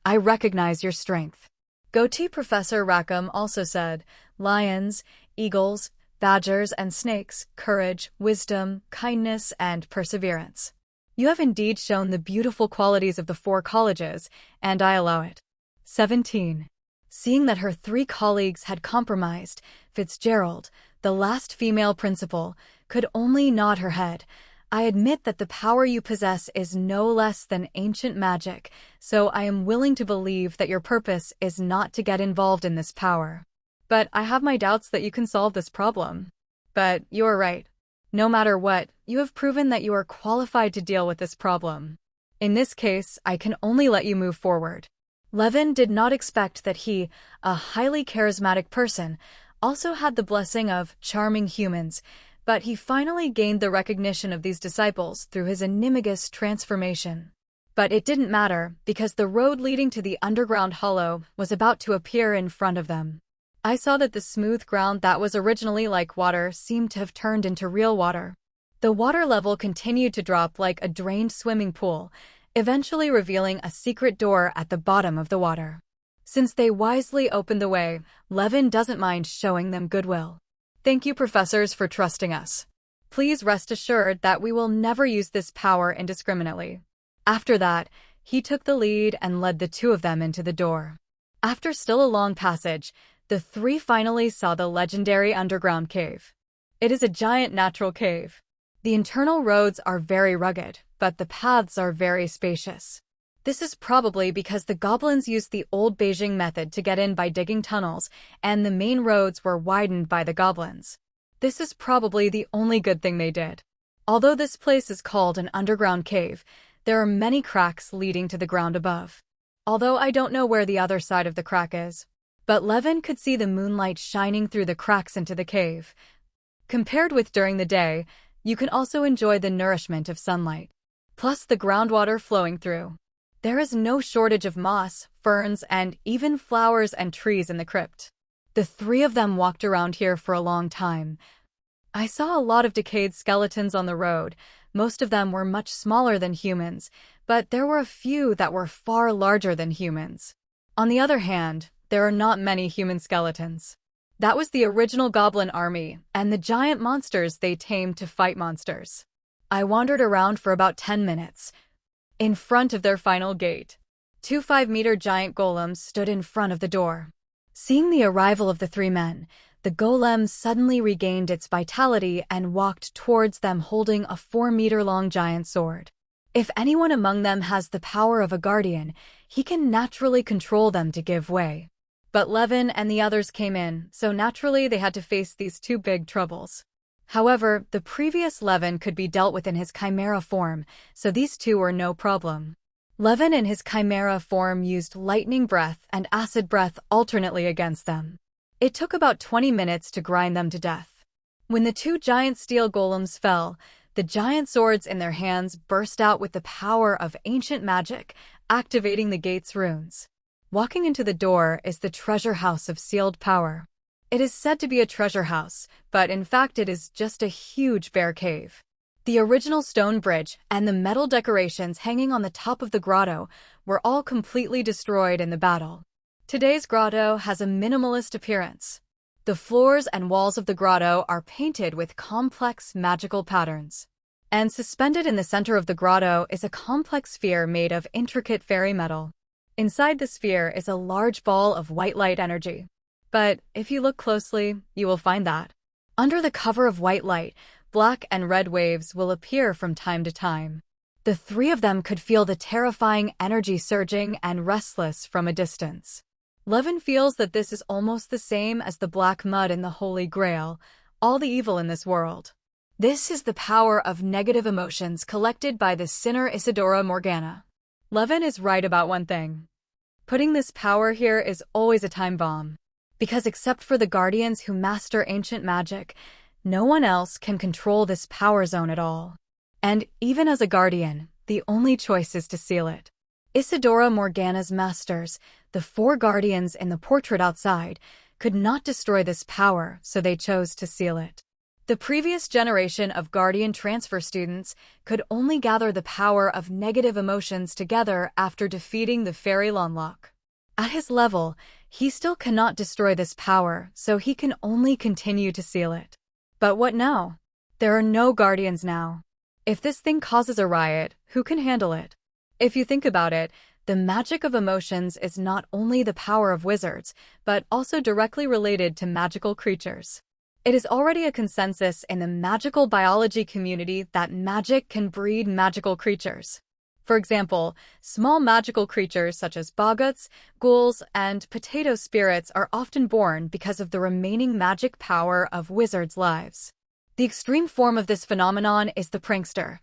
Speaker 1: I recognize your strength." Goatee Professor Rackham also said, "Lions, eagles, badgers, and snakes, courage, wisdom, kindness, and perseverance. You have indeed shown the beautiful qualities of the 4 colleges, and I allow it." 17. Seeing that her 3 colleagues had compromised, Fitzgerald, the last female principal, could only nod her head. "I admit that the power you possess is no less than ancient magic, so I am willing to believe that your purpose is not to get involved in this power. But I have my doubts that you can solve this problem. But you are right. No matter what, you have proven that you are qualified to deal with this problem. In this case, I can only let you move forward." Levin did not expect that he, a highly charismatic person, also had the blessing of charming humans, but he finally gained the recognition of these disciples through his Animagus transformation. But it didn't matter, because the road leading to the underground hollow was about to appear in front of them. I saw that the smooth ground that was originally like water seemed to have turned into real water. The water level continued to drop like a drained swimming pool, eventually revealing a secret door at the bottom of the water. Since they wisely opened the way, Levin doesn't mind showing them goodwill. "Thank you, professors, for trusting us. Please rest assured that we will never use this power indiscriminately." After that, he took the lead and led the 2 of them into the door. After still a long passage, the three finally saw the legendary underground cave. It is a giant natural cave. The internal roads are very rugged, but the paths are very spacious. This is probably because the goblins used the old Beijing method to get in by digging tunnels, and the main roads were widened by the goblins. This is probably the only good thing they did. Although this place is called an underground cave, there are many cracks leading to the ground above. Although I don't know where the other side of the crack is. But Levin could see the moonlight shining through the cracks into the cave. Compared with during the day, you can also enjoy the nourishment of sunlight, plus the groundwater flowing through. There is no shortage of moss, ferns, and even flowers and trees in the crypt. The three of them walked around here for a long time. I saw a lot of decayed skeletons on the road. Most of them were much smaller than humans, but there were a few that were far larger than humans. On the other hand, there are not many human skeletons. That was the original goblin army, and the giant monsters they tamed to fight monsters. I wandered around for about 10 minutes. In front of their final gate, two 5-meter giant golems stood in front of the door. Seeing the arrival of the three men, the golem suddenly regained its vitality and walked towards them holding a 4-meter-long giant sword. If anyone among them has the power of a guardian, he can naturally control them to give way. But Levin and the others came in, so naturally they had to face these two big troubles. However, the previous Levin could be dealt with in his chimera form, so these two were no problem. Levin in his chimera form used lightning breath and acid breath alternately against them. It took about 20 minutes to grind them to death. When the two giant steel golems fell, the giant swords in their hands burst out with the power of ancient magic, activating the gate's runes. Walking into the door is the treasure house of sealed power. It is said to be a treasure house, but in fact it is just a huge bear cave. The original stone bridge and the metal decorations hanging on the top of the grotto were all completely destroyed in the battle. Today's grotto has a minimalist appearance. The floors and walls of the grotto are painted with complex magical patterns. And suspended in the center of the grotto is a complex sphere made of intricate fairy metal. Inside the sphere is a large ball of white light energy. But if you look closely, you will find that under the cover of white light, black and red waves will appear from time to time. The three of them could feel the terrifying energy surging and restless from a distance. Levin feels that this is almost the same as the black mud in the Holy Grail, all the evil in this world. This is the power of negative emotions collected by the sinner Isidora Morgana. Levin is right about one thing. Putting this power here is always a time bomb. Because except for the guardians who master ancient magic, no one else can control this power zone at all. And even as a guardian, the only choice is to seal it. Isidora Morgana's masters, the 4 guardians in the portrait outside, could not destroy this power, so they chose to seal it. The previous generation of guardian transfer students could only gather the power of negative emotions together after defeating the fairy Lonlock. At his level, he still cannot destroy this power, so he can only continue to seal it. But what now? There are no guardians now. If this thing causes a riot, who can handle it? If you think about it, the magic of emotions is not only the power of wizards, but also directly related to magical creatures. It is already a consensus in the magical biology community that magic can breed magical creatures. For example, small magical creatures such as boggots, ghouls, and potato spirits are often born because of the remaining magic power of wizards' lives. The extreme form of this phenomenon is the prankster.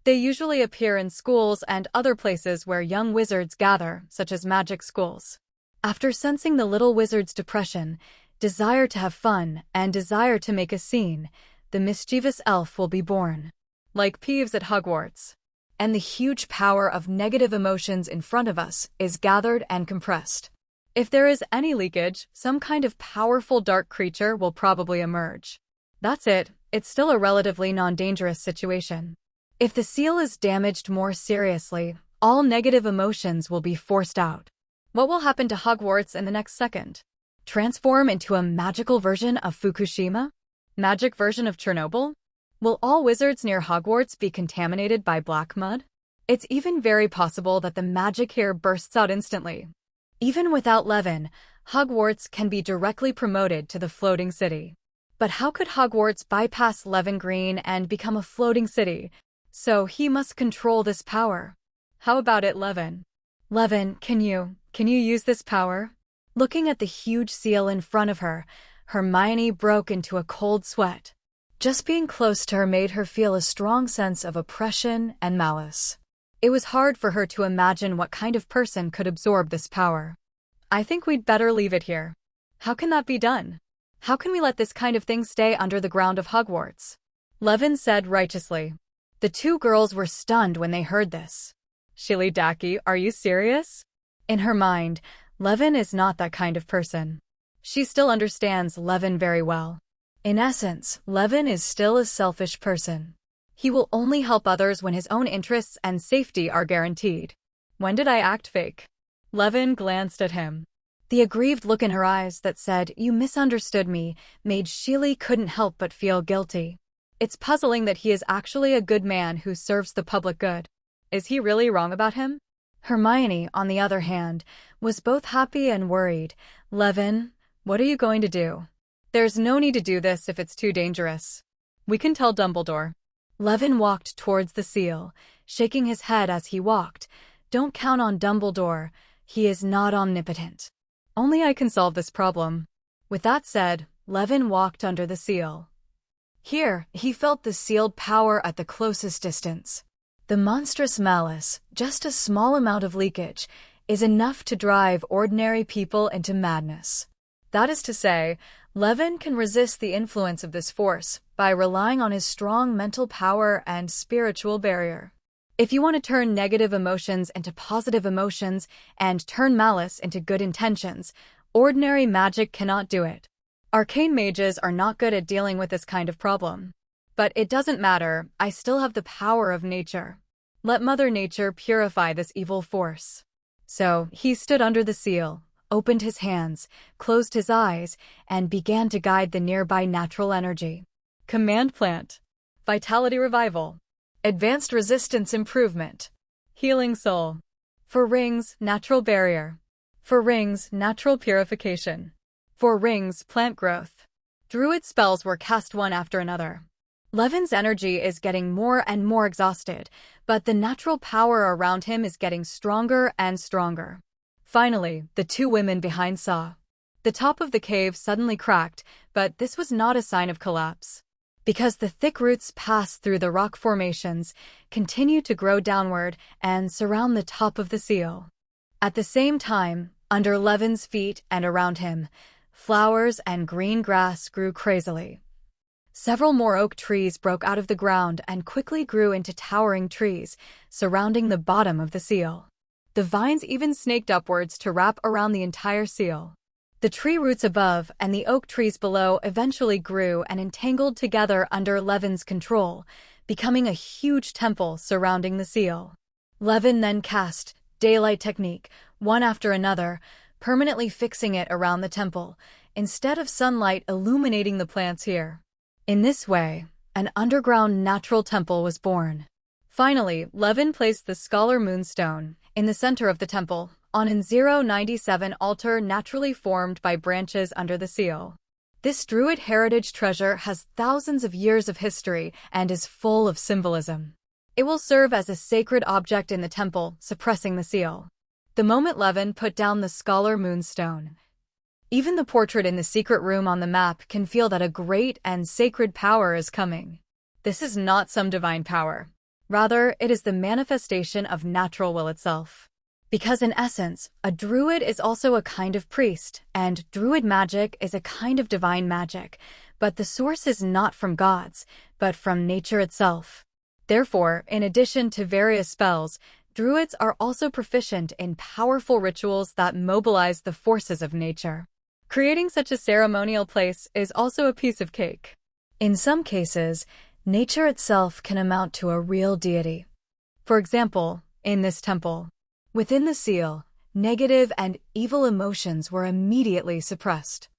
Speaker 1: They usually appear in schools and other places where young wizards gather, such as magic schools. After sensing the little wizard's depression, desire to have fun, and desire to make a scene, the mischievous elf will be born. Like Peeves at Hogwarts. And the huge power of negative emotions in front of us is gathered and compressed. If there is any leakage, some kind of powerful dark creature will probably emerge. That's it, it's still a relatively non-dangerous situation. If the seal is damaged more seriously, all negative emotions will be forced out. What will happen to Hogwarts in the next second? Transform into a magical version of Fukushima? Magic version of Chernobyl? Will all wizards near Hogwarts be contaminated by black mud? It's even very possible that the magic here bursts out instantly. Even without Levin, Hogwarts can be directly promoted to the floating city. But how could Hogwarts bypass Levin Green and become a floating city? So he must control this power. How about it, Levin? Levin, can you use this power? Looking at the huge seal in front of her, Hermione broke into a cold sweat. Just being close to her made her feel a strong sense of oppression and malice. It was hard for her to imagine what kind of person could absorb this power. I think we'd better leave it here. How can that be done? How can we let this kind of thing stay under the ground of Hogwarts? Levin said righteously. The two girls were stunned when they heard this. Shilly Dacky, are you serious? In her mind, Levin is not that kind of person. She still understands Levin very well. In essence, Levin is still a selfish person. He will only help others when his own interests and safety are guaranteed. When did I act fake? Levin glanced at him. The aggrieved look in her eyes that said, "You misunderstood me," made Shilly couldn't help but feel guilty. It's puzzling that he is actually a good man who serves the public good. Is he really wrong about him? Hermione, on the other hand, was both happy and worried. Levin, what are you going to do? There's no need to do this if it's too dangerous. We can tell Dumbledore. Levin walked towards the seal, shaking his head as he walked. Don't count on Dumbledore. He is not omnipotent. Only I can solve this problem. With that said, Levin walked under the seal. Here, he felt the sealed power at the closest distance. The monstrous malice, just a small amount of leakage, is enough to drive ordinary people into madness. That is to say, Levin can resist the influence of this force by relying on his strong mental power and spiritual barrier. If you want to turn negative emotions into positive emotions and turn malice into good intentions, ordinary magic cannot do it. Arcane mages are not good at dealing with this kind of problem. But it doesn't matter, I still have the power of nature. Let Mother Nature purify this evil force. So, he stood under the seal, opened his hands, closed his eyes, and began to guide the nearby natural energy. Command Plant. Vitality Revival. Advanced Resistance Improvement. Healing Soul. For Rings, Natural Barrier. For Rings, Natural Purification. For Rings, Plant Growth. Druid spells were cast one after another. Levin's energy is getting more and more exhausted, but the natural power around him is getting stronger and stronger. Finally, the two women behind saw. The top of the cave suddenly cracked, but this was not a sign of collapse. Because the thick roots pass through the rock formations, continue to grow downward, and surround the top of the seal. At the same time, under Levin's feet and around him, flowers and green grass grew crazily. Several more oak trees broke out of the ground and quickly grew into towering trees, surrounding the bottom of the seal. The vines even snaked upwards to wrap around the entire seal. The tree roots above and the oak trees below eventually grew and entangled together under Levin's control, becoming a huge temple surrounding the seal. Levin then cast Daylight Technique, one after another, permanently fixing it around the temple, instead of sunlight illuminating the plants here. In this way, an underground natural temple was born. Finally, Levin placed the Scholar Moonstone in the center of the temple, on an 097 altar naturally formed by branches under the seal. This Druid heritage treasure has thousands of years of history and is full of symbolism. It will serve as a sacred object in the temple, suppressing the seal. The moment Levin put down the Scholar Moonstone, even the portrait in the secret room on the map can feel that a great and sacred power is coming. This is not some divine power. Rather, it is the manifestation of natural will itself. Because in essence, a druid is also a kind of priest, and druid magic is a kind of divine magic, but the source is not from gods, but from nature itself. Therefore, in addition to various spells, druids are also proficient in powerful rituals that mobilize the forces of nature. Creating such a ceremonial place is also a piece of cake. In some cases, nature itself can amount to a real deity. For example, in this temple, within the seal, negative and evil emotions were immediately suppressed.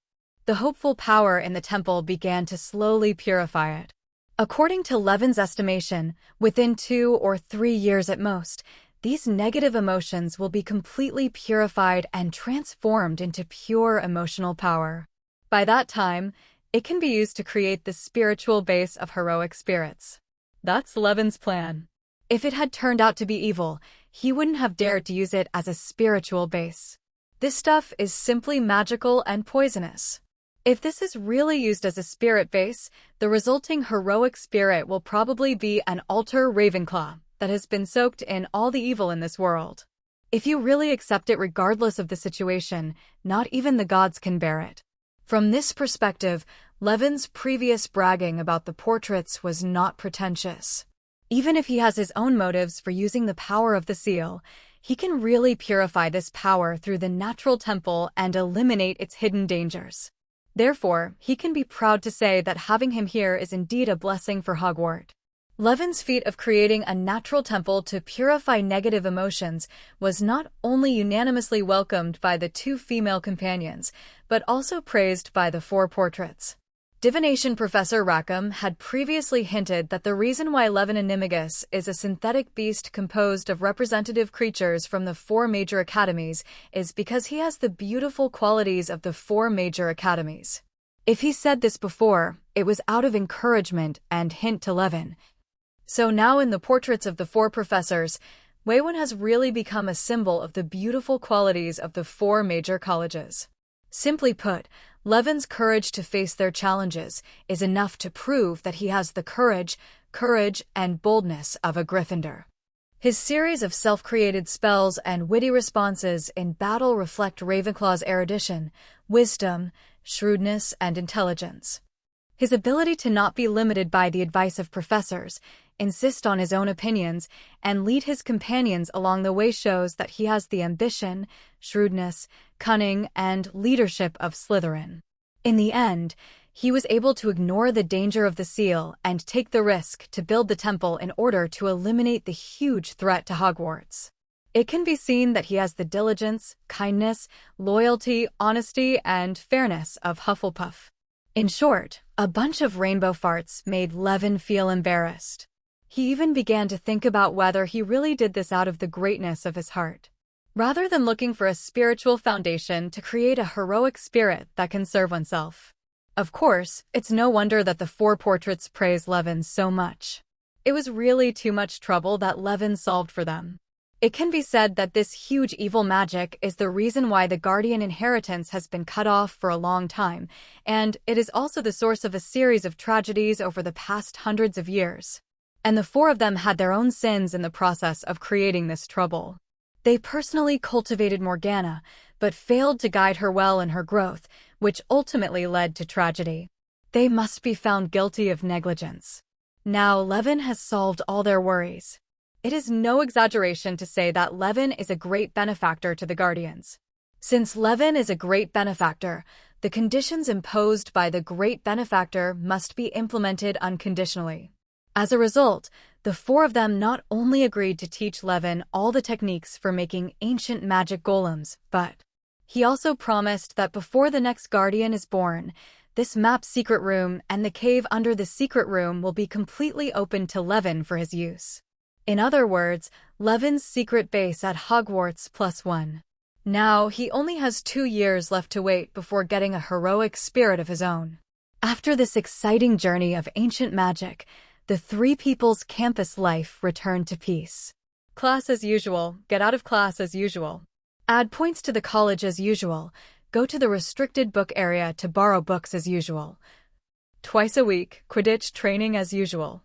Speaker 1: The hopeful power in the temple began to slowly purify it. According to Levin's estimation, within 2 or 3 years at most, These negative emotions will be completely purified and transformed into pure emotional power. By that time, it can be used to create the spiritual base of heroic spirits. That's Levin's plan. If it had turned out to be evil, he wouldn't have dared to use it as a spiritual base. This stuff is simply magical and poisonous. If this is really used as a spirit base, the resulting heroic spirit will probably be an altar Ravenclaw that has been soaked in all the evil in this world. If you really accept it regardless of the situation, not even the gods can bear it. From this perspective, Levin's previous bragging about the portraits was not pretentious. Even if he has his own motives for using the power of the seal, he can really purify this power through the natural temple and eliminate its hidden dangers. Therefore, he can be proud to say that having him here is indeed a blessing for Hogwarts. Levin's feat of creating a natural temple to purify negative emotions was not only unanimously welcomed by the two female companions, but also praised by the four portraits. Divination Professor Rackham had previously hinted that the reason why Levin Animagus is a synthetic beast composed of representative creatures from the four major academies is because he has the beautiful qualities of the four major academies. If he said this before, it was out of encouragement and hint to Levin. So now in the portraits of the four professors, Waywin has really become a symbol of the beautiful qualities of the four major colleges. Simply put, Levin's courage to face their challenges is enough to prove that he has the courage, and boldness of a Gryffindor. His series of self-created spells and witty responses in battle reflect Ravenclaw's erudition, wisdom, shrewdness, and intelligence. His ability to not be limited by the advice of professors, insist on his own opinions, and lead his companions along the way shows that he has the ambition, shrewdness, cunning, and leadership of Slytherin. In the end, he was able to ignore the danger of the seal and take the risk to build the temple in order to eliminate the huge threat to Hogwarts. It can be seen that he has the diligence, kindness, loyalty, honesty, and fairness of Hufflepuff. In short, a bunch of rainbow farts made Levin feel embarrassed. He even began to think about whether he really did this out of the greatness of his heart, rather than looking for a spiritual foundation to create a heroic spirit that can serve oneself. Of course, it's no wonder that the four portraits praise Levin so much. It was really too much trouble that Levin solved for them. It can be said that this huge evil magic is the reason why the Guardian inheritance has been cut off for a long time, and it is also the source of a series of tragedies over the past hundreds of years. And the four of them had their own sins in the process of creating this trouble. They personally cultivated Morgana, but failed to guide her well in her growth, which ultimately led to tragedy. They must be found guilty of negligence. Now Levin has solved all their worries. It is no exaggeration to say that Levin is a great benefactor to the Guardians. Since Levin is a great benefactor, the conditions imposed by the great benefactor must be implemented unconditionally. As a result, the four of them not only agreed to teach Levin all the techniques for making ancient magic golems, but he also promised that before the next Guardian is born, this map secret room and the cave under the secret room will be completely open to Levin for his use. In other words, Levin's secret base at Hogwarts +1. Now, he only has 2 years left to wait before getting a heroic spirit of his own. After this exciting journey of ancient magic, the Three People's campus life returned to peace. Class as usual, get out of class as usual. Add points to the college as usual, go to the restricted book area to borrow books as usual. Twice a week, Quidditch training as usual.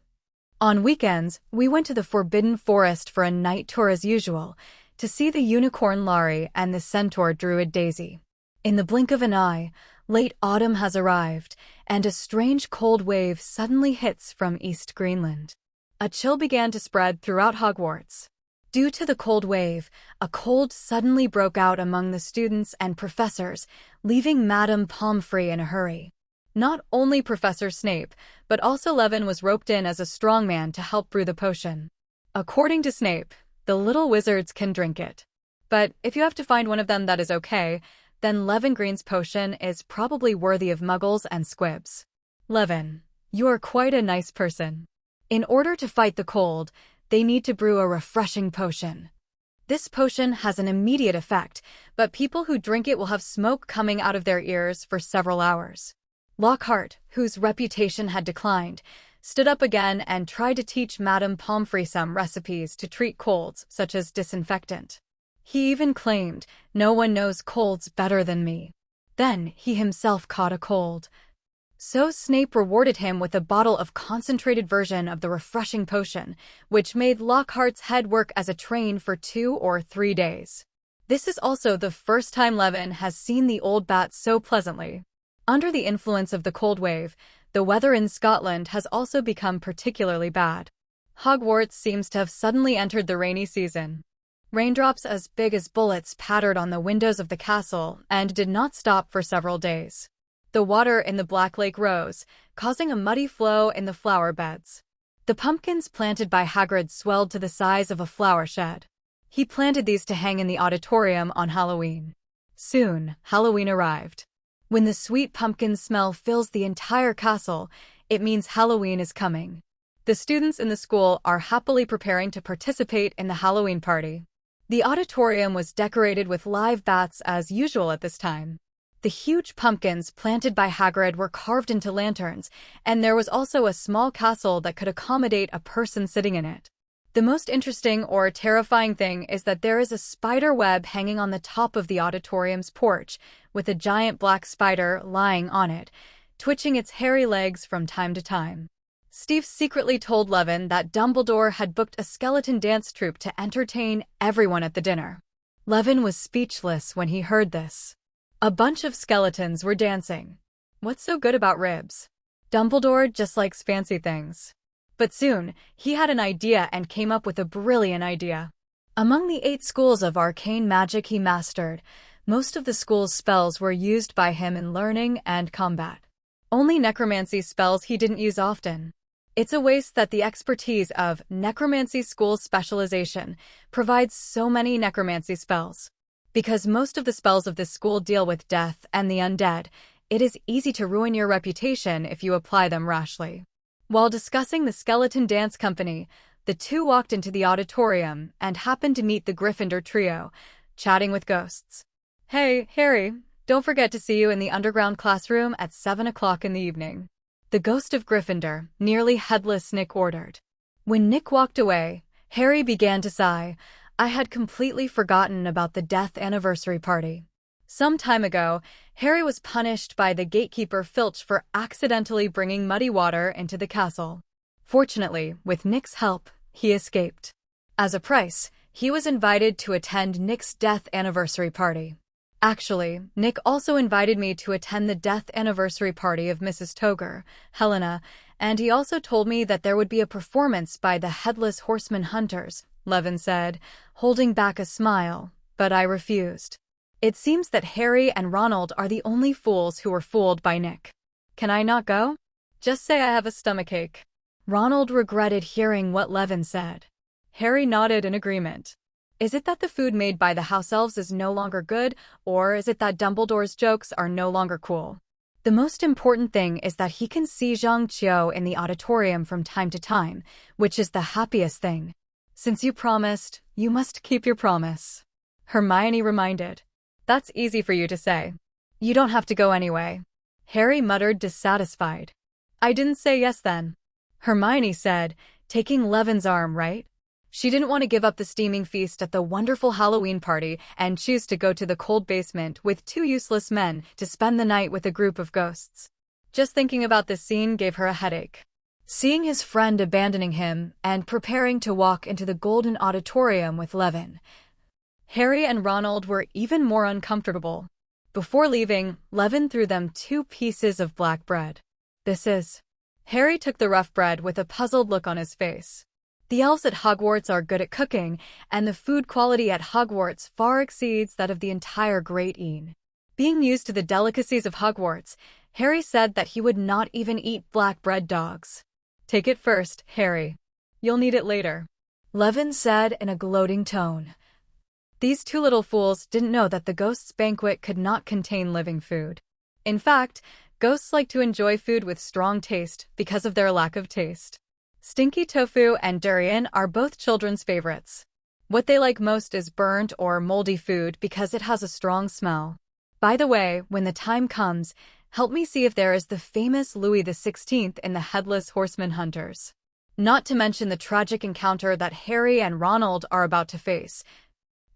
Speaker 1: On weekends, we went to the Forbidden Forest for a night tour as usual, to see the unicorn Laurie and the centaur Druid Daisy. In the blink of an eye, late autumn has arrived, and a strange cold wave suddenly hits from East Greenland. A chill began to spread throughout Hogwarts. Due to the cold wave, a cold suddenly broke out among the students and professors, leaving Madame Pomfrey in a hurry. Not only Professor Snape, but also Levin was roped in as a strongman to help brew the potion. According to Snape, the little wizards can drink it. But if you have to find one of them that is okay, then Levin Green's potion is probably worthy of muggles and squibs. Levin, you are quite a nice person. In order to fight the cold, they need to brew a refreshing potion. This potion has an immediate effect, but people who drink it will have smoke coming out of their ears for several hours. Lockhart, whose reputation had declined, stood up again and tried to teach Madame Pomfrey some recipes to treat colds, such as disinfectant. He even claimed, "No one knows colds better than me." Then he himself caught a cold. So Snape rewarded him with a bottle of concentrated version of the refreshing potion, which made Lockhart's head work as a train for 2 or 3 days. This is also the first time Levin has seen the old bat so pleasantly. Under the influence of the cold wave, the weather in Scotland has also become particularly bad. Hogwarts seems to have suddenly entered the rainy season. Raindrops as big as bullets pattered on the windows of the castle and did not stop for several days. The water in the Black Lake rose, causing a muddy flow in the flower beds. The pumpkins planted by Hagrid swelled to the size of a flower shed. He planted these to hang in the auditorium on Halloween. Soon, Halloween arrived. When the sweet pumpkin smell fills the entire castle, it means Halloween is coming. The students in the school are happily preparing to participate in the Halloween party. The auditorium was decorated with live bats as usual at this time. The huge pumpkins planted by Hagrid were carved into lanterns, and there was also a small castle that could accommodate a person sitting in it. The most interesting or terrifying thing is that there is a spider web hanging on the top of the auditorium's porch, with a giant black spider lying on it, twitching its hairy legs from time to time. Steve secretly told Levin that Dumbledore had booked a skeleton dance troupe to entertain everyone at the dinner. Levin was speechless when he heard this. A bunch of skeletons were dancing. What's so good about ribs? Dumbledore just likes fancy things. But soon, he had an idea and came up with a brilliant idea. Among the 8 schools of arcane magic he mastered, most of the school's spells were used by him in learning and combat. Only necromancy spells he didn't use often. It's a waste that the expertise of necromancy school's specialization provides so many necromancy spells. Because most of the spells of this school deal with death and the undead, it is easy to ruin your reputation if you apply them rashly. While discussing the skeleton dance company, the two walked into the auditorium and happened to meet the Gryffindor trio, chatting with ghosts. "Hey, Harry, don't forget to see you in the underground classroom at 7 o'clock in the evening." The ghost of Gryffindor, nearly headless Nick, ordered. When Nick walked away, Harry began to sigh. "I had completely forgotten about the death anniversary party." Some time ago, Harry was punished by the gatekeeper Filch for accidentally bringing muddy water into the castle. Fortunately, with Nick's help, he escaped. As a price, he was invited to attend Nick's death anniversary party. Actually, Nick also invited me to attend the death anniversary party of Mrs. Toger, Helena, and he also told me that there would be a performance by the Headless Horseman Hunters, Levin said, holding back a smile, but I refused. It seems that Harry and Ronald are the only fools who were fooled by Nick. Can I not go? Just say I have a stomachache. Ronald regretted hearing what Levin said. Harry nodded in agreement. Is it that the food made by the house elves is no longer good, or is it that Dumbledore's jokes are no longer cool? The most important thing is that he can see Zhang Qiu in the auditorium from time to time, which is the happiest thing. Since you promised, you must keep your promise. Hermione reminded. That's easy for you to say. You don't have to go anyway. Harry muttered, dissatisfied. I didn't say yes then. Hermione said, taking Levin's arm, right? She didn't want to give up the steaming feast at the wonderful Halloween party and choose to go to the cold basement with 2 useless men to spend the night with a group of ghosts. Just thinking about this scene gave her a headache. Seeing his friend abandoning him and preparing to walk into the golden auditorium with Levin, Harry and Ronald were even more uncomfortable. Before leaving, Levin threw them 2 pieces of black bread. This is. Harry took the rough bread with a puzzled look on his face. The elves at Hogwarts are good at cooking, and the food quality at Hogwarts far exceeds that of the entire Great Inn. Being used to the delicacies of Hogwarts, Harry said that he would not even eat black bread dogs. Take it first, Harry. You'll need it later. Levin said in a gloating tone. These 2 little fools didn't know that the ghosts' banquet could not contain living food. In fact, ghosts like to enjoy food with strong taste because of their lack of taste. Stinky tofu and durian are both children's favorites. What they like most is burnt or moldy food because it has a strong smell. By the way, when the time comes, help me see if there is the famous Louis XVI in the Headless Horseman Hunters. Not to mention the tragic encounter that Harry and Ronald are about to face.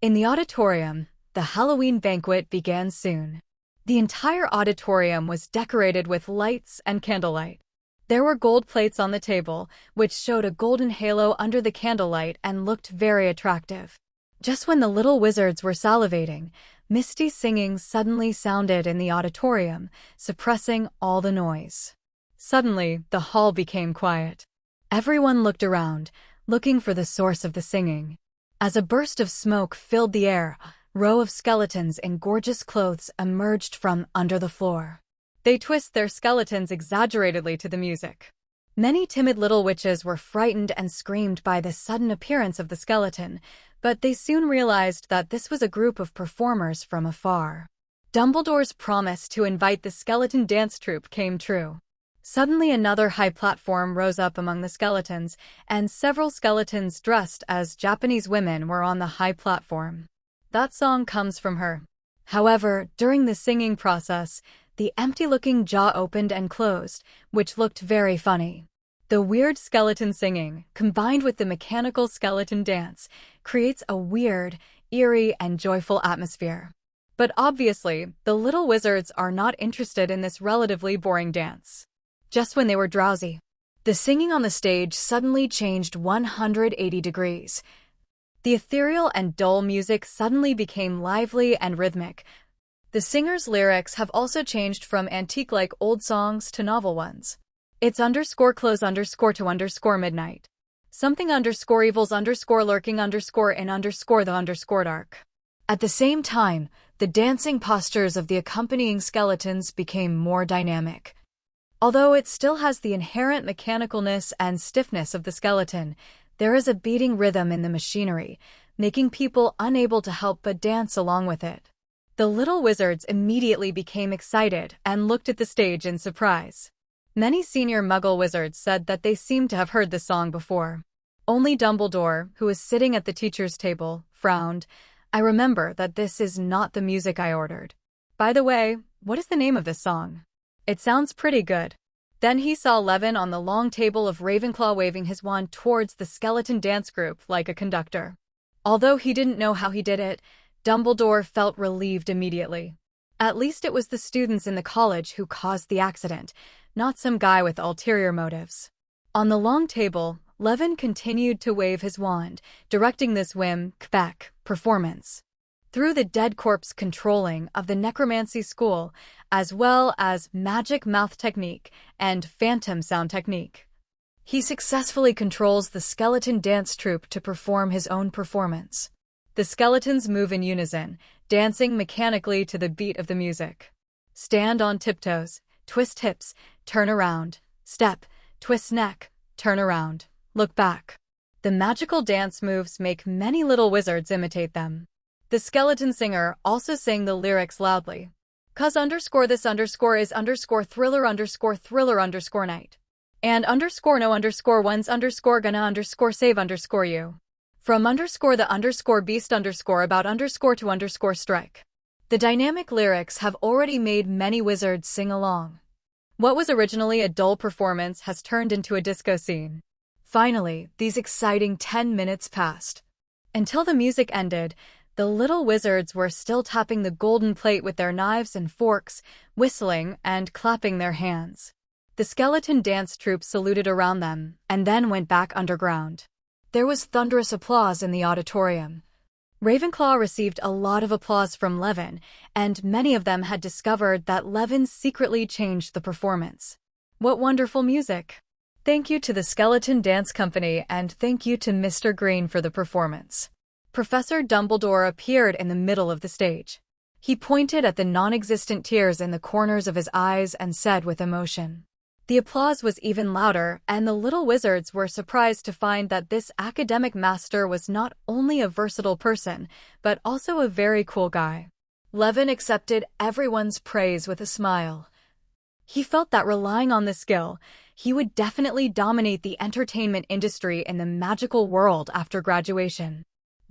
Speaker 1: In the auditorium, the Halloween banquet began soon. The entire auditorium was decorated with lights and candlelight. There were gold plates on the table, which showed a golden halo under the candlelight and looked very attractive. Just when the little wizards were salivating, misty singing suddenly sounded in the auditorium, suppressing all the noise. Suddenly, the hall became quiet. Everyone looked around, looking for the source of the singing. As a burst of smoke filled the air, a row of skeletons in gorgeous clothes emerged from under the floor. They twist their skeletons exaggeratedly to the music. Many timid little witches were frightened and screamed by the sudden appearance of the skeleton, but they soon realized that this was a group of performers from afar. Dumbledore's promise to invite the skeleton dance troupe came true. Suddenly another high platform rose up among the skeletons, and several skeletons dressed as Japanese women were on the high platform. That song comes from her. However, during the singing process, the empty-looking jaw opened and closed, which looked very funny. The weird skeleton singing, combined with the mechanical skeleton dance, creates a weird, eerie, and joyful atmosphere. But obviously, the little wizards are not interested in this relatively boring dance. Just when they were drowsy, the singing on the stage suddenly changed 180 degrees. The ethereal and dull music suddenly became lively and rhythmic. The singer's lyrics have also changed from antique-like old songs to novel ones. It's _close to _midnight. Something _evils _lurking _in the _dark. At the same time, the dancing postures of the accompanying skeletons became more dynamic. Although it still has the inherent mechanicalness and stiffness of the skeleton, there is a beating rhythm in the machinery, making people unable to help but dance along with it. The little wizards immediately became excited and looked at the stage in surprise. Many senior Muggle wizards said that they seemed to have heard the song before. Only Dumbledore, who was sitting at the teacher's table, frowned. "I remember that this is not the music I ordered. By the way, what is the name of this song? It sounds pretty good." Then he saw Levin on the long table of Ravenclaw waving his wand towards the skeleton dance group like a conductor. Although he didn't know how he did it, Dumbledore felt relieved immediately. At least it was the students in the college who caused the accident, not some guy with ulterior motives. On the long table, Levin continued to wave his wand, directing this whim-back performance. Through the dead corpse controlling of the necromancy school, as well as magic mouth technique and phantom sound technique, he successfully controls the skeleton dance troupe to perform his own performance. The skeletons move in unison, dancing mechanically to the beat of the music. Stand on tiptoes, twist hips, turn around, step, twist neck, turn around, look back. The magical dance moves make many little wizards imitate them. The skeleton singer also sang the lyrics loudly. "'Cause this is thriller night. And no one's gonna save you. From the beast about to strike." The dynamic lyrics have already made many wizards sing along. What was originally a dull performance has turned into a disco scene. Finally, these exciting 10 minutes passed. Until the music ended, the little wizards were still tapping the golden plate with their knives and forks, whistling and clapping their hands. The skeleton dance troupe saluted around them, and then went back underground. There was thunderous applause in the auditorium. Ravenclaw received a lot of applause from Levin, and many of them had discovered that Levin secretly changed the performance. What wonderful music! Thank you to the Skeleton Dance Company, and thank you to Mr. Green for the performance. Professor Dumbledore appeared in the middle of the stage. He pointed at the non-existent tears in the corners of his eyes and said with emotion. The applause was even louder, and the little wizards were surprised to find that this academic master was not only a versatile person, but also a very cool guy. Levin accepted everyone's praise with a smile. He felt that relying on this skill, he would definitely dominate the entertainment industry in the magical world after graduation.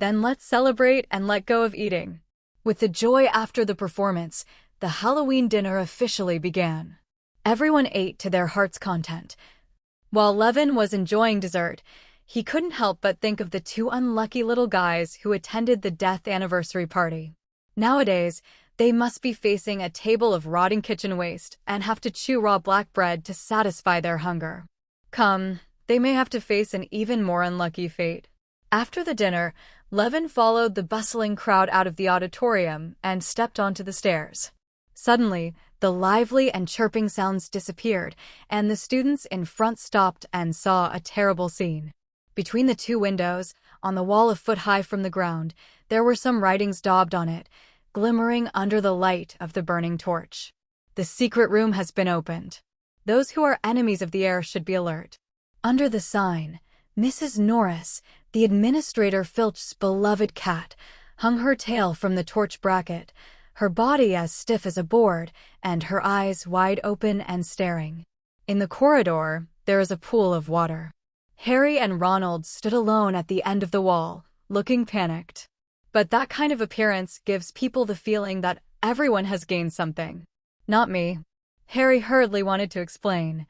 Speaker 1: Then let's celebrate and let go of eating. With the joy after the performance, the Halloween dinner officially began. Everyone ate to their heart's content. While Levin was enjoying dessert, he couldn't help but think of the two unlucky little guys who attended the death anniversary party. Nowadays, they must be facing a table of rotting kitchen waste and have to chew raw black bread to satisfy their hunger. Come, they may have to face an even more unlucky fate. After the dinner, Levin followed the bustling crowd out of the auditorium and stepped onto the stairs. Suddenly, the lively and chirping sounds disappeared, and the students in front stopped and saw a terrible scene. Between the two windows, on the wall a foot high from the ground, there were some writings daubed on it, glimmering under the light of the burning torch. The secret room has been opened. Those who are enemies of the heir should be alert. Under the sign, Mrs. Norris, the administrator Filch's beloved cat, hung her tail from the torch bracket, her body as stiff as a board, and her eyes wide open and staring. In the corridor, there is a pool of water. Harry and Ronald stood alone at the end of the wall, looking panicked. But that kind of appearance gives people the feeling that everyone has gained something. Not me. Harry hurriedly wanted to explain.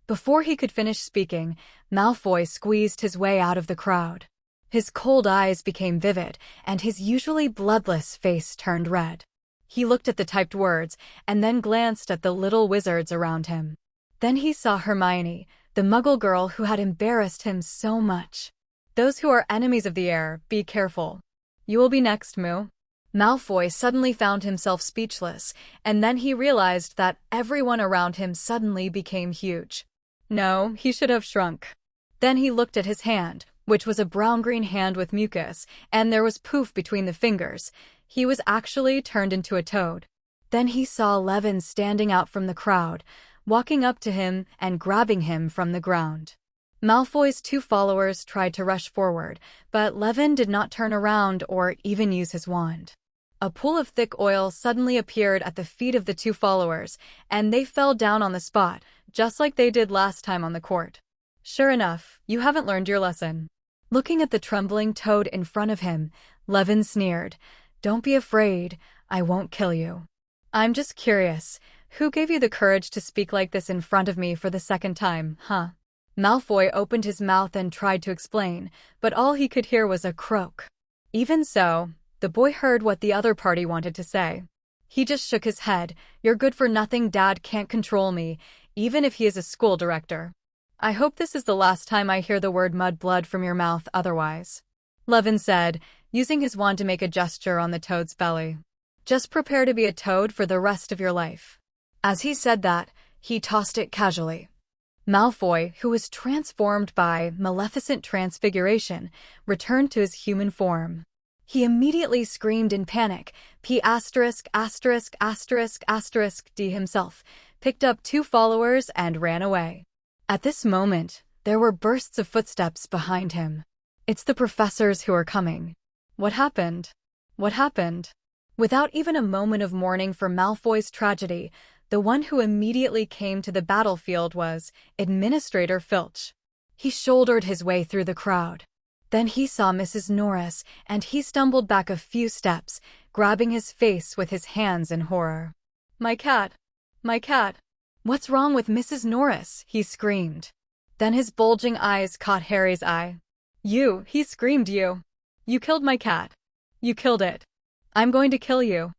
Speaker 1: Before he could finish speaking, Malfoy squeezed his way out of the crowd. His cold eyes became vivid, and his usually bloodless face turned red. He looked at the typed words, and then glanced at the little wizards around him. Then he saw Hermione, the Muggle girl who had embarrassed him so much. Those who are enemies of the heir, be careful. You will be next, Moo. Malfoy suddenly found himself speechless, and then he realized that everyone around him suddenly became huge. No, he should have shrunk. Then he looked at his hand, which was a brown-green hand with mucus, and there was poof between the fingers. He was actually turned into a toad. Then he saw Levin standing out from the crowd, walking up to him and grabbing him from the ground. Malfoy's two followers tried to rush forward, but Levin did not turn around or even use his wand. A pool of thick oil suddenly appeared at the feet of the two followers, and they fell down on the spot, just like they did last time on the court. Sure enough, you haven't learned your lesson. Looking at the trembling toad in front of him, Levin sneered, "Don't be afraid, I won't kill you. I'm just curious, who gave you the courage to speak like this in front of me for the second time, huh?" Malfoy opened his mouth and tried to explain, but all he could hear was a croak. Even so, the boy heard what the other party wanted to say. He just shook his head. "You're good for nothing. Dad can't control me, even if he is a school director. I hope this is the last time I hear the word mudblood from your mouth otherwise," Levin said, using his wand to make a gesture on the toad's belly. "Just prepare to be a toad for the rest of your life." As he said that, he tossed it casually. Malfoy, who was transformed by maleficent transfiguration, returned to his human form. He immediately screamed in panic, P*************** D himself, picked up two followers and ran away. At this moment, there were bursts of footsteps behind him. "It's the professors who are coming." What happened? What happened? Without even a moment of mourning for Malfoy's tragedy, the one who immediately came to the battlefield was Administrator Filch. He shouldered his way through the crowd. Then he saw Mrs. Norris, and he stumbled back a few steps, grabbing his face with his hands in horror. "My cat! My cat! What's wrong with Mrs. Norris?" he screamed. Then his bulging eyes caught Harry's eye. "You," he screamed, "you! You killed my cat! You killed it! I'm going to kill you!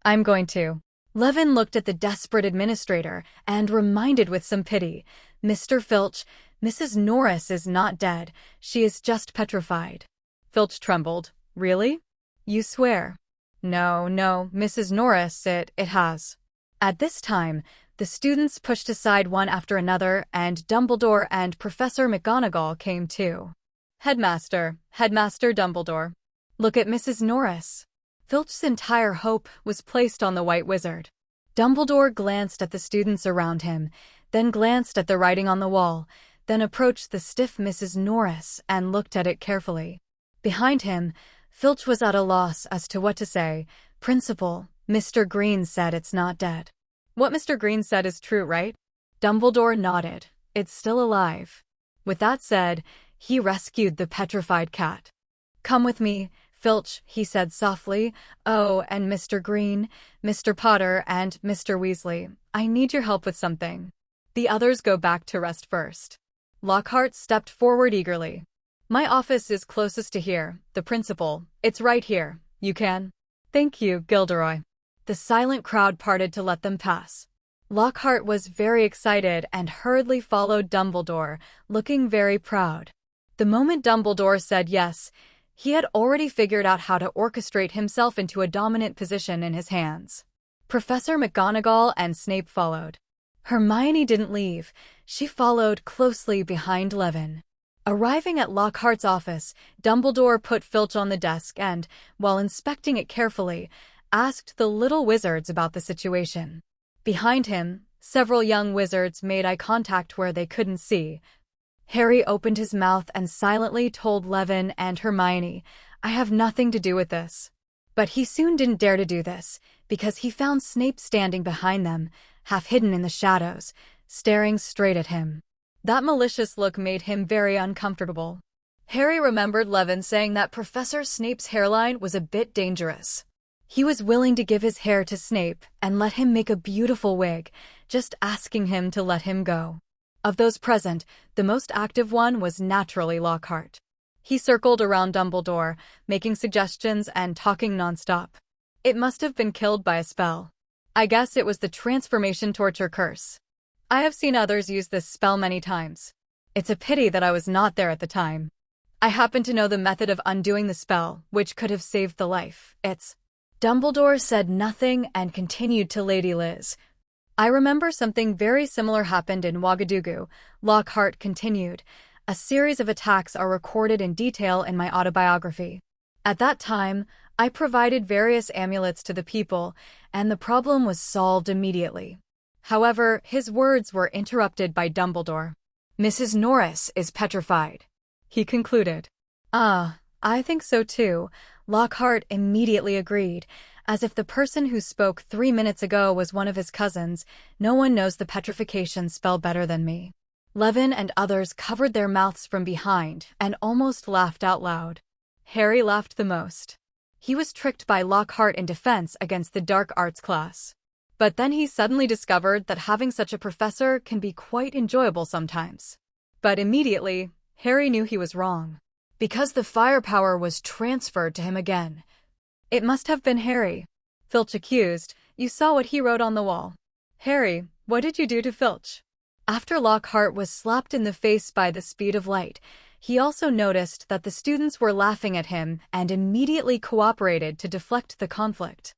Speaker 1: I'm going to!" Levin looked at the desperate administrator and reminded with some pity, "Mr. Filch, Mrs. Norris is not dead, she is just petrified." Filch trembled. "Really? You swear?" No, Mrs. Norris, it has." At this time, the students pushed aside one after another, and Dumbledore and Professor McGonagall came too. Headmaster Dumbledore. Look at Mrs. Norris." Filch's entire hope was placed on the White Wizard. Dumbledore glanced at the students around him, then glanced at the writing on the wall, then approached the stiff Mrs. Norris and looked at it carefully. Behind him, Filch was at a loss as to what to say. "Principal, Mr. Green said it's not dead." "What Mr. Green said is true, right?" Dumbledore nodded. "It's still alive." With that said, he rescued the petrified cat. "Come with me, Filch," he said softly. "Oh, and Mr. Green, Mr. Potter, and Mr. Weasley, I need your help with something. The others go back to rest first." Lockhart stepped forward eagerly. "My office is closest to here, the principal. It's right here. You can." "Thank you, Gilderoy." The silent crowd parted to let them pass. Lockhart was very excited and hurriedly followed Dumbledore, looking very proud. The moment Dumbledore said yes, he had already figured out how to orchestrate himself into a dominant position in his hands. Professor McGonagall and Snape followed. Hermione didn't leave. She followed closely behind Levin. Arriving at Lockhart's office, Dumbledore put Filch on the desk and, while inspecting it carefully, asked the little wizards about the situation. Behind him, several young wizards made eye contact where they couldn't see. Harry opened his mouth and silently told Levin and Hermione, "I have nothing to do with this." But he soon didn't dare to do this, because he found Snape standing behind them, half hidden in the shadows, staring straight at him. That malicious look made him very uncomfortable. Harry remembered Levin saying that Professor Snape's hairline was a bit dangerous. He was willing to give his hair to Snape and let him make a beautiful wig, just asking him to let him go. Of those present, the most active one was naturally Lockhart. He circled around Dumbledore, making suggestions and talking nonstop. "It must have been killed by a spell. I guess it was the transformation torture curse. I have seen others use this spell many times. It's a pity that I was not there at the time. I happen to know the method of undoing the spell, which could have saved the life. It's—" Dumbledore said nothing and continued to Lady Liz. "I remember something very similar happened in Ouagadougou," Lockhart continued. "A series of attacks are recorded in detail in my autobiography. At that time, I provided various amulets to the people, and the problem was solved immediately." However, his words were interrupted by Dumbledore. "Mrs. Norris is petrified," he concluded. "Ah, I think so too," Lockhart immediately agreed. As if the person who spoke 3 minutes ago was one of his cousins, "No one knows the petrification spell better than me." Levin and others covered their mouths from behind and almost laughed out loud. Harry laughed the most. He was tricked by Lockhart in defense against the dark arts class. But then he suddenly discovered that having such a professor can be quite enjoyable sometimes. But immediately, Harry knew he was wrong. Because the firepower was transferred to him again. "It must have been Harry," Filch accused. "You saw what he wrote on the wall." "Harry, what did you do to Filch?" After Lockhart was slapped in the face by the speed of light, he also noticed that the students were laughing at him and immediately cooperated to deflect the conflict.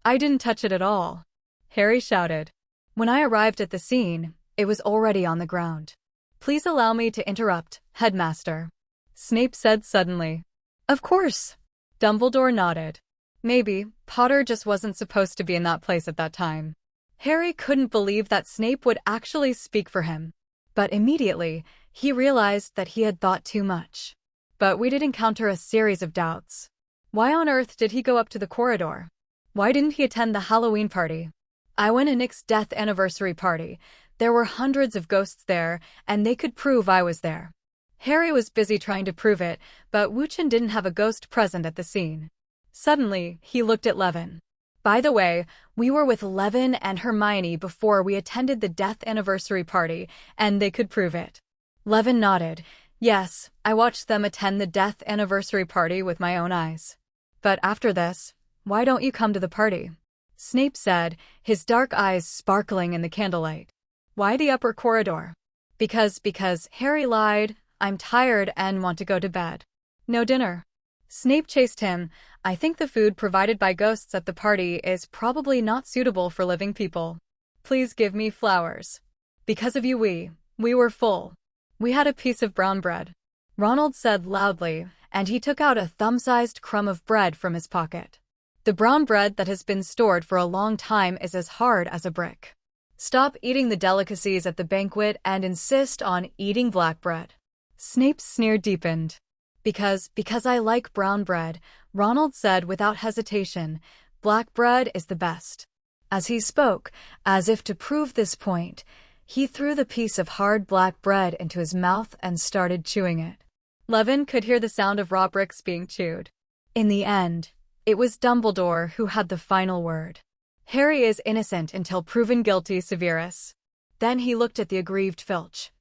Speaker 1: "I didn't touch it at all," Harry shouted. "When I arrived at the scene, it was already on the ground." "Please allow me to interrupt, Headmaster," Snape said suddenly. "Of course." Dumbledore nodded. Maybe Potter just wasn't supposed to be in that place at that time. Harry couldn't believe that Snape would actually speak for him. But immediately, he realized that he had thought too much. But we did encounter a series of doubts. Why on earth did he go up to the corridor? Why didn't he attend the Halloween party? I went to Nick's death anniversary party. There were hundreds of ghosts there, and they could prove I was there. Harry was busy trying to prove it, but Wuchen didn't have a ghost present at the scene. Suddenly, he looked at Levin. "By the way, we were with Levin and Hermione before we attended the death anniversary party, and they could prove it." Levin nodded. "Yes, I watched them attend the death anniversary party with my own eyes. But after this, why don't you come to the party?" Snape said, his dark eyes sparkling in the candlelight. "Why the upper corridor?" Because Harry lied. I'm tired and want to go to bed." "No dinner." Snape chased him. "I think the food provided by ghosts at the party is probably not suitable for living people. Please give me flowers. Because of you we were full. We had a piece of brown bread," Ronald said loudly, and he took out a thumb-sized crumb of bread from his pocket. "The brown bread that has been stored for a long time is as hard as a brick. Stop eating the delicacies at the banquet and insist on eating black bread." Snape's sneer deepened. Because I like brown bread," Ronald said without hesitation. "Black bread is the best." As he spoke, as if to prove this point, he threw the piece of hard black bread into his mouth and started chewing it. Levin could hear the sound of raw bricks being chewed. In the end, it was Dumbledore who had the final word. Harry is innocent until proven guilty, Severus. Then he looked at the aggrieved Filch.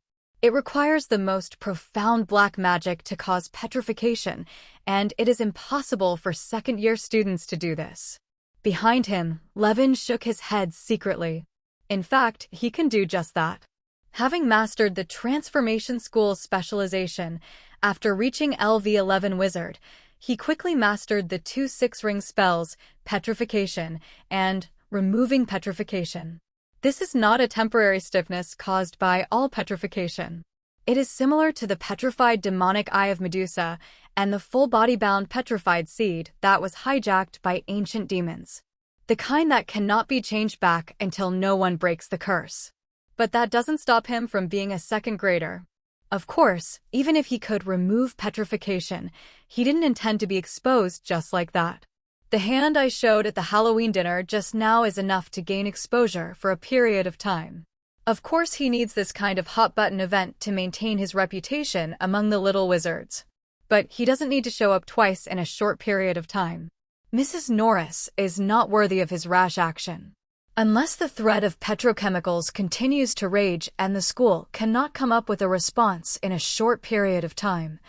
Speaker 1: It requires the most profound black magic to cause petrification, and it is impossible for second-year students to do this. Behind him, Levin shook his head secretly. In fact, he can do just that. Having mastered the Transformation School's specialization, after reaching LV11 Wizard, he quickly mastered the 2 6-ring spells, Petrification and Removing Petrification. This is not a temporary stiffness caused by all petrification. It is similar to the petrified demonic eye of Medusa and the full-body-bound petrified seed that was hijacked by ancient demons. The kind that cannot be changed back until no one breaks the curse. But that doesn't stop him from being a second grader. Of course, even if he could remove petrification, he didn't intend to be exposed just like that. The hand I showed at the Halloween dinner just now is enough to gain exposure for a period of time. Of course he needs this kind of hot-button event to maintain his reputation among the little wizards. But he doesn't need to show up twice in a short period of time. Mrs. Norris is not worthy of his rash action. Unless the threat of petrochemicals continues to rage and the school cannot come up with a response in a short period of time.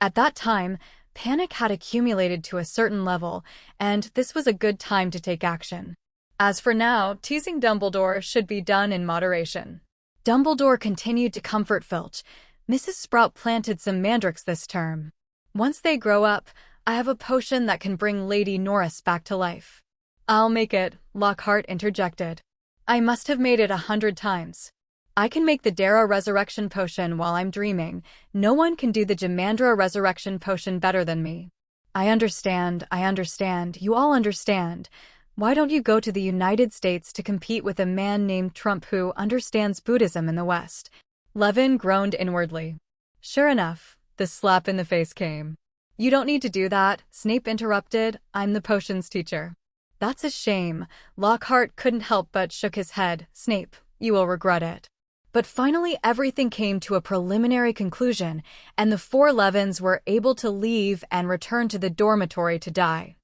Speaker 1: At that time, panic had accumulated to a certain level, and this was a good time to take action. As for now, teasing Dumbledore should be done in moderation. Dumbledore continued to comfort Filch. Mrs. Sprout planted some mandrakes this term. Once they grow up, I have a potion that can bring Lady Norris back to life. I'll make it, Lockhart interjected. I must have made it 100 times. I can make the Dara Resurrection Potion while I'm dreaming. No one can do the Jamandra Resurrection Potion better than me. I understand, you all understand. Why don't you go to the United States to compete with a man named Trump who understands Buddhism in the West? Levin groaned inwardly. Sure enough, the slap in the face came. You don't need to do that, Snape interrupted. I'm the potions teacher. That's a shame. Lockhart couldn't help but shook his head. Snape, you will regret it. But finally everything came to a preliminary conclusion, and the 4 Levins were able to leave and return to the dormitory to die.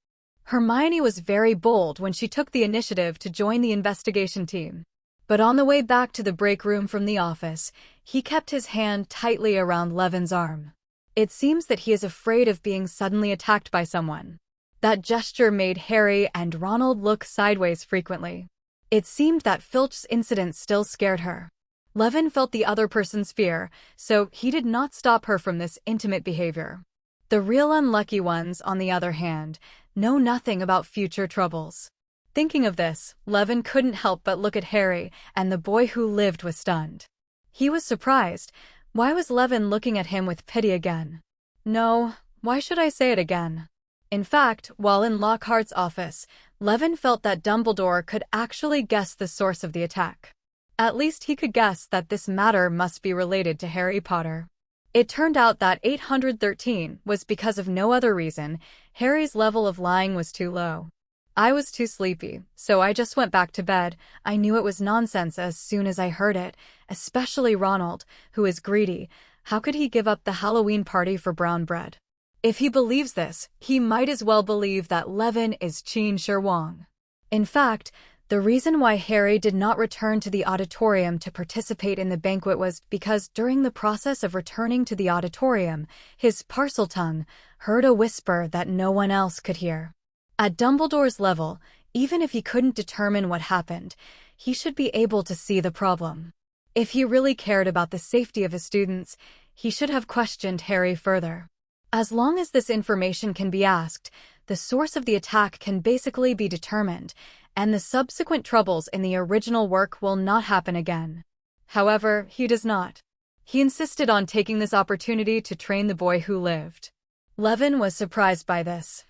Speaker 1: Hermione was very bold when she took the initiative to join the investigation team. But on the way back to the break room from the office, he kept his hand tightly around Levin's arm. It seems that he is afraid of being suddenly attacked by someone. That gesture made Harry and Ronald look sideways frequently. It seemed that Filch's incident still scared her. Levin felt the other person's fear, so he did not stop her from this intimate behavior. The real unlucky ones, on the other hand, know nothing about future troubles. Thinking of this, Levin couldn't help but look at Harry, and the boy who lived was stunned. He was surprised. Why was Levin looking at him with pity again? No, why should I say it again? In fact, while in Lockhart's office, Levin felt that Dumbledore could actually guess the source of the attack. At least he could guess that this matter must be related to Harry Potter. It turned out that 813 was because of no other reason. Harry's level of lying was too low. I was too sleepy, so I just went back to bed. I knew it was nonsense as soon as I heard it, especially Ronald, who is greedy. How could he give up the Halloween party for brown bread? If he believes this, he might as well believe that Levin is Qin Shi Huang. In fact, the reason why Harry did not return to the auditorium to participate in the banquet was because during the process of returning to the auditorium, his Parseltongue heard a whisper that no one else could hear. At Dumbledore's level, even if he couldn't determine what happened, he should be able to see the problem. If he really cared about the safety of his students, he should have questioned Harry further. As long as this information can be asked, the source of the attack can basically be determined, and the subsequent troubles in the original work will not happen again. However, he does not. He insisted on taking this opportunity to train the boy who lived. Levin was surprised by this.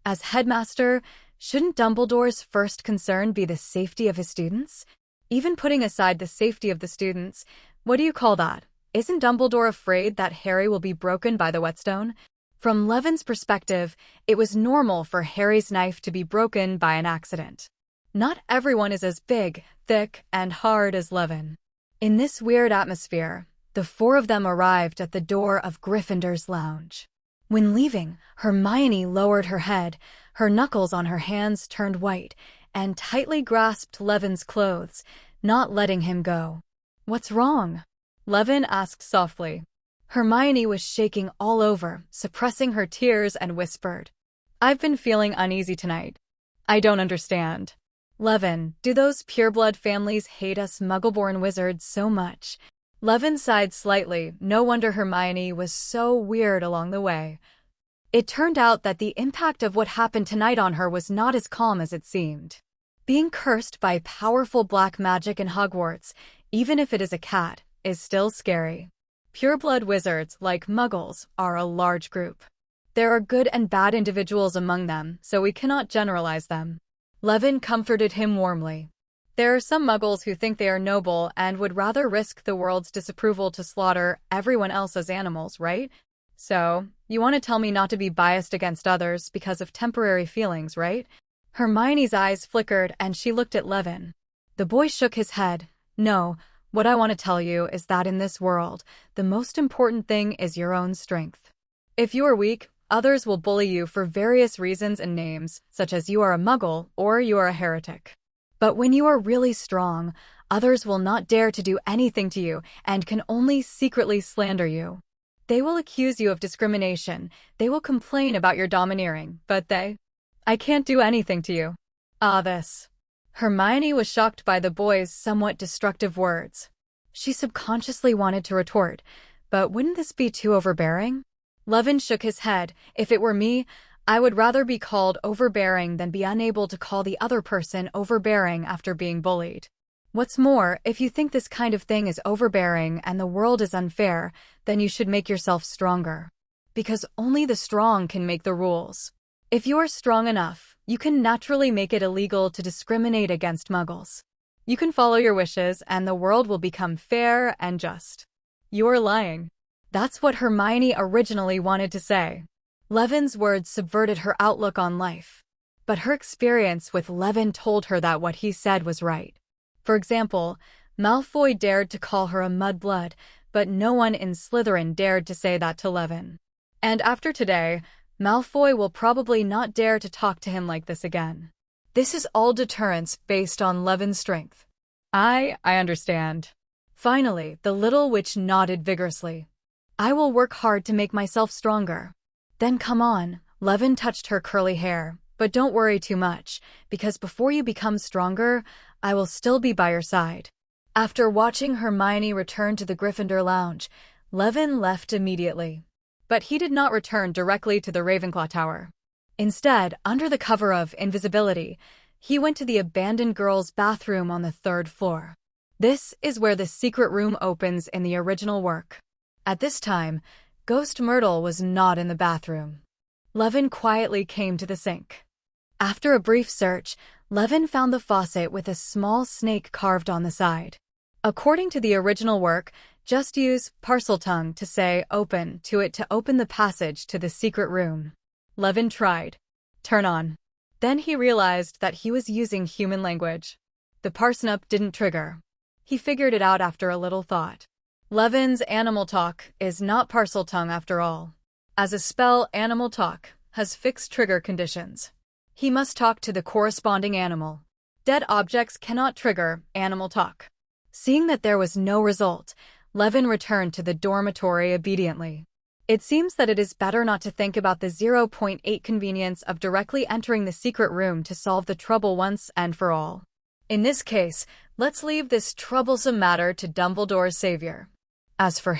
Speaker 1: As headmaster, shouldn't Dumbledore's first concern be the safety of his students? Even putting aside the safety of the students, what do you call that? Isn't Dumbledore afraid that Harry will be broken by the whetstone? From Levin's perspective, it was normal for Harry's knife to be broken by an accident. Not everyone is as big, thick, and hard as Levin. In this weird atmosphere, The four of them arrived at the door of Gryffindor's lounge. When leaving, Hermione lowered her head, her knuckles on her hands turned white, and tightly grasped Levin's clothes, not letting him go. "What's wrong?" Levin asked softly. Hermione was shaking all over, suppressing her tears, and whispered, "I've been feeling uneasy tonight. I don't understand." "Levin, do those pureblood families hate us Muggle-born wizards so much?" Levin sighed slightly. No wonder Hermione was so weird along the way. It turned out that the impact of what happened tonight on her was not as calm as it seemed. Being cursed by powerful black magic in Hogwarts, even if it is a cat, is still scary. Pureblood wizards, like Muggles, are a large group. There are good and bad individuals among them, so we cannot generalize them. Levin comforted him warmly. There are some Muggles who think they are noble and would rather risk the world's disapproval to slaughter everyone else as animals, right? So, you want to tell me not to be biased against others because of temporary feelings, right? Hermione's eyes flickered and she looked at Levin. The boy shook his head. "No, what I want to tell you is that in this world, the most important thing is your own strength. If you are weak, others will bully you for various reasons and names, such as you are a Muggle or you are a heretic. But when you are really strong, others will not dare to do anything to you and can only secretly slander you. They will accuse you of discrimination, they will complain about your domineering, but I can't do anything to you." This. Hermione was shocked by the boy's somewhat destructive words. She subconsciously wanted to retort, but wouldn't this be too overbearing? Levin shook his head. "If it were me, I would rather be called overbearing than be unable to call the other person overbearing after being bullied. What's more, if you think this kind of thing is overbearing and the world is unfair, then you should make yourself stronger. Because only the strong can make the rules. If you are strong enough, you can naturally make it illegal to discriminate against Muggles. You can follow your wishes and the world will become fair and just." "You're lying." That's what Hermione originally wanted to say. Levin's words subverted her outlook on life. But her experience with Levin told her that what he said was right. For example, Malfoy dared to call her a mudblood, but no one in Slytherin dared to say that to Levin. And after today, Malfoy will probably not dare to talk to him like this again. This is all deterrence based on Levin's strength. I understand." Finally, the little witch nodded vigorously. "I will work hard to make myself stronger." "Then come on." Levin touched her curly hair. "But don't worry too much, because before you become stronger, I will still be by your side." After watching Hermione return to the Gryffindor lounge, Levin left immediately. But he did not return directly to the Ravenclaw Tower. Instead, under the cover of invisibility, he went to the abandoned girls' bathroom on the 3rd floor. This is where the secret room opens in the original work. At this time, Ghost Myrtle was not in the bathroom. Levin quietly came to the sink. After a brief search, Levin found the faucet with a small snake carved on the side. According to the original work, just use Parseltongue to say "open" to it to open the passage to the secret room. Levin tried. "Turn on." Then he realized that he was using human language. The parsnip didn't trigger. He figured it out after a little thought. Levin's animal talk is not Parseltongue after all. As a spell, animal talk has fixed trigger conditions. He must talk to the corresponding animal. Dead objects cannot trigger animal talk. Seeing that there was no result, Levin returned to the dormitory obediently. It seems that it is better not to think about the 0.8 convenience of directly entering the secret room to solve the trouble once and for all. In this case, let's leave this troublesome matter to Dumbledore's savior. As for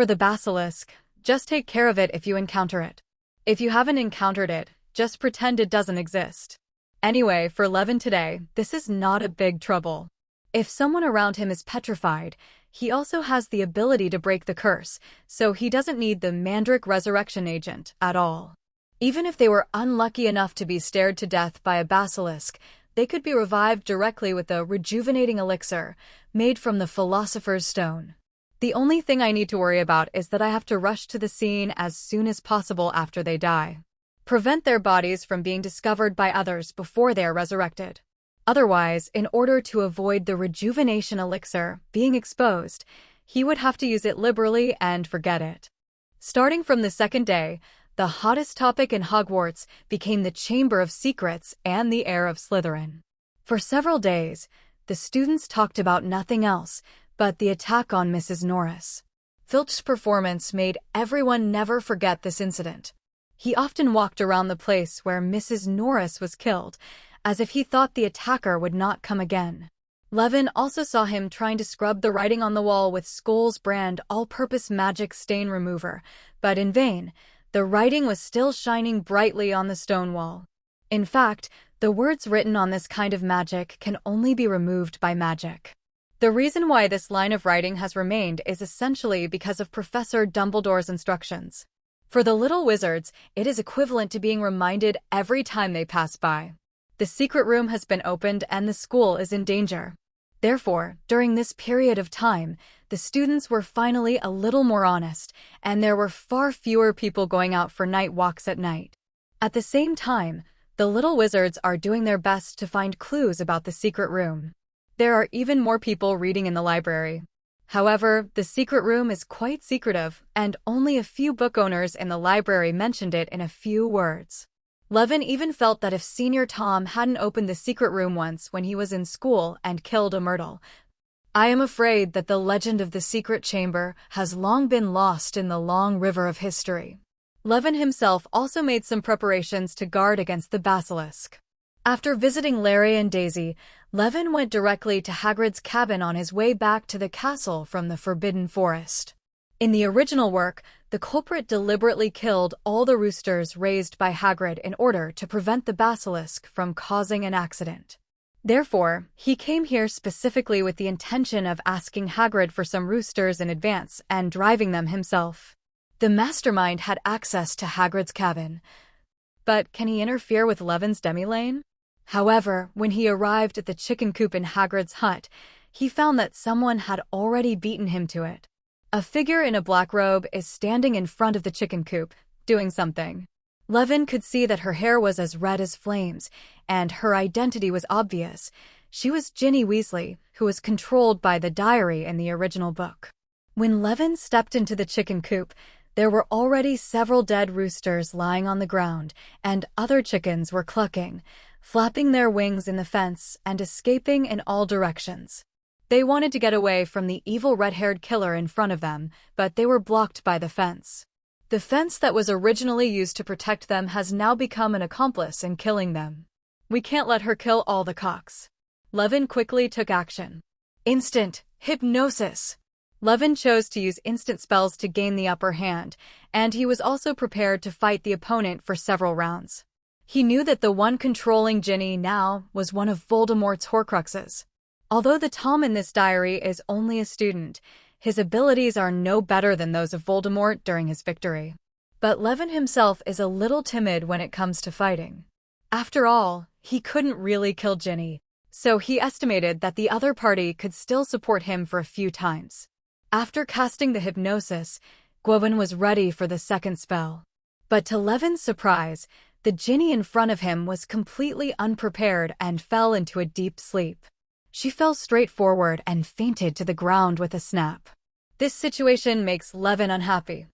Speaker 1: the basilisk, just take care of it if you encounter it. If you haven't encountered it, just pretend it doesn't exist. Anyway, for Levin today, this is not a big trouble. If someone around him is petrified, he also has the ability to break the curse, so he doesn't need the Mandrake Resurrection Agent at all. Even if they were unlucky enough to be stared to death by a basilisk, they could be revived directly with a rejuvenating elixir made from the Philosopher's Stone. The only thing I need to worry about is that I have to rush to the scene as soon as possible after they die. Prevent their bodies from being discovered by others before they are resurrected. Otherwise, in order to avoid the rejuvenation elixir being exposed, he would have to use it liberally and forget it. Starting from the second day, the hottest topic in Hogwarts became the Chamber of Secrets and the Heir of Slytherin. For several days, the students talked about nothing else but the attack on Mrs. Norris. Filch's performance made everyone never forget this incident. He often walked around the place where Mrs. Norris was killed, as if he thought the attacker would not come again. Levin also saw him trying to scrub the writing on the wall with Skoll's brand all-purpose magic stain remover, but in vain. The writing was still shining brightly on the stone wall. In fact, the words written on this kind of magic can only be removed by magic. The reason why this line of writing has remained is essentially because of Professor Dumbledore's instructions. For the little wizards, it is equivalent to being reminded every time they pass by. The secret room has been opened and the school is in danger. Therefore, during this period of time, the students were finally a little more honest, and there were far fewer people going out for night walks at night. At the same time, the little wizards are doing their best to find clues about the secret room. There are even more people reading in the library. However, the secret room is quite secretive, and only a few book owners in the library mentioned it in a few words. Levin even felt that if Senior Tom hadn't opened the secret room once when he was in school and killed a Myrtle, I am afraid that the legend of the secret chamber has long been lost in the long river of history. Levin himself also made some preparations to guard against the basilisk. After visiting Larry and Daisy, Levin went directly to Hagrid's cabin on his way back to the castle from the Forbidden Forest. In the original work, the culprit deliberately killed all the roosters raised by Hagrid in order to prevent the basilisk from causing an accident. Therefore, he came here specifically with the intention of asking Hagrid for some roosters in advance and driving them himself. The mastermind had access to Hagrid's cabin, but can he interfere with Levin's demi-lane? However, when he arrived at the chicken coop in Hagrid's hut, he found that someone had already beaten him to it. A figure in a black robe is standing in front of the chicken coop, doing something. Levin could see that her hair was as red as flames, and her identity was obvious. She was Ginny Weasley, who was controlled by the diary in the original book. When Levin stepped into the chicken coop, there were already several dead roosters lying on the ground, and other chickens were clucking, flapping their wings in the fence and escaping in all directions. They wanted to get away from the evil red-haired killer in front of them, but they were blocked by the fence. The fence that was originally used to protect them has now become an accomplice in killing them. We can't let her kill all the cocks. Levin quickly took action. Instant hypnosis. Levin chose to use instant spells to gain the upper hand, and he was also prepared to fight the opponent for several rounds. He knew that the one controlling Ginny now was one of Voldemort's Horcruxes. Although the Tom in this diary is only a student, his abilities are no better than those of Voldemort during his victory. But Levin himself is a little timid when it comes to fighting. After all, he couldn't really kill Ginny, so he estimated that the other party could still support him for a few times. After casting the hypnosis, Gwyn was ready for the second spell. But to Levin's surprise, the Ginny in front of him was completely unprepared and fell into a deep sleep. She fell straight forward and fainted to the ground with a snap. This situation makes Levin unhappy.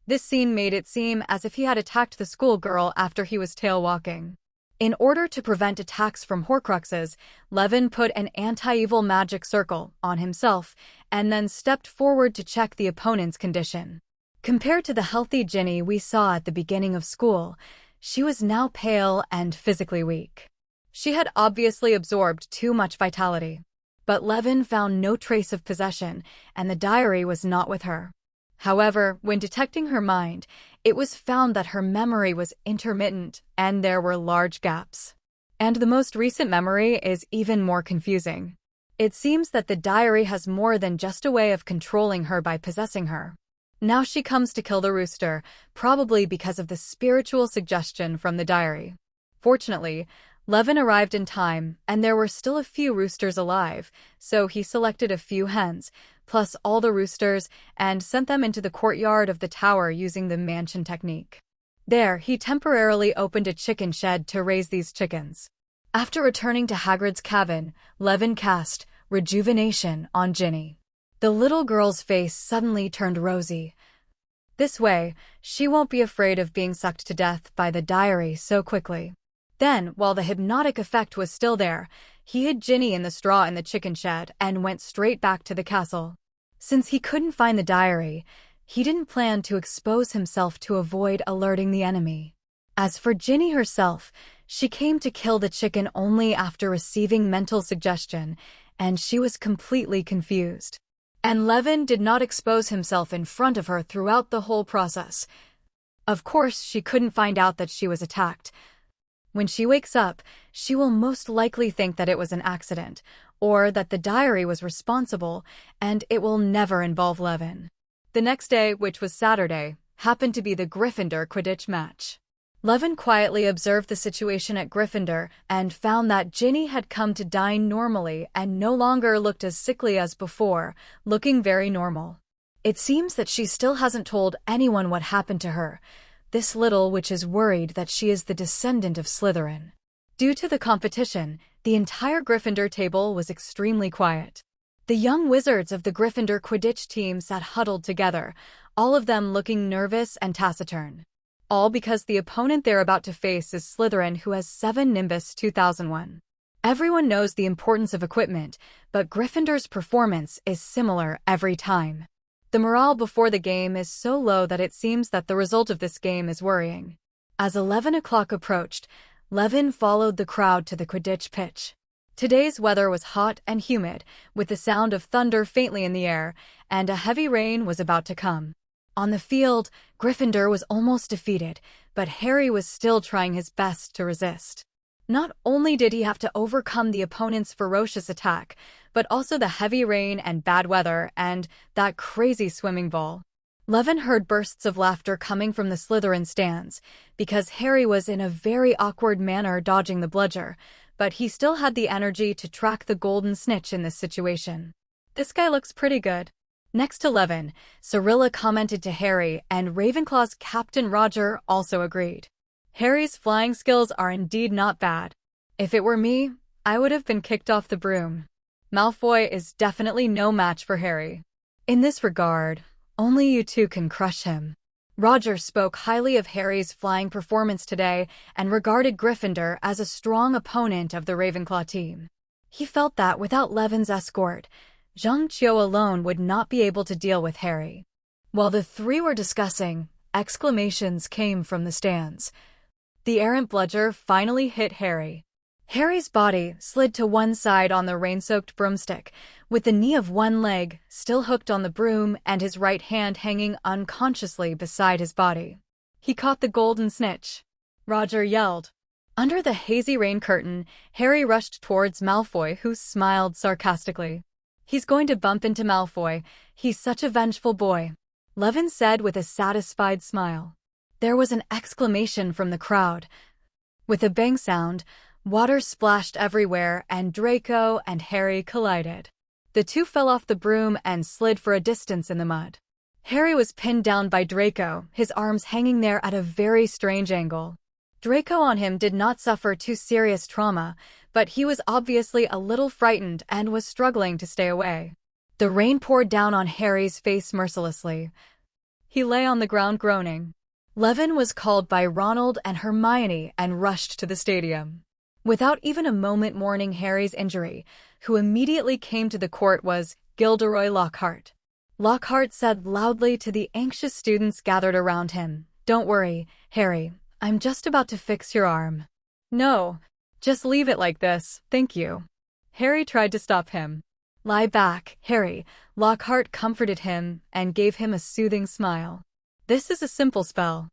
Speaker 1: This scene made it seem as if he had attacked the schoolgirl after he was tail-walking. In order to prevent attacks from Horcruxes, Levin put an anti-evil magic circle on himself and then stepped forward to check the opponent's condition. Compared to the healthy Ginny we saw at the beginning of school, she was now pale and physically weak. She had obviously absorbed too much vitality. But Levin found no trace of possession, and the diary was not with her. However, when detecting her mind, it was found that her memory was intermittent and there were large gaps. And the most recent memory is even more confusing. It seems that the diary has more than just a way of controlling her by possessing her. Now she comes to kill the rooster, probably because of the spiritual suggestion from the diary. Fortunately, Levin arrived in time, and there were still a few roosters alive, so he selected a few hens, plus all the roosters, and sent them into the courtyard of the tower using the mansion technique. There, he temporarily opened a chicken shed to raise these chickens. After returning to Hagrid's cabin, Levin cast Rejuvenation on Ginny. The little girl's face suddenly turned rosy. This way, she won't be afraid of being sucked to death by the diary so quickly. Then, while the hypnotic effect was still there, he hid Ginny in the straw in the chicken shed and went straight back to the castle. Since he couldn't find the diary, he didn't plan to expose himself to avoid alerting the enemy. As for Ginny herself, she came to kill the chicken only after receiving mental suggestion, and she was completely confused. And Levin did not expose himself in front of her throughout the whole process. Of course, she couldn't find out that she was attacked. When she wakes up, she will most likely think that it was an accident, or that the diary was responsible, and it will never involve Levin. The next day, which was Saturday, happened to be the Gryffindor Quidditch match. Levin quietly observed the situation at Gryffindor and found that Ginny had come to dine normally and no longer looked as sickly as before, looking very normal. It seems that she still hasn't told anyone what happened to her. This little witch is worried that she is the descendant of Slytherin. Due to the competition, the entire Gryffindor table was extremely quiet. The young wizards of the Gryffindor Quidditch team sat huddled together, all of them looking nervous and taciturn. All because the opponent they're about to face is Slytherin, who has 7 Nimbus 2001. Everyone knows the importance of equipment, but Gryffindor's performance is similar every time. The morale before the game is so low that it seems that the result of this game is worrying. As 11 o'clock approached, Levin followed the crowd to the Quidditch pitch. Today's weather was hot and humid, with the sound of thunder faintly in the air, and a heavy rain was about to come. On the field, Gryffindor was almost defeated, but Harry was still trying his best to resist. Not only did he have to overcome the opponent's ferocious attack, but also the heavy rain and bad weather and that crazy swimming ball. Levin heard bursts of laughter coming from the Slytherin stands, because Harry was in a very awkward manner dodging the bludger, but he still had the energy to track the golden snitch in this situation. This guy looks pretty good. Next to Levin, Cyrilla commented to Harry, and Ravenclaw's Captain Roger also agreed. Harry's flying skills are indeed not bad. If it were me, I would have been kicked off the broom. Malfoy is definitely no match for Harry. In this regard, only you two can crush him. Roger spoke highly of Harry's flying performance today and regarded Gryffindor as a strong opponent of the Ravenclaw team. He felt that without Levin's escort, Zhang Qiu alone would not be able to deal with Harry. While the three were discussing, exclamations came from the stands. The errant bludger finally hit Harry. Harry's body slid to one side on the rain-soaked broomstick, with the knee of one leg still hooked on the broom and his right hand hanging unconsciously beside his body. He caught the golden snitch. Roger yelled. Under the hazy rain curtain, Harry rushed towards Malfoy, who smiled sarcastically. "He's going to bump into Malfoy. He's such a vengeful boy," Levin said with a satisfied smile. There was an exclamation from the crowd. With a bang sound, water splashed everywhere and Draco and Harry collided. The two fell off the broom and slid for a distance in the mud. Harry was pinned down by Draco, his arms hanging there at a very strange angle. Draco on him did not suffer too serious trauma, but he was obviously a little frightened and was struggling to stay away. The rain poured down on Harry's face mercilessly. He lay on the ground groaning. Levin was called by Ronald and Hermione and rushed to the stadium. Without even a moment mourning Harry's injury, who immediately came to the court was Gilderoy Lockhart. Lockhart said loudly to the anxious students gathered around him, "Don't worry, Harry. I'm just about to fix your arm." "No, just leave it like this, thank you." Harry tried to stop him. "Lie back, Harry," Lockhart comforted him and gave him a soothing smile. "This is a simple spell.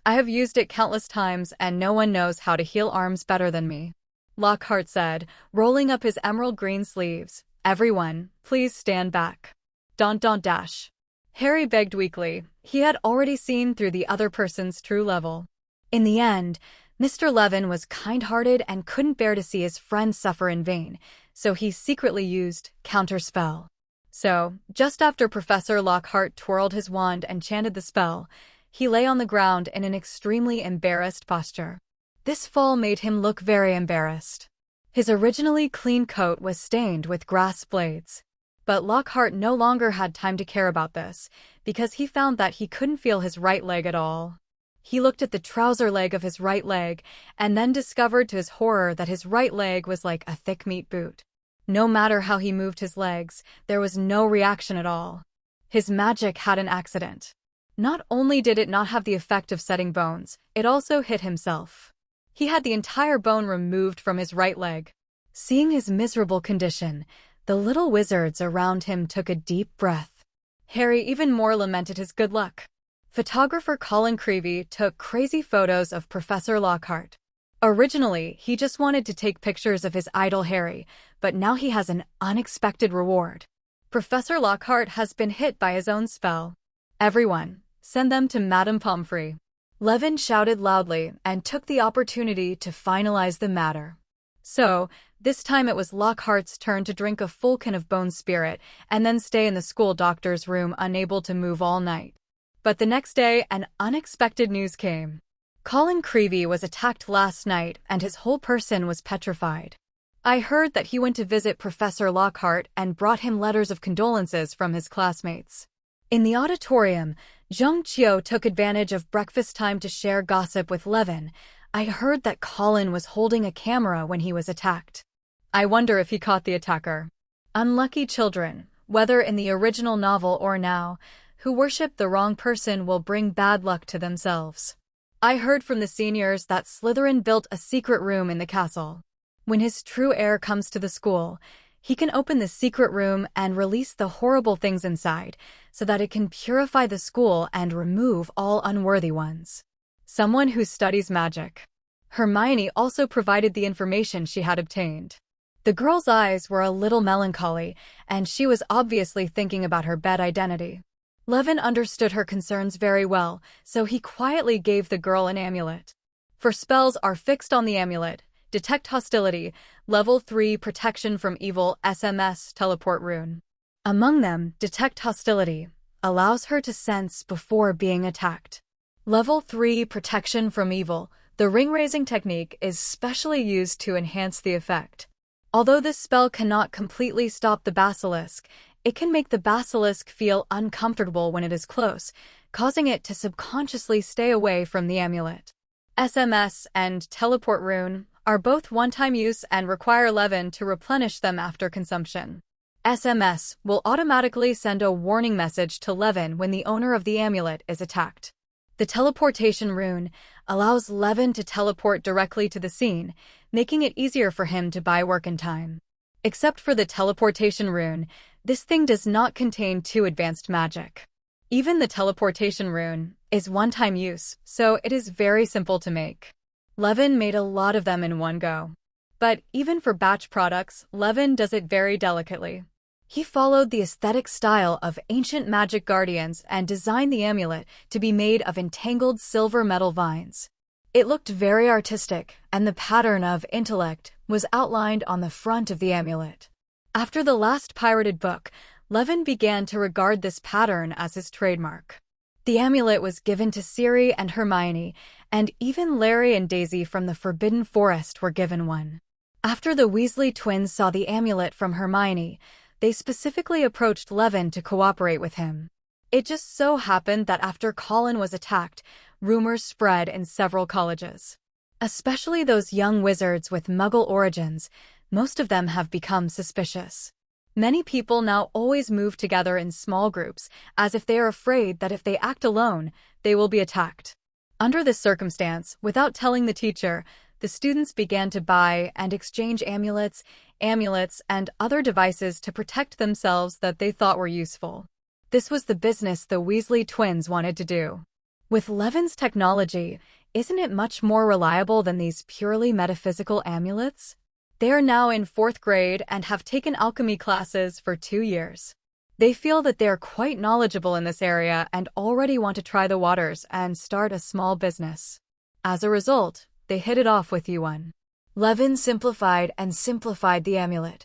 Speaker 1: I have used it countless times and no one knows how to heal arms better than me," Lockhart said, rolling up his emerald green sleeves. "Everyone, please stand back." Dash. Harry begged weakly. He had already seen through the other person's true level. In the end, Mr. Levin was kind-hearted and couldn't bear to see his friend suffer in vain, so he secretly used counterspell. So, just after Professor Lockhart twirled his wand and chanted the spell, he lay on the ground in an extremely embarrassed posture. This fall made him look very embarrassed. His originally clean coat was stained with grass blades. But Lockhart no longer had time to care about this, because he found that he couldn't feel his right leg at all. He looked at the trouser leg of his right leg, and then discovered to his horror that his right leg was like a thick meat boot. No matter how he moved his legs, there was no reaction at all. His magic had an accident. Not only did it not have the effect of setting bones, it also hit himself. He had the entire bone removed from his right leg. Seeing his miserable condition, the little wizards around him took a deep breath. Harry even more lamented his good luck. Photographer Colin Creevey took crazy photos of Professor Lockhart. Originally, he just wanted to take pictures of his idol Harry, but now he has an unexpected reward. Professor Lockhart has been hit by his own spell. Everyone, send them to Madame Pomfrey. Levin shouted loudly and took the opportunity to finalize the matter. So, this time it was Lockhart's turn to drink a full can of bone spirit and then stay in the school doctor's room unable to move all night. But the next day, an unexpected news came. Colin Creevey was attacked last night and his whole person was petrified. I heard that he went to visit Professor Lockhart and brought him letters of condolences from his classmates. In the auditorium, Zheng Qiu took advantage of breakfast time to share gossip with Levin. I heard that Colin was holding a camera when he was attacked. I wonder if he caught the attacker. Unlucky children, whether in the original novel or now, who worship the wrong person will bring bad luck to themselves. I heard from the seniors that Slytherin built a secret room in the castle. When his true heir comes to the school, he can open the secret room and release the horrible things inside, so that it can purify the school and remove all unworthy ones. Someone who studies magic. Hermione also provided the information she had obtained. The girl's eyes were a little melancholy, and she was obviously thinking about her bed identity. Levin understood her concerns very well, so he quietly gave the girl an amulet. For spells are fixed on the amulet: Detect Hostility, Level 3 Protection from Evil, SMS Teleport Rune. Among them, Detect Hostility allows her to sense before being attacked. Level 3 Protection from Evil, the ring-raising technique, is specially used to enhance the effect. Although this spell cannot completely stop the basilisk, it can make the basilisk feel uncomfortable when it is close, causing it to subconsciously stay away from the amulet. SMS and Teleport Rune are both one-time use and require Levin to replenish them after consumption. SMS will automatically send a warning message to Levin when the owner of the amulet is attacked. The Teleportation Rune allows Levin to teleport directly to the scene, making it easier for him to buy work in time. Except for the Teleportation Rune, this thing does not contain too advanced magic. Even the Teleportation Rune is one-time use, so it is very simple to make. Levin made a lot of them in one go. But even for batch products, Levin does it very delicately. He followed the aesthetic style of ancient magic guardians and designed the amulet to be made of entangled silver metal vines. It looked very artistic, and the pattern of intellect was outlined on the front of the amulet. After the last pirated book, Levin began to regard this pattern as his trademark. The amulet was given to Siri and Hermione, and even Larry and Daisy from the Forbidden Forest were given one. After the Weasley twins saw the amulet from Hermione, they specifically approached Levin to cooperate with him. It just so happened that after Colin was attacked, rumors spread in several colleges. Especially those young wizards with Muggle origins, most of them have become suspicious. Many people now always move together in small groups, as if they are afraid that if they act alone, they will be attacked. Under this circumstance, without telling the teacher, the students began to buy and exchange amulets, and other devices to protect themselves that they thought were useful. This was the business the Weasley twins wanted to do. With Levin's technology, isn't it much more reliable than these purely metaphysical amulets? They are now in 4th grade and have taken alchemy classes for 2 years. They feel that they are quite knowledgeable in this area and already want to try the waters and start a small business. As a result, they hit it off with Yuan. Levin simplified the amulet.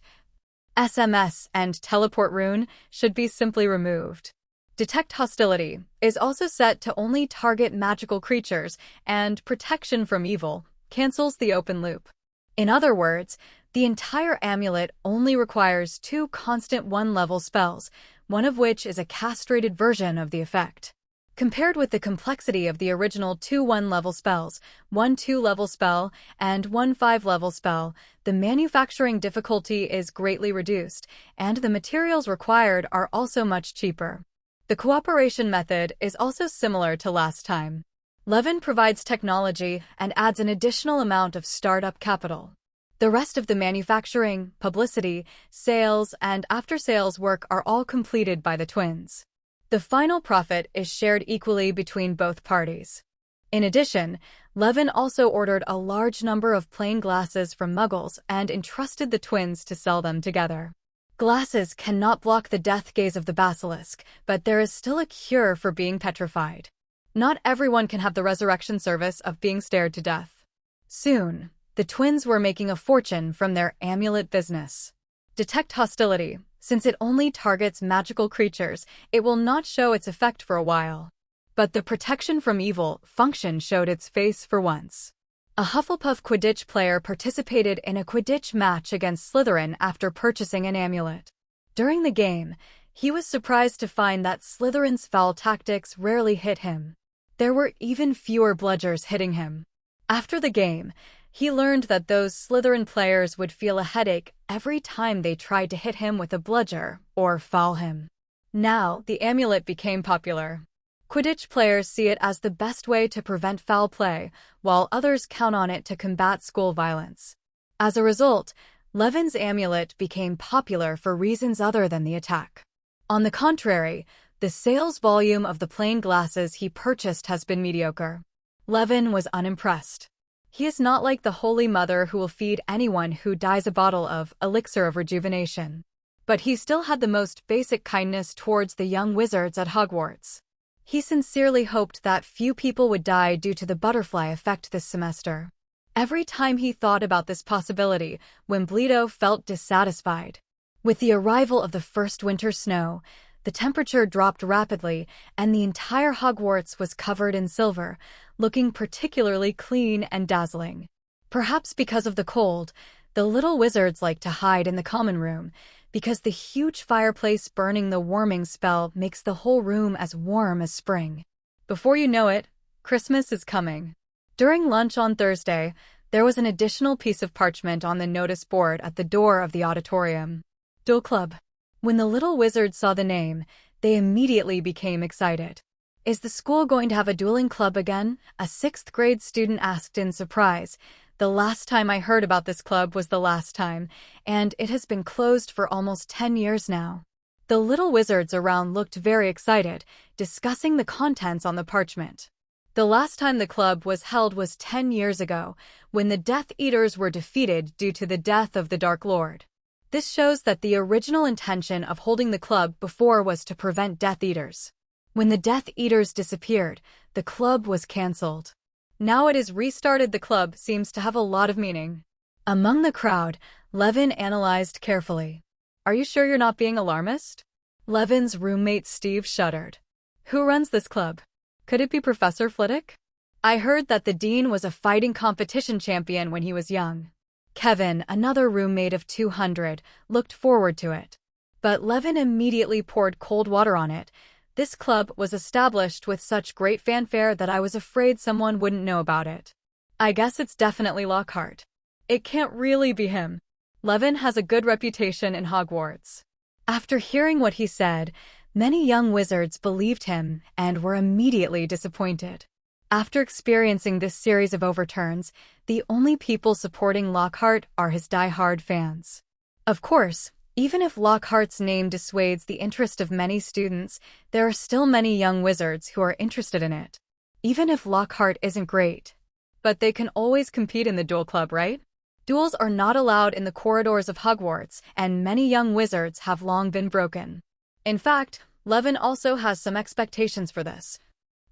Speaker 1: SMS and Teleport Rune should be simply removed. Detect Hostility is also set to only target magical creatures, and Protection from Evil cancels the open loop. In other words, The entire amulet only requires 2 constant 1-level spells, one of which is a castrated version of the effect. Compared with the complexity of the original 2 1-level spells, 1 2-level spell, and 1 5-level spell, the manufacturing difficulty is greatly reduced, and the materials required are also much cheaper. The cooperation method is also similar to last time. Levin provides technology and adds an additional amount of startup capital. The rest of the manufacturing, publicity, sales, and after-sales work are all completed by the twins. The final profit is shared equally between both parties. In addition, Levin also ordered a large number of plain glasses from Muggles and entrusted the twins to sell them together. Glasses cannot block the death gaze of the basilisk, but there is still a cure for being petrified. Not everyone can have the resurrection service of being stared to death. Soon, the twins were making a fortune from their amulet business. Detect hostility. Since it only targets magical creatures, it will not show its effect for a while. But the protection from evil function showed its face for once. A Hufflepuff Quidditch player participated in a Quidditch match against Slytherin after purchasing an amulet. During the game, he was surprised to find that Slytherin's foul tactics rarely hit him. There were even fewer bludgers hitting him. After the game, he learned that those Slytherin players would feel a headache every time they tried to hit him with a bludger or foul him. Now, the amulet became popular. Quidditch players see it as the best way to prevent foul play, while others count on it to combat school violence. As a result, Levin's amulet became popular for reasons other than the attack. On the contrary, the sales volume of the plain glasses he purchased has been mediocre. Levin was unimpressed. He is not like the Holy Mother who will feed anyone who dies a bottle of elixir of rejuvenation. But he still had the most basic kindness towards the young wizards at Hogwarts. He sincerely hoped that few people would die due to the butterfly effect this semester. Every time he thought about this possibility, Wimbledon felt dissatisfied. With the arrival of the first winter snow, the temperature dropped rapidly, and the entire Hogwarts was covered in silver, looking particularly clean and dazzling. Perhaps because of the cold, the little wizards liked to hide in the common room, because the huge fireplace burning the warming spell makes the whole room as warm as spring. Before you know it, Christmas is coming. During lunch on Thursday, there was an additional piece of parchment on the notice board at the door of the auditorium. Duel Club. When the little wizards saw the name, they immediately became excited. Is the school going to have a dueling club again? A 6th grade student asked in surprise. The last time I heard about this club was the last time, and it has been closed for almost 10 years now. The little wizards around looked very excited, discussing the contents on the parchment. The last time the club was held was 10 years ago, when the Death Eaters were defeated due to the death of the Dark Lord. This shows that the original intention of holding the club before was to prevent Death Eaters. When the Death Eaters disappeared, the club was cancelled. Now it is restarted. The club seems to have a lot of meaning. Among the crowd, Levin analyzed carefully. Are you sure you're not being alarmist? Levin's roommate Steve shuddered. Who runs this club? Could it be Professor Flitwick? I heard that the dean was a fighting competition champion when he was young. Kevin, another roommate of 200, looked forward to it. But Levin immediately poured cold water on it. This club was established with such great fanfare that I was afraid someone wouldn't know about it. I guess it's definitely Lockhart. It can't really be him. Levin has a good reputation in Hogwarts. After hearing what he said, many young wizards believed him and were immediately disappointed. After experiencing this series of overturns, the only people supporting Lockhart are his die-hard fans. Of course, even if Lockhart's name dissuades the interest of many students, there are still many young wizards who are interested in it. Even if Lockhart isn't great. But they can always compete in the duel club, right? Duels are not allowed in the corridors of Hogwarts, and many young wizards have long been broken. In fact, Levin also has some expectations for this.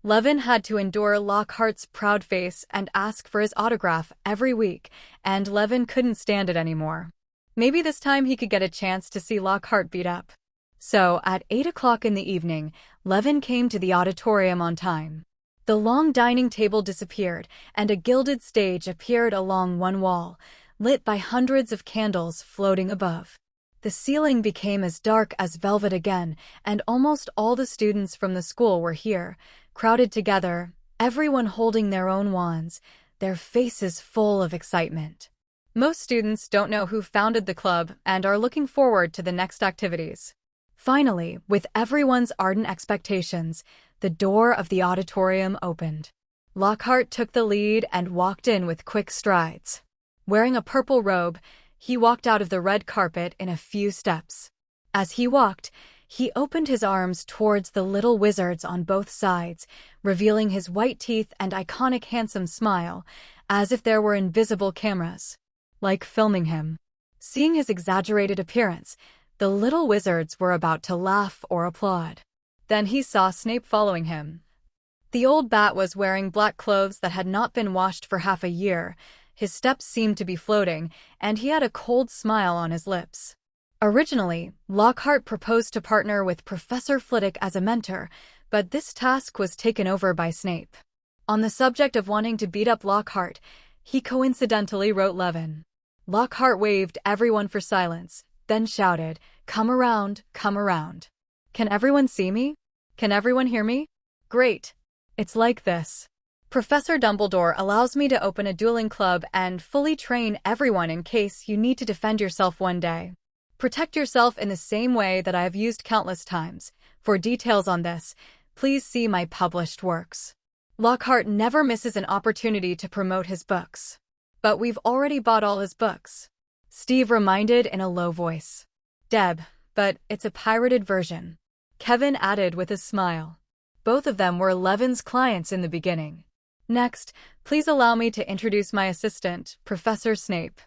Speaker 1: Levin had to endure Lockhart's proud face and ask for his autograph every week, and Levin couldn't stand it anymore. Maybe this time he could get a chance to see Lockhart beat up. So, at 8 o'clock in the evening, Levin came to the auditorium on time. The long dining table disappeared, and a gilded stage appeared along one wall. lit by hundreds of candles floating above. The ceiling became as dark as velvet again, and almost all the students from the school were here, crowded together, everyone holding their own wands, their faces full of excitement. Most students don't know who founded the club and are looking forward to the next activities. Finally, with everyone's ardent expectations, the door of the auditorium opened. Lockhart took the lead and walked in with quick strides. Wearing a purple robe, he walked out of the red carpet in a few steps. As he walked, he opened his arms towards the little wizards on both sides, revealing his white teeth and iconic handsome smile, as if there were invisible cameras, like filming him. Seeing his exaggerated appearance, the little wizards were about to laugh or applaud. Then he saw Snape following him. The old bat was wearing black clothes that had not been washed for half a year. His steps seemed to be floating, and he had a cold smile on his lips. Originally, Lockhart proposed to partner with Professor Flitwick as a mentor, but this task was taken over by Snape. On the subject of wanting to beat up Lockhart, he coincidentally wrote Levin. Lockhart waved everyone for silence, then shouted, "Come around, come around. Can everyone see me? Can everyone hear me? Great. It's like this. Professor Dumbledore allows me to open a dueling club and fully train everyone in case you need to defend yourself one day. Protect yourself in the same way that I have used countless times. For details on this, please see my published works." Lockhart never misses an opportunity to promote his books. "But we've already bought all his books," Steve reminded in a low voice. "Deb, but it's a pirated version," Kevin added with a smile. Both of them were Levin's clients in the beginning. "Next, please allow me to introduce my assistant, Professor Snape,"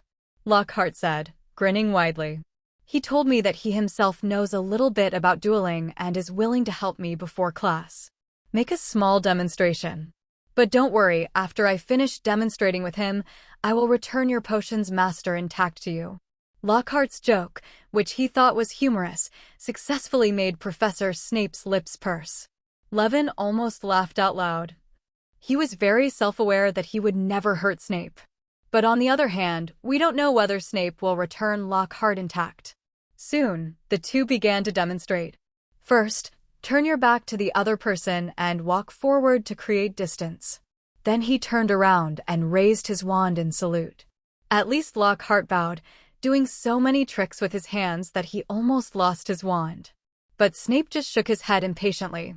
Speaker 1: Lockhart said, grinning widely. "He told me that he himself knows a little bit about dueling and is willing to help me before class. Make a small demonstration. But don't worry, after I finish demonstrating with him, I will return your potion's master intact to you." Lockhart's joke, which he thought was humorous, successfully made Professor Snape's lips purse. Levin almost laughed out loud. He was very self-aware that he would never hurt Snape. But on the other hand, we don't know whether Snape will return Lockhart intact. Soon, the two began to demonstrate. First, turn your back to the other person and walk forward to create distance. Then he turned around and raised his wand in salute. At least Lockhart bowed, doing so many tricks with his hands that he almost lost his wand. But Snape just shook his head impatiently.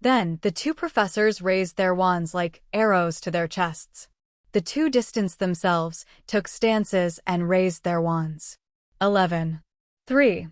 Speaker 1: Then, the two professors raised their wands like arrows to their chests. The two distanced themselves, took stances, and raised their wands. 11. 3.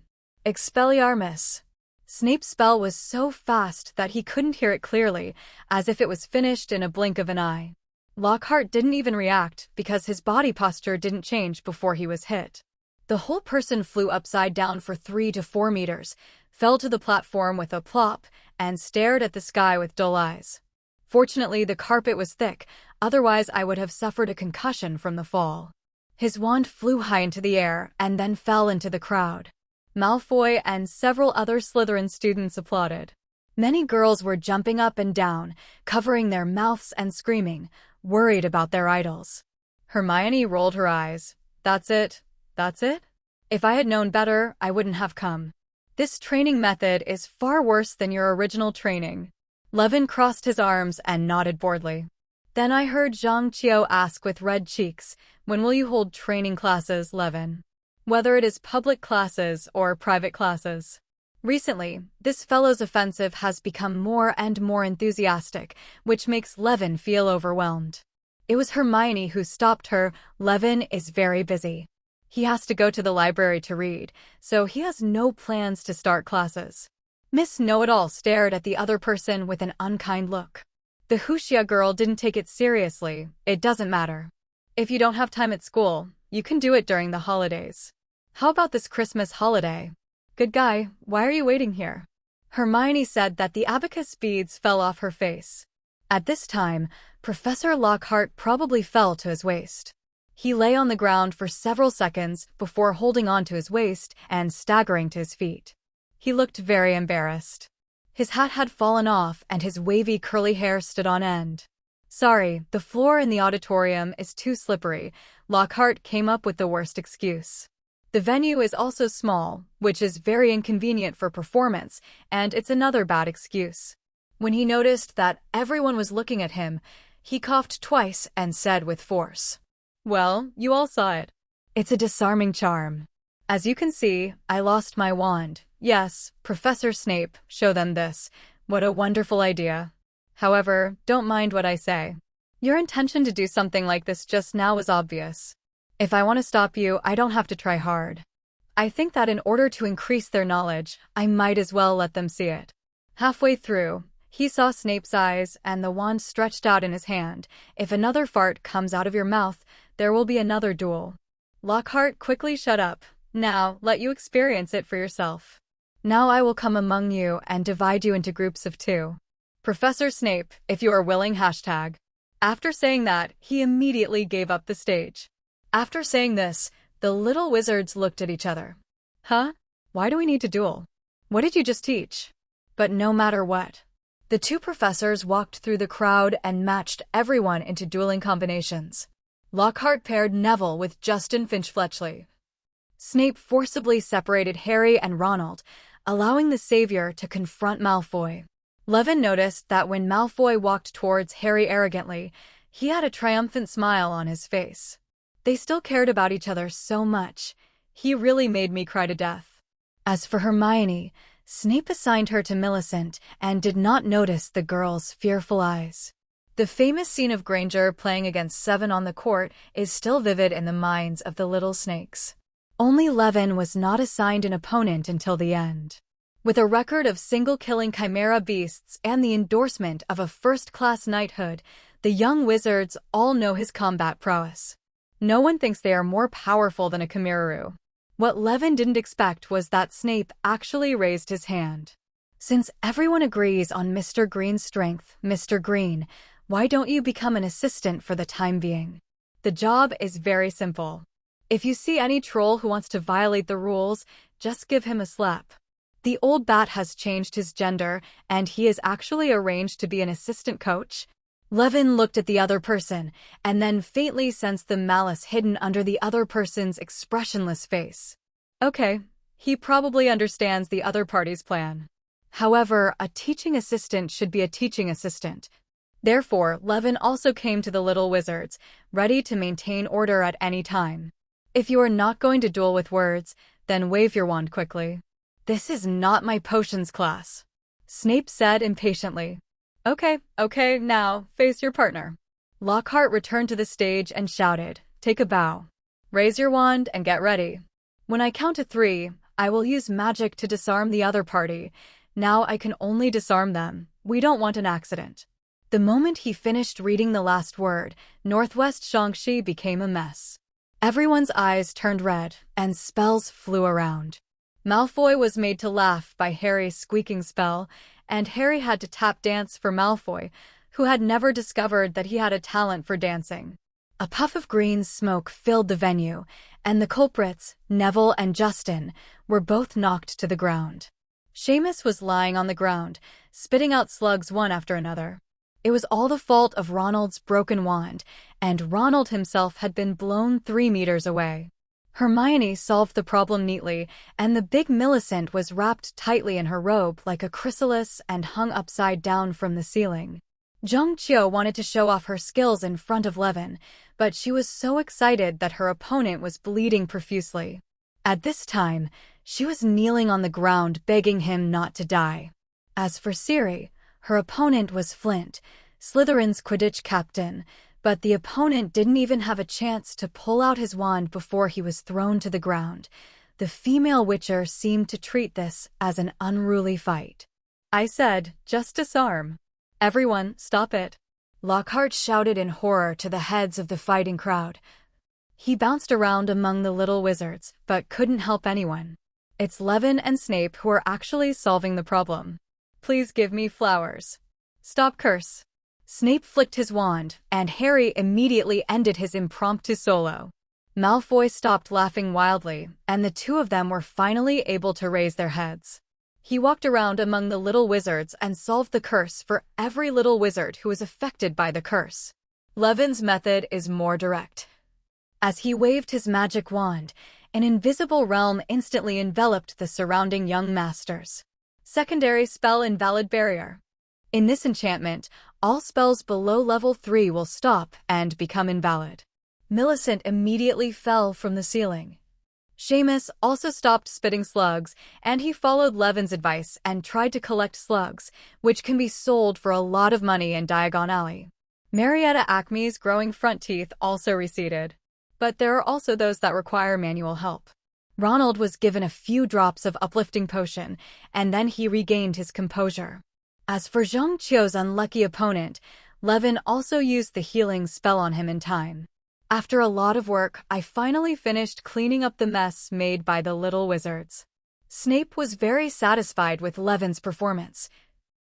Speaker 1: Expelliarmus. Snape's spell was so fast that he couldn't hear it clearly, as if it was finished in a blink of an eye. Lockhart didn't even react because his body posture didn't change before he was hit. The whole person flew upside down for 3 to 4 meters, fell to the platform with a plop, and stared at the sky with dull eyes. Fortunately, the carpet was thick, otherwise I would have suffered a concussion from the fall. His wand flew high into the air and then fell into the crowd. Malfoy and several other Slytherin students applauded. Many girls were jumping up and down, covering their mouths and screaming, worried about their idols. Hermione rolled her eyes. "That's it? That's it? If I had known better, I wouldn't have come. This training method is far worse than your original training." Levin crossed his arms and nodded boredly. Then I heard Zhang Qiu ask with red cheeks, "When will you hold training classes, Levin? Whether it is public classes or private classes?" Recently, this fellow's offensive has become more and more enthusiastic, which makes Levin feel overwhelmed. It was Hermione who stopped her. "Levin is very busy. He has to go to the library to read, so he has no plans to start classes." Miss Know-It-All stared at the other person with an unkind look. The Huxia girl didn't take it seriously. "It doesn't matter. If you don't have time at school, you can do it during the holidays. How about this Christmas holiday? Good guy, why are you waiting here?" Hermione said that the abacus beads fell off her face. At this time, Professor Lockhart probably fell to his waist. He lay on the ground for several seconds before holding on to his waist and staggering to his feet. He looked very embarrassed. His hat had fallen off and his wavy curly hair stood on end. Sorry, the floor in the auditorium is too slippery. Lockhart came up with the worst excuse. The venue is also small, which is very inconvenient for performance, and it's another bad excuse. When he noticed that everyone was looking at him, he coughed twice and said with force, "Well, you all saw it. It's a disarming charm. As you can see, I lost my wand. Yes, Professor Snape, show them this. What a wonderful idea. However, don't mind what I say. Your intention to do something like this just now was obvious. If I want to stop you, I don't have to try hard. I think that in order to increase their knowledge, I might as well let them see it." Halfway through, he saw Snape's eyes and the wand stretched out in his hand. "If another fart comes out of your mouth, there will be another duel." Lockhart quickly shut up. "Now, let you experience it for yourself. Now I will come among you and divide you into groups of 2. Professor Snape, if you are willing, hashtag." After saying that, he immediately gave up the stage. After saying this, the little wizards looked at each other. Huh? Why do we need to duel? What did you just teach? But no matter what, the 2 professors walked through the crowd and matched everyone into dueling combinations. Lockhart paired Neville with Justin Finch-Fletchley. Snape forcibly separated Harry and Ronald, allowing the savior to confront Malfoy. Levin noticed that when Malfoy walked towards Harry arrogantly, he had a triumphant smile on his face. They still cared about each other so much. He really made me cry to death. As for Hermione, Snape assigned her to Millicent and did not notice the girl's fearful eyes. The famous scene of Granger playing against Seven on the court is still vivid in the minds of the little snakes. Only Levin was not assigned an opponent until the end. With a record of single-killing chimera beasts and the endorsement of a first-class knighthood, the young wizards all know his combat prowess. No one thinks they are more powerful than a Chimeraru. What Levin didn't expect was that Snape actually raised his hand. "Since everyone agrees on Mr. Green's strength, Mr. Green, why don't you become an assistant for the time being? The job is very simple. If you see any troll who wants to violate the rules, just give him a slap. The old bat has changed his gender, and he is actually arranged to be an assistant coach." Levin looked at the other person, and then faintly sensed the malice hidden under the other person's expressionless face. Okay, he probably understands the other party's plan. However, a teaching assistant should be a teaching assistant. Therefore, Levin also came to the little wizards, ready to maintain order at any time. "If you are not going to duel with words, then wave your wand quickly." "This is not my potions class," Snape said impatiently. Okay, now, face your partner." Lockhart returned to the stage and shouted, "Take a bow. Raise your wand and get ready. When I count to 3, I will use magic to disarm the other party. Now I can only disarm them. We don't want an accident." The moment he finished reading the last word, Northwest Shangxi became a mess. Everyone's eyes turned red, and spells flew around. Malfoy was made to laugh by Harry's squeaking spell, and Harry had to tap dance for Malfoy, who had never discovered that he had a talent for dancing. A puff of green smoke filled the venue, and the culprits, Neville and Justin, were both knocked to the ground. Seamus was lying on the ground, spitting out slugs one after another. It was all the fault of Ronald's broken wand, and Ronald himself had been blown 3 meters away. Hermione solved the problem neatly, and the big Millicent was wrapped tightly in her robe like a chrysalis and hung upside down from the ceiling. Zheng Qiu wanted to show off her skills in front of Levin, but she was so excited that her opponent was bleeding profusely. At this time, she was kneeling on the ground begging him not to die. As for Siri, her opponent was Flint, Slytherin's Quidditch captain, but the opponent didn't even have a chance to pull out his wand before he was thrown to the ground. The female Witcher seemed to treat this as an unruly fight. "I said, just disarm. Everyone, stop it." Lockhart shouted in horror to the heads of the fighting crowd. He bounced around among the little wizards, but couldn't help anyone. It's Levin and Snape who are actually solving the problem. "Please give me flowers. Stop curse." Snape flicked his wand, and Harry immediately ended his impromptu solo. Malfoy stopped laughing wildly, and the 2 of them were finally able to raise their heads. He walked around among the little wizards and solved the curse for every little wizard who was affected by the curse. Levin's method is more direct. As he waved his magic wand, an invisible realm instantly enveloped the surrounding young masters. Secondary spell invalid barrier. In this enchantment, all spells below level 3 will stop and become invalid. Millicent immediately fell from the ceiling. Seamus also stopped spitting slugs, and he followed Levin's advice and tried to collect slugs, which can be sold for a lot of money in Diagon Alley. Marietta Acme's growing front teeth also receded. But there are also those that require manual help. Ronald was given a few drops of uplifting potion, and then he regained his composure. As for Zhang Qiu's unlucky opponent, Levin also used the healing spell on him in time. After a lot of work, I finally finished cleaning up the mess made by the little wizards. Snape was very satisfied with Levin's performance.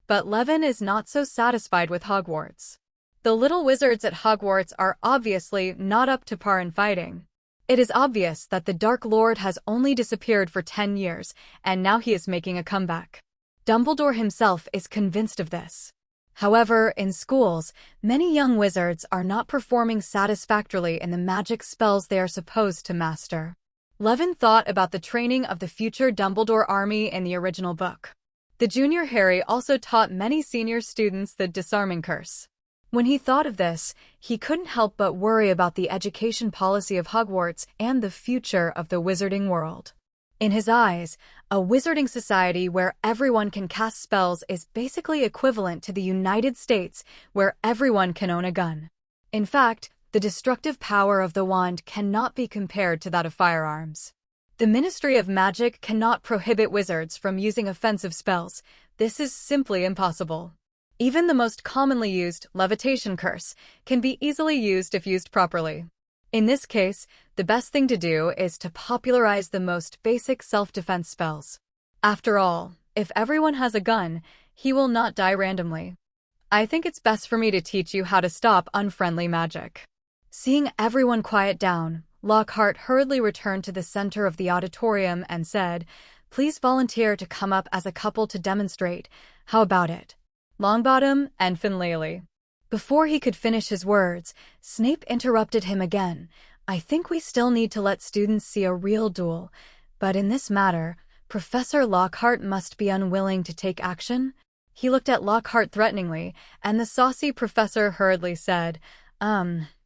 Speaker 1: But Levin is not so satisfied with Hogwarts. The little wizards at Hogwarts are obviously not up to par in fighting. It is obvious that the Dark Lord has only disappeared for 10 years, and now he is making a comeback. Dumbledore himself is convinced of this. However, in schools, many young wizards are not performing satisfactorily in the magic spells they are supposed to master. Levin thought about the training of the future Dumbledore army in the original book. The junior Harry also taught many senior students the disarming curse. When he thought of this, he couldn't help but worry about the education policy of Hogwarts and the future of the wizarding world. In his eyes, a wizarding society where everyone can cast spells is basically equivalent to the United States, where everyone can own a gun. In fact, the destructive power of the wand cannot be compared to that of firearms. The Ministry of Magic cannot prohibit wizards from using offensive spells. This is simply impossible. Even the most commonly used levitation curse can be easily used if used properly. In this case, the best thing to do is to popularize the most basic self-defense spells. After all, if everyone has a gun, he will not die randomly. I think it's best for me to teach you how to stop unfriendly magic. Seeing everyone quiet down, Lockhart hurriedly returned to the center of the auditorium and said, "Please volunteer to come up as a couple to demonstrate. How about it? Longbottom and Finlay." Before he could finish his words, Snape interrupted him again. "I think we still need to let students see a real duel, but in this matter, Professor Lockhart must be unwilling to take action." He looked at Lockhart threateningly, and the saucy professor hurriedly said,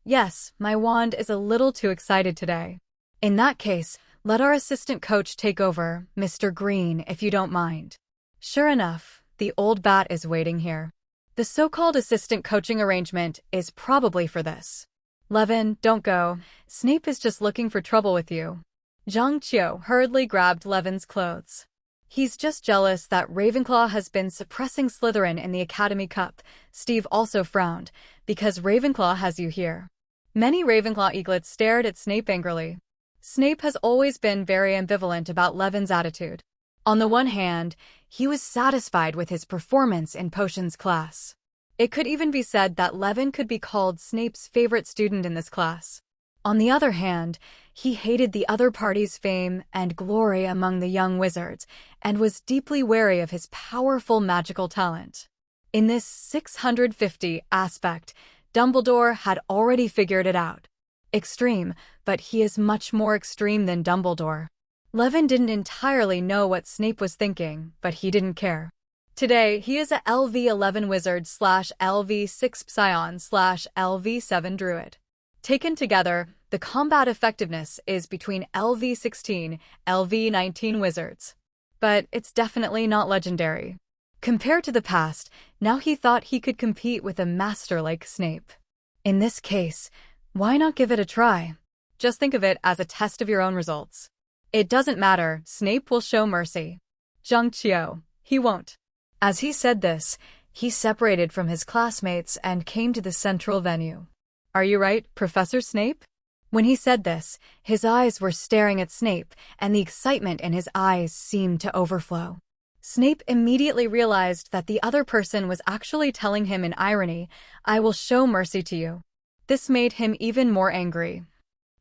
Speaker 1: Yes, my wand is a little too excited today. In that case, let our assistant coach take over, Mr. Green, if you don't mind." Sure enough, the old bat is waiting here. The so-called assistant coaching arrangement is probably for this. "Levin, don't go. Snape is just looking for trouble with you." Zhang Qiu hurriedly grabbed Levin's clothes. "He's just jealous that Ravenclaw has been suppressing Slytherin in the Academy Cup." Steve also frowned, "because Ravenclaw has you here." Many Ravenclaw eaglets stared at Snape angrily. Snape has always been very ambivalent about Levin's attitude. On the one hand, he was satisfied with his performance in potions class. It could even be said that Levin could be called Snape's favorite student in this class. On the other hand, he hated the other party's fame and glory among the young wizards and was deeply wary of his powerful magical talent. In this 650 aspect, Dumbledore had already figured it out. Extreme, but he is much more extreme than Dumbledore. Levin didn't entirely know what Snape was thinking, but he didn't care. Today, he is a LV11 wizard / LV6 psion / LV7 druid. Taken together, the combat effectiveness is between LV16, LV19 wizards. But it's definitely not legendary. Compared to the past, now he thought he could compete with a master like Snape. In this case, why not give it a try? Just think of it as a test of your own results. It doesn't matter, Snape will show mercy. Zhang Qiu, he won't. As he said this, he separated from his classmates and came to the central venue. "Are you right, Professor Snape?" When he said this, his eyes were staring at Snape, and the excitement in his eyes seemed to overflow. Snape immediately realized that the other person was actually telling him in irony, "I will show mercy to you." This made him even more angry.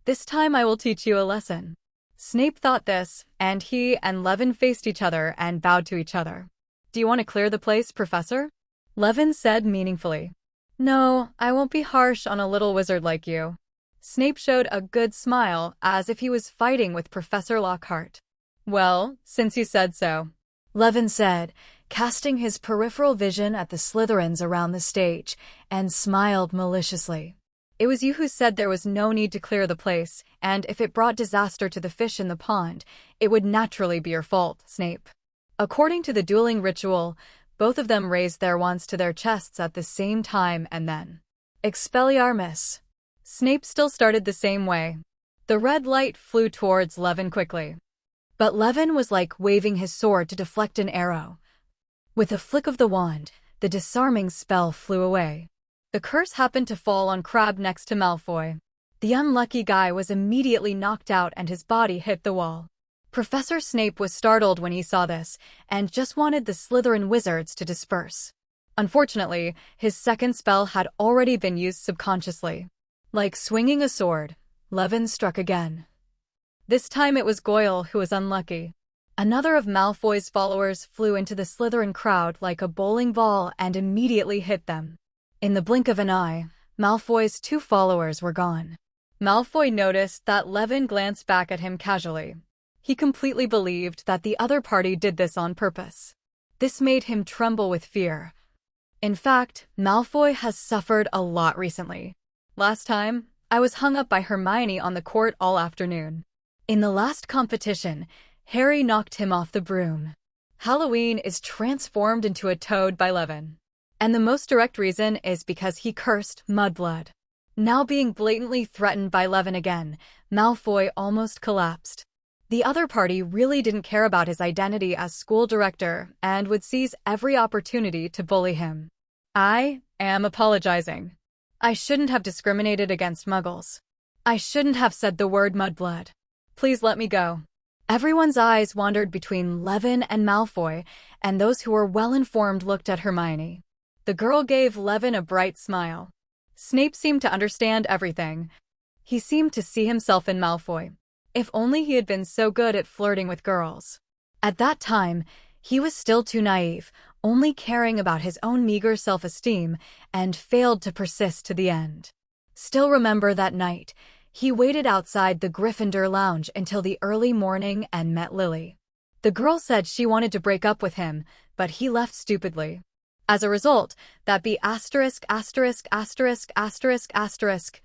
Speaker 1: "This time I will teach you a lesson." Snape thought this, and he and Levin faced each other and bowed to each other. "Do you want to clear the place, Professor?" Levin said meaningfully. "No, I won't be harsh on a little wizard like you." Snape showed a good smile, as if he was fighting with Professor Lockhart. "Well, since you said so," Levin said, casting his peripheral vision at the Slytherins around the stage, and smiled maliciously. "It was you who said there was no need to clear the place, and if it brought disaster to the fish in the pond, it would naturally be your fault, Snape." According to the dueling ritual, both of them raised their wands to their chests at the same time and then Expelliarmus. Snape still started the same way. The red light flew towards Levin quickly. But Levin was like waving his sword to deflect an arrow. With a flick of the wand, the disarming spell flew away. The curse happened to fall on Crabbe next to Malfoy. The unlucky guy was immediately knocked out and his body hit the wall. Professor Snape was startled when he saw this, and just wanted the Slytherin wizards to disperse. Unfortunately, his second spell had already been used subconsciously. Like swinging a sword, Levin struck again. This time it was Goyle who was unlucky. Another of Malfoy's followers flew into the Slytherin crowd like a bowling ball and immediately hit them. In the blink of an eye, Malfoy's 2 followers were gone. Malfoy noticed that Levin glanced back at him casually. He completely believed that the other party did this on purpose. This made him tremble with fear. In fact, Malfoy has suffered a lot recently. "Last time, I was hung up by Hermione on the court all afternoon. In the last competition, Harry knocked him off the broom. Halloween is transformed into a toad by Levin. And the most direct reason is because he cursed Mudblood." Now being blatantly threatened by Levin again, Malfoy almost collapsed. The other party really didn't care about his identity as school director and would seize every opportunity to bully him. "I am apologizing. I shouldn't have discriminated against Muggles. I shouldn't have said the word Mudblood. Please let me go." Everyone's eyes wandered between Levin and Malfoy, and those who were well-informed looked at Hermione. The girl gave Levin a bright smile. Snape seemed to understand everything. He seemed to see himself in Malfoy. If only he had been so good at flirting with girls. At that time, he was still too naive, only caring about his own meager self-esteem, and failed to persist to the end. Still remember that night, he waited outside the Gryffindor lounge until the early morning and met Lily. The girl said she wanted to break up with him, but he left stupidly. As a result, that B*************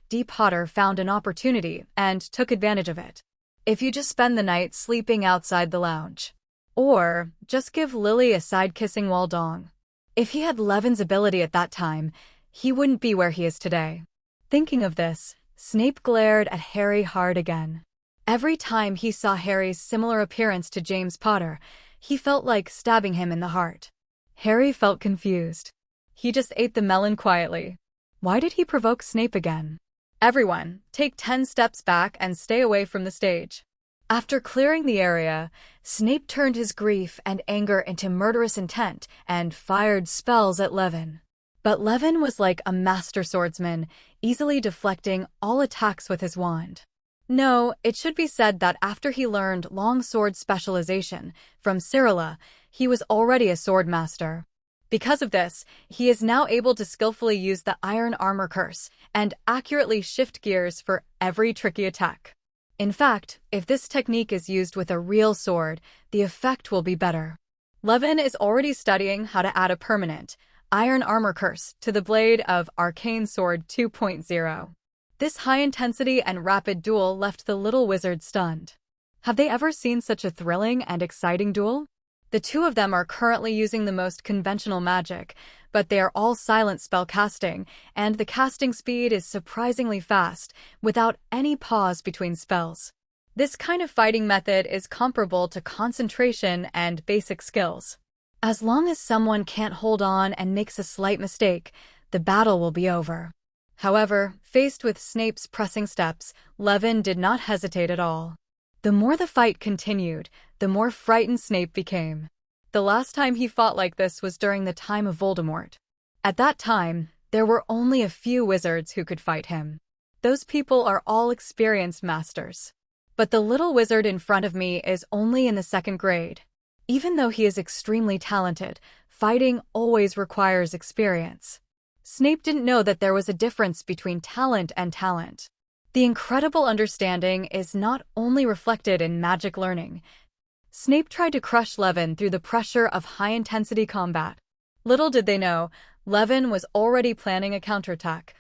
Speaker 1: D. Potter found an opportunity and took advantage of it. If you just spend the night sleeping outside the lounge. Or, just give Lily a side-kissing while dong. If he had Levin's ability at that time, he wouldn't be where he is today. Thinking of this, Snape glared at Harry hard again. Every time he saw Harry's similar appearance to James Potter, he felt like stabbing him in the heart. Harry felt confused. He just ate the melon quietly. Why did he provoke Snape again? "Everyone, take 10 steps back and stay away from the stage." After clearing the area, Snape turned his grief and anger into murderous intent and fired spells at Levin. But Levin was like a master swordsman, easily deflecting all attacks with his wand. No, it should be said that after he learned long sword specialization from Cyrilla, he was already a sword master. Because of this, he is now able to skillfully use the Iron Armor Curse and accurately shift gears for every tricky attack. In fact, if this technique is used with a real sword, the effect will be better. Levin is already studying how to add a permanent Iron Armor Curse to the blade of Arcane Sword 2.0. This high-intensity and rapid duel left the little wizard stunned. Have they ever seen such a thrilling and exciting duel? The two of them are currently using the most conventional magic, but they are all silent spell casting, and the casting speed is surprisingly fast, without any pause between spells. This kind of fighting method is comparable to concentration and basic skills. As long as someone can't hold on and makes a slight mistake, the battle will be over. However, faced with Snape's pressing steps, Levin did not hesitate at all. The more the fight continued, the more frightened Snape became. The last time he fought like this was during the time of Voldemort. At that time, there were only a few wizards who could fight him. Those people are all experienced masters. But the little wizard in front of me is only in the 2nd grade. Even though he is extremely talented, fighting always requires experience. Snape didn't know that there was a difference between talent and talent. The incredible understanding is not only reflected in magic learning. Snape tried to crush Levin through the pressure of high-intensity combat. Little did they know, Levin was already planning a counterattack.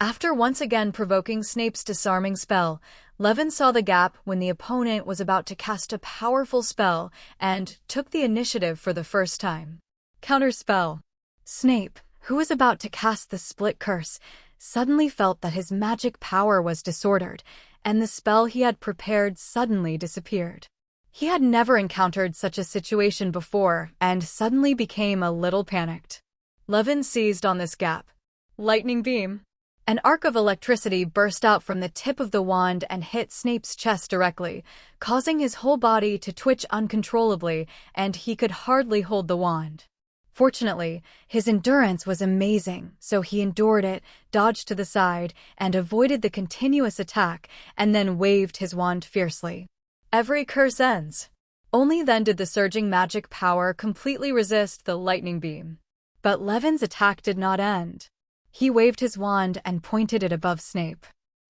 Speaker 1: After once again provoking Snape's disarming spell, Levin saw the gap when the opponent was about to cast a powerful spell and took the initiative for the first time. Counterspell. Snape, who was about to cast the Split Curse, suddenly felt that his magic power was disordered, and the spell he had prepared suddenly disappeared. He had never encountered such a situation before and suddenly became a little panicked. Levin seized on this gap. Lightning beam. An arc of electricity burst out from the tip of the wand and hit Snape's chest directly, causing his whole body to twitch uncontrollably, and he could hardly hold the wand. Fortunately, his endurance was amazing, so he endured it, dodged to the side, and avoided the continuous attack, and then waved his wand fiercely. Every curse ends. Only then did the surging magic power completely resist the lightning beam. But Levin's attack did not end. He waved his wand and pointed it above Snape.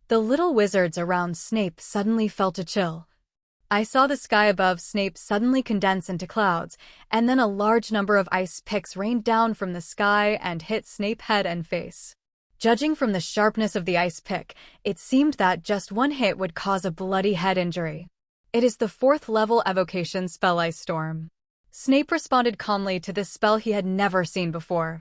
Speaker 1: The little wizards around Snape suddenly felt a chill. I saw the sky above Snape suddenly condense into clouds, and then a large number of ice picks rained down from the sky and hit Snape's head and face. Judging from the sharpness of the ice pick, it seemed that just one hit would cause a bloody head injury. It is the 4th level evocation spell Ice Storm. Snape responded calmly to this spell he had never seen before.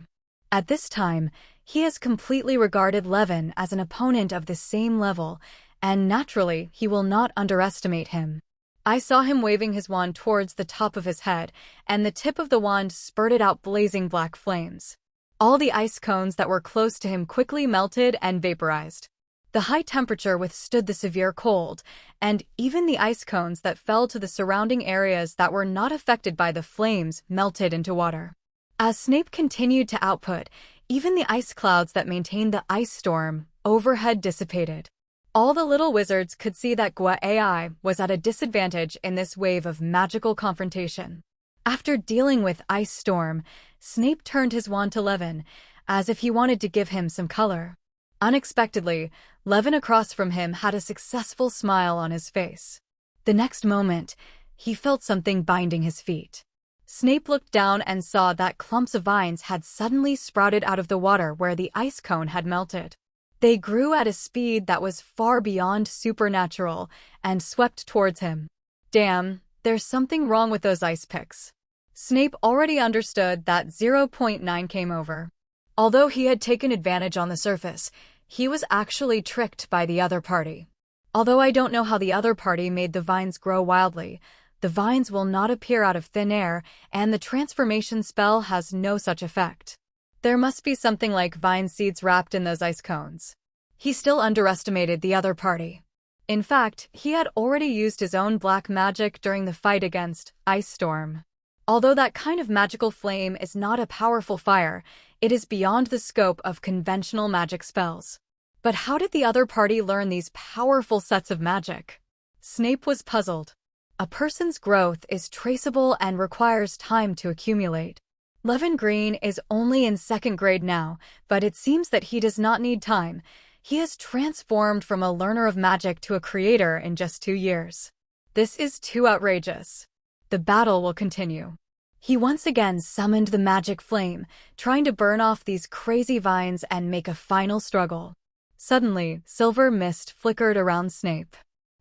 Speaker 1: At this time, he has completely regarded Levin as an opponent of the same level, and naturally, he will not underestimate him. I saw him waving his wand towards the top of his head, and the tip of the wand spurted out blazing black flames. All the ice cones that were close to him quickly melted and vaporized. The high temperature withstood the severe cold, and even the ice cones that fell to the surrounding areas that were not affected by the flames melted into water. As Snape continued to output, even the ice clouds that maintained the ice storm overhead dissipated. All the little wizards could see that Gua AI was at a disadvantage in this wave of magical confrontation. After dealing with Ice Storm, Snape turned his wand to Levin, as if he wanted to give him some color. Unexpectedly, Levin across from him had a successful smile on his face. The next moment, he felt something binding his feet. Snape looked down and saw that clumps of vines had suddenly sprouted out of the water where the ice cone had melted. They grew at a speed that was far beyond supernatural and swept towards him. Damn, there's something wrong with those ice picks. Snape already understood that 0.9 came over. Although he had taken advantage on the surface, he was actually tricked by the other party. Although I don't know how the other party made the vines grow wildly, the vines will not appear out of thin air, and the transformation spell has no such effect. There must be something like vine seeds wrapped in those ice cones. He still underestimated the other party. In fact, he had already used his own black magic during the fight against Ice Storm. Although that kind of magical flame is not a powerful fire, it is beyond the scope of conventional magic spells. But how did the other party learn these powerful sets of magic? Snape was puzzled. A person's growth is traceable and requires time to accumulate. Levin Green is only in 2nd grade now, but it seems that he does not need time. He has transformed from a learner of magic to a creator in just 2 years. This is too outrageous. The battle will continue. He once again summoned the magic flame, trying to burn off these crazy vines and make a final struggle. Suddenly, silver mist flickered around Snape.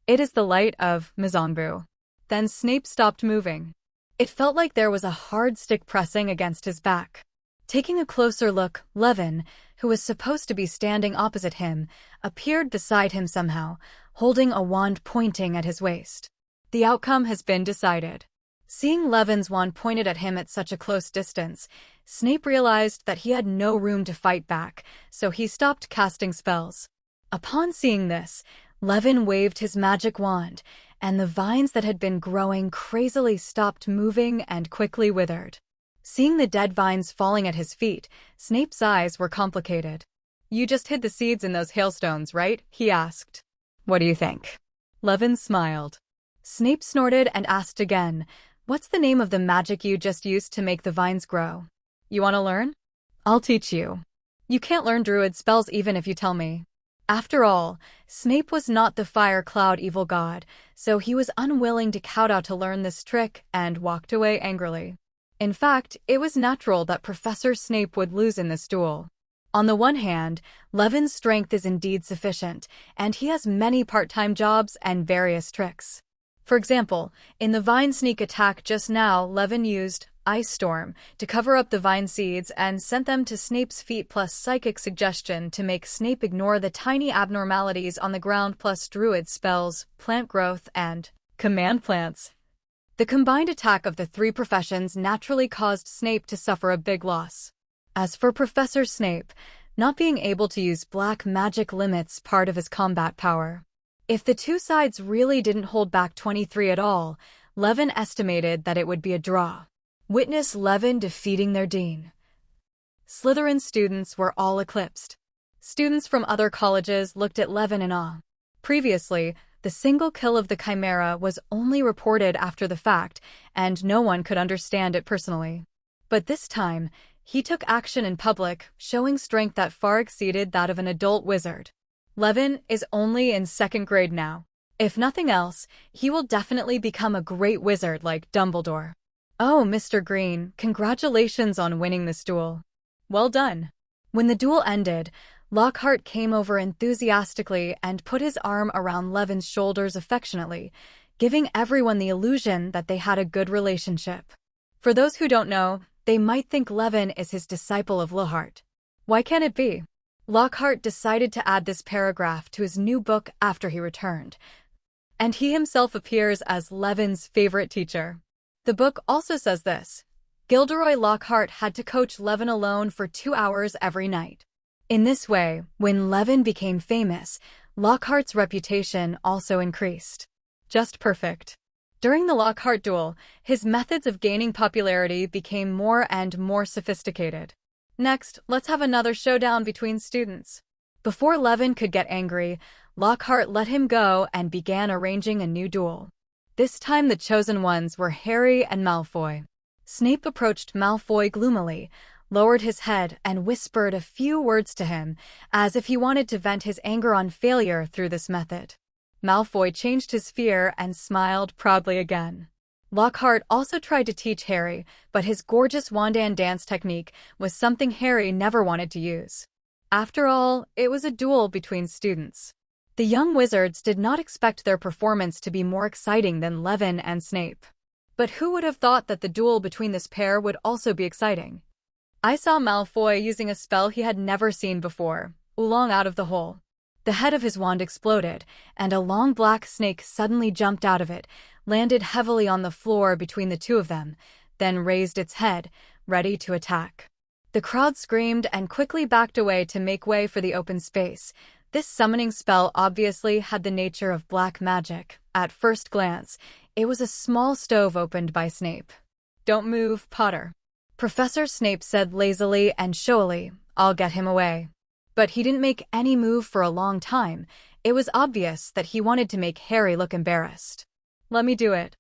Speaker 1: It is the light of Mizanbu. Then Snape stopped moving. It felt like there was a hard stick pressing against his back. Taking a closer look, Levin, who was supposed to be standing opposite him, appeared beside him somehow, holding a wand pointing at his waist. The outcome has been decided. Seeing Levin's wand pointed at him at such a close distance, Snape realized that he had no room to fight back, so he stopped casting spells. Upon seeing this, Levin waved his magic wand, and the vines that had been growing crazily stopped moving and quickly withered. Seeing the dead vines falling at his feet, Snape's eyes were complicated. "You just hid the seeds in those hailstones, right?" he asked. "What do you think?" Levin smiled. Snape snorted and asked again, "What's the name of the magic you just used to make the vines grow? You want to learn? I'll teach you. You can't learn druid spells even if you tell me." After all, Snape was not the fire cloud evil god, so he was unwilling to kowtow to learn this trick and walked away angrily. In fact, it was natural that Professor Snape would lose in this duel. On the one hand, Levin's strength is indeed sufficient, and he has many part-time jobs and various tricks. For example, in the vine sneak attack just now, Levin used Ice Storm to cover up the vine seeds and sent them to Snape's feet plus Psychic Suggestion to make Snape ignore the tiny abnormalities on the ground plus Druid spells, Plant Growth, and Command Plants. The combined attack of the three professions naturally caused Snape to suffer a big loss. As for Professor Snape, not being able to use black magic limits part of his combat power. If the two sides really didn't hold back 23 at all, Levin estimated that it would be a draw. Witness Levin defeating their dean. Slytherin students were all eclipsed. Students from other colleges looked at Levin in awe. Previously, the single kill of the Chimera was only reported after the fact, and no one could understand it personally. But this time, he took action in public, showing strength that far exceeded that of an adult wizard. Levin is only in 2nd grade now. If nothing else, he will definitely become a great wizard like Dumbledore. "Oh, Mr. Green, congratulations on winning this duel." "Well done." When the duel ended, Lockhart came over enthusiastically and put his arm around Levin's shoulders affectionately, giving everyone the illusion that they had a good relationship. For those who don't know, they might think Levin is his disciple of Lockhart. Why can't it be? Lockhart decided to add this paragraph to his new book after he returned, and he himself appears as Levin's favorite teacher. The book also says this: Gilderoy Lockhart had to coach Levin alone for 2 hours every night. In this way, when Levin became famous, Lockhart's reputation also increased. Just perfect. During the Lockhart duel, his methods of gaining popularity became more and more sophisticated. Next, let's have another showdown between students. Before Levin could get angry, Lockhart let him go and began arranging a new duel. This time the chosen ones were Harry and Malfoy. Snape approached Malfoy gloomily, lowered his head, and whispered a few words to him, as if he wanted to vent his anger on failure through this method. Malfoy changed his fear and smiled proudly again. Lockhart also tried to teach Harry, but his gorgeous Wandan dance technique was something Harry never wanted to use. After all, it was a duel between students. The young wizards did not expect their performance to be more exciting than Levin and Snape. But who would have thought that the duel between this pair would also be exciting? I saw Malfoy using a spell he had never seen before, Oolong out of the hole. The head of his wand exploded, and a long black snake suddenly jumped out of it, landed heavily on the floor between the two of them, then raised its head, ready to attack. The crowd screamed and quickly backed away to make way for the open space. This summoning spell obviously had the nature of black magic. At first glance, it was a small stove opened by Snape. "Don't move, Potter," Professor Snape said lazily and showily. "I'll get him away." But he didn't make any move for a long time. It was obvious that he wanted to make Harry look embarrassed. "Let me do it.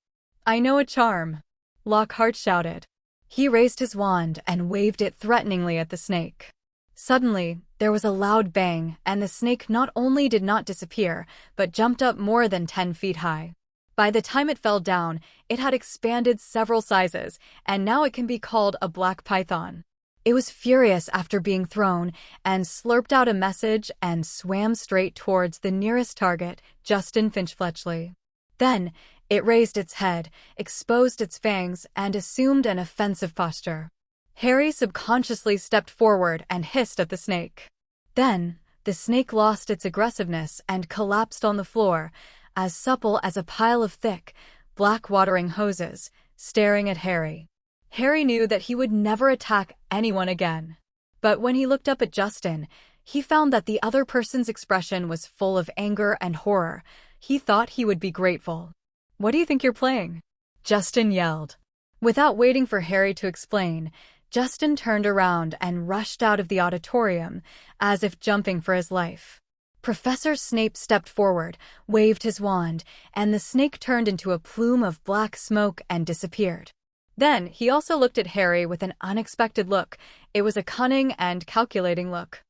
Speaker 1: I know a charm," Lockhart shouted. He raised his wand and waved it threateningly at the snake. Suddenly, there was a loud bang, and the snake not only did not disappear, but jumped up more than 10 feet high. By the time it fell down, it had expanded several sizes, and now it can be called a black python. It was furious after being thrown, and slurped out a message and swam straight towards the nearest target, Justin Finch-Fletchley. Then, it raised its head, exposed its fangs, and assumed an offensive posture. Harry subconsciously stepped forward and hissed at the snake. Then, the snake lost its aggressiveness and collapsed on the floor, as supple as a pile of thick, black watering hoses, staring at Harry. Harry knew that he would never attack anyone again. But when he looked up at Justin, he found that the other person's expression was full of anger and horror. He thought he would be grateful. "What do you think you're playing?" Justin yelled. Without waiting for Harry to explain, Justin turned around and rushed out of the auditorium, as if jumping for his life. Professor Snape stepped forward, waved his wand, and the snake turned into a plume of black smoke and disappeared. Then he also looked at Harry with an unexpected look. It was a cunning and calculating look.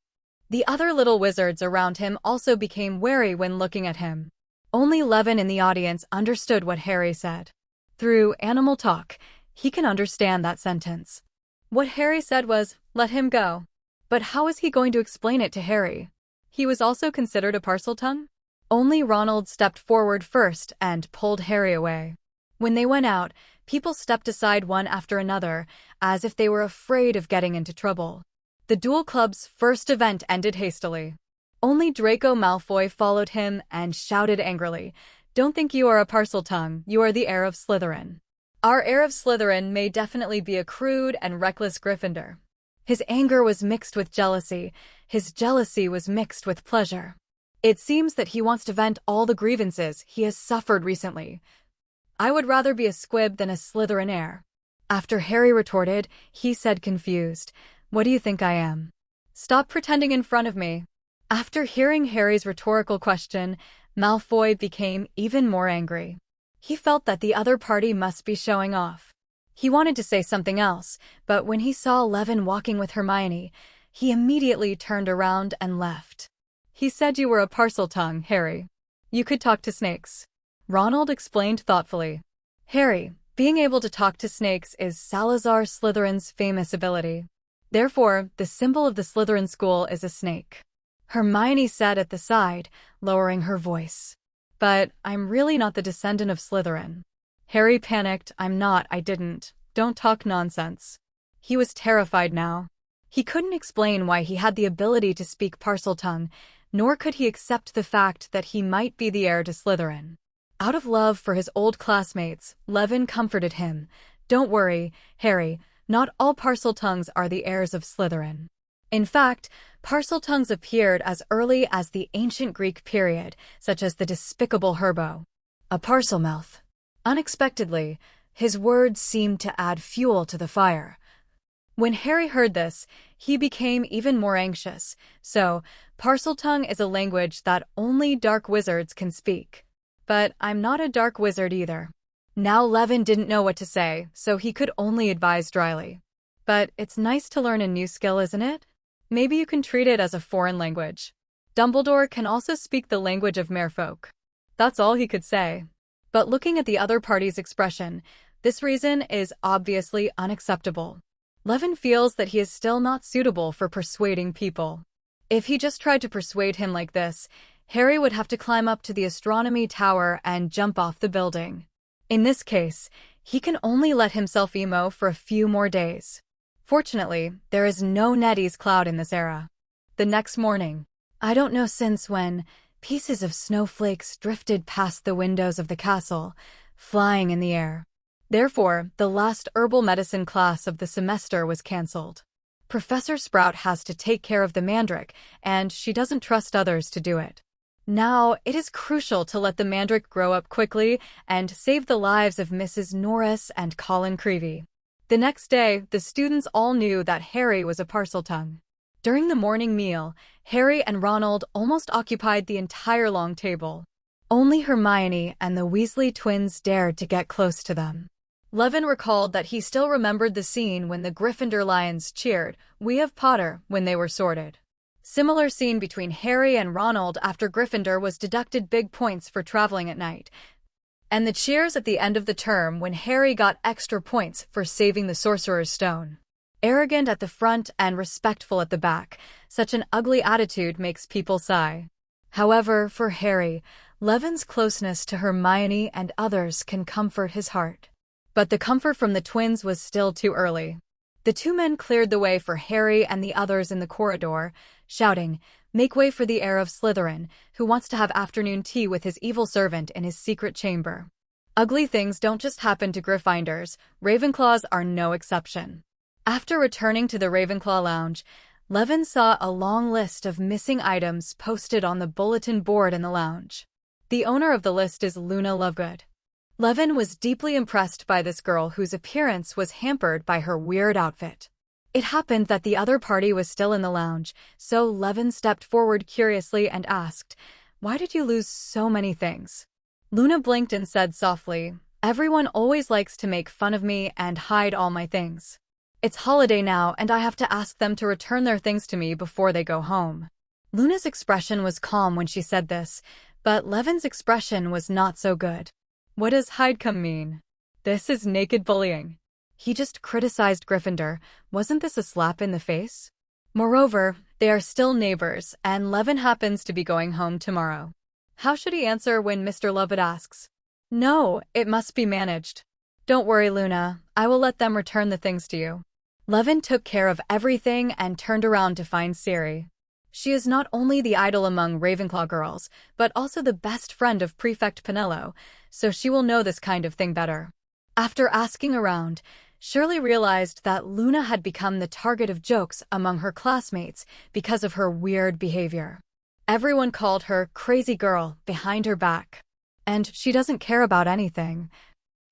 Speaker 1: The other little wizards around him also became wary when looking at him. Only Levin in the audience understood what Harry said. Through animal talk, he can understand that sentence. What Harry said was, "Let him go." But how was he going to explain it to Harry? He was also considered a Parseltongue? Only Ronald stepped forward first and pulled Harry away. When they went out, people stepped aside one after another, as if they were afraid of getting into trouble. The Duel Club's first event ended hastily. Only Draco Malfoy followed him and shouted angrily, "Don't think you are a Parseltongue, you are the heir of Slytherin." Our heir of Slytherin may definitely be a crude and reckless Gryffindor. His anger was mixed with jealousy. His jealousy was mixed with pleasure. It seems that he wants to vent all the grievances he has suffered recently. "I would rather be a squib than a Slytherin heir." After Harry retorted, he said confused, "What do you think I am? Stop pretending in front of me." After hearing Harry's rhetorical question, Malfoy became even more angry. He felt that the other party must be showing off. He wanted to say something else, but when he saw Levin walking with Hermione, he immediately turned around and left. "He said you were a Parseltongue, Harry. You could talk to snakes." Ronald explained thoughtfully. "Harry, being able to talk to snakes is Salazar Slytherin's famous ability. Therefore, the symbol of the Slytherin school is a snake," Hermione said at the side, lowering her voice. "But I'm really not the descendant of Slytherin." Harry panicked. I didn't. Don't talk nonsense." He was terrified now. He couldn't explain why he had the ability to speak Parseltongue, nor could he accept the fact that he might be the heir to Slytherin. Out of love for his old classmates, Levin comforted him. "Don't worry, Harry, not all Parseltongues are the heirs of Slytherin. In fact, Parseltongues appeared as early as the ancient Greek period, such as the despicable Herbo, a Parselmouth." Unexpectedly, his words seemed to add fuel to the fire. When Harry heard this, he became even more anxious. So, Parseltongue is a language that only dark wizards can speak. But I'm not a dark wizard either. Now Levin didn't know what to say, so he could only advise dryly. "But it's nice to learn a new skill, isn't it? Maybe you can treat it as a foreign language. Dumbledore can also speak the language of merfolk." That's all he could say. But looking at the other party's expression, this reason is obviously unacceptable. Levin feels that he is still not suitable for persuading people. If he just tried to persuade him like this, Harry would have to climb up to the astronomy tower and jump off the building. In this case, he can only let himself emo for a few more days. Fortunately, there is no Nettie's cloud in this era. The next morning, I don't know since when, pieces of snowflakes drifted past the windows of the castle, flying in the air. Therefore, the last herbal medicine class of the semester was cancelled. Professor Sprout has to take care of the mandrake, and she doesn't trust others to do it. Now, it is crucial to let the mandrake grow up quickly and save the lives of Mrs. Norris and Colin Creevey. The next day, the students all knew that Harry was a Parseltongue. During the morning meal, Harry and Ronald almost occupied the entire long table. Only Hermione and the Weasley twins dared to get close to them. Levin recalled that he still remembered the scene when the Gryffindor Lions cheered, "We have Potter," when they were sorted. Similar scene between Harry and Ronald after Gryffindor was deducted big points for traveling at night. And the cheers at the end of the term when Harry got extra points for saving the Sorcerer's Stone. Arrogant at the front and respectful at the back, such an ugly attitude makes people sigh. However, for Harry, Levin's closeness to Hermione and others can comfort his heart. But the comfort from the twins was still too early. The two men cleared the way for Harry and the others in the corridor, shouting, "Make way for the heir of Slytherin, who wants to have afternoon tea with his evil servant in his secret chamber." Ugly things don't just happen to Gryffindors, Ravenclaws are no exception. After returning to the Ravenclaw lounge, Levin saw a long list of missing items posted on the bulletin board in the lounge. The owner of the list is Luna Lovegood. Levin was deeply impressed by this girl whose appearance was hampered by her weird outfit. It happened that the other party was still in the lounge, so Levin stepped forward curiously and asked, "Why did you lose so many things?" Luna blinked and said softly, "Everyone always likes to make fun of me and hide all my things. It's holiday now and I have to ask them to return their things to me before they go home." Luna's expression was calm when she said this, but Levin's expression was not so good. What does hidecum mean? This is naked bullying. He just criticized Gryffindor. Wasn't this a slap in the face? Moreover, they are still neighbors, and Levin happens to be going home tomorrow. How should he answer when Mr. Lovett asks? No, it must be managed. Don't worry, Luna. I will let them return the things to you. Levin took care of everything and turned around to find Ciri. She is not only the idol among Ravenclaw girls, but also the best friend of Prefect Pinello, so she will know this kind of thing better. After asking around, Shirley realized that Luna had become the target of jokes among her classmates because of her weird behavior. Everyone called her crazy girl behind her back. And she doesn't care about anything.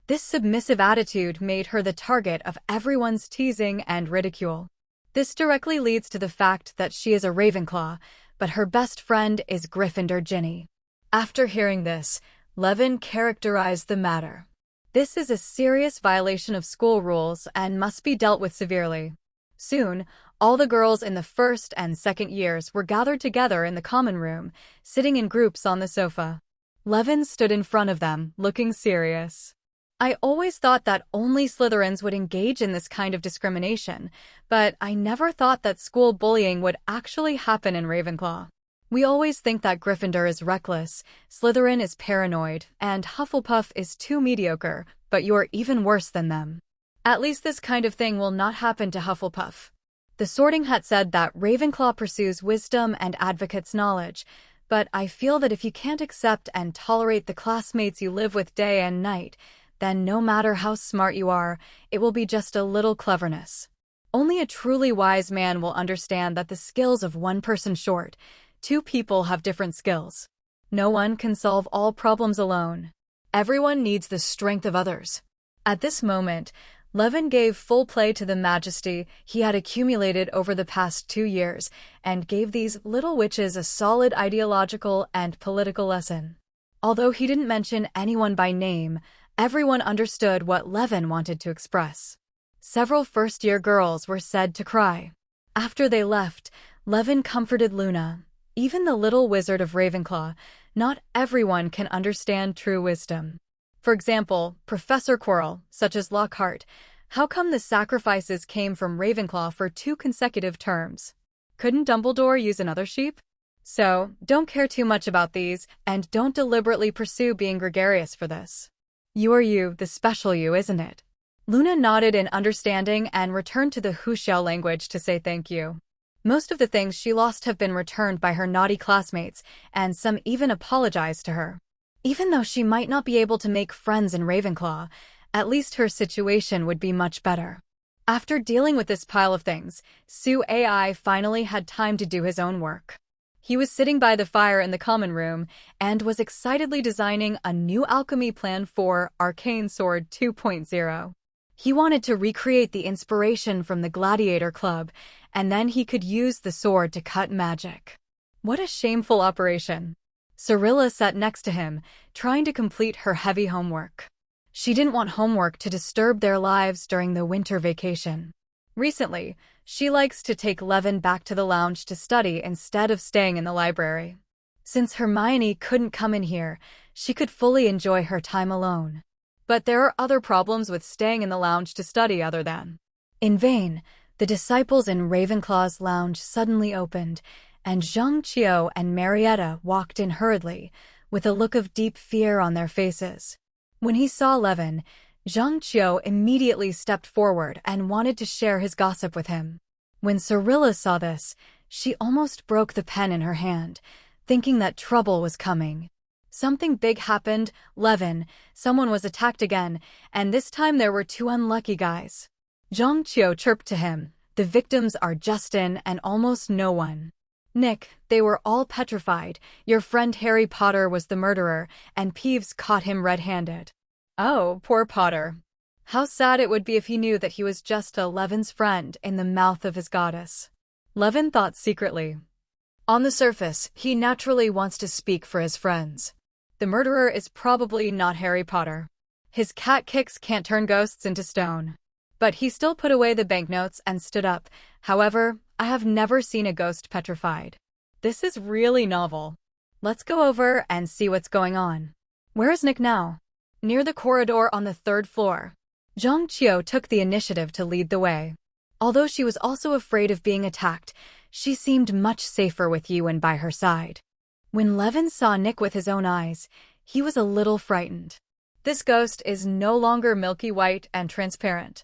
Speaker 1: This submissive attitude made her the target of everyone's teasing and ridicule. This directly leads to the fact that she is a Ravenclaw, but her best friend is Gryffindor Ginny. After hearing this, Levin characterized the matter. This is a serious violation of school rules and must be dealt with severely. Soon, all the girls in the first and second years were gathered together in the common room, sitting in groups on the sofa. Levin stood in front of them, looking serious. I always thought that only Slytherins would engage in this kind of discrimination, but I never thought that school bullying would actually happen in Ravenclaw. We always think that Gryffindor is reckless, Slytherin is paranoid, and Hufflepuff is too mediocre, but you're even worse than them. At least this kind of thing will not happen to Hufflepuff. The Sorting Hat said that Ravenclaw pursues wisdom and advocates knowledge, but I feel that if you can't accept and tolerate the classmates you live with day and night, then no matter how smart you are, it will be just a little cleverness. Only a truly wise man will understand that the skills of one person short. Two people have different skills. No one can solve all problems alone. Everyone needs the strength of others. At this moment, Levin gave full play to the majesty he had accumulated over the past 2 years and gave these little witches a solid ideological and political lesson. Although he didn't mention anyone by name, everyone understood what Levin wanted to express. Several first-year girls were said to cry. After they left, Levin comforted Luna. Even the little wizard of Ravenclaw, not everyone can understand true wisdom. For example, Professor Quirrell, such as Lockhart, how come the sacrifices came from Ravenclaw for 2 consecutive terms? Couldn't Dumbledore use another sheep? So, don't care too much about these, and don't deliberately pursue being gregarious for this. You are you, the special you, isn't it? Luna nodded in understanding and returned to the Huxiao language to say thank you. Most of the things she lost have been returned by her naughty classmates, and some even apologized to her. Even though she might not be able to make friends in Ravenclaw, at least her situation would be much better. After dealing with this pile of things, Su AI finally had time to do his own work. He was sitting by the fire in the common room and was excitedly designing a new alchemy plan for Arcane Sword 2.0. He wanted to recreate the inspiration from the Gladiator Club, and then he could use the sword to cut magic. What a shameful operation. Cyrilla sat next to him, trying to complete her heavy homework. She didn't want homework to disturb their lives during the winter vacation. Recently, she likes to take Levin back to the lounge to study instead of staying in the library. Since Hermione couldn't come in here, she could fully enjoy her time alone. But there are other problems with staying in the lounge to study other than. In vain, the disciples in Ravenclaw's lounge suddenly opened, and Zhang Qiu and Marietta walked in hurriedly, with a look of deep fear on their faces. When he saw Levin, Zhang Qiu immediately stepped forward and wanted to share his gossip with him. When Cyrilla saw this, she almost broke the pen in her hand, thinking that trouble was coming. Something big happened, Levin, someone was attacked again, and this time there were 2 unlucky guys. Zhang Qiu chirped to him, the victims are Justin and almost no one. Nick, they were all petrified, your friend Harry Potter was the murderer, and Peeves caught him red-handed. Oh, poor Potter. How sad it would be if he knew that he was just a Levin's friend in the mouth of his goddess. Levin thought secretly. On the surface, he naturally wants to speak for his friends. The murderer is probably not Harry Potter. His cat kicks can't turn ghosts into stone. But he still put away the banknotes and stood up. However, I have never seen a ghost petrified. This is really novel. Let's go over and see what's going on. Where is Nick now? Near the corridor on the 3rd floor. Zhang Qiu took the initiative to lead the way. Although she was also afraid of being attacked, she seemed much safer with Yuan by her side. When Levin saw Nick with his own eyes, he was a little frightened. This ghost is no longer milky white and transparent.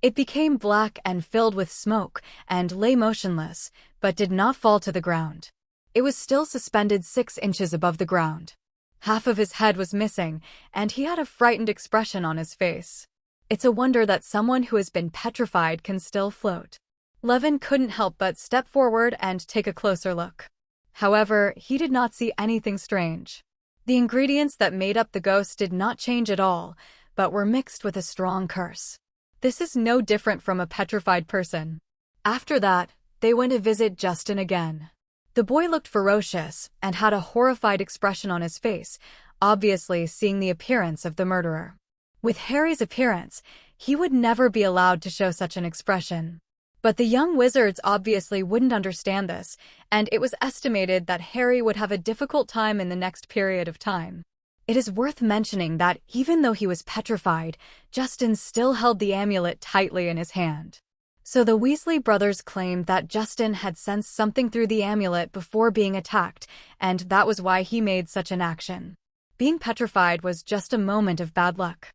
Speaker 1: It became black and filled with smoke and lay motionless, but did not fall to the ground. It was still suspended 6 inches above the ground. Half of his head was missing, and he had a frightened expression on his face. It's a wonder that someone who has been petrified can still float. Levin couldn't help but step forward and take a closer look. However, he did not see anything strange. The ingredients that made up the ghost did not change at all, but were mixed with a strong curse. This is no different from a petrified person. After that, they went to visit Justin again. The boy looked ferocious and had a horrified expression on his face, obviously seeing the appearance of the murderer. With Harry's appearance, he would never be allowed to show such an expression. But the young wizards obviously wouldn't understand this, and it was estimated that Harry would have a difficult time in the next period of time. It is worth mentioning that even though he was petrified, Justin still held the amulet tightly in his hand. So the Weasley brothers claimed that Justin had sensed something through the amulet before being attacked, and that was why he made such an action. Being petrified was just a moment of bad luck.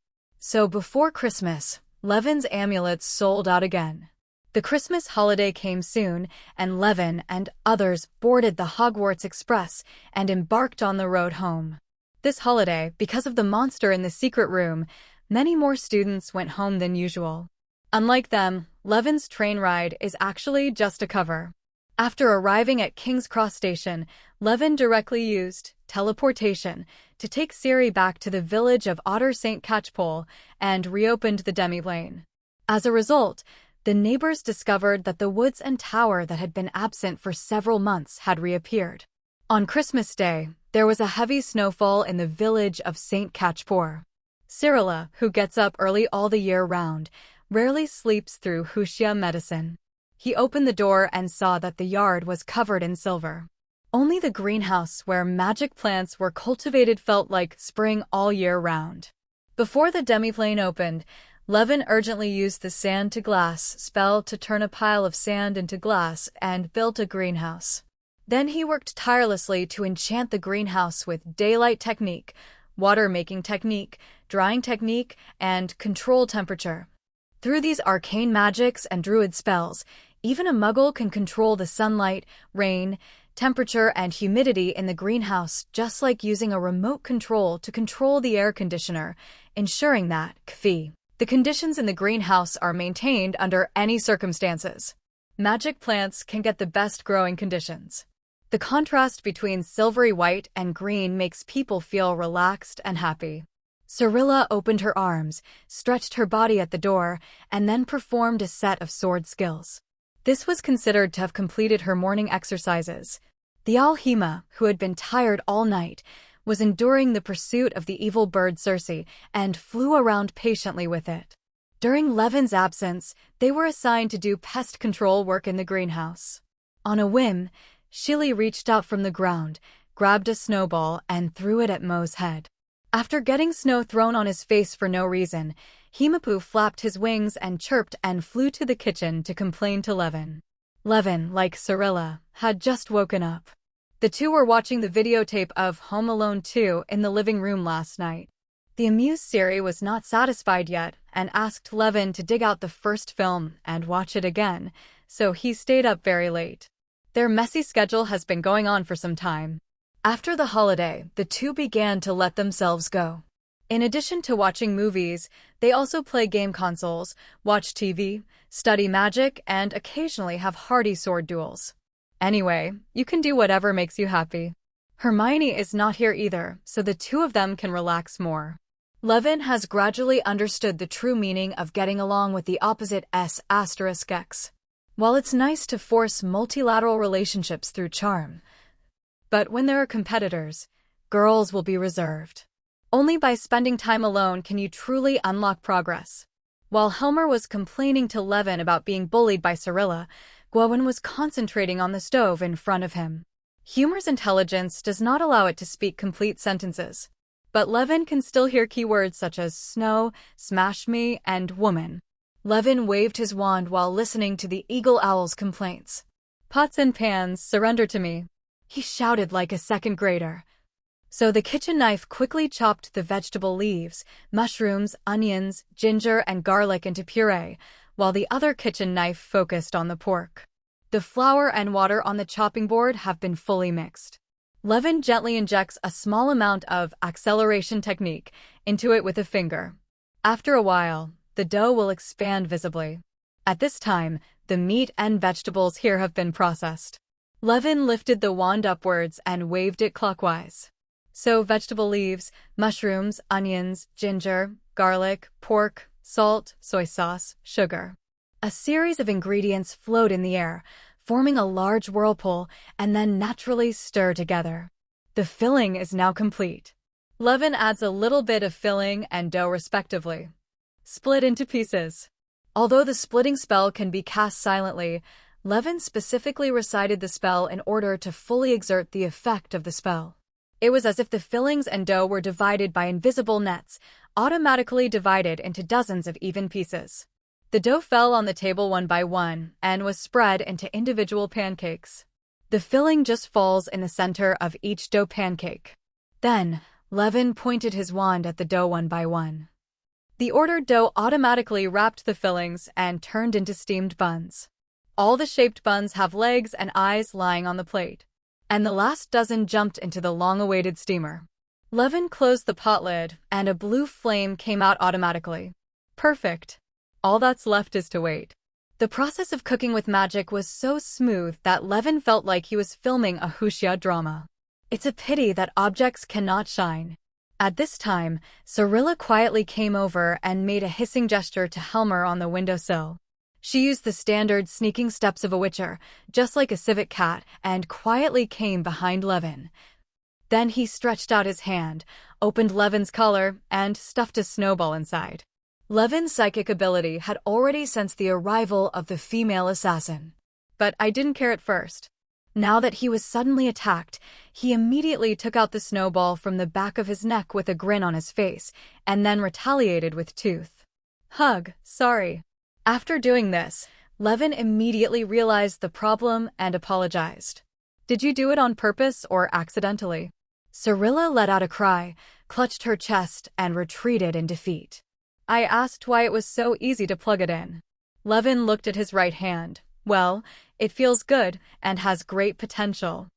Speaker 1: So before Christmas, Levin's amulets sold out again. The Christmas holiday came soon, and Levin and others boarded the Hogwarts Express and embarked on the road home. This holiday, because of the monster in the secret room, many more students went home than usual. Unlike them, Levin's train ride is actually just a cover. After arriving at King's Cross Station, Levin directly used teleportation to take Siri back to the village of Otter St. Catchpole and reopened the demi-plane. As a result, the neighbors discovered that the woods and tower that had been absent for several months had reappeared. On Christmas Day, there was a heavy snowfall in the village of St. Catchpole. Cyrilla, who gets up early all the year round, rarely sleeps through Huxia medicine. He opened the door and saw that the yard was covered in silver. Only the greenhouse where magic plants were cultivated felt like spring all year round. Before the demi-plane opened, Levin urgently used the sand-to-glass spell to turn a pile of sand into glass and built a greenhouse. Then he worked tirelessly to enchant the greenhouse with daylight technique, water-making technique, drying technique, and control temperature. Through these arcane magics and druid spells, even a muggle can control the sunlight, rain, temperature, and humidity in the greenhouse, just like using a remote control to control the air conditioner, ensuring that, the conditions in the greenhouse are maintained under any circumstances. Magic plants can get the best growing conditions. The contrast between silvery white and green makes people feel relaxed and happy. Cyrilla opened her arms, stretched her body at the door, and then performed a set of sword skills. This was considered to have completed her morning exercises. The Alhema, who had been tired all night, was enduring the pursuit of the evil bird Circe and flew around patiently with it. During Levin's absence, they were assigned to do pest control work in the greenhouse. On a whim, Shilly reached out from the ground, grabbed a snowball, and threw it at Mo's head. After getting snow thrown on his face for no reason, Himapoo flapped his wings and chirped and flew to the kitchen to complain to Levin. Levin, like Cyrilla, had just woken up. The two were watching the videotape of Home Alone 2 in the living room last night. The amused Siri was not satisfied yet and asked Levin to dig out the first film and watch it again, so he stayed up very late. Their messy schedule has been going on for some time. After the holiday, the two began to let themselves go. In addition to watching movies, they also play game consoles, watch TV, study magic, and occasionally have hearty sword duels. Anyway, you can do whatever makes you happy. Hermione is not here either, so the two of them can relax more. Levin has gradually understood the true meaning of getting along with the opposite S**X. While it's nice to force multilateral relationships through charm, but when there are competitors, girls will be reserved. Only by spending time alone can you truly unlock progress. While Helmer was complaining to Levin about being bullied by Cyrilla, Gwyn was concentrating on the stove in front of him. Humor's intelligence does not allow it to speak complete sentences, but Levin can still hear keywords such as snow, smash me, and woman. Levin waved his wand while listening to the eagle owl's complaints. Pots and pans, surrender to me, he shouted like a second grader. So the kitchen knife quickly chopped the vegetable leaves, mushrooms, onions, ginger, and garlic into puree, while the other kitchen knife focused on the pork. The flour and water on the chopping board have been fully mixed. Levin gently injects a small amount of acceleration technique into it with a finger. After a while, the dough will expand visibly. At this time, the meat and vegetables here have been processed. Levin lifted the wand upwards and waved it clockwise. So vegetable leaves, mushrooms, onions, ginger, garlic, pork, salt, soy sauce, sugar. A series of ingredients float in the air, forming a large whirlpool, and then naturally stir together. The filling is now complete. Levin adds a little bit of filling and dough respectively. Split into pieces. Although the splitting spell can be cast silently, Levin specifically recited the spell in order to fully exert the effect of the spell. It was as if the fillings and dough were divided by invisible nets, automatically divided into dozens of even pieces. The dough fell on the table one by one and was spread into individual pancakes. The filling just falls in the center of each dough pancake. Then, Levin pointed his wand at the dough one by one. The ordered dough automatically wrapped the fillings and turned into steamed buns. All the shaped buns have legs and eyes lying on the plate, and the last dozen jumped into the long-awaited steamer. Levin closed the pot lid, and a blue flame came out automatically. Perfect. All that's left is to wait. The process of cooking with magic was so smooth that Levin felt like he was filming a wuxia drama. It's a pity that objects cannot shine. At this time, Cyrilla quietly came over and made a hissing gesture to Helmer on the windowsill. She used the standard sneaking steps of a witcher, just like a civet cat, and quietly came behind Levin. Then he stretched out his hand, opened Levin's collar, and stuffed a snowball inside. Levin's psychic ability had already sensed the arrival of the female assassin. But I didn't care at first. Now that he was suddenly attacked, he immediately took out the snowball from the back of his neck with a grin on his face, and then retaliated with tooth. Hug, sorry. After doing this, Levin immediately realized the problem and apologized. Did you do it on purpose or accidentally? Cyrilla let out a cry, clutched her chest, and retreated in defeat. I asked why it was so easy to plug it in. Levin looked at his right hand. Well, it feels good and has great potential.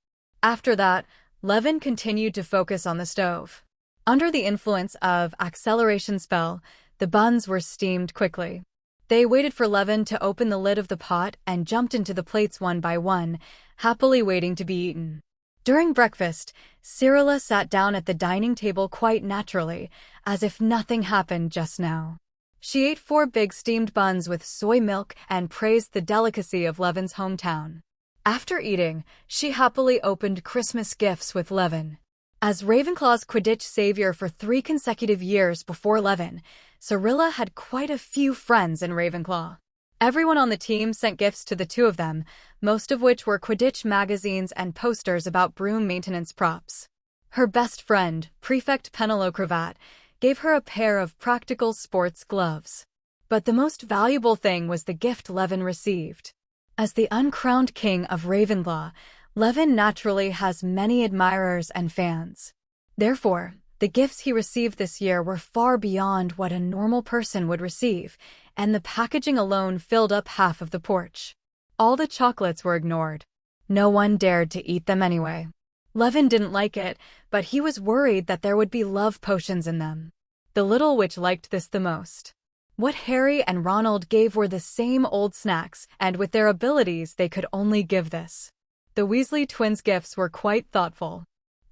Speaker 1: After that, Levin continued to focus on the stove. Under the influence of acceleration spell, the buns were steamed quickly. They waited for Levin to open the lid of the pot and jumped into the plates one by one, happily waiting to be eaten. During breakfast, Cyrilla sat down at the dining table quite naturally, as if nothing happened just now. She ate 4 big steamed buns with soy milk and praised the delicacy of Levin's hometown. After eating, she happily opened Christmas gifts with Levin. As Ravenclaw's Quidditch savior for 3 consecutive years before Levin, Cyrilla had quite a few friends in Ravenclaw. Everyone on the team sent gifts to the two of them, most of which were Quidditch magazines and posters about broom maintenance props. Her best friend, Prefect Penelope Cravat, gave her a pair of practical sports gloves. But the most valuable thing was the gift Levin received. As the uncrowned king of Ravenclaw, Levin naturally has many admirers and fans. Therefore, the gifts he received this year were far beyond what a normal person would receive, and the packaging alone filled up half of the porch. All the chocolates were ignored. No one dared to eat them anyway. Levin didn't like it, but he was worried that there would be love potions in them. The little witch liked this the most. What Harry and Ronald gave were the same old snacks, and with their abilities they could only give this. The Weasley twins' gifts were quite thoughtful.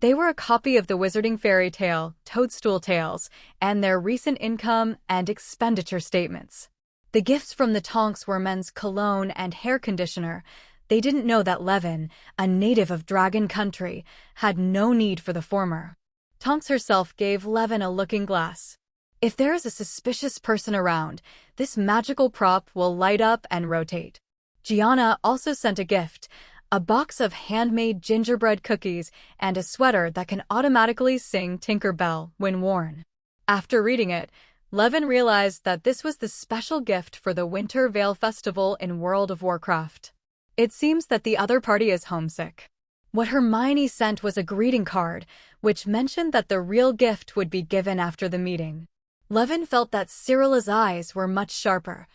Speaker 1: They were a copy of the Wizarding Fairy Tale, Toadstool Tales, and their recent income and expenditure statements. The gifts from the Tonks were men's cologne and hair conditioner. They didn't know that Levin, a native of Dragon Country, had no need for the former. Tonks herself gave Levin a looking glass. If there is a suspicious person around, this magical prop will light up and rotate. Gianna also sent a gift, a box of handmade gingerbread cookies and a sweater that can automatically sing Tinker Bell when worn. After reading it, Levin realized that this was the special gift for the Winter Veil Festival in World of Warcraft. It seems that the other party is homesick. What Hermione sent was a greeting card, which mentioned that the real gift would be given after the meeting. Levin felt that Cyrilla's eyes were much sharper.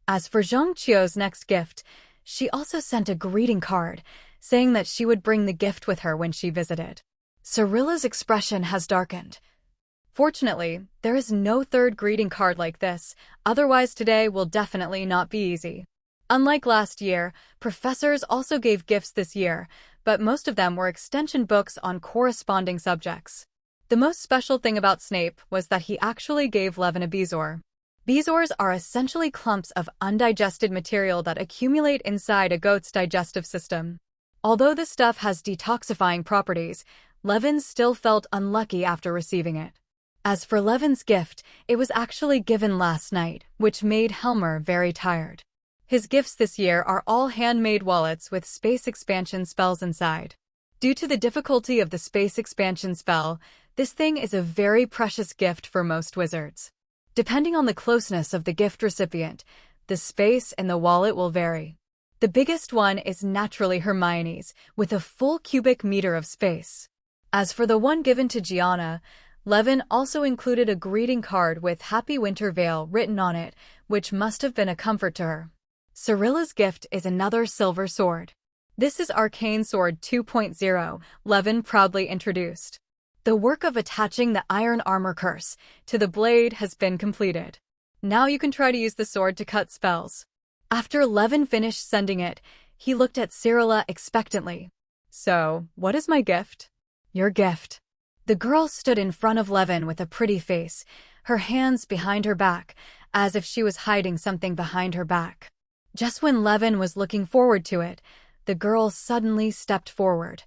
Speaker 1: As for Zhongqiu's next gift, she also sent a greeting card, saying that she would bring the gift with her when she visited. Cyrilla's expression has darkened. Fortunately, there is no third greeting card like this, otherwise today will definitely not be easy. Unlike last year, professors also gave gifts this year, but most of them were extension books on corresponding subjects. The most special thing about Snape was that he actually gave Levin a bezoar. Bezoars are essentially clumps of undigested material that accumulate inside a goat's digestive system. Although this stuff has detoxifying properties, Levin still felt unlucky after receiving it. As for Levin's gift, it was actually given last night, which made Helmer very tired. His gifts this year are all handmade wallets with space expansion spells inside. Due to the difficulty of the space expansion spell, this thing is a very precious gift for most wizards. Depending on the closeness of the gift recipient, the space in the wallet will vary. The biggest one is naturally Hermione's, with a full cubic meter of space. As for the one given to Gianna, Levin also included a greeting card with Happy Winter Veil written on it, which must have been a comfort to her. Cyrilla's gift is another silver sword. This is Arcane Sword 2.0, Levin proudly introduced. The work of attaching the iron armor curse to the blade has been completed. Now you can try to use the sword to cut spells. After Levin finished sending it, he looked at Cyrilla expectantly. So, what is my gift? Your gift. The girl stood in front of Levin with a pretty face, her hands behind her back, as if she was hiding something behind her back. Just when Levin was looking forward to it, the girl suddenly stepped forward.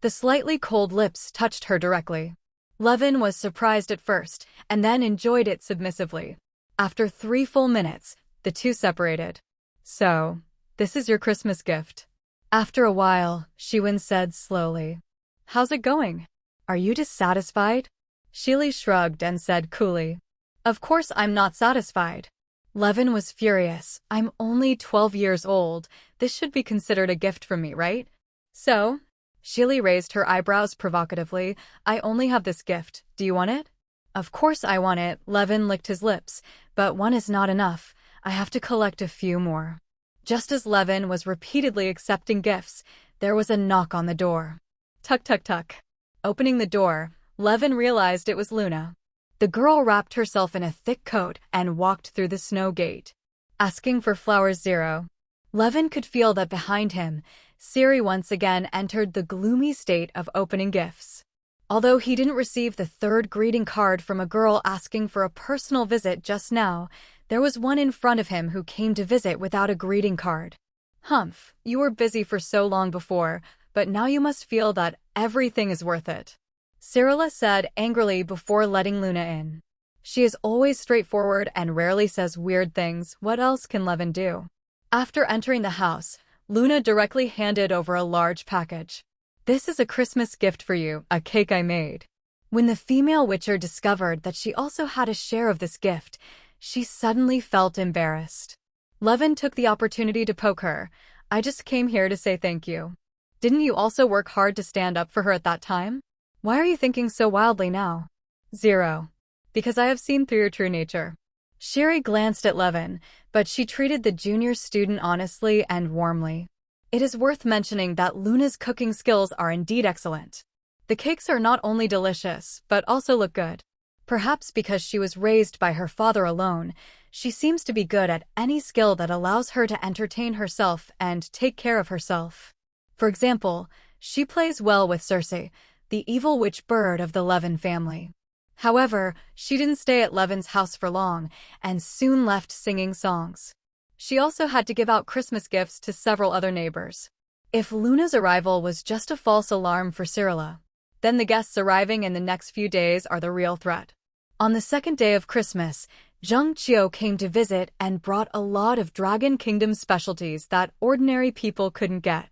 Speaker 1: The slightly cold lips touched her directly. Levin was surprised at first, and then enjoyed it submissively. After 3 full minutes, the two separated. So, this is your Christmas gift. After a while, Shiwen said slowly. How's it going? Are you dissatisfied? Shili shrugged and said coolly. Of course I'm not satisfied. Levin was furious. I'm only 12 years old. This should be considered a gift from me, right? So? Shili raised her eyebrows provocatively. I only have this gift. Do you want it? Of course I want it. Levin licked his lips. But one is not enough. I have to collect a few more. Just as Levin was repeatedly accepting gifts, there was a knock on the door. Tuck, tuck, tuck. Opening the door, Levin realized it was Luna. The girl wrapped herself in a thick coat and walked through the snow gate. Asking for flowers 0. Levin could feel that behind him, Ciri once again entered the gloomy state of opening gifts. Although he didn't receive the third greeting card from a girl asking for a personal visit just now, there was one in front of him who came to visit without a greeting card. Humph, you were busy for so long before, but now you must feel that everything is worth it. Cyrilla said angrily before letting Luna in. She is always straightforward and rarely says weird things. What else can Levin do? After entering the house, Luna directly handed over a large package. This is a Christmas gift for you, a cake I made. When the female witcher discovered that she also had a share of this gift, she suddenly felt embarrassed. Levin took the opportunity to poke her. I just came here to say thank you. Didn't you also work hard to stand up for her at that time? Why are you thinking so wildly now? 0. Because I have seen through your true nature. Sherry glanced at Levin, but she treated the junior student honestly and warmly. It is worth mentioning that Luna's cooking skills are indeed excellent. The cakes are not only delicious, but also look good. Perhaps because she was raised by her father alone, she seems to be good at any skill that allows her to entertain herself and take care of herself. For example, she plays well with Cersei, the evil witch bird of the Levin family. However, she didn't stay at Levin's house for long, and soon left singing songs. She also had to give out Christmas gifts to several other neighbors. If Luna's arrival was just a false alarm for Cyrilla, then the guests arriving in the next few days are the real threat. On the second day of Christmas, Zheng Qiu came to visit and brought a lot of Dragon Kingdom specialties that ordinary people couldn't get.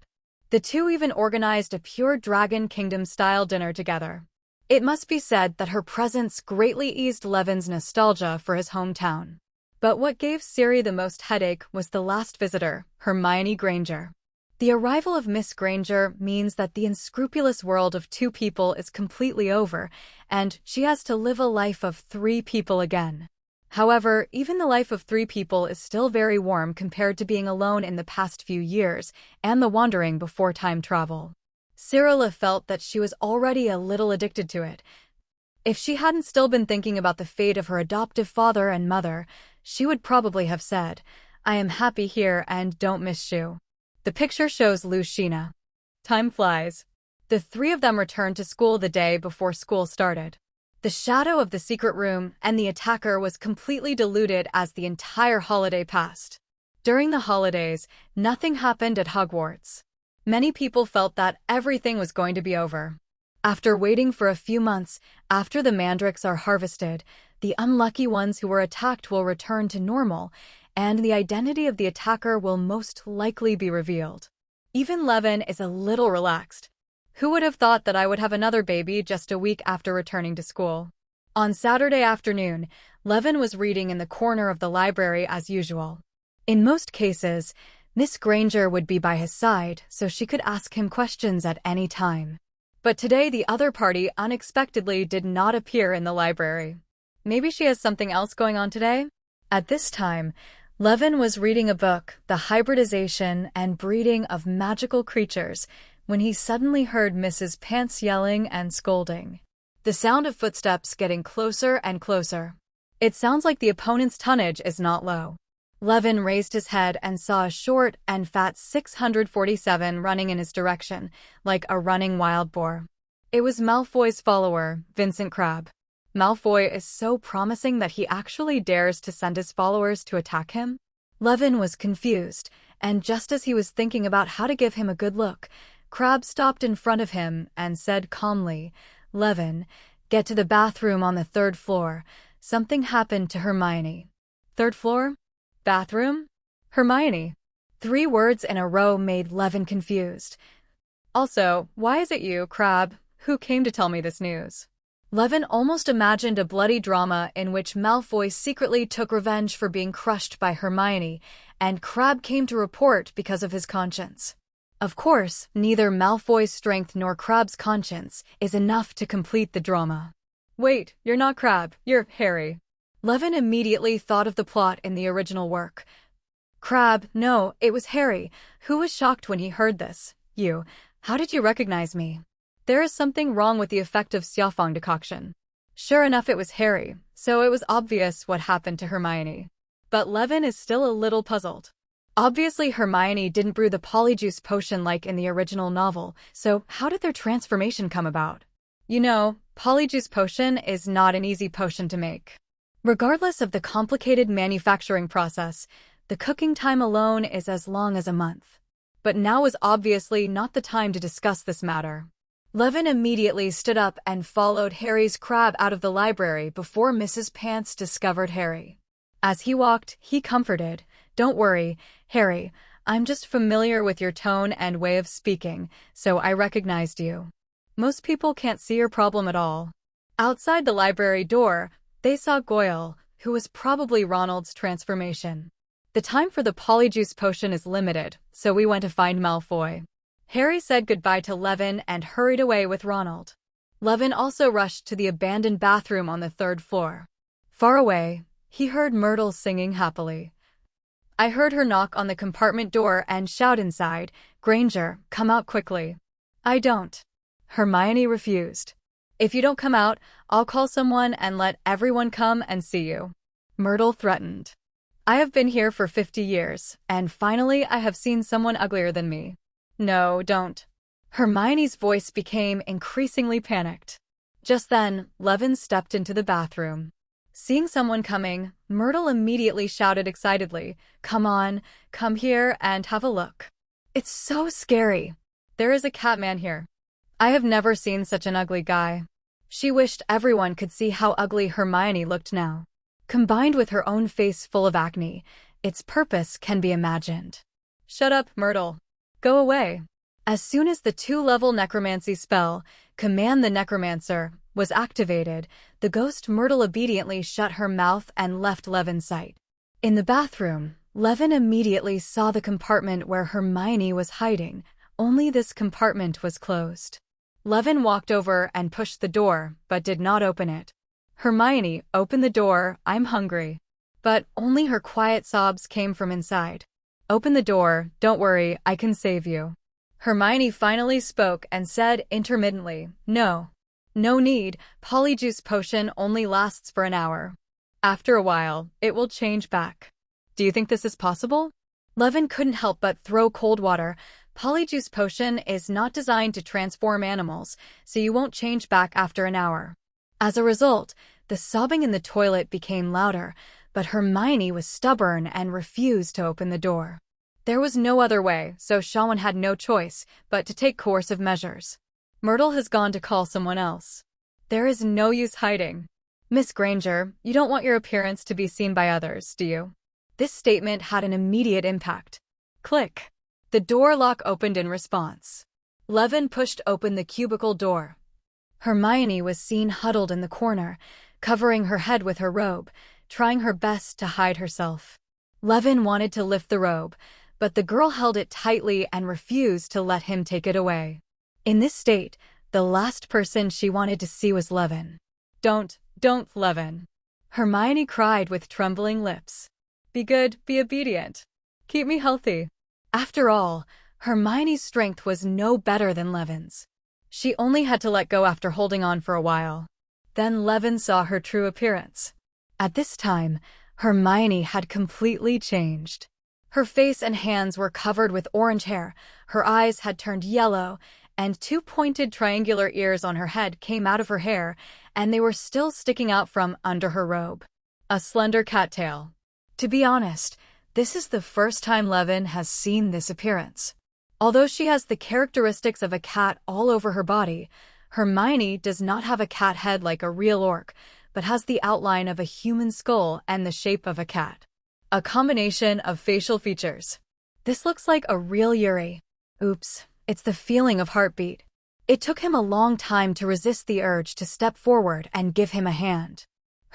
Speaker 1: The two even organized a pure Dragon Kingdom-style dinner together. It must be said that her presence greatly eased Levin's nostalgia for his hometown. But what gave Siri the most headache was the last visitor, Hermione Granger. The arrival of Miss Granger means that the unscrupulous world of two people is completely over, and she has to live a life of three people again. However, even the life of three people is still very warm compared to being alone in the past few years and the wandering before time travel. Cyrilla felt that she was already a little addicted to it. If she hadn't still been thinking about the fate of her adoptive father and mother, she would probably have said, "I am happy here and don't miss Shu." The picture shows Lucina. Time flies. The three of them returned to school the day before school started. The shadow of the secret room and the attacker was completely diluted as the entire holiday passed. During the holidays, nothing happened at Hogwarts. Many people felt that everything was going to be over. After waiting for a few months, after the mandrakes are harvested, the unlucky ones who were attacked will return to normal, and the identity of the attacker will most likely be revealed. Even Levin is a little relaxed. Who would have thought that I would have another baby just a week after returning to school? On Saturday afternoon, Levin was reading in the corner of the library as usual. In most cases, Miss Granger would be by his side so she could ask him questions at any time. But today the other party unexpectedly did not appear in the library. Maybe she has something else going on today? At this time, Levin was reading a book, The Hybridization and Breeding of Magical Creatures, when he suddenly heard Mrs. Pants yelling and scolding. The sound of footsteps getting closer and closer. It sounds like the opponent's tonnage is not low. Levin raised his head and saw a short and fat 647 running in his direction, like a running wild boar. It was Malfoy's follower, Vincent Crabbe. Malfoy is so promising that he actually dares to send his followers to attack him? Levin was confused, and just as he was thinking about how to give him a good look, Crabbe stopped in front of him and said calmly, "Levin, get to the bathroom on the 3rd floor. Something happened to Hermione." 3rd floor? Bathroom? Hermione. 3 words in a row made Levin confused. Also, why is it you, Crabbe, who came to tell me this news? Levin almost imagined a bloody drama in which Malfoy secretly took revenge for being crushed by Hermione, and Crabbe came to report because of his conscience. Of course, neither Malfoy's strength nor Crabbe's conscience is enough to complete the drama. Wait, you're not Crabbe, you're Harry. Levin immediately thought of the plot in the original work. Crabbe, no, it was Harry, who was shocked when he heard this. How did you recognize me? There is something wrong with the effective Xiaofang decoction. Sure enough, it was Harry, so it was obvious what happened to Hermione. But Levin is still a little puzzled. Obviously, Hermione didn't brew the polyjuice potion like in the original novel, so how did their transformation come about? Polyjuice potion is not an easy potion to make. Regardless of the complicated manufacturing process, the cooking time alone is as long as a month. But now was obviously not the time to discuss this matter. Levin immediately stood up and followed Harry's Crabbe out of the library before Mrs. Pants discovered Harry. As he walked, he comforted, "Don't worry, Harry, I'm just familiar with your tone and way of speaking, so I recognized you. Most people can't see your problem at all." Outside the library door, they saw Goyle, who was probably Ronald's transformation. "The time for the polyjuice potion is limited, so we went to find Malfoy." Harry said goodbye to Levin and hurried away with Ronald. Levin also rushed to the abandoned bathroom on the 3rd floor. Far away, he heard Myrtle singing happily. I heard her knock on the compartment door and shout inside, "Granger, come out quickly." "I don't." Hermione refused. "If you don't come out, I'll call someone and let everyone come and see you," Myrtle threatened. "I have been here for 50 years, and finally I have seen someone uglier than me." "No, don't." Hermione's voice became increasingly panicked. Just then, Levin stepped into the bathroom. Seeing someone coming, Myrtle immediately shouted excitedly, "Come on, come here and have a look. It's so scary. There is a Catman here. I have never seen such an ugly guy." She wished everyone could see how ugly Hermione looked now. Combined with her own face full of acne, its purpose can be imagined. "Shut up, Myrtle. Go away." As soon as the 2-level necromancy spell, Command the Necromancer, was activated, the ghost Myrtle obediently shut her mouth and left Levin's sight. In the bathroom, Levin immediately saw the compartment where Hermione was hiding, only this compartment was closed. Levin walked over and pushed the door, but did not open it. "Hermione, open the door, I'm hungry." But only her quiet sobs came from inside. "Open the door, don't worry, I can save you." Hermione finally spoke and said intermittently, "No. No need, Polyjuice potion only lasts for an hour. After a while, it will change back." "Do you think this is possible?" Levin couldn't help but throw cold water. "Polyjuice potion is not designed to transform animals, so you won't change back after an hour." As a result, the sobbing in the toilet became louder, but Hermione was stubborn and refused to open the door. There was no other way, so Shawan had no choice but to take coercive measures. "Myrtle has gone to call someone else. There is no use hiding. Miss Granger, you don't want your appearance to be seen by others, do you?" This statement had an immediate impact. Click. The door lock opened in response. Levin pushed open the cubicle door. Hermione was seen huddled in the corner, covering her head with her robe, trying her best to hide herself. Levin wanted to lift the robe, but the girl held it tightly and refused to let him take it away. In this state, the last person she wanted to see was Levin. Don't, Levin." Hermione cried with trembling lips. "Be good, be obedient. Keep me healthy." After all, Hermione's strength was no better than Levin's. She only had to let go after holding on for a while. Then Levin saw her true appearance. At this time, Hermione had completely changed. Her face and hands were covered with orange hair, her eyes had turned yellow, and 2 pointed triangular ears on her head came out of her hair, and they were still sticking out from under her robe. A slender cattail. To be honest, this is the first time Levin has seen this appearance. Although she has the characteristics of a cat all over her body, Hermione does not have a cat head like a real orc, but has the outline of a human skull and the shape of a cat. A combination of facial features. This looks like a real Yuri. Oops, it's the feeling of heartbeat. It took him a long time to resist the urge to step forward and give him a hand.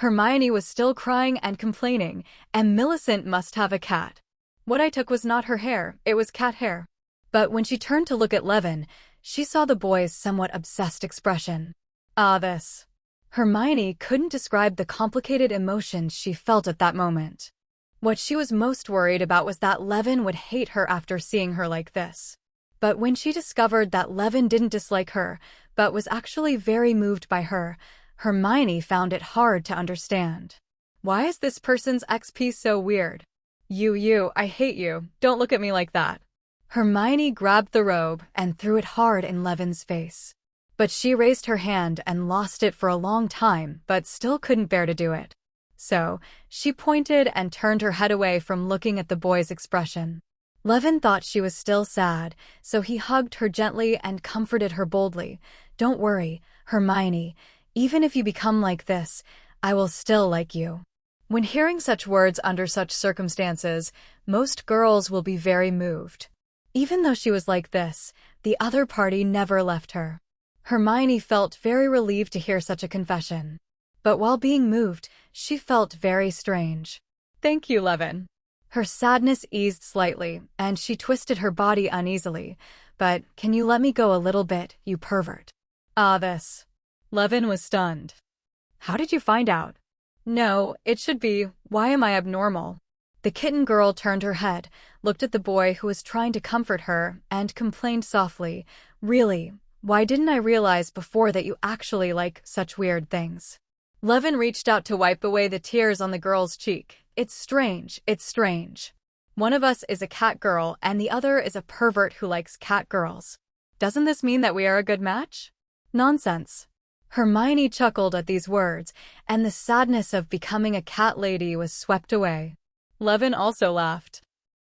Speaker 1: Hermione was still crying and complaining, and Millicent must have a cat. What I took was not her hair, it was cat hair. But when she turned to look at Levin, she saw the boy's somewhat obsessed expression. This. Hermione couldn't describe the complicated emotions she felt at that moment. What she was most worried about was that Levin would hate her after seeing her like this. But when she discovered that Levin didn't dislike her, but was actually very moved by her, Hermione found it hard to understand. Why is this person's XP so weird? You, I hate you, don't look at me like that. Hermione grabbed the robe and threw it hard in Levin's face. But she raised her hand and lost it for a long time, but still couldn't bear to do it. So, she pointed and turned her head away from looking at the boy's expression. Levin thought she was still sad, so he hugged her gently and comforted her boldly. Don't worry, Hermione, even if you become like this, I will still like you. When hearing such words under such circumstances, most girls will be very moved. Even though she was like this, the other party never left her. Hermione felt very relieved to hear such a confession. But while being moved, she felt very strange. Thank you, Levin. Her sadness eased slightly, and she twisted her body uneasily. But can you let me go a little bit, you pervert? This. Levin was stunned. How did you find out? No, it should be, why am I abnormal? The kitten girl turned her head, looked at the boy who was trying to comfort her, and complained softly, Really, why didn't I realize before that you actually like such weird things? Levin reached out to wipe away the tears on the girl's cheek. It's strange, it's strange. One of us is a cat girl and the other is a pervert who likes cat girls. Doesn't this mean that we are a good match? Nonsense. Hermione chuckled at these words, and the sadness of becoming a cat lady was swept away. Levin also laughed.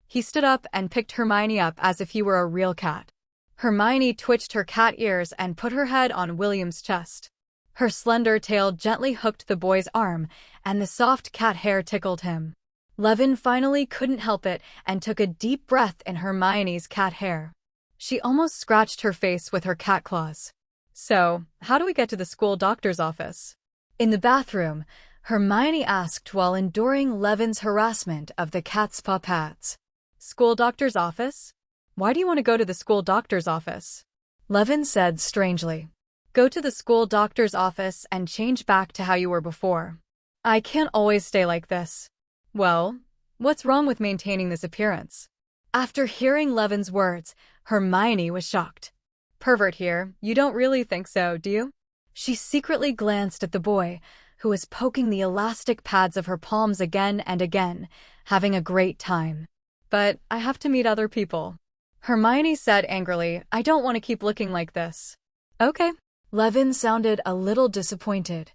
Speaker 1: He stood up and picked Hermione up as if he were a real cat. Hermione twitched her cat ears and put her head on William's chest. Her slender tail gently hooked the boy's arm, and the soft cat hair tickled him. Levin finally couldn't help it and took a deep breath in Hermione's cat hair. She almost scratched her face with her cat claws. So, how do we get to the school doctor's office? In the bathroom, Hermione asked while enduring Levin's harassment of the cat's paw pads. School doctor's office? Why do you want to go to the school doctor's office? Levin said strangely. Go to the school doctor's office and change back to how you were before. I can't always stay like this. Well, what's wrong with maintaining this appearance? After hearing Levin's words, Hermione was shocked. Pervert here, you don't really think so, do you? She secretly glanced at the boy, who was poking the elastic pads of her palms again and again, having a great time. But I have to meet other people. Hermione said angrily, I don't want to keep looking like this. Okay. Levin sounded a little disappointed.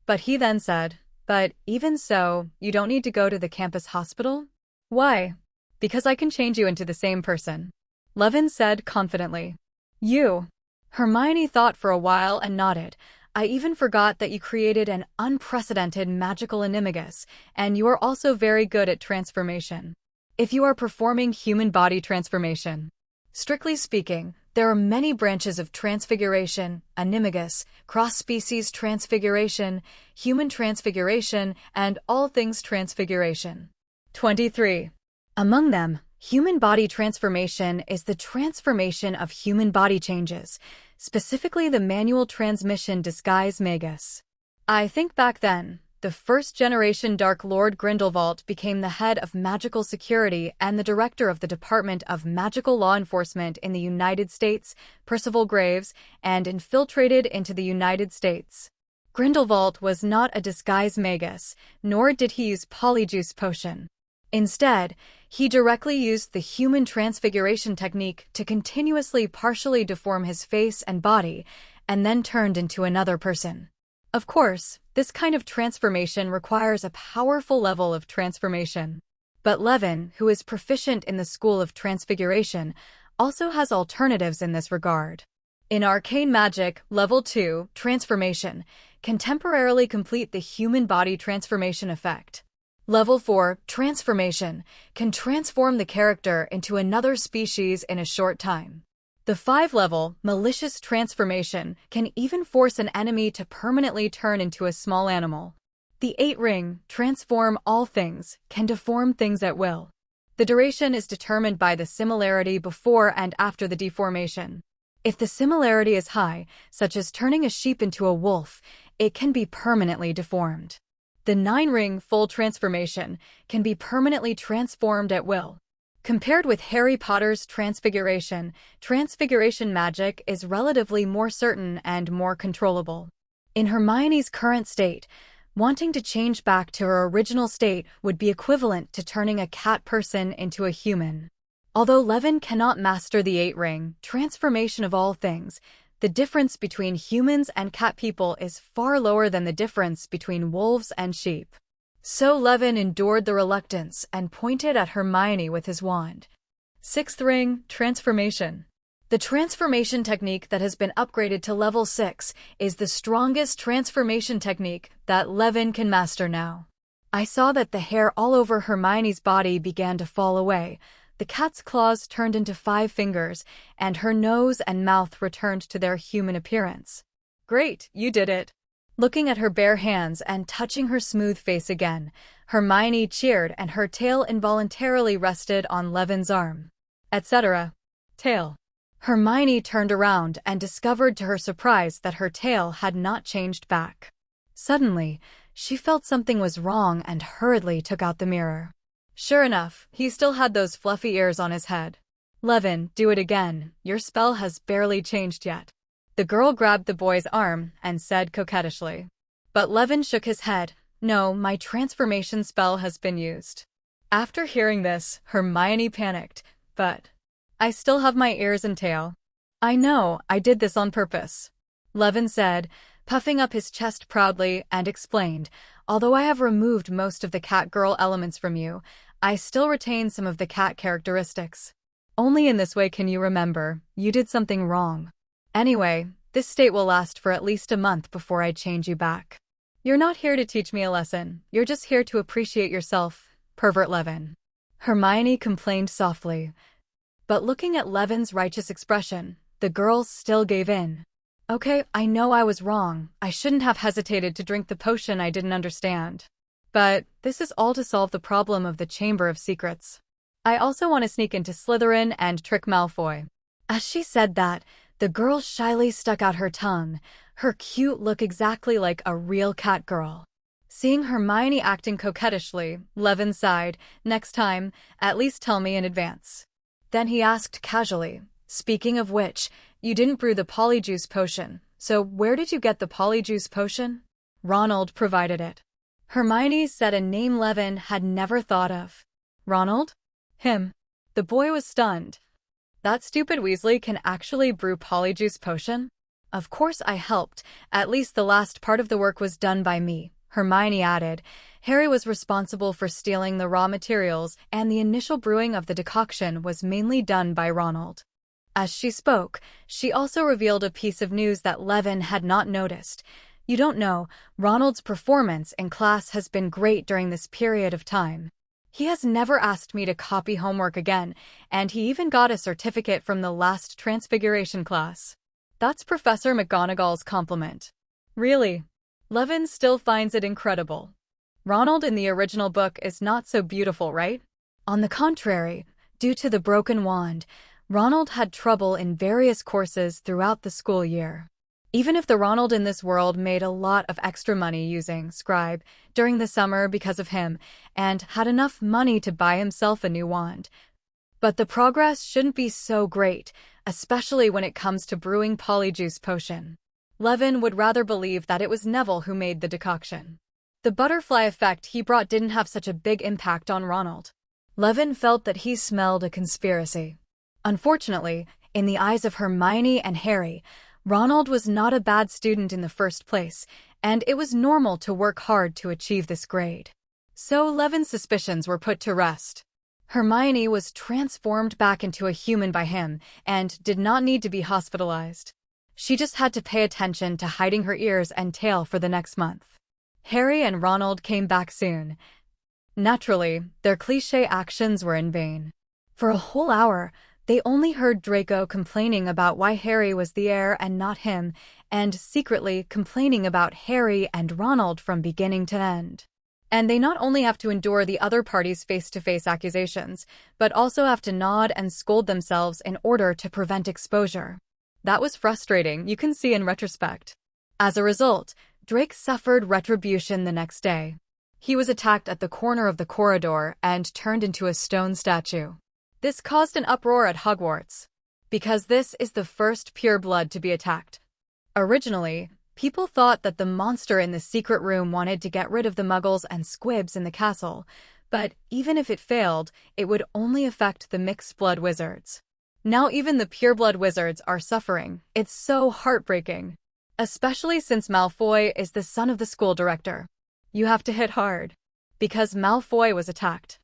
Speaker 1: But he then said, but even so, you don't need to go to the campus hospital? Why? Because I can change you into the same person. Levin said confidently. You. Hermione thought for a while and nodded. I even forgot that you created an unprecedented magical Animagus, and you are also very good at transformation. If you are performing human body transformation. Strictly speaking, there are many branches of transfiguration, Animagus, cross-species transfiguration, human transfiguration, and all things transfiguration. 23. Among them, human body transformation is the transformation of human body changes, specifically the manual transmission disguise Magus. I think back then, the first-generation Dark Lord Grindelwald became the head of magical security and the director of the Department of Magical Law Enforcement in the United States, Percival Graves, and infiltrated into the United States. Grindelwald was not a disguise Magus, nor did he use Polyjuice Potion. Instead, he directly used the human transfiguration technique to continuously partially deform his face and body, and then turned into another person. Of course, this kind of transformation requires a powerful level of transformation. But Levin, who is proficient in the school of transfiguration, also has alternatives in this regard. In Arcane Magic, Level 2, Transformation, can temporarily complete the human body transformation effect. Level 4, Transformation, can transform the character into another species in a short time. The 5-level, Malicious Transformation, can even force an enemy to permanently turn into a small animal. The 8-ring, Transform All Things, can deform things at will. The duration is determined by the similarity before and after the deformation. If the similarity is high, such as turning a sheep into a wolf, it can be permanently deformed. The 9-ring, Full Transformation, can be permanently transformed at will. Compared with Harry Potter's transfiguration, transfiguration magic is relatively more certain and more controllable. In Hermione's current state, wanting to change back to her original state would be equivalent to turning a cat person into a human. Although Levin cannot master the 8-ring, transformation of all things, the difference between humans and cat people is far lower than the difference between wolves and sheep. So Levin endured the reluctance and pointed at Hermione with his wand. 6th ring, Transformation. The transformation technique that has been upgraded to level 6 is the strongest transformation technique that Levin can master now. I saw that the hair all over Hermione's body began to fall away, the cat's claws turned into 5 fingers, and her nose and mouth returned to their human appearance. Great, you did it. Looking at her bare hands and touching her smooth face again, Hermione cheered and her tail involuntarily rested on Levin's arm. Etc. Tail. Hermione turned around and discovered to her surprise that her tail had not changed back. Suddenly, she felt something was wrong and hurriedly took out the mirror. Sure enough, he still had those fluffy ears on his head. Levin, do it again. Your spell has barely changed yet. The girl grabbed the boy's arm and said coquettishly. But Levin shook his head. No, my transformation spell has been used. After hearing this, Hermione panicked. But I still have my ears and tail. I know, I did this on purpose, Levin said, puffing up his chest proudly, and explained, although I have removed most of the cat girl elements from you, I still retain some of the cat characteristics. Only in this way can you remember, you did something wrong. Anyway, this state will last for at least a month before I change you back. You're not here to teach me a lesson, you're just here to appreciate yourself, pervert Levin. Hermione complained softly. But looking at Levin's righteous expression, the girls still gave in. Okay, I know I was wrong, I shouldn't have hesitated to drink the potion I didn't understand. But this is all to solve the problem of the Chamber of Secrets. I also want to sneak into Slytherin and trick Malfoy. As she said that, the girl shyly stuck out her tongue, her cute look exactly like a real cat girl. Seeing Hermione acting coquettishly, Levin sighed, next time, at least tell me in advance. Then he asked casually, speaking of which, you didn't brew the polyjuice potion, so where did you get the polyjuice potion? Ronald provided it. Hermione said a name Levin had never thought of. Ronald? Him. The boy was stunned. That stupid Weasley can actually brew polyjuice potion? Of course I helped, at least the last part of the work was done by me, Hermione added. Harry was responsible for stealing the raw materials, and the initial brewing of the decoction was mainly done by Ronald. As she spoke, she also revealed a piece of news that Levin had not noticed. You don't know, Ronald's performance in class has been great during this period of time. He has never asked me to copy homework again, and he even got a certificate from the last Transfiguration class. That's Professor McGonagall's compliment. Really? Levin still finds it incredible. Ronald in the original book is not so beautiful, right? On the contrary, due to the broken wand, Ronald had trouble in various courses throughout the school year. Even if the Ronald in this world made a lot of extra money using Scribe during the summer because of him, and had enough money to buy himself a new wand. But the progress shouldn't be so great, especially when it comes to brewing polyjuice potion. Levin would rather believe that it was Neville who made the decoction. The butterfly effect he brought didn't have such a big impact on Ronald. Levin felt that he smelled a conspiracy. Unfortunately, in the eyes of Hermione and Harry, Ronald was not a bad student in the first place, and it was normal to work hard to achieve this grade. So Levin's suspicions were put to rest. Hermione was transformed back into a human by him and did not need to be hospitalized. She just had to pay attention to hiding her ears and tail for the next month. Harry and Ronald came back soon. Naturally, their cliché actions were in vain. For a whole hour, they only heard Draco complaining about why Harry was the heir and not him, and secretly complaining about Harry and Ronald from beginning to end. And they not only have to endure the other party's face-to-face accusations, but also have to nod and scold themselves in order to prevent exposure. That was frustrating, you can see in retrospect. As a result, Drake suffered retribution the next day. He was attacked at the corner of the corridor and turned into a stone statue. This caused an uproar at Hogwarts, because this is the first pureblood to be attacked. Originally, people thought that the monster in the secret room wanted to get rid of the muggles and squibs in the castle, but even if it failed, it would only affect the mixed-blood wizards. Now even the pureblood wizards are suffering. It's so heartbreaking. Especially since Malfoy is the son of the school director. You have to hit hard. Because Malfoy was attacked.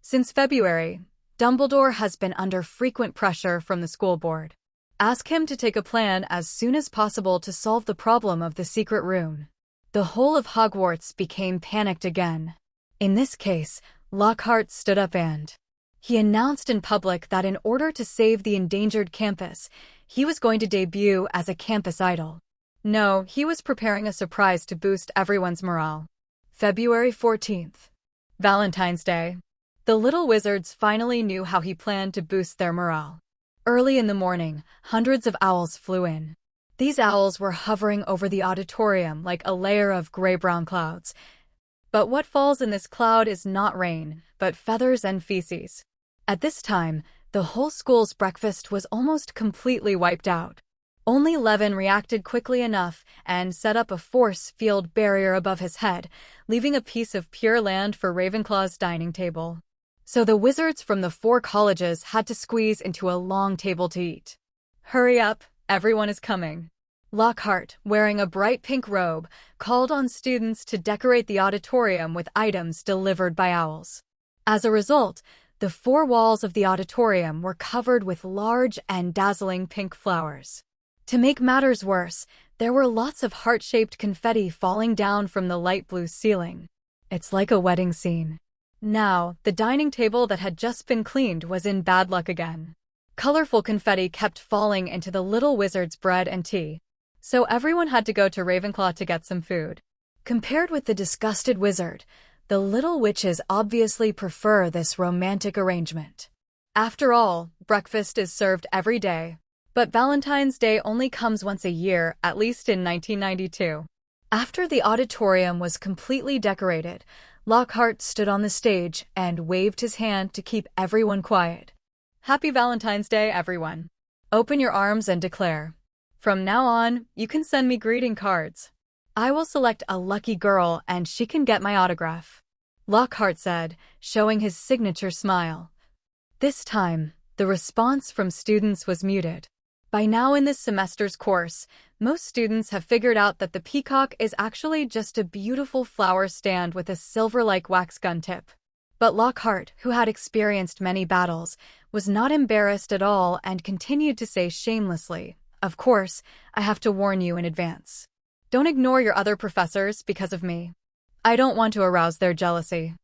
Speaker 1: Since February, Dumbledore has been under frequent pressure from the school board. Ask him to take a plan as soon as possible to solve the problem of the secret room. The whole of Hogwarts became panicked again. In this case, Lockhart stood up and he announced in public that in order to save the endangered campus, he was going to debut as a campus idol. No, he was preparing a surprise to boost everyone's morale. February 14th. Valentine's Day. The little wizards finally knew how he planned to boost their morale. Early in the morning, hundreds of owls flew in. These owls were hovering over the auditorium like a layer of gray-brown clouds. But what falls in this cloud is not rain, but feathers and feces. At this time, the whole school's breakfast was almost completely wiped out. Only Levin reacted quickly enough and set up a force field barrier above his head, leaving a piece of pure land for Ravenclaw's dining table. So the wizards from the 4 colleges had to squeeze into a long table to eat. Hurry up, everyone is coming. Lockhart, wearing a bright pink robe, called on students to decorate the auditorium with items delivered by owls. As a result, the four walls of the auditorium were covered with large and dazzling pink flowers. To make matters worse, there were lots of heart-shaped confetti falling down from the light blue ceiling. It's like a wedding scene. Now, the dining table that had just been cleaned was in bad luck again. Colorful confetti kept falling into the little wizard's bread and tea, so everyone had to go to Ravenclaw to get some food. Compared with the disgusted wizard, the little witches obviously prefer this romantic arrangement. After all, breakfast is served every day, but Valentine's Day only comes once a year, at least in 1992. After the auditorium was completely decorated, Lockhart stood on the stage and waved his hand to keep everyone quiet. Happy Valentine's Day, everyone. Open your arms and declare. From now on, you can send me greeting cards. I will select a lucky girl and she can get my autograph. Lockhart said, showing his signature smile. This time, the response from students was muted. By now in this semester's course, most students have figured out that the peacock is actually just a beautiful flower stand with a silver-like wax gun tip. But Lockhart, who had experienced many battles, was not embarrassed at all and continued to say shamelessly, "Of course, I have to warn you in advance. Don't ignore your other professors because of me. I don't want to arouse their jealousy."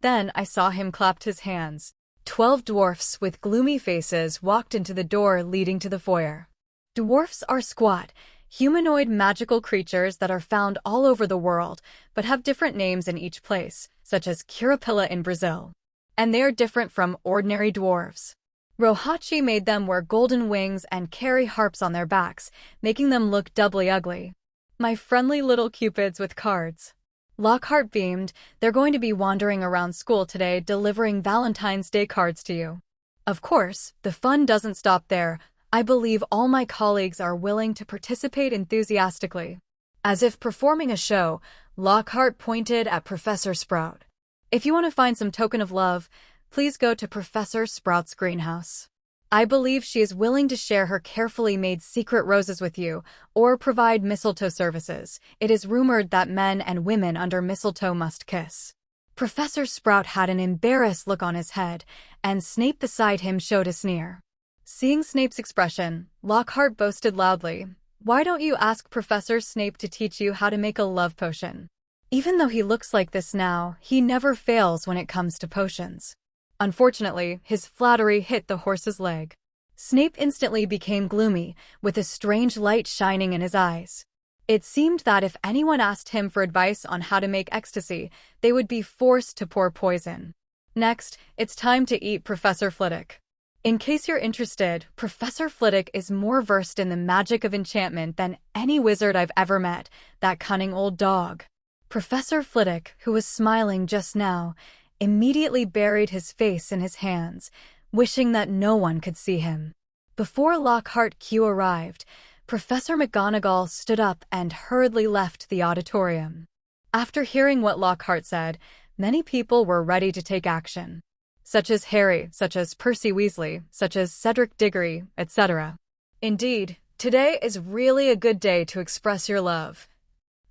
Speaker 1: Then I saw him clap his hands. 12 dwarfs with gloomy faces walked into the door leading to the foyer. Dwarfs are squat, humanoid magical creatures that are found all over the world, but have different names in each place, such as Curapilla in Brazil. And they are different from ordinary dwarves. Rohachi made them wear golden wings and carry harps on their backs, making them look doubly ugly. My friendly little cupids with cards. Lockhart beamed. They're going to be wandering around school today delivering Valentine's Day cards to you. Of course, the fun doesn't stop there. I believe all my colleagues are willing to participate enthusiastically. As if performing a show, Lockhart pointed at Professor Sprout. If you want to find some token of love, please go to Professor Sprout's greenhouse. I believe she is willing to share her carefully made secret roses with you, or provide mistletoe services. It is rumored that men and women under mistletoe must kiss. Professor Sprout had an embarrassed look on his head, and Snape beside him showed a sneer. Seeing Snape's expression, Lockhart boasted loudly, "Why don't you ask Professor Snape to teach you how to make a love potion? Even though he looks like this now, he never fails when it comes to potions." Unfortunately, his flattery hit the horse's leg. Snape instantly became gloomy, with a strange light shining in his eyes. It seemed that if anyone asked him for advice on how to make ecstasy, they would be forced to pour poison. Next, it's time to eat Professor Flitwick. In case you're interested, Professor Flitwick is more versed in the magic of enchantment than any wizard I've ever met, that cunning old dog. Professor Flitwick, who was smiling just now, immediately buried his face in his hands, wishing that no one could see him. Before Lockhart Q arrived, Professor McGonagall stood up and hurriedly left the auditorium. After hearing what Lockhart said, many people were ready to take action. Such as Harry, such as Percy Weasley, such as Cedric Diggory, etc. Indeed, today is really a good day to express your love,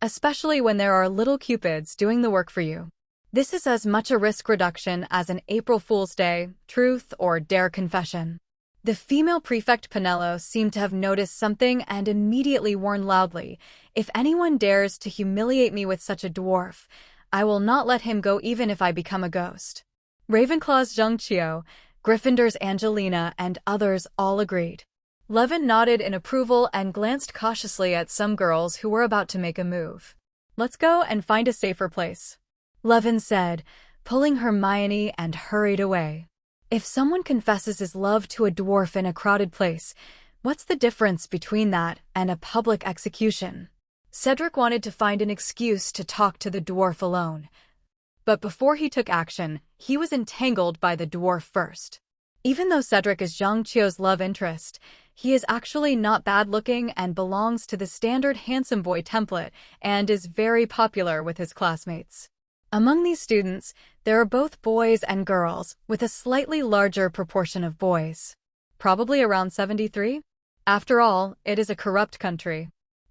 Speaker 1: especially when there are little cupids doing the work for you. This is as much a risk reduction as an April Fool's Day, truth or dare confession. The female prefect Penelo seemed to have noticed something and immediately warned loudly, "If anyone dares to humiliate me with such a dwarf, I will not let him go even if I become a ghost." Ravenclaw's Zheng Qiu, Gryffindor's Angelina, and others all agreed. Levin nodded in approval and glanced cautiously at some girls who were about to make a move. "Let's go and find a safer place," Levin said, pulling Hermione and hurried away. If someone confesses his love to a dwarf in a crowded place, what's the difference between that and a public execution? Cedric wanted to find an excuse to talk to the dwarf alone. But before he took action, he was entangled by the dwarf first. Even though Cedric is Zheng Qiu's love interest, he is actually not bad-looking and belongs to the standard handsome boy template and is very popular with his classmates. Among these students, there are both boys and girls, with a slightly larger proportion of boys. Probably around 73? After all, it is a corrupt country.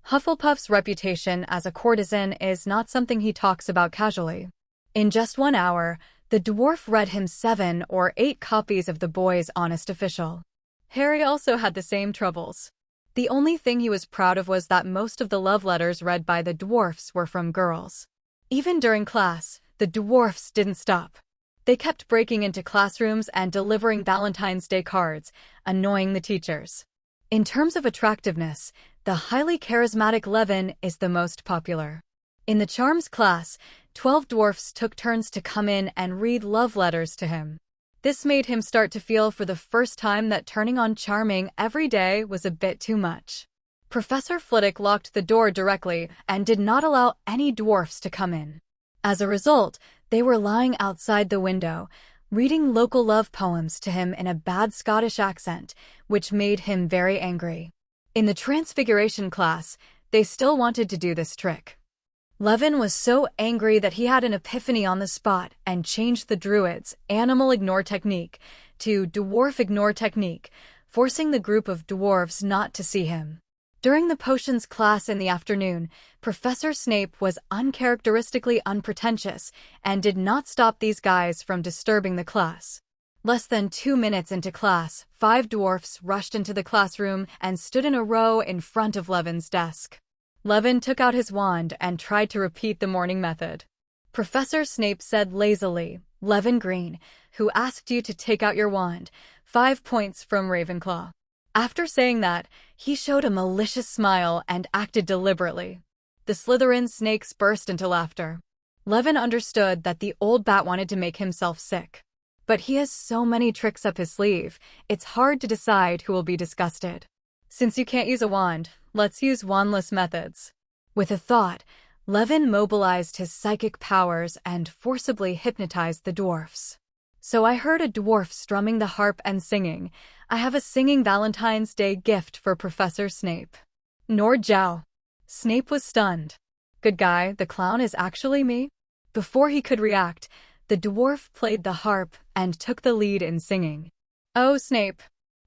Speaker 1: Hufflepuff's reputation as a courtesan is not something he talks about casually. In just 1 hour, the dwarf read him 7 or 8 copies of the boy's honest official. Harry also had the same troubles. The only thing he was proud of was that most of the love letters read by the dwarfs were from girls. Even during class, the dwarfs didn't stop. They kept breaking into classrooms and delivering Valentine's Day cards, annoying the teachers. In terms of attractiveness, the highly charismatic Levin is the most popular. In the charms class, 12 dwarfs took turns to come in and read love letters to him. This made him start to feel for the first time that turning on charming every day was a bit too much. Professor Flitwick locked the door directly and did not allow any dwarfs to come in. As a result, they were lying outside the window, reading local love poems to him in a bad Scottish accent, which made him very angry. In the Transfiguration class, they still wanted to do this trick. Levin was so angry that he had an epiphany on the spot and changed the Druid's animal ignore technique to dwarf ignore technique, forcing the group of dwarves not to see him. During the potions class in the afternoon, Professor Snape was uncharacteristically unpretentious and did not stop these guys from disturbing the class. Less than 2 minutes into class, 5 dwarfs rushed into the classroom and stood in a row in front of Levin's desk. Levin took out his wand and tried to repeat the morning method. Professor Snape said lazily, "Levin Green, who asked you to take out your wand? 5 points from Ravenclaw." After saying that, he showed a malicious smile and acted deliberately. The Slytherin snakes burst into laughter. Levin understood that the old bat wanted to make himself sick. But he has so many tricks up his sleeve, it's hard to decide who will be disgusted. Since you can't use a wand, let's use wandless methods. With a thought, Levin mobilized his psychic powers and forcibly hypnotized the dwarfs. "So I heard a dwarf strumming the harp and singing, 'I have a singing Valentine's Day gift for Professor Snape.'" Nor Zhao. Snape was stunned. "Good guy, the clown is actually me?" Before he could react, the dwarf played the harp and took the lead in singing. "Oh, Snape."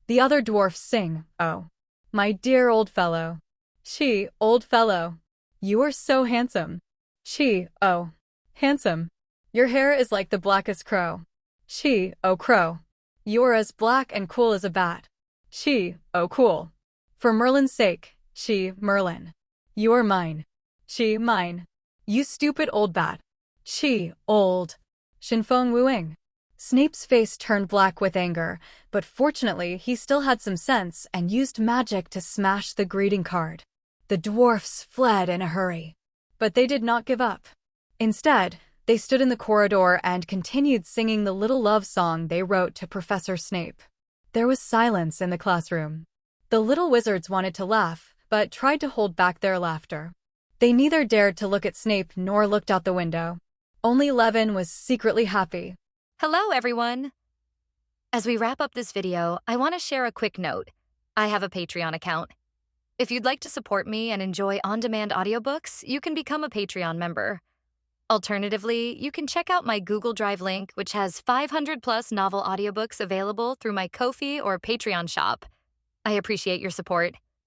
Speaker 1: The other dwarfs sing, "Oh, my dear old fellow." She, "Old fellow. You are so handsome." She, "Oh, handsome. Your hair is like the blackest crow." She, "Oh, crow. You are as black and cool as a bat." She, "Oh, cool. For Merlin's sake." She, "Merlin. You are mine." She, "Mine. You stupid old bat." She, "Old." Shinfeng Wuing. Snape's face turned black with anger, but fortunately he still had some sense and used magic to smash the greeting card. The dwarfs fled in a hurry. But they did not give up. Instead, they stood in the corridor and continued singing the little love song they wrote to Professor Snape. There was silence in the classroom. The little wizards wanted to laugh, but tried to hold back their laughter. They neither dared to look at Snape nor looked out the window. Only Levin was secretly happy.
Speaker 2: Hello, everyone! As we wrap up this video, I want to share a quick note. I have a Patreon account. If you'd like to support me and enjoy on-demand audiobooks, you can become a Patreon member. Alternatively, you can check out my Google Drive link, which has 500+ novel audiobooks available through my Ko-fi or Patreon shop. I appreciate your support.